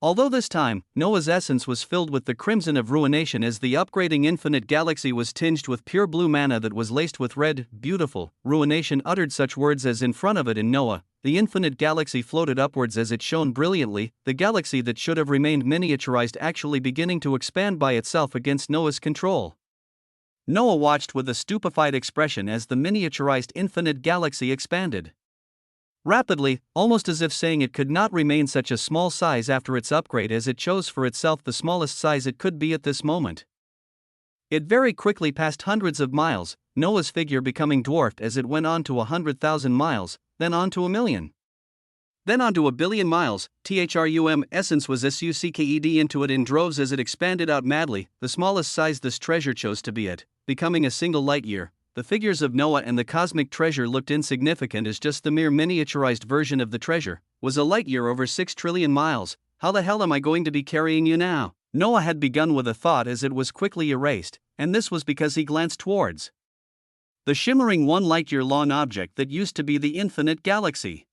[SPEAKER 1] Although this time, Noah's essence was filled with the crimson of ruination as the upgrading infinite galaxy was tinged with pure blue mana that was laced with red. Beautiful. Ruination uttered such words as in front of it in Noah, the infinite galaxy floated upwards as it shone brilliantly, the galaxy that should have remained miniaturized actually beginning to expand by itself against Noah's control. Noah watched with a stupefied expression as the miniaturized infinite galaxy expanded rapidly, almost as if saying it could not remain such a small size after its upgrade, as it chose for itself the smallest size it could be at this moment. It very quickly passed hundreds of miles, Noah's figure becoming dwarfed as it went on to 100,000 miles, then on to 1,000,000. Then on to 1,000,000,000 miles. Essence was sucked into it in droves as it expanded out madly, the smallest size this treasure chose to be at, becoming a single light year. The figures of Noah and the cosmic treasure looked insignificant as just the mere miniaturized version of the treasure was a light year over 6 trillion miles. How the hell am I going to be carrying you now? Noah had begun with a thought as it was quickly erased, and this was because he glanced towards the shimmering 1 light-year long object that used to be the infinite galaxy.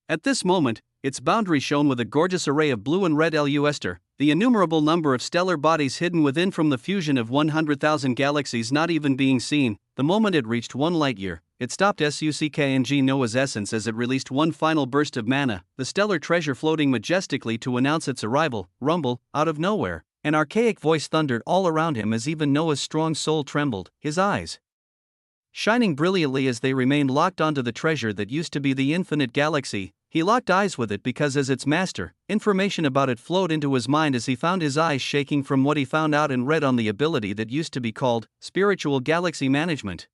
[SPEAKER 1] At this moment, its boundary shone with a gorgeous array of blue and red luster, the innumerable number of stellar bodies hidden within from the fusion of 100,000 galaxies not even being seen. The moment it reached 1 light-year, it stopped suckng Noah's essence as it released one final burst of mana, the stellar treasure floating majestically to announce its arrival. Rumble, out of nowhere, an archaic voice thundered all around him as even Noah's strong soul trembled, his eyes shining brilliantly as they remained locked onto the treasure that used to be the infinite galaxy. He locked eyes with it because, as its master, information about it flowed into his mind as he found his eyes shaking from what he found out and read on the ability that used to be called spiritual galaxy management,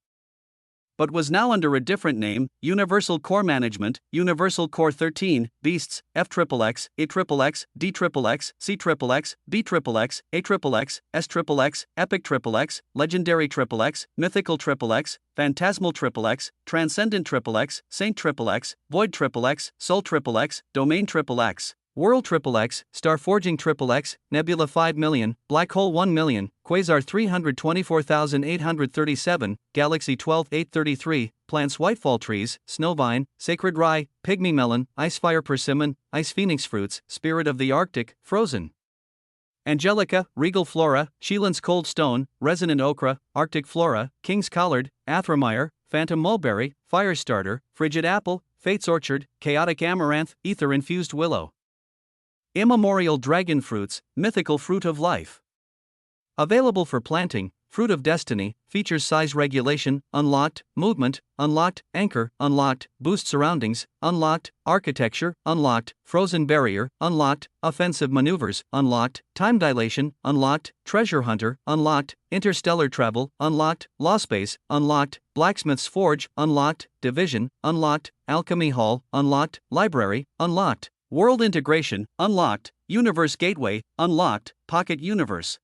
[SPEAKER 1] but was now under a different name: Universal Core Management, Universal Core 13, Beasts, FXXX, AXXX, DXXX, CXXX, BXXX, AXXX, SXXX, Epic XXX, Legendary XXX, Mythical XXX, Phantasmal XXX, Transcendent XXX, Saint XXX, Void XXX, Soul XXX, Domain XXX, World XXX, Starforging XXX, Nebula 5,000,000, Black Hole 1,000,000, Quasar 324,837, Galaxy 12,833, Plants Whitefall Trees, Snowvine, Sacred Rye, Pygmy Melon, Icefire Persimmon, Ice Phoenix Fruits, Spirit of the Arctic, Frozen. Angelica, regal flora, Sheelan's cold stone, resonant ochre, arctic flora, king's collard, athromire, phantom mulberry, firestarter, frigid apple, fate's orchard, chaotic amaranth, ether-infused willow. Immemorial dragon fruits, mythical fruit of life. Available for planting, fruit of destiny, features size regulation, unlocked, movement, unlocked, anchor, unlocked, boost surroundings, unlocked, architecture, unlocked, frozen barrier, unlocked, offensive maneuvers, unlocked, time dilation, unlocked, treasure hunter, unlocked, interstellar travel, unlocked, law space, unlocked, blacksmith's forge, unlocked, division, unlocked, alchemy hall, unlocked, library, unlocked, world integration, unlocked, universe gateway, unlocked, pocket universe.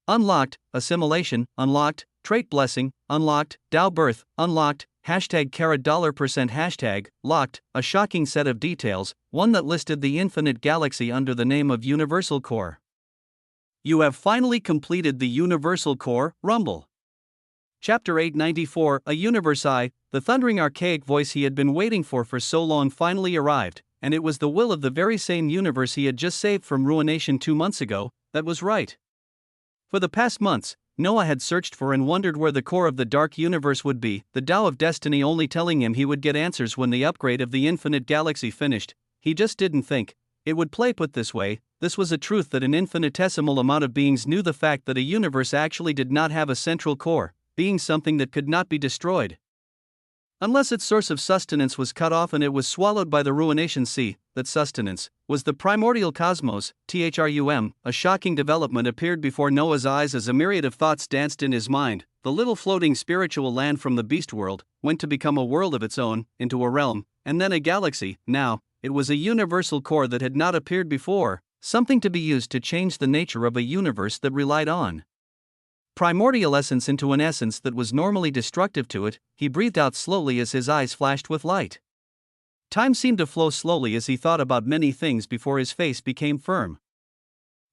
[SPEAKER 1] Unlocked, assimilation, unlocked, trait blessing, unlocked, Tao birth, unlocked, hashtag $% hashtag, locked, a shocking set of details, one that listed the infinite galaxy under the name of Universal Core. You have finally completed the Universal Core, Rumble. Chapter 894, A Universe I, the thundering archaic voice he had been waiting for so long finally arrived, and it was the will of the very same universe he had just saved from ruination 2 months ago, that was right. For the past months, Noah had searched for and wondered where the core of the dark universe would be, the Tao of Destiny only telling him he would get answers when the upgrade of the infinite galaxy finished. He just didn't think it would play put this way. This was a truth that an infinitesimal amount of beings knew, the fact that a universe actually did not have a central core, being something that could not be destroyed unless its source of sustenance was cut off and it was swallowed by the ruination sea. That sustenance was the primordial cosmos, THRUM. A shocking development appeared before Noah's eyes as a myriad of thoughts danced in his mind. The little floating spiritual land from the beast world went to become a world of its own, into a realm, and then a galaxy. Now, it was a universal core that had not appeared before, something to be used to change the nature of a universe that relied on primordial essence into an essence that was normally destructive to it. He breathed out slowly as his eyes flashed with light. Time seemed to flow slowly as he thought about many things before his face became firm.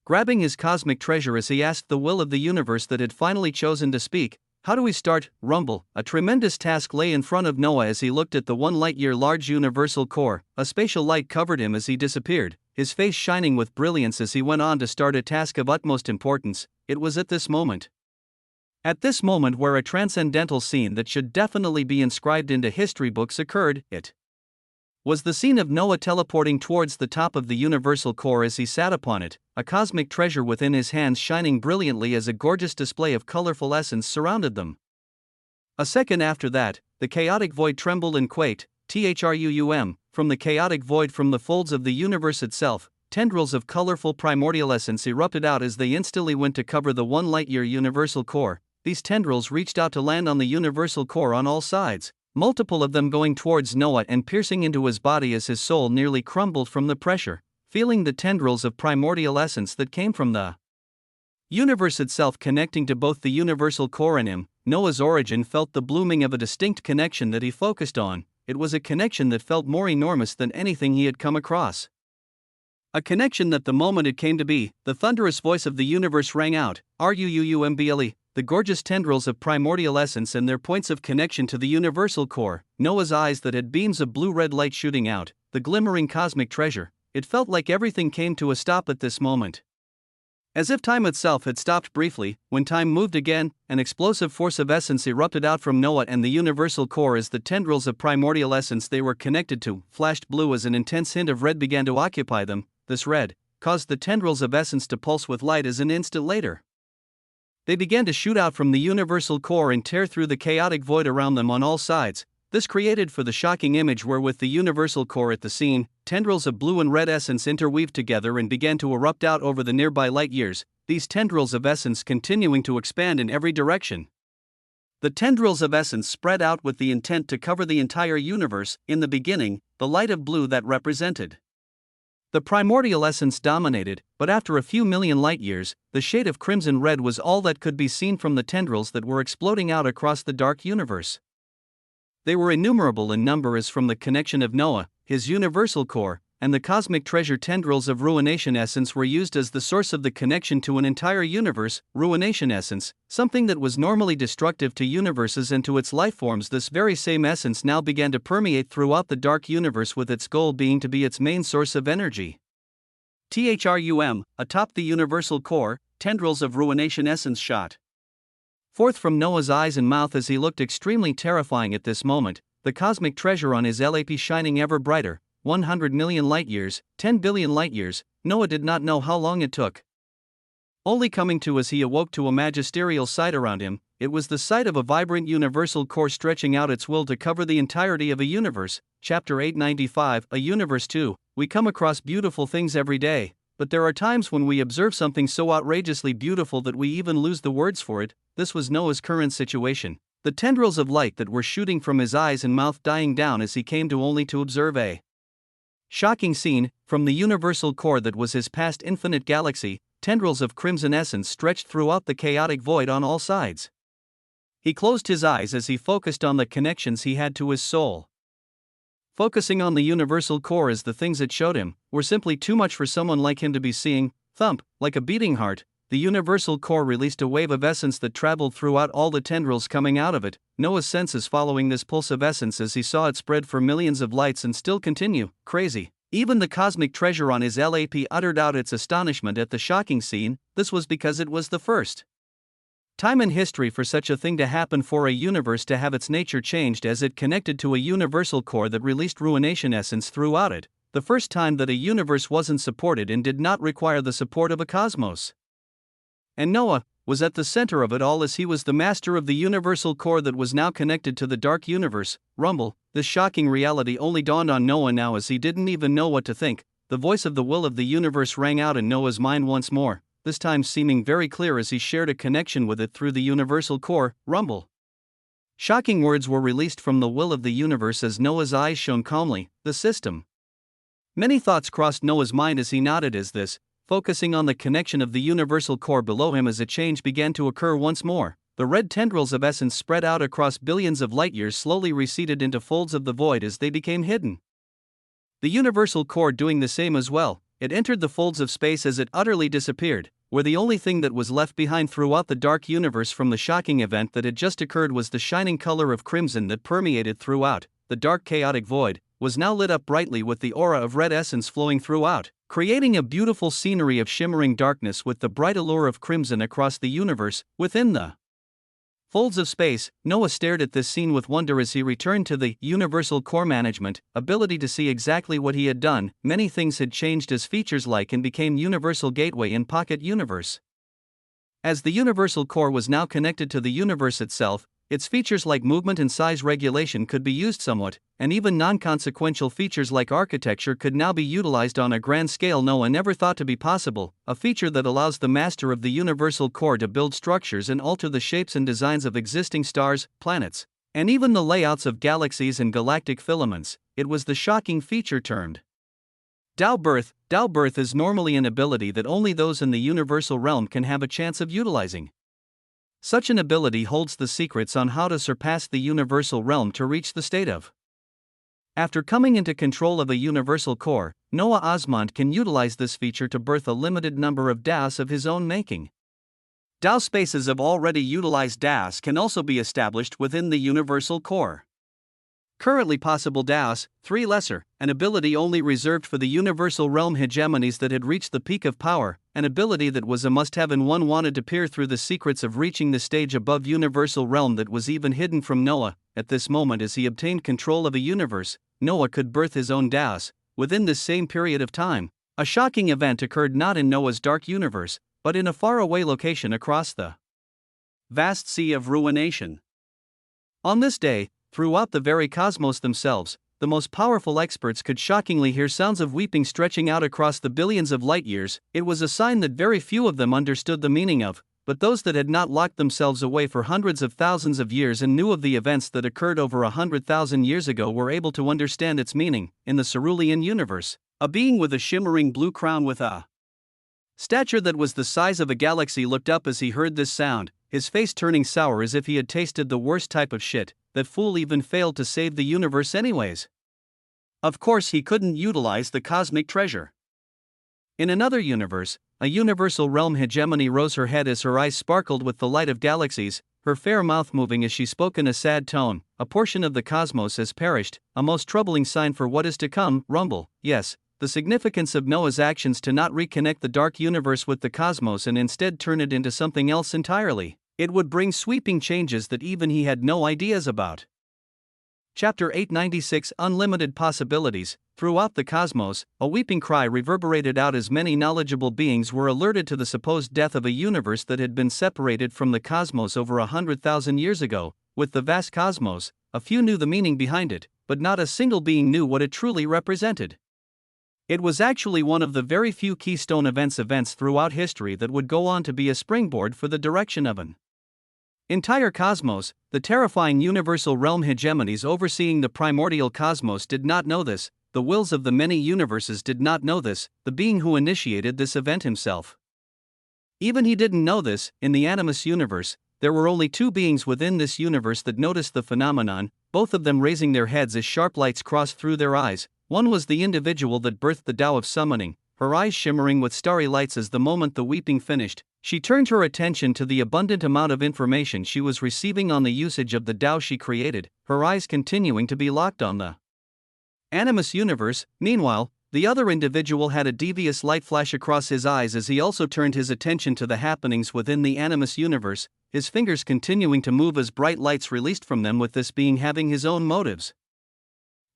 [SPEAKER 1] Grabbing his cosmic treasure as he asked the will of the universe that had finally chosen to speak, "How do we start, Rumble?" A tremendous task lay in front of Noah as he looked at the 1 light-year large universal core. A spatial light covered him as he disappeared, his face shining with brilliance as he went on to start a task of utmost importance. It was at this moment where a transcendental scene that should definitely be inscribed into history books occurred. It was the scene of Noah teleporting towards the top of the universal core as he sat upon it, a cosmic treasure within his hands shining brilliantly as a gorgeous display of colorful essence surrounded them. A second after that, the chaotic void trembled and quaked, THRUM, from the chaotic void, from the folds of the universe itself. Tendrils of colorful primordial essence erupted out as they instantly went to cover the 1 light-year universal core. These tendrils reached out to land on the universal core on all sides, multiple of them going towards Noah and piercing into his body as his soul nearly crumbled from the pressure. Feeling the tendrils of primordial essence that came from the universe itself connecting to both the universal core and him, Noah's origin felt the blooming of a distinct connection that he focused on. It was a connection that felt more enormous than anything he had come across. A connection that the moment it came to be, the thunderous voice of the universe rang out, RUUUMBLE, the gorgeous tendrils of primordial essence and their points of connection to the universal core. Noah's eyes that had beams of blue-red light shooting out, the glimmering cosmic treasure. It felt like everything came to a stop at this moment. As if time itself had stopped briefly. When time moved again, an explosive force of essence erupted out from Noah and the universal core as the tendrils of primordial essence they were connected to flashed blue as an intense hint of red began to occupy them. This red caused the tendrils of essence to pulse with light as an instant later they began to shoot out from the universal core and tear through the chaotic void around them on all sides. This created for the shocking image where, with the universal core at the scene, tendrils of blue and red essence interweaved together and began to erupt out over the nearby light years, these tendrils of essence continuing to expand in every direction. The tendrils of essence spread out with the intent to cover the entire universe. In the beginning, the light of blue that represented the primordial essence dominated, but after a few million light years, the shade of crimson red was all that could be seen from the tendrils that were exploding out across the dark universe. They were innumerable in number as from the connection of Noah, his universal core, and the cosmic treasure tendrils of ruination essence were used as the source of the connection to an entire universe. Ruination essence, something that was normally destructive to universes and to its lifeforms, this very same essence now began to permeate throughout the dark universe with its goal being to be its main source of energy. THRUM, atop the universal core, tendrils of ruination essence shot forth from Noah's eyes and mouth as he looked extremely terrifying at this moment, the cosmic treasure on his lap shining ever brighter, 100 million light-years, 10 billion light-years. Noah did not know how long it took. Only coming to as he awoke to a magisterial sight around him, it was the sight of a vibrant universal core stretching out its will to cover the entirety of a universe. Chapter 895, A Universe 2. We come across beautiful things every day, but there are times when we observe something so outrageously beautiful that we even lose the words for it. This was Noah's current situation. The tendrils of light that were shooting from his eyes and mouth dying down as he came to only to observe a shocking scene. From the universal core that was his past infinite galaxy, tendrils of crimson essence stretched throughout the chaotic void on all sides. He closed his eyes as he focused on the connections he had to his soul. Focusing on the universal core as the things it showed him were simply too much for someone like him to be seeing. Thump, like a beating heart, the universal core released a wave of essence that traveled throughout all the tendrils coming out of it, Noah's senses following this pulse of essence as he saw it spread for millions of lights and still continue. Crazy. Even the cosmic treasure on his lap uttered out its astonishment at the shocking scene. This was because it was the first time in history for such a thing to happen, for a universe to have its nature changed as it connected to a universal core that released ruination essence throughout it, the first time that a universe wasn't supported and did not require the support of a cosmos. And Noah was at the center of it all as he was the master of the universal core that was now connected to the dark universe. Rumble, this shocking reality only dawned on Noah now as he didn't even know what to think. The voice of the will of the universe rang out in Noah's mind once more, this time seeming very clear as he shared a connection with it through the universal core. Rumble. Shocking words were released from the will of the universe as Noah's eyes shone calmly. The system. Many thoughts crossed Noah's mind as he nodded as this, focusing on the connection of the universal core below him as a change began to occur once more. The red tendrils of essence spread out across billions of light-years slowly receded into folds of the void as they became hidden. The universal core doing the same as well. It entered the folds of space as it utterly disappeared, where the only thing that was left behind throughout the dark universe from the shocking event that had just occurred was the shining color of crimson that permeated throughout. The dark chaotic void was now lit up brightly with the aura of red essence flowing throughout, creating a beautiful scenery of shimmering darkness with the bright allure of crimson across the universe. Within the folds of space, Noah stared at this scene with wonder as he returned to the universal core management ability to see exactly what he had done. Many things had changed as features like and became universal gateway in pocket universe. As the universal core was now connected to the universe itself, its features like movement and size regulation could be used somewhat, and even non-consequential features like architecture could now be utilized on a grand scale Noah never thought to be possible, a feature that allows the master of the universal core to build structures and alter the shapes and designs of existing stars, planets, and even the layouts of galaxies and galactic filaments. It was the shocking feature termed Tao birth. Tao birth is normally an ability that only those in the universal realm can have a chance of utilizing. Such an ability holds the secrets on how to surpass the universal realm to reach the state of. After coming into control of a universal core, Noah Osmond can utilize this feature to birth a limited number of DAOs of his own making. DAO spaces of already utilized DAOs can also be established within the universal core. Currently possible DAOs, 3 lesser, an ability only reserved for the universal realm hegemonies that had reached the peak of power, an ability that was a must-have and one wanted to peer through the secrets of reaching the stage above universal realm that was even hidden from Noah. At this moment as he obtained control of a universe, Noah could birth his own DAOs. Within this same period of time, a shocking event occurred not in Noah's dark universe, but in a faraway location across the vast sea of ruination. On this day, throughout the very cosmos themselves, the most powerful experts could shockingly hear sounds of weeping stretching out across the billions of light-years. It was a sign that very few of them understood the meaning of, but those that had not locked themselves away for hundreds of thousands of years and knew of the events that occurred over 100,000 years ago were able to understand its meaning. In the cerulean universe, a being with a shimmering blue crown with a stature that was the size of a galaxy looked up as he heard this sound, his face turning sour as if he had tasted the worst type of shit. That fool even failed to save the universe anyways. Of course he couldn't utilize the cosmic treasure. In another universe, a universal realm hegemony rose her head as her eyes sparkled with the light of galaxies, her fair mouth moving as she spoke in a sad tone. A portion of the cosmos has perished, a most troubling sign for what is to come. Rumble. Yes, the significance of Noah's actions to not reconnect the dark universe with the cosmos and instead turn it into something else entirely. It would bring sweeping changes that even he had no ideas about. Chapter 896 Unlimited Possibilities. Throughout the cosmos, a weeping cry reverberated out as many knowledgeable beings were alerted to the supposed death of a universe that had been separated from the cosmos over 100,000 years ago. With the vast cosmos, a few knew the meaning behind it, but not a single being knew what it truly represented. It was actually one of the very few keystone events throughout history that would go on to be a springboard for the direction of an entire cosmos. The terrifying universal realm hegemonies overseeing the primordial cosmos did not know this, the wills of the many universes did not know this, the being who initiated this event himself. Even he didn't know this. In the Animus universe, there were only two beings within this universe that noticed the phenomenon, both of them raising their heads as sharp lights crossed through their eyes. One was the individual that birthed the Tao of summoning, her eyes shimmering with starry lights as the moment the weeping finished, she turned her attention to the abundant amount of information she was receiving on the usage of the Tao she created, her eyes continuing to be locked on the Animus universe. Meanwhile, the other individual had a devious light flash across his eyes as he also turned his attention to the happenings within the Animus universe, his fingers continuing to move as bright lights released from them, with this being having his own motives.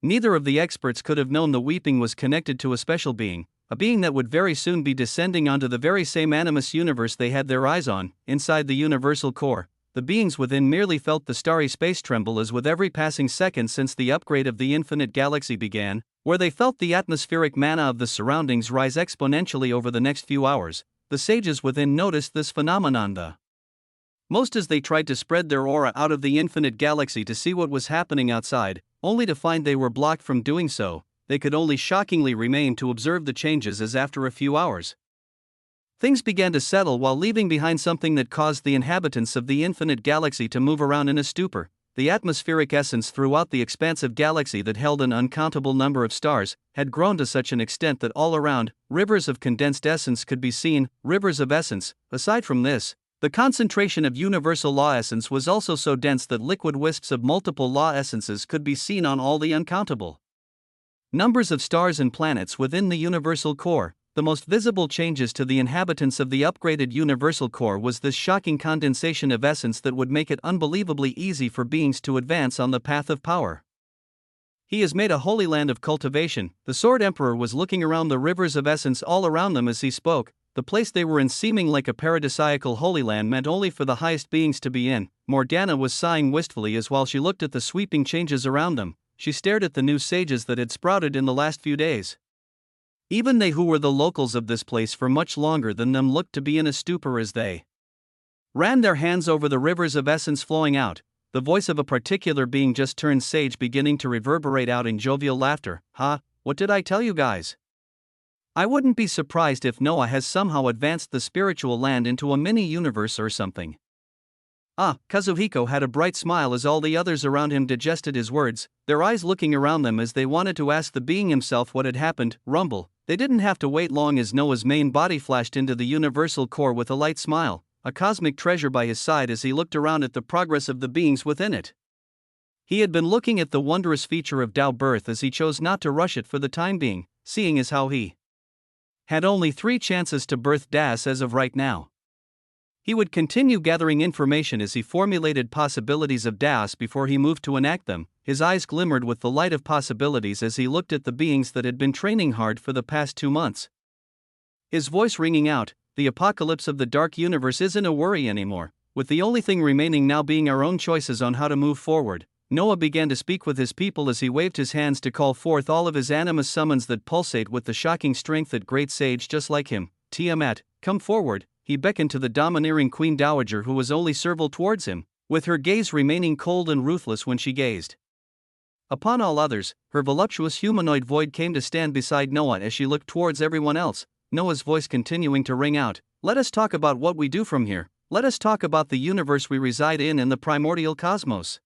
[SPEAKER 1] Neither of the experts could have known the weeping was connected to a special being, a being that would very soon be descending onto the very same Animus universe they had their eyes on. Inside the universal core, the beings within merely felt the starry space tremble as with every passing second since the upgrade of the infinite galaxy began, where they felt the atmospheric mana of the surroundings rise exponentially over the next few hours. The sages within noticed this phenomenon the most as they tried to spread their aura out of the infinite galaxy to see what was happening outside, only to find they were blocked from doing so. They could only shockingly remain to observe the changes as after a few hours, things began to settle while leaving behind something that caused the inhabitants of the infinite galaxy to move around in a stupor. The atmospheric essence throughout the expansive galaxy that held an uncountable number of stars had grown to such an extent that all around, rivers of condensed essence could be seen, rivers of essence. Aside from this, the concentration of universal law essence was also so dense that liquid wisps of multiple law essences could be seen on all the uncountable numbers of stars and planets within the universal core. The most visible changes to the inhabitants of the upgraded universal core was this shocking condensation of essence that would make it unbelievably easy for beings to advance on the path of power. He has made a holy land of cultivation. The Sword Emperor was looking around the rivers of essence all around them as he spoke, the place they were in seeming like a paradisiacal holy land meant only for the highest beings to be in. Morgana was sighing wistfully as while she looked at the sweeping changes around them, she stared at the new sages that had sprouted in the last few days. Even they who were the locals of this place for much longer than them looked to be in a stupor as they ran their hands over the rivers of essence flowing out, the voice of a particular being just turned sage beginning to reverberate out in jovial laughter. Ha, what did I tell you guys? I wouldn't be surprised if Noah has somehow advanced the spiritual land into a mini-universe or something. Kazuhiko had a bright smile as all the others around him digested his words, their eyes looking around them as they wanted to ask the being himself what had happened. Rumble. They didn't have to wait long as Noah's main body flashed into the universal core with a light smile, a cosmic treasure by his side as he looked around at the progress of the beings within it. He had been looking at the wondrous feature of Tao birth as he chose not to rush it for the time being, seeing as how he had only 3 chances to birth Das as of right now. He would continue gathering information as he formulated possibilities of Das before he moved to enact them. His eyes glimmered with the light of possibilities as he looked at the beings that had been training hard for the past 2 months. His voice ringing out, the apocalypse of the dark universe isn't a worry anymore, with the only thing remaining now being our own choices on how to move forward. Noah began to speak with his people as he waved his hands to call forth all of his animus summons that pulsate with the shocking strength that great sage just like him. Tiamat, come forward. He beckoned to the domineering Queen Dowager who was only servile towards him, with her gaze remaining cold and ruthless when she gazed upon all others. Her voluptuous humanoid void came to stand beside Noah as she looked towards everyone else, Noah's voice continuing to ring out, let us talk about what we do from here, let us talk about the universe we reside in and the primordial cosmos.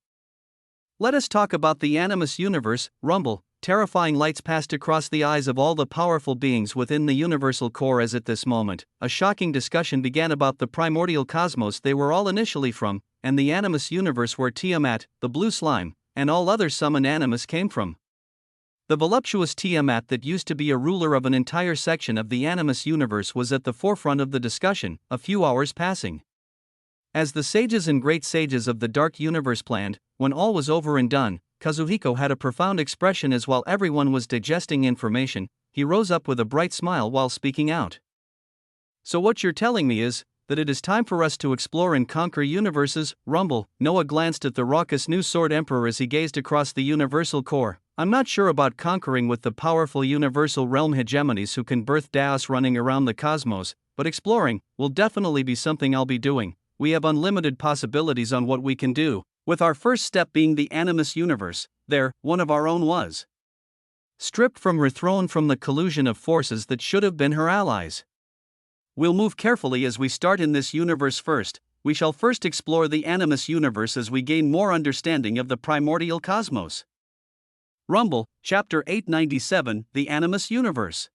[SPEAKER 1] Let us talk about the Animus universe. Rumble. Terrifying lights passed across the eyes of all the powerful beings within the universal core as at this moment, a shocking discussion began about the primordial cosmos they were all initially from, and the Animus universe where Tiamat, the blue slime, and all other summoned animus came from. The voluptuous Tiamat that used to be a ruler of an entire section of the animus universe was at the forefront of the discussion, a few hours passing. As the sages and great sages of the dark universe planned, when all was over and done, Kazuhiko had a profound expression as while everyone was digesting information, he rose up with a bright smile while speaking out. So what you're telling me is, that it is time for us to explore and conquer universes, rumble. Noah glanced at the raucous new sword emperor as he gazed across the universal core. I'm not sure about conquering with the powerful universal realm hegemonies who can birth chaos running around the cosmos, but exploring will definitely be something I'll be doing. We have unlimited possibilities on what we can do, with our first step being the animus universe. There, one of our own was stripped from her throne from the collusion of forces that should have been her allies. We'll move carefully as we start in this universe first. We shall first explore the animus universe as we gain more understanding of the primordial cosmos. Rumble, Chapter 897, The Animus Universe.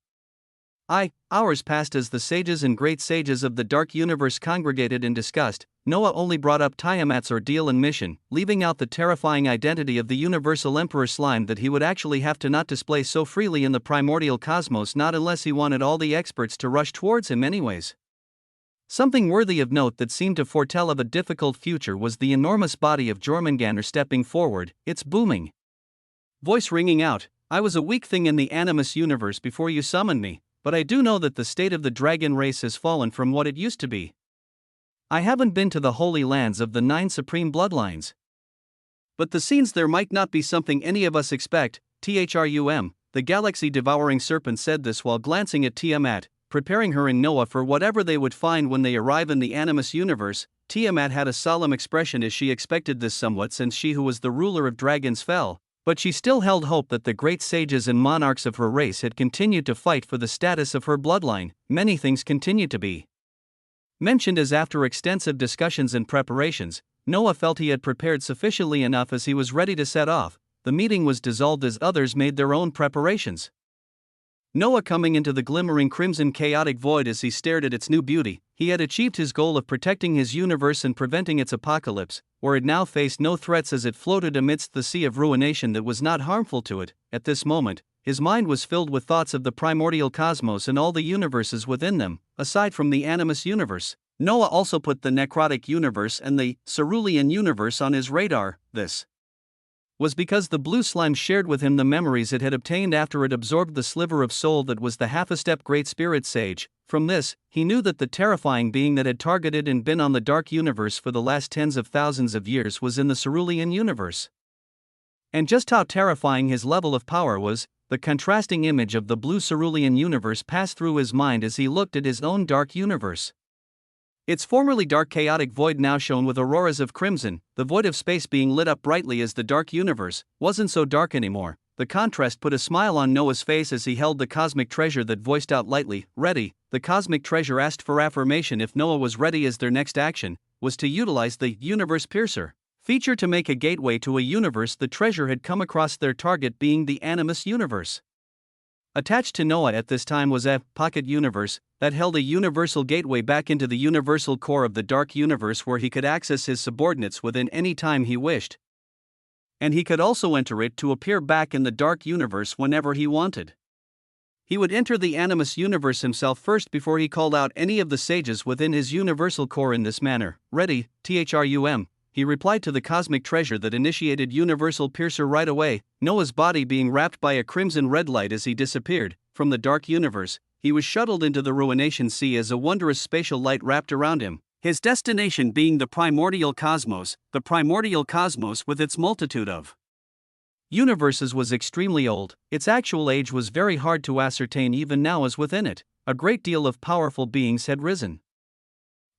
[SPEAKER 1] Hours passed as the sages and great sages of the dark universe congregated and discussed. Noah only brought up Tiamat's ordeal and mission, leaving out the terrifying identity of the universal emperor slime that he would actually have to not display so freely in the primordial cosmos, not unless he wanted all the experts to rush towards him anyways. Something worthy of note that seemed to foretell of a difficult future was the enormous body of Jormungandr stepping forward, its booming voice ringing out, "I was a weak thing in the animus universe before you summoned me, but I do know that the state of the dragon race has fallen from what it used to be. I haven't been to the holy lands of the 9 supreme bloodlines, but the scenes there might not be something any of us expect." Thrum, the galaxy-devouring serpent said this while glancing at Tiamat, preparing her and Noah for whatever they would find when they arrive in the animus universe. Tiamat had a solemn expression as she expected this somewhat since she who was the ruler of dragons fell, but she still held hope that the great sages and monarchs of her race had continued to fight for the status of her bloodline. Many things continued to be mentioned as after extensive discussions and preparations, Noah felt he had prepared sufficiently enough as he was ready to set off. The meeting was dissolved as others made their own preparations. Noah coming into the glimmering crimson chaotic void as he stared at its new beauty, he had achieved his goal of protecting his universe and preventing its apocalypse, where it now faced no threats as it floated amidst the sea of ruination that was not harmful to it. At this moment, his mind was filled with thoughts of the primordial cosmos and all the universes within them. Aside from the animus universe, Noah also put the necrotic universe and the cerulean universe on his radar. This was because the blue slime shared with him the memories it had obtained after it absorbed the sliver of soul that was the half-a-step great spirit sage. From this, he knew that the terrifying being that had targeted and been on the dark universe for the last tens of thousands of years was in the cerulean universe. And just how terrifying his level of power was, the contrasting image of the blue cerulean universe passed through his mind as he looked at his own dark universe. Its formerly dark chaotic void now shone with auroras of crimson. The void of space being lit up brightly as the dark universe wasn't so dark anymore. The contrast put a smile on Noah's face as he held the cosmic treasure that voiced out lightly, "Ready." The cosmic treasure asked for affirmation if Noah was ready, as their next action was to utilize the Universe Piercer feature to make a gateway to a universe the treasure had come across, their target being the animus universe. Attached to Noah at this time was a pocket universe that held a universal gateway back into the universal core of the dark universe where he could access his subordinates within any time he wished. And he could also enter it to appear back in the dark universe whenever he wanted. He would enter the animus universe himself first before he called out any of the sages within his universal core in this manner. "Ready, Thrum," he replied to the cosmic treasure that initiated Universal Piercer right away. Noah's body being wrapped by a crimson red light as he disappeared from the dark universe, he was shuttled into the ruination sea as a wondrous spatial light wrapped around him, his destination being the primordial cosmos with its multitude of universes was extremely old. Its actual age was very hard to ascertain even now, as within it, a great deal of powerful beings had risen.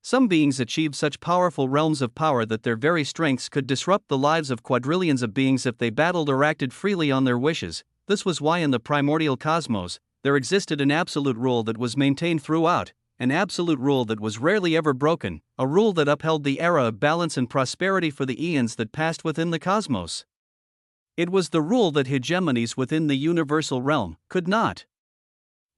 [SPEAKER 1] Some beings achieved such powerful realms of power that their very strengths could disrupt the lives of quadrillions of beings if they battled or acted freely on their wishes. This was why in the primordial cosmos, there existed an absolute rule that was maintained throughout, an absolute rule that was rarely ever broken, a rule that upheld the era of balance and prosperity for the eons that passed within the cosmos. It was the rule that hegemonies within the universal realm could not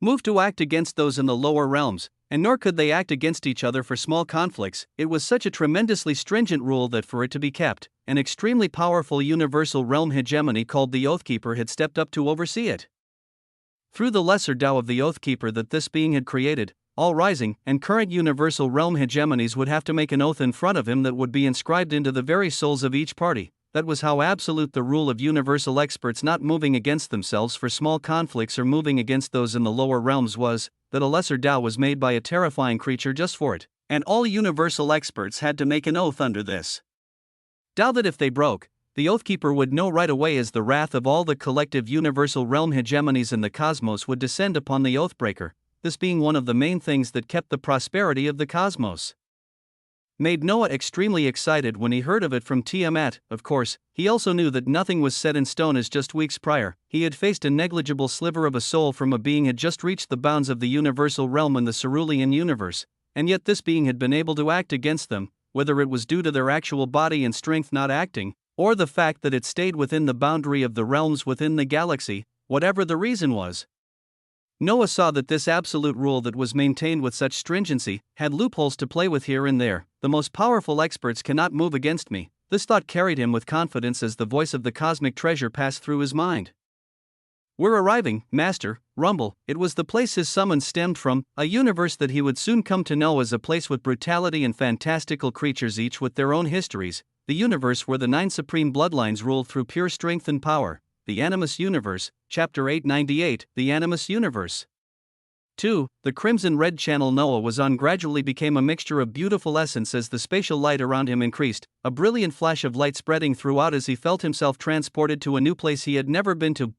[SPEAKER 1] move to act against those in the lower realms. and nor could they act against each other for small conflicts. It was such a tremendously stringent rule that for it to be kept, an extremely powerful universal realm hegemony called the Oathkeeper had stepped up to oversee it. Through the lesser Tao of the Oathkeeper that this being had created, all rising and current universal realm hegemonies would have to make an oath in front of him that would be inscribed into the very souls of each party. That was how absolute the rule of universal experts not moving against themselves for small conflicts or moving against those in the lower realms was, that a lesser Tao was made by a terrifying creature just for it, and all universal experts had to make an oath under this Tao that if they broke, the Oathkeeper would know right away as the wrath of all the collective universal realm hegemonies in the cosmos would descend upon the Oathbreaker, this being one of the main things that kept the prosperity of the cosmos. Made Noah extremely excited when he heard of it from Tiamat. Of course, he also knew that nothing was set in stone, as just weeks prior, he had faced a negligible sliver of a soul from a being had just reached the bounds of the universal realm in the cerulean universe, and yet this being had been able to act against them, whether it was due to their actual body and strength not acting, or the fact that it stayed within the boundary of the realms within the galaxy, whatever the reason was. Noah saw that this absolute rule that was maintained with such stringency had loopholes to play with here and there. The most powerful experts cannot move against me. This thought carried him with confidence as the voice of the cosmic treasure passed through his mind. We're arriving, Master, rumble. It was the place his summons stemmed from, a universe that he would soon come to know as a place with brutality and fantastical creatures each with their own histories, the universe where the 9 supreme bloodlines ruled through pure strength and power. The Animus Universe, Chapter 898, The Animus Universe. 2. The crimson-red channel Noah was on gradually became a mixture of beautiful essence as the spatial light around him increased, a brilliant flash of light spreading throughout as he felt himself transported to a new place he had never been to.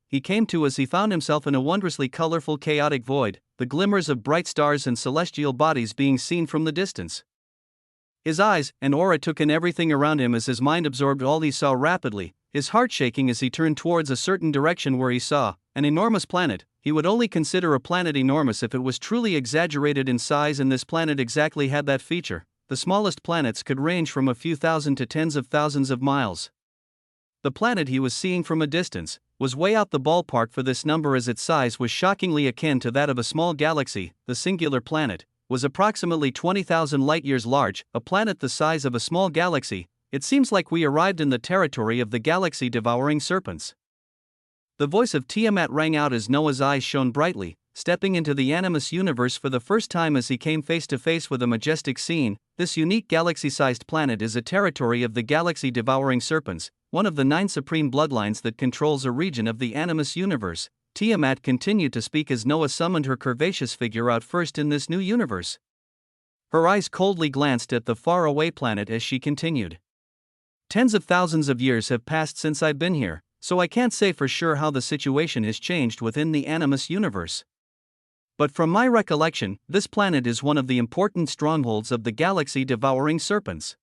[SPEAKER 1] He came to as he found himself in a wondrously colorful chaotic void, the glimmers of bright stars and celestial bodies being seen from the distance. His eyes and aura took in everything around him as his mind absorbed all he saw rapidly, his heart shaking as he turned towards a certain direction where he saw an enormous planet. He would only consider a planet enormous if it was truly exaggerated in size, and this planet exactly had that feature. The smallest planets could range from a few thousand to tens of thousands of miles. The planet he was seeing from a distance was way out the ballpark for this number, as its size was shockingly akin to that of a small galaxy. The singular planet was approximately 20,000 light-years large, a planet the size of a small galaxy. It seems like we arrived in the territory of the galaxy-devouring serpents. The voice of Tiamat rang out as Noah's eyes shone brightly, stepping into the Animus Universe for the first time as he came face to face with a majestic scene. This unique galaxy-sized planet is a territory of the galaxy-devouring serpents, one of the 9 supreme bloodlines that controls a region of the Animus Universe. Tiamat continued to speak as Noah summoned her curvaceous figure out first in this new universe. Her eyes coldly glanced at the faraway planet as she continued. Tens of thousands of years have passed since I've been here, so I can't say for sure how the situation has changed within the Animus Universe. But from my recollection, this planet is one of the important strongholds of the galaxy-devouring serpents.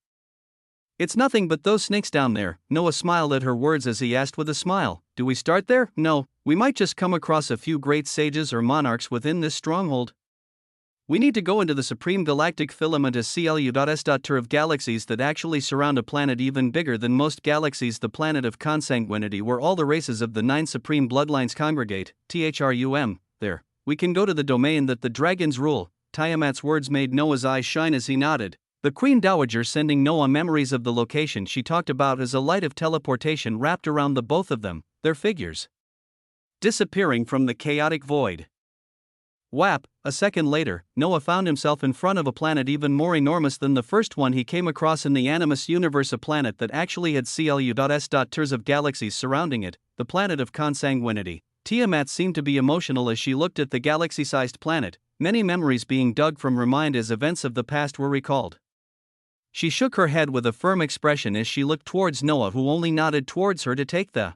[SPEAKER 1] It's nothing but those snakes down there. Noah smiled at her words as he asked with a smile, do we start there? No, we might just come across a few great sages or monarchs within this stronghold. We need to go into the supreme galactic filament as CLU.S. of galaxies that actually surround a planet even bigger than most galaxies, the planet of consanguinity where all the races of the 9 supreme bloodlines congregate, THRUM. There, we can go to the domain that the dragons rule. Tiamat's words made Noah's eyes shine as he nodded, the Queen Dowager sending Noah memories of the location she talked about as a light of teleportation wrapped around the both of them, their figures disappearing from the chaotic void. Whap! A second later, Noah found himself in front of a planet even more enormous than the first one he came across in the Animus Universe, a planet that actually had CLU.S. Tiers of galaxies surrounding it, the planet of consanguinity. Tiamat seemed to be emotional as she looked at the galaxy-sized planet, many memories being dug from her mind as events of the past were recalled. She shook her head with a firm expression as she looked towards Noah, who only nodded towards her to take the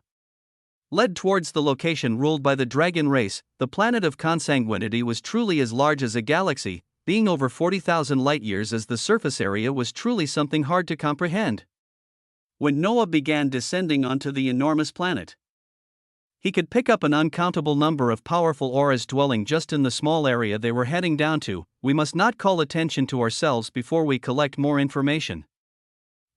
[SPEAKER 1] led towards the location ruled by the dragon race. The planet of consanguinity was truly as large as a galaxy, being over 40,000 light-years, as the surface area was truly something hard to comprehend. When Noah began descending onto the enormous planet, he could pick up an uncountable number of powerful auras dwelling just in the small area they were heading down to. We must not call attention to ourselves before we collect more information.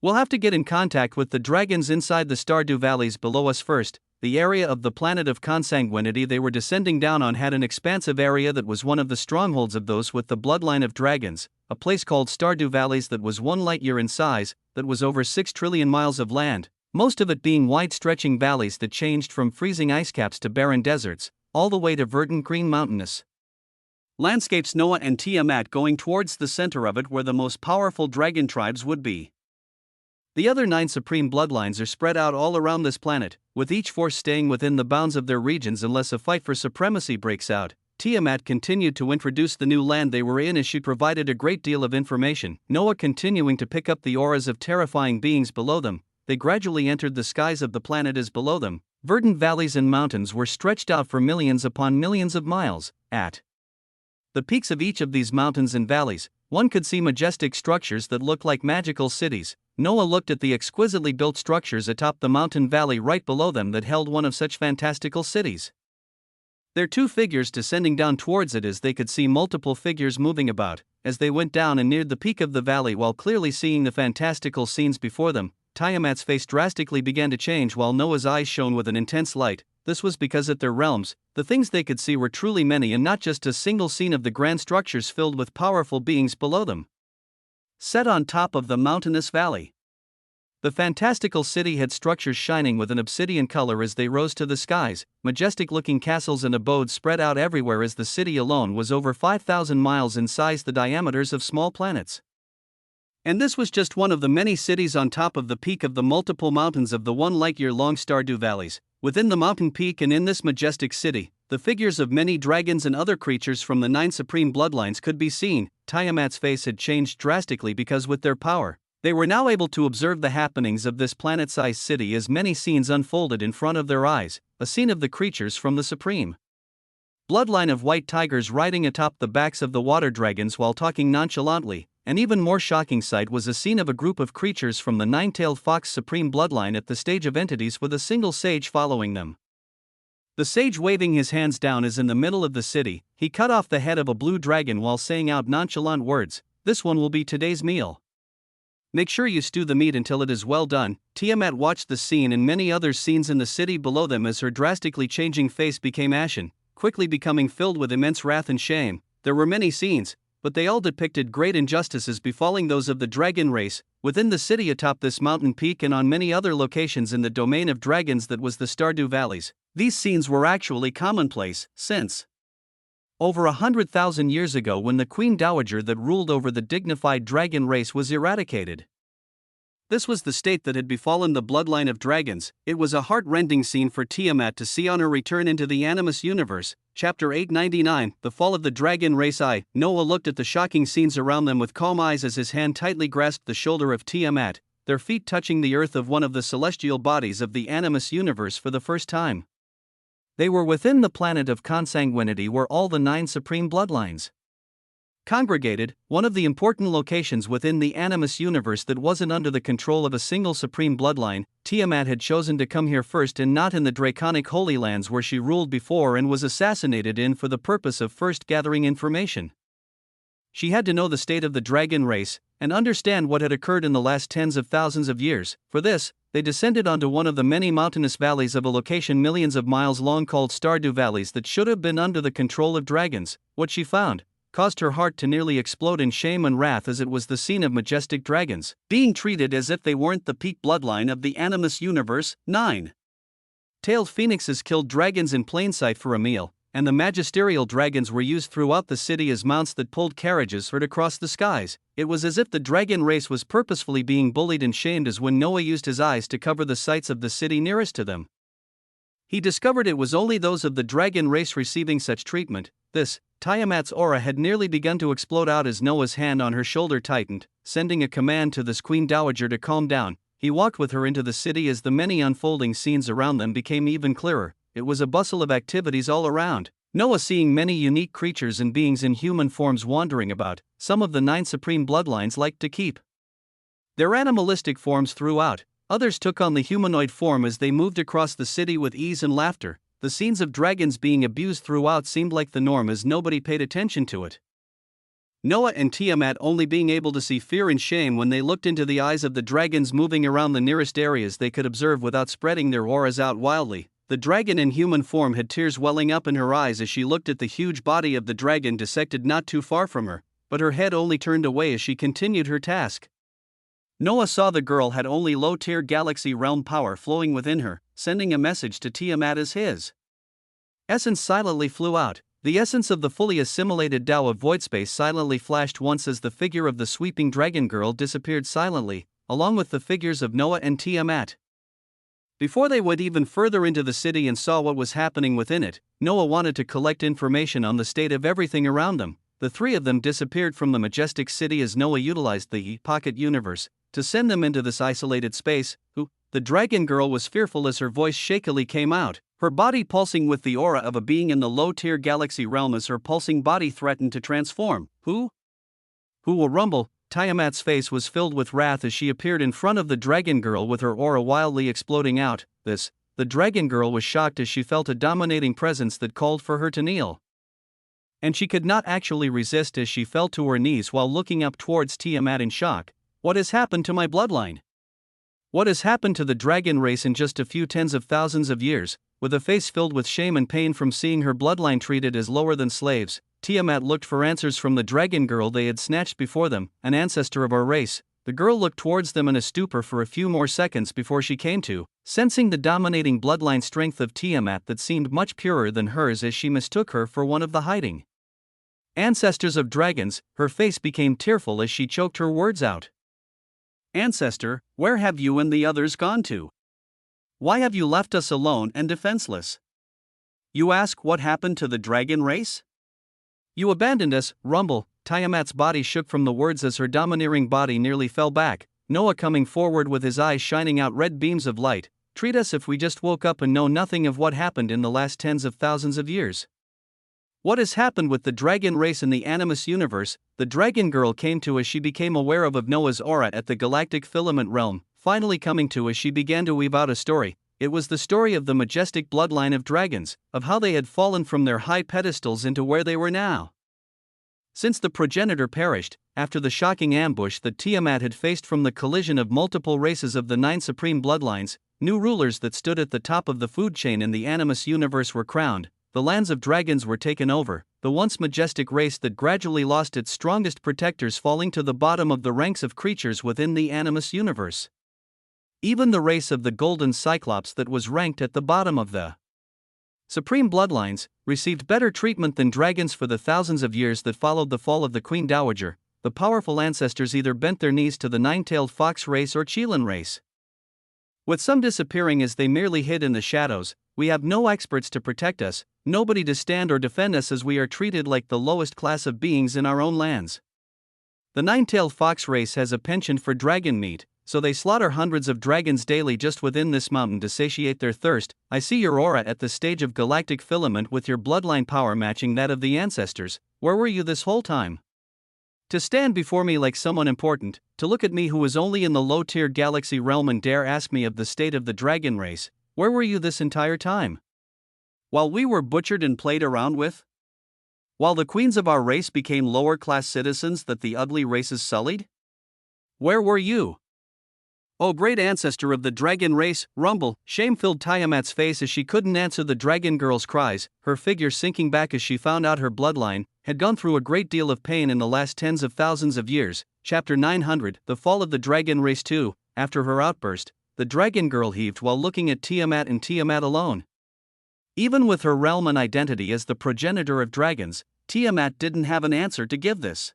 [SPEAKER 1] We'll have to get in contact with the dragons inside the Stardew valleys below us first. the area of the planet of consanguinity they were descending down on had an expansive area that was one of the strongholds of those with the bloodline of dragons, a place called Stardew Valleys that was 1 light-year in size, that was over 6 trillion miles of land, most of it being wide-stretching valleys that changed from freezing ice caps to barren deserts, all the way to verdant green mountainous landscapes. Noah and Tiamat going towards the center of it where the most powerful dragon tribes would be. The other 9 supreme bloodlines are spread out all around this planet, with each force staying within the bounds of their regions unless a fight for supremacy breaks out. Tiamat continued to introduce the new land they were in as she provided a great deal of information, Noah continuing to pick up the auras of terrifying beings below them. They gradually entered the skies of the planet as below them. Verdant valleys and mountains were stretched out for millions upon millions of miles. At the peaks of each of these mountains and valleys, one could see majestic structures that looked like magical cities. Noah looked at the exquisitely built structures atop the mountain valley right below them that held one of such fantastical cities. There 2 figures descending down towards it as they could see multiple figures moving about. As they went down and neared the peak of the valley while clearly seeing the fantastical scenes before them, Tiamat's face drastically began to change while Noah's eyes shone with an intense light. This was because at their realms, the things they could see were truly many and not just a single scene of the grand structures filled with powerful beings below them. Set on top of the mountainous valley, the fantastical city had structures shining with an obsidian color as they rose to the skies, majestic-looking castles and abodes spread out everywhere as the city alone was over 5,000 miles in size, the diameters of small planets. And this was just one of the many cities on top of the peak of the multiple mountains of the 1 light-year long Stardew Valleys. Within the mountain peak and in this majestic city, the figures of many dragons and other creatures from the 9 supreme bloodlines could be seen. Tiamat's face had changed drastically because with their power, they were now able to observe the happenings of this planet-sized city as many scenes unfolded in front of their eyes. A scene of the creatures from the supreme bloodline of white tigers riding atop the backs of the water dragons while talking nonchalantly. An even more shocking sight was a scene of a group of creatures from the 9-tailed fox supreme bloodline at the stage of entities with a single sage following them. The sage waving his hands down as in the middle of the city, he cut off the head of a blue dragon while saying out nonchalant words, "This one will be today's meal. Make sure you stew the meat until it is well done." Tiamat watched the scene and many other scenes in the city below them as her drastically changing face became ashen, quickly becoming filled with immense wrath and shame. There were many scenes, but they all depicted great injustices befalling those of the dragon race, within the city atop this mountain peak and on many other locations in the domain of dragons that was the Stardew Valleys. These scenes were actually commonplace, since over 100,000 years ago when the Queen Dowager that ruled over the dignified dragon race was eradicated. This was the state that had befallen the bloodline of dragons. It was a heart-rending scene for Tiamat to see on her return into the Animus universe. Chapter 899, The Fall of the Dragon Race. Noah looked at the shocking scenes around them with calm eyes as his hand tightly grasped the shoulder of Tiamat, their feet touching the earth of one of the celestial bodies of the Animus universe for the first time. They were within the planet of consanguinity where all the 9 supreme bloodlines congregated, one of the important locations within the Animus universe that wasn't under the control of a single supreme bloodline. Tiamat had chosen to come here first and not in the draconic Holy Lands where she ruled before and was assassinated in for the purpose of first gathering information. She had to know the state of the dragon race and understand what had occurred in the last tens of thousands of years. For this, they descended onto one of the many mountainous valleys of a location millions of miles long called Stardew Valleys that should have been under the control of dragons. What she found caused her heart to nearly explode in shame and wrath as it was the scene of majestic dragons being treated as if they weren't the peak bloodline of the Animus universe. 9-tailed phoenixes killed dragons in plain sight for a meal, and the magisterial dragons were used throughout the city as mounts that pulled carriages heard across the skies. It was as if the dragon race was purposefully being bullied and shamed as when Noah used his eyes to cover the sights of the city nearest to them. He discovered it was only those of the dragon race receiving such treatment. Tiamat's aura had nearly begun to explode out as Noah's hand on her shoulder tightened, sending a command to this Queen Dowager to calm down. He walked with her into the city as the many unfolding scenes around them became even clearer. It was a bustle of activities all around. Noah seeing many unique creatures and beings in human forms wandering about. Some of the 9 supreme bloodlines liked to keep their animalistic forms throughout. Others took on the humanoid form as they moved across the city with ease and laughter. The scenes of dragons being abused throughout seemed like the norm as nobody paid attention to it. Noah and Tiamat only being able to see fear and shame when they looked into the eyes of the dragons moving around the nearest areas they could observe without spreading their auras out wildly. The dragon in human form had tears welling up in her eyes as she looked at the huge body of the dragon dissected not too far from her, but her head only turned away as she continued her task. Noah saw the girl had only low-tier galaxy realm power flowing within her, sending a message to Tiamat as his essence silently flew out. The essence of the fully assimilated Tao of void space silently flashed once as the figure of the sweeping dragon girl disappeared silently, along with the figures of Noah and Tiamat. Before they went even further into the city and saw what was happening within it, Noah wanted to collect information on the state of everything around them. The three of them disappeared from the majestic city as Noah utilized the pocket universe to send them into this isolated space. The dragon girl was fearful as her voice shakily came out, her body pulsing with the aura of a being in the low-tier galaxy realm as her pulsing body threatened to transform. Who will rumble? Tiamat's face was filled with wrath as she appeared in front of the dragon girl with her aura wildly exploding out. The dragon girl was shocked as she felt a dominating presence that called for her to kneel. And she could not actually resist as she fell to her knees while looking up towards Tiamat in shock. What has happened to my bloodline? What has happened to the dragon race in just a few tens of thousands of years? With a face filled with shame and pain from seeing her bloodline treated as lower than slaves, Tiamat looked for answers from the dragon girl they had snatched before them, an ancestor of our race. The girl looked towards them in a stupor for a few more seconds before she came to, sensing the dominating bloodline strength of Tiamat that seemed much purer than hers as she mistook her for one of the hiding ancestors of dragons. Her face became tearful as she choked her words out. Ancestor, where have you and the others gone to? Why have you left us alone and defenseless? You ask what happened to the dragon race? You abandoned us, rumble. Tiamat's body shook from the words as her domineering body nearly fell back. Noah coming forward with his eyes shining out red beams of light. Treat us if we just woke up and know nothing of what happened in the last tens of thousands of years. What has happened with the dragon race in the animus universe? The dragon girl came to as she became aware of Noah's aura at the galactic filament realm, finally coming to as she began to weave out a story. It was the story of the majestic bloodline of dragons, of how they had fallen from their high pedestals into where they were now. Since the progenitor perished, after the shocking ambush that Tiamat had faced from the collision of multiple races of the 9 supreme bloodlines, new rulers that stood at the top of the food chain in the animus universe were crowned. The lands of dragons were taken over, the once majestic race that gradually lost its strongest protectors falling to the bottom of the ranks of creatures within the animus universe. Even the race of the golden cyclops that was ranked at the bottom of the supreme bloodlines received better treatment than dragons for the thousands of years that followed the fall of the Queen Dowager. The powerful ancestors either bent their knees to the 9-tailed fox race or Chelan race, with some disappearing as they merely hid in the shadows. We have no experts to protect us, nobody to stand or defend us as we are treated like the lowest class of beings in our own lands. The 9-tailed fox race has a penchant for dragon meat, so they slaughter hundreds of dragons daily just within this mountain to satiate their thirst. I see your aura at the stage of galactic filament with your bloodline power matching that of the ancestors. Where were you this whole time? To stand before me like someone important, to look at me who was only in the low-tier galaxy realm and dare ask me of the state of the dragon race. Where were you this entire time? While we were butchered and played around with? While the queens of our race became lower-class citizens that the ugly races sullied? Where were you? O great ancestor of the dragon race, rumble. Shame filled Tiamat's face as she couldn't answer the dragon girl's cries, her figure sinking back as she found out her bloodline had gone through a great deal of pain in the last tens of thousands of years. Chapter 900, The Fall of the Dragon Race 2. After her outburst, the dragon girl heaved while looking at Tiamat and Tiamat alone. Even with her realm and identity as the progenitor of dragons, Tiamat didn't have an answer to give this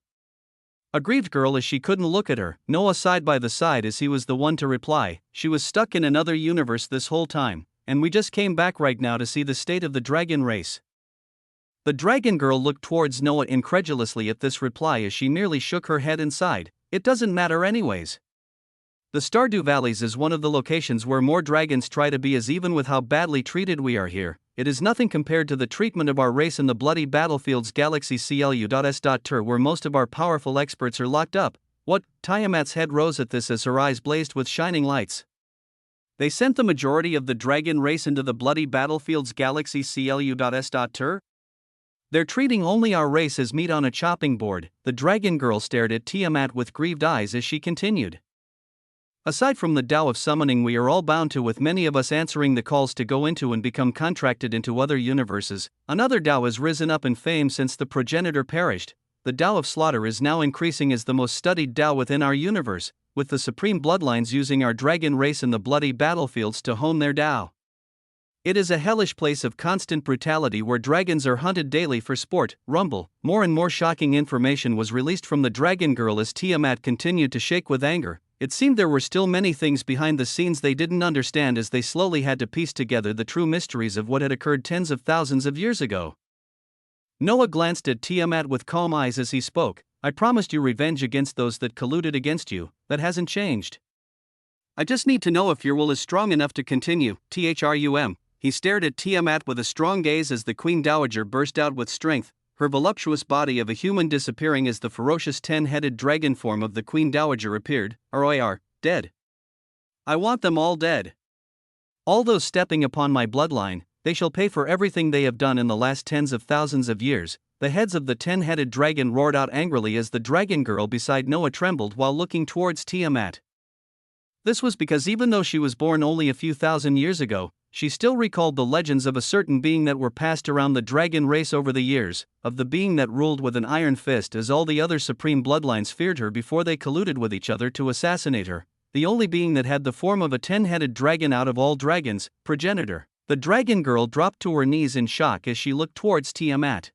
[SPEAKER 1] aggrieved girl as she couldn't look at her. Noah sighed by the side as he was the one to reply. She was stuck in another universe this whole time, and we just came back right now to see the state of the dragon race. The dragon girl looked towards Noah incredulously at this reply as she merely shook her head and sighed. It doesn't matter anyways. The Stardew Valleys is one of the locations where more dragons try to be as even with how badly treated we are here. It is nothing compared to the treatment of our race in the bloody battlefields galaxy CLU.S.Ter where most of our powerful experts are locked up. What? Tiamat's head rose at this as her eyes blazed with shining lights. They sent the majority of the dragon race into the bloody battlefields galaxy CLU.S.Ter? They're treating only our race as meat on a chopping board. The dragon girl stared at Tiamat with grieved eyes as she continued. Aside from the Tao of summoning we are all bound to, with many of us answering the calls to go into and become contracted into other universes, another Tao has risen up in fame since the progenitor perished. The Tao of slaughter is now increasing as the most studied Tao within our universe, with the supreme bloodlines using our dragon race in the bloody battlefields to hone their Tao. It is a hellish place of constant brutality where dragons are hunted daily for sport. Rumble. More and more shocking information was released from the Dragon Girl as Tiamat continued to shake with anger. It seemed there were still many things behind the scenes they didn't understand as they slowly had to piece together the true mysteries of what had occurred tens of thousands of years ago. Noah glanced at Tiamat with calm eyes as he spoke. I promised you revenge against those that colluded against you. That hasn't changed. I just need to know if your will is strong enough to continue. Thrum. He stared at Tiamat with a strong gaze as the Queen Dowager burst out with strength, her voluptuous body of a human disappearing as the ferocious 10-headed dragon form of the Queen Dowager appeared. ROR, dead. I want them all dead. All those stepping upon my bloodline, they shall pay for everything they have done in the last tens of thousands of years. The heads of the 10-headed dragon roared out angrily as the dragon girl beside Noah trembled while looking towards Tiamat. This was because even though she was born only a few thousand years ago, she still recalled the legends of a certain being that were passed around the dragon race over the years, of the being that ruled with an iron fist as all the other supreme bloodlines feared her before they colluded with each other to assassinate her, the only being that had the form of a 10-headed dragon out of all dragons, progenitor. The dragon girl dropped to her knees in shock as she looked towards Tiamat.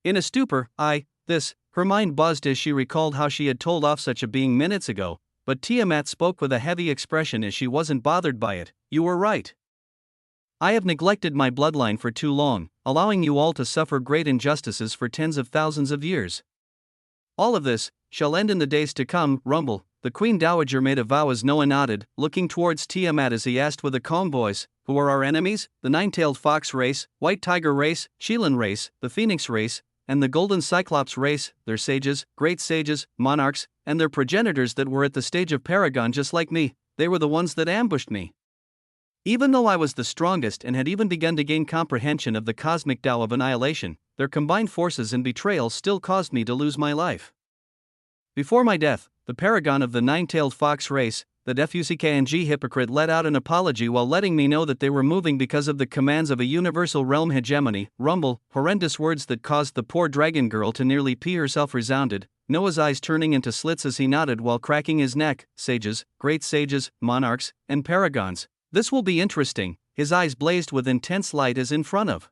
[SPEAKER 1] In a stupor, her mind buzzed as she recalled how she had told off such a being minutes ago, but Tiamat spoke with a heavy expression as she wasn't bothered by it. You were right. I have neglected my bloodline for too long, allowing you all to suffer great injustices for tens of thousands of years. All of this shall end in the days to come. Rumble. The Queen Dowager made a vow as Noah nodded, looking towards Tiamat as he asked with a calm voice, who are our enemies? The nine-tailed fox race, white tiger race, Sheelan race, the phoenix race, and the golden cyclops race, their sages, great sages, monarchs, and their progenitors that were at the stage of paragon just like me. They were the ones that ambushed me. Even though I was the strongest and had even begun to gain comprehension of the cosmic Tao of annihilation, their combined forces and betrayal still caused me to lose my life. Before my death, the paragon of the nine-tailed fox race, the Fuckng hypocrite, let out an apology while letting me know that they were moving because of the commands of a universal realm hegemony. Rumble. Horrendous words that caused the poor dragon girl to nearly pee herself resounded, Noah's eyes turning into slits as he nodded while cracking his neck. Sages, great sages, monarchs, and paragons. This will be interesting. His eyes blazed with intense light as in front of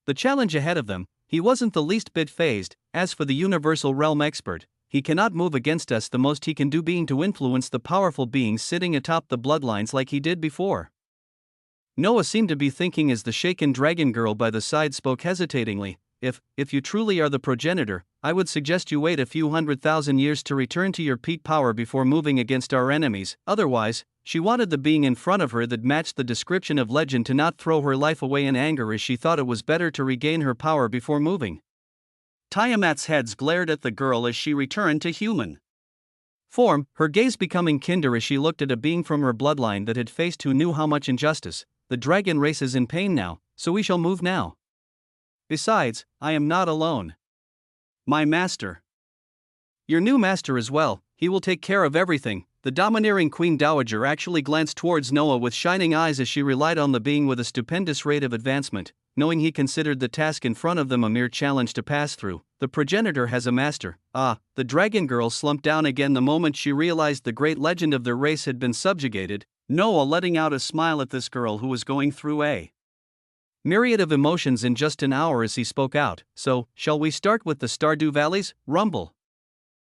[SPEAKER 1] the challenge ahead of them, he wasn't the least bit fazed. As for the universal realm expert, he cannot move against us. The most he can do being to influence the powerful beings sitting atop the bloodlines like he did before. Noah seemed to be thinking as the shaken dragon girl by the side spoke hesitatingly. If you truly are the progenitor, I would suggest you wait a few 100,000 years to return to your peak power before moving against our enemies. Otherwise, she wanted the being in front of her that matched the description of legend to not throw her life away in anger, as she thought it was better to regain her power before moving. Tiamat's heads glared at the girl as she returned to human form, her gaze becoming kinder as she looked at a being from her bloodline that had faced who knew how much injustice. The dragon race is in pain now, so we shall move now. Besides, I am not alone. My master. Your new master as well, he will take care of everything. The domineering Queen Dowager actually glanced towards Noah with shining eyes as she relied on the being with a stupendous rate of advancement, knowing he considered the task in front of them a mere challenge to pass through. The progenitor has a master. The dragon girl slumped down again the moment she realized the great legend of their race had been subjugated, Noah letting out a smile at this girl who was going through a myriad of emotions in just an hour as he spoke out. So, shall we start with the Stardew Valleys? Rumble.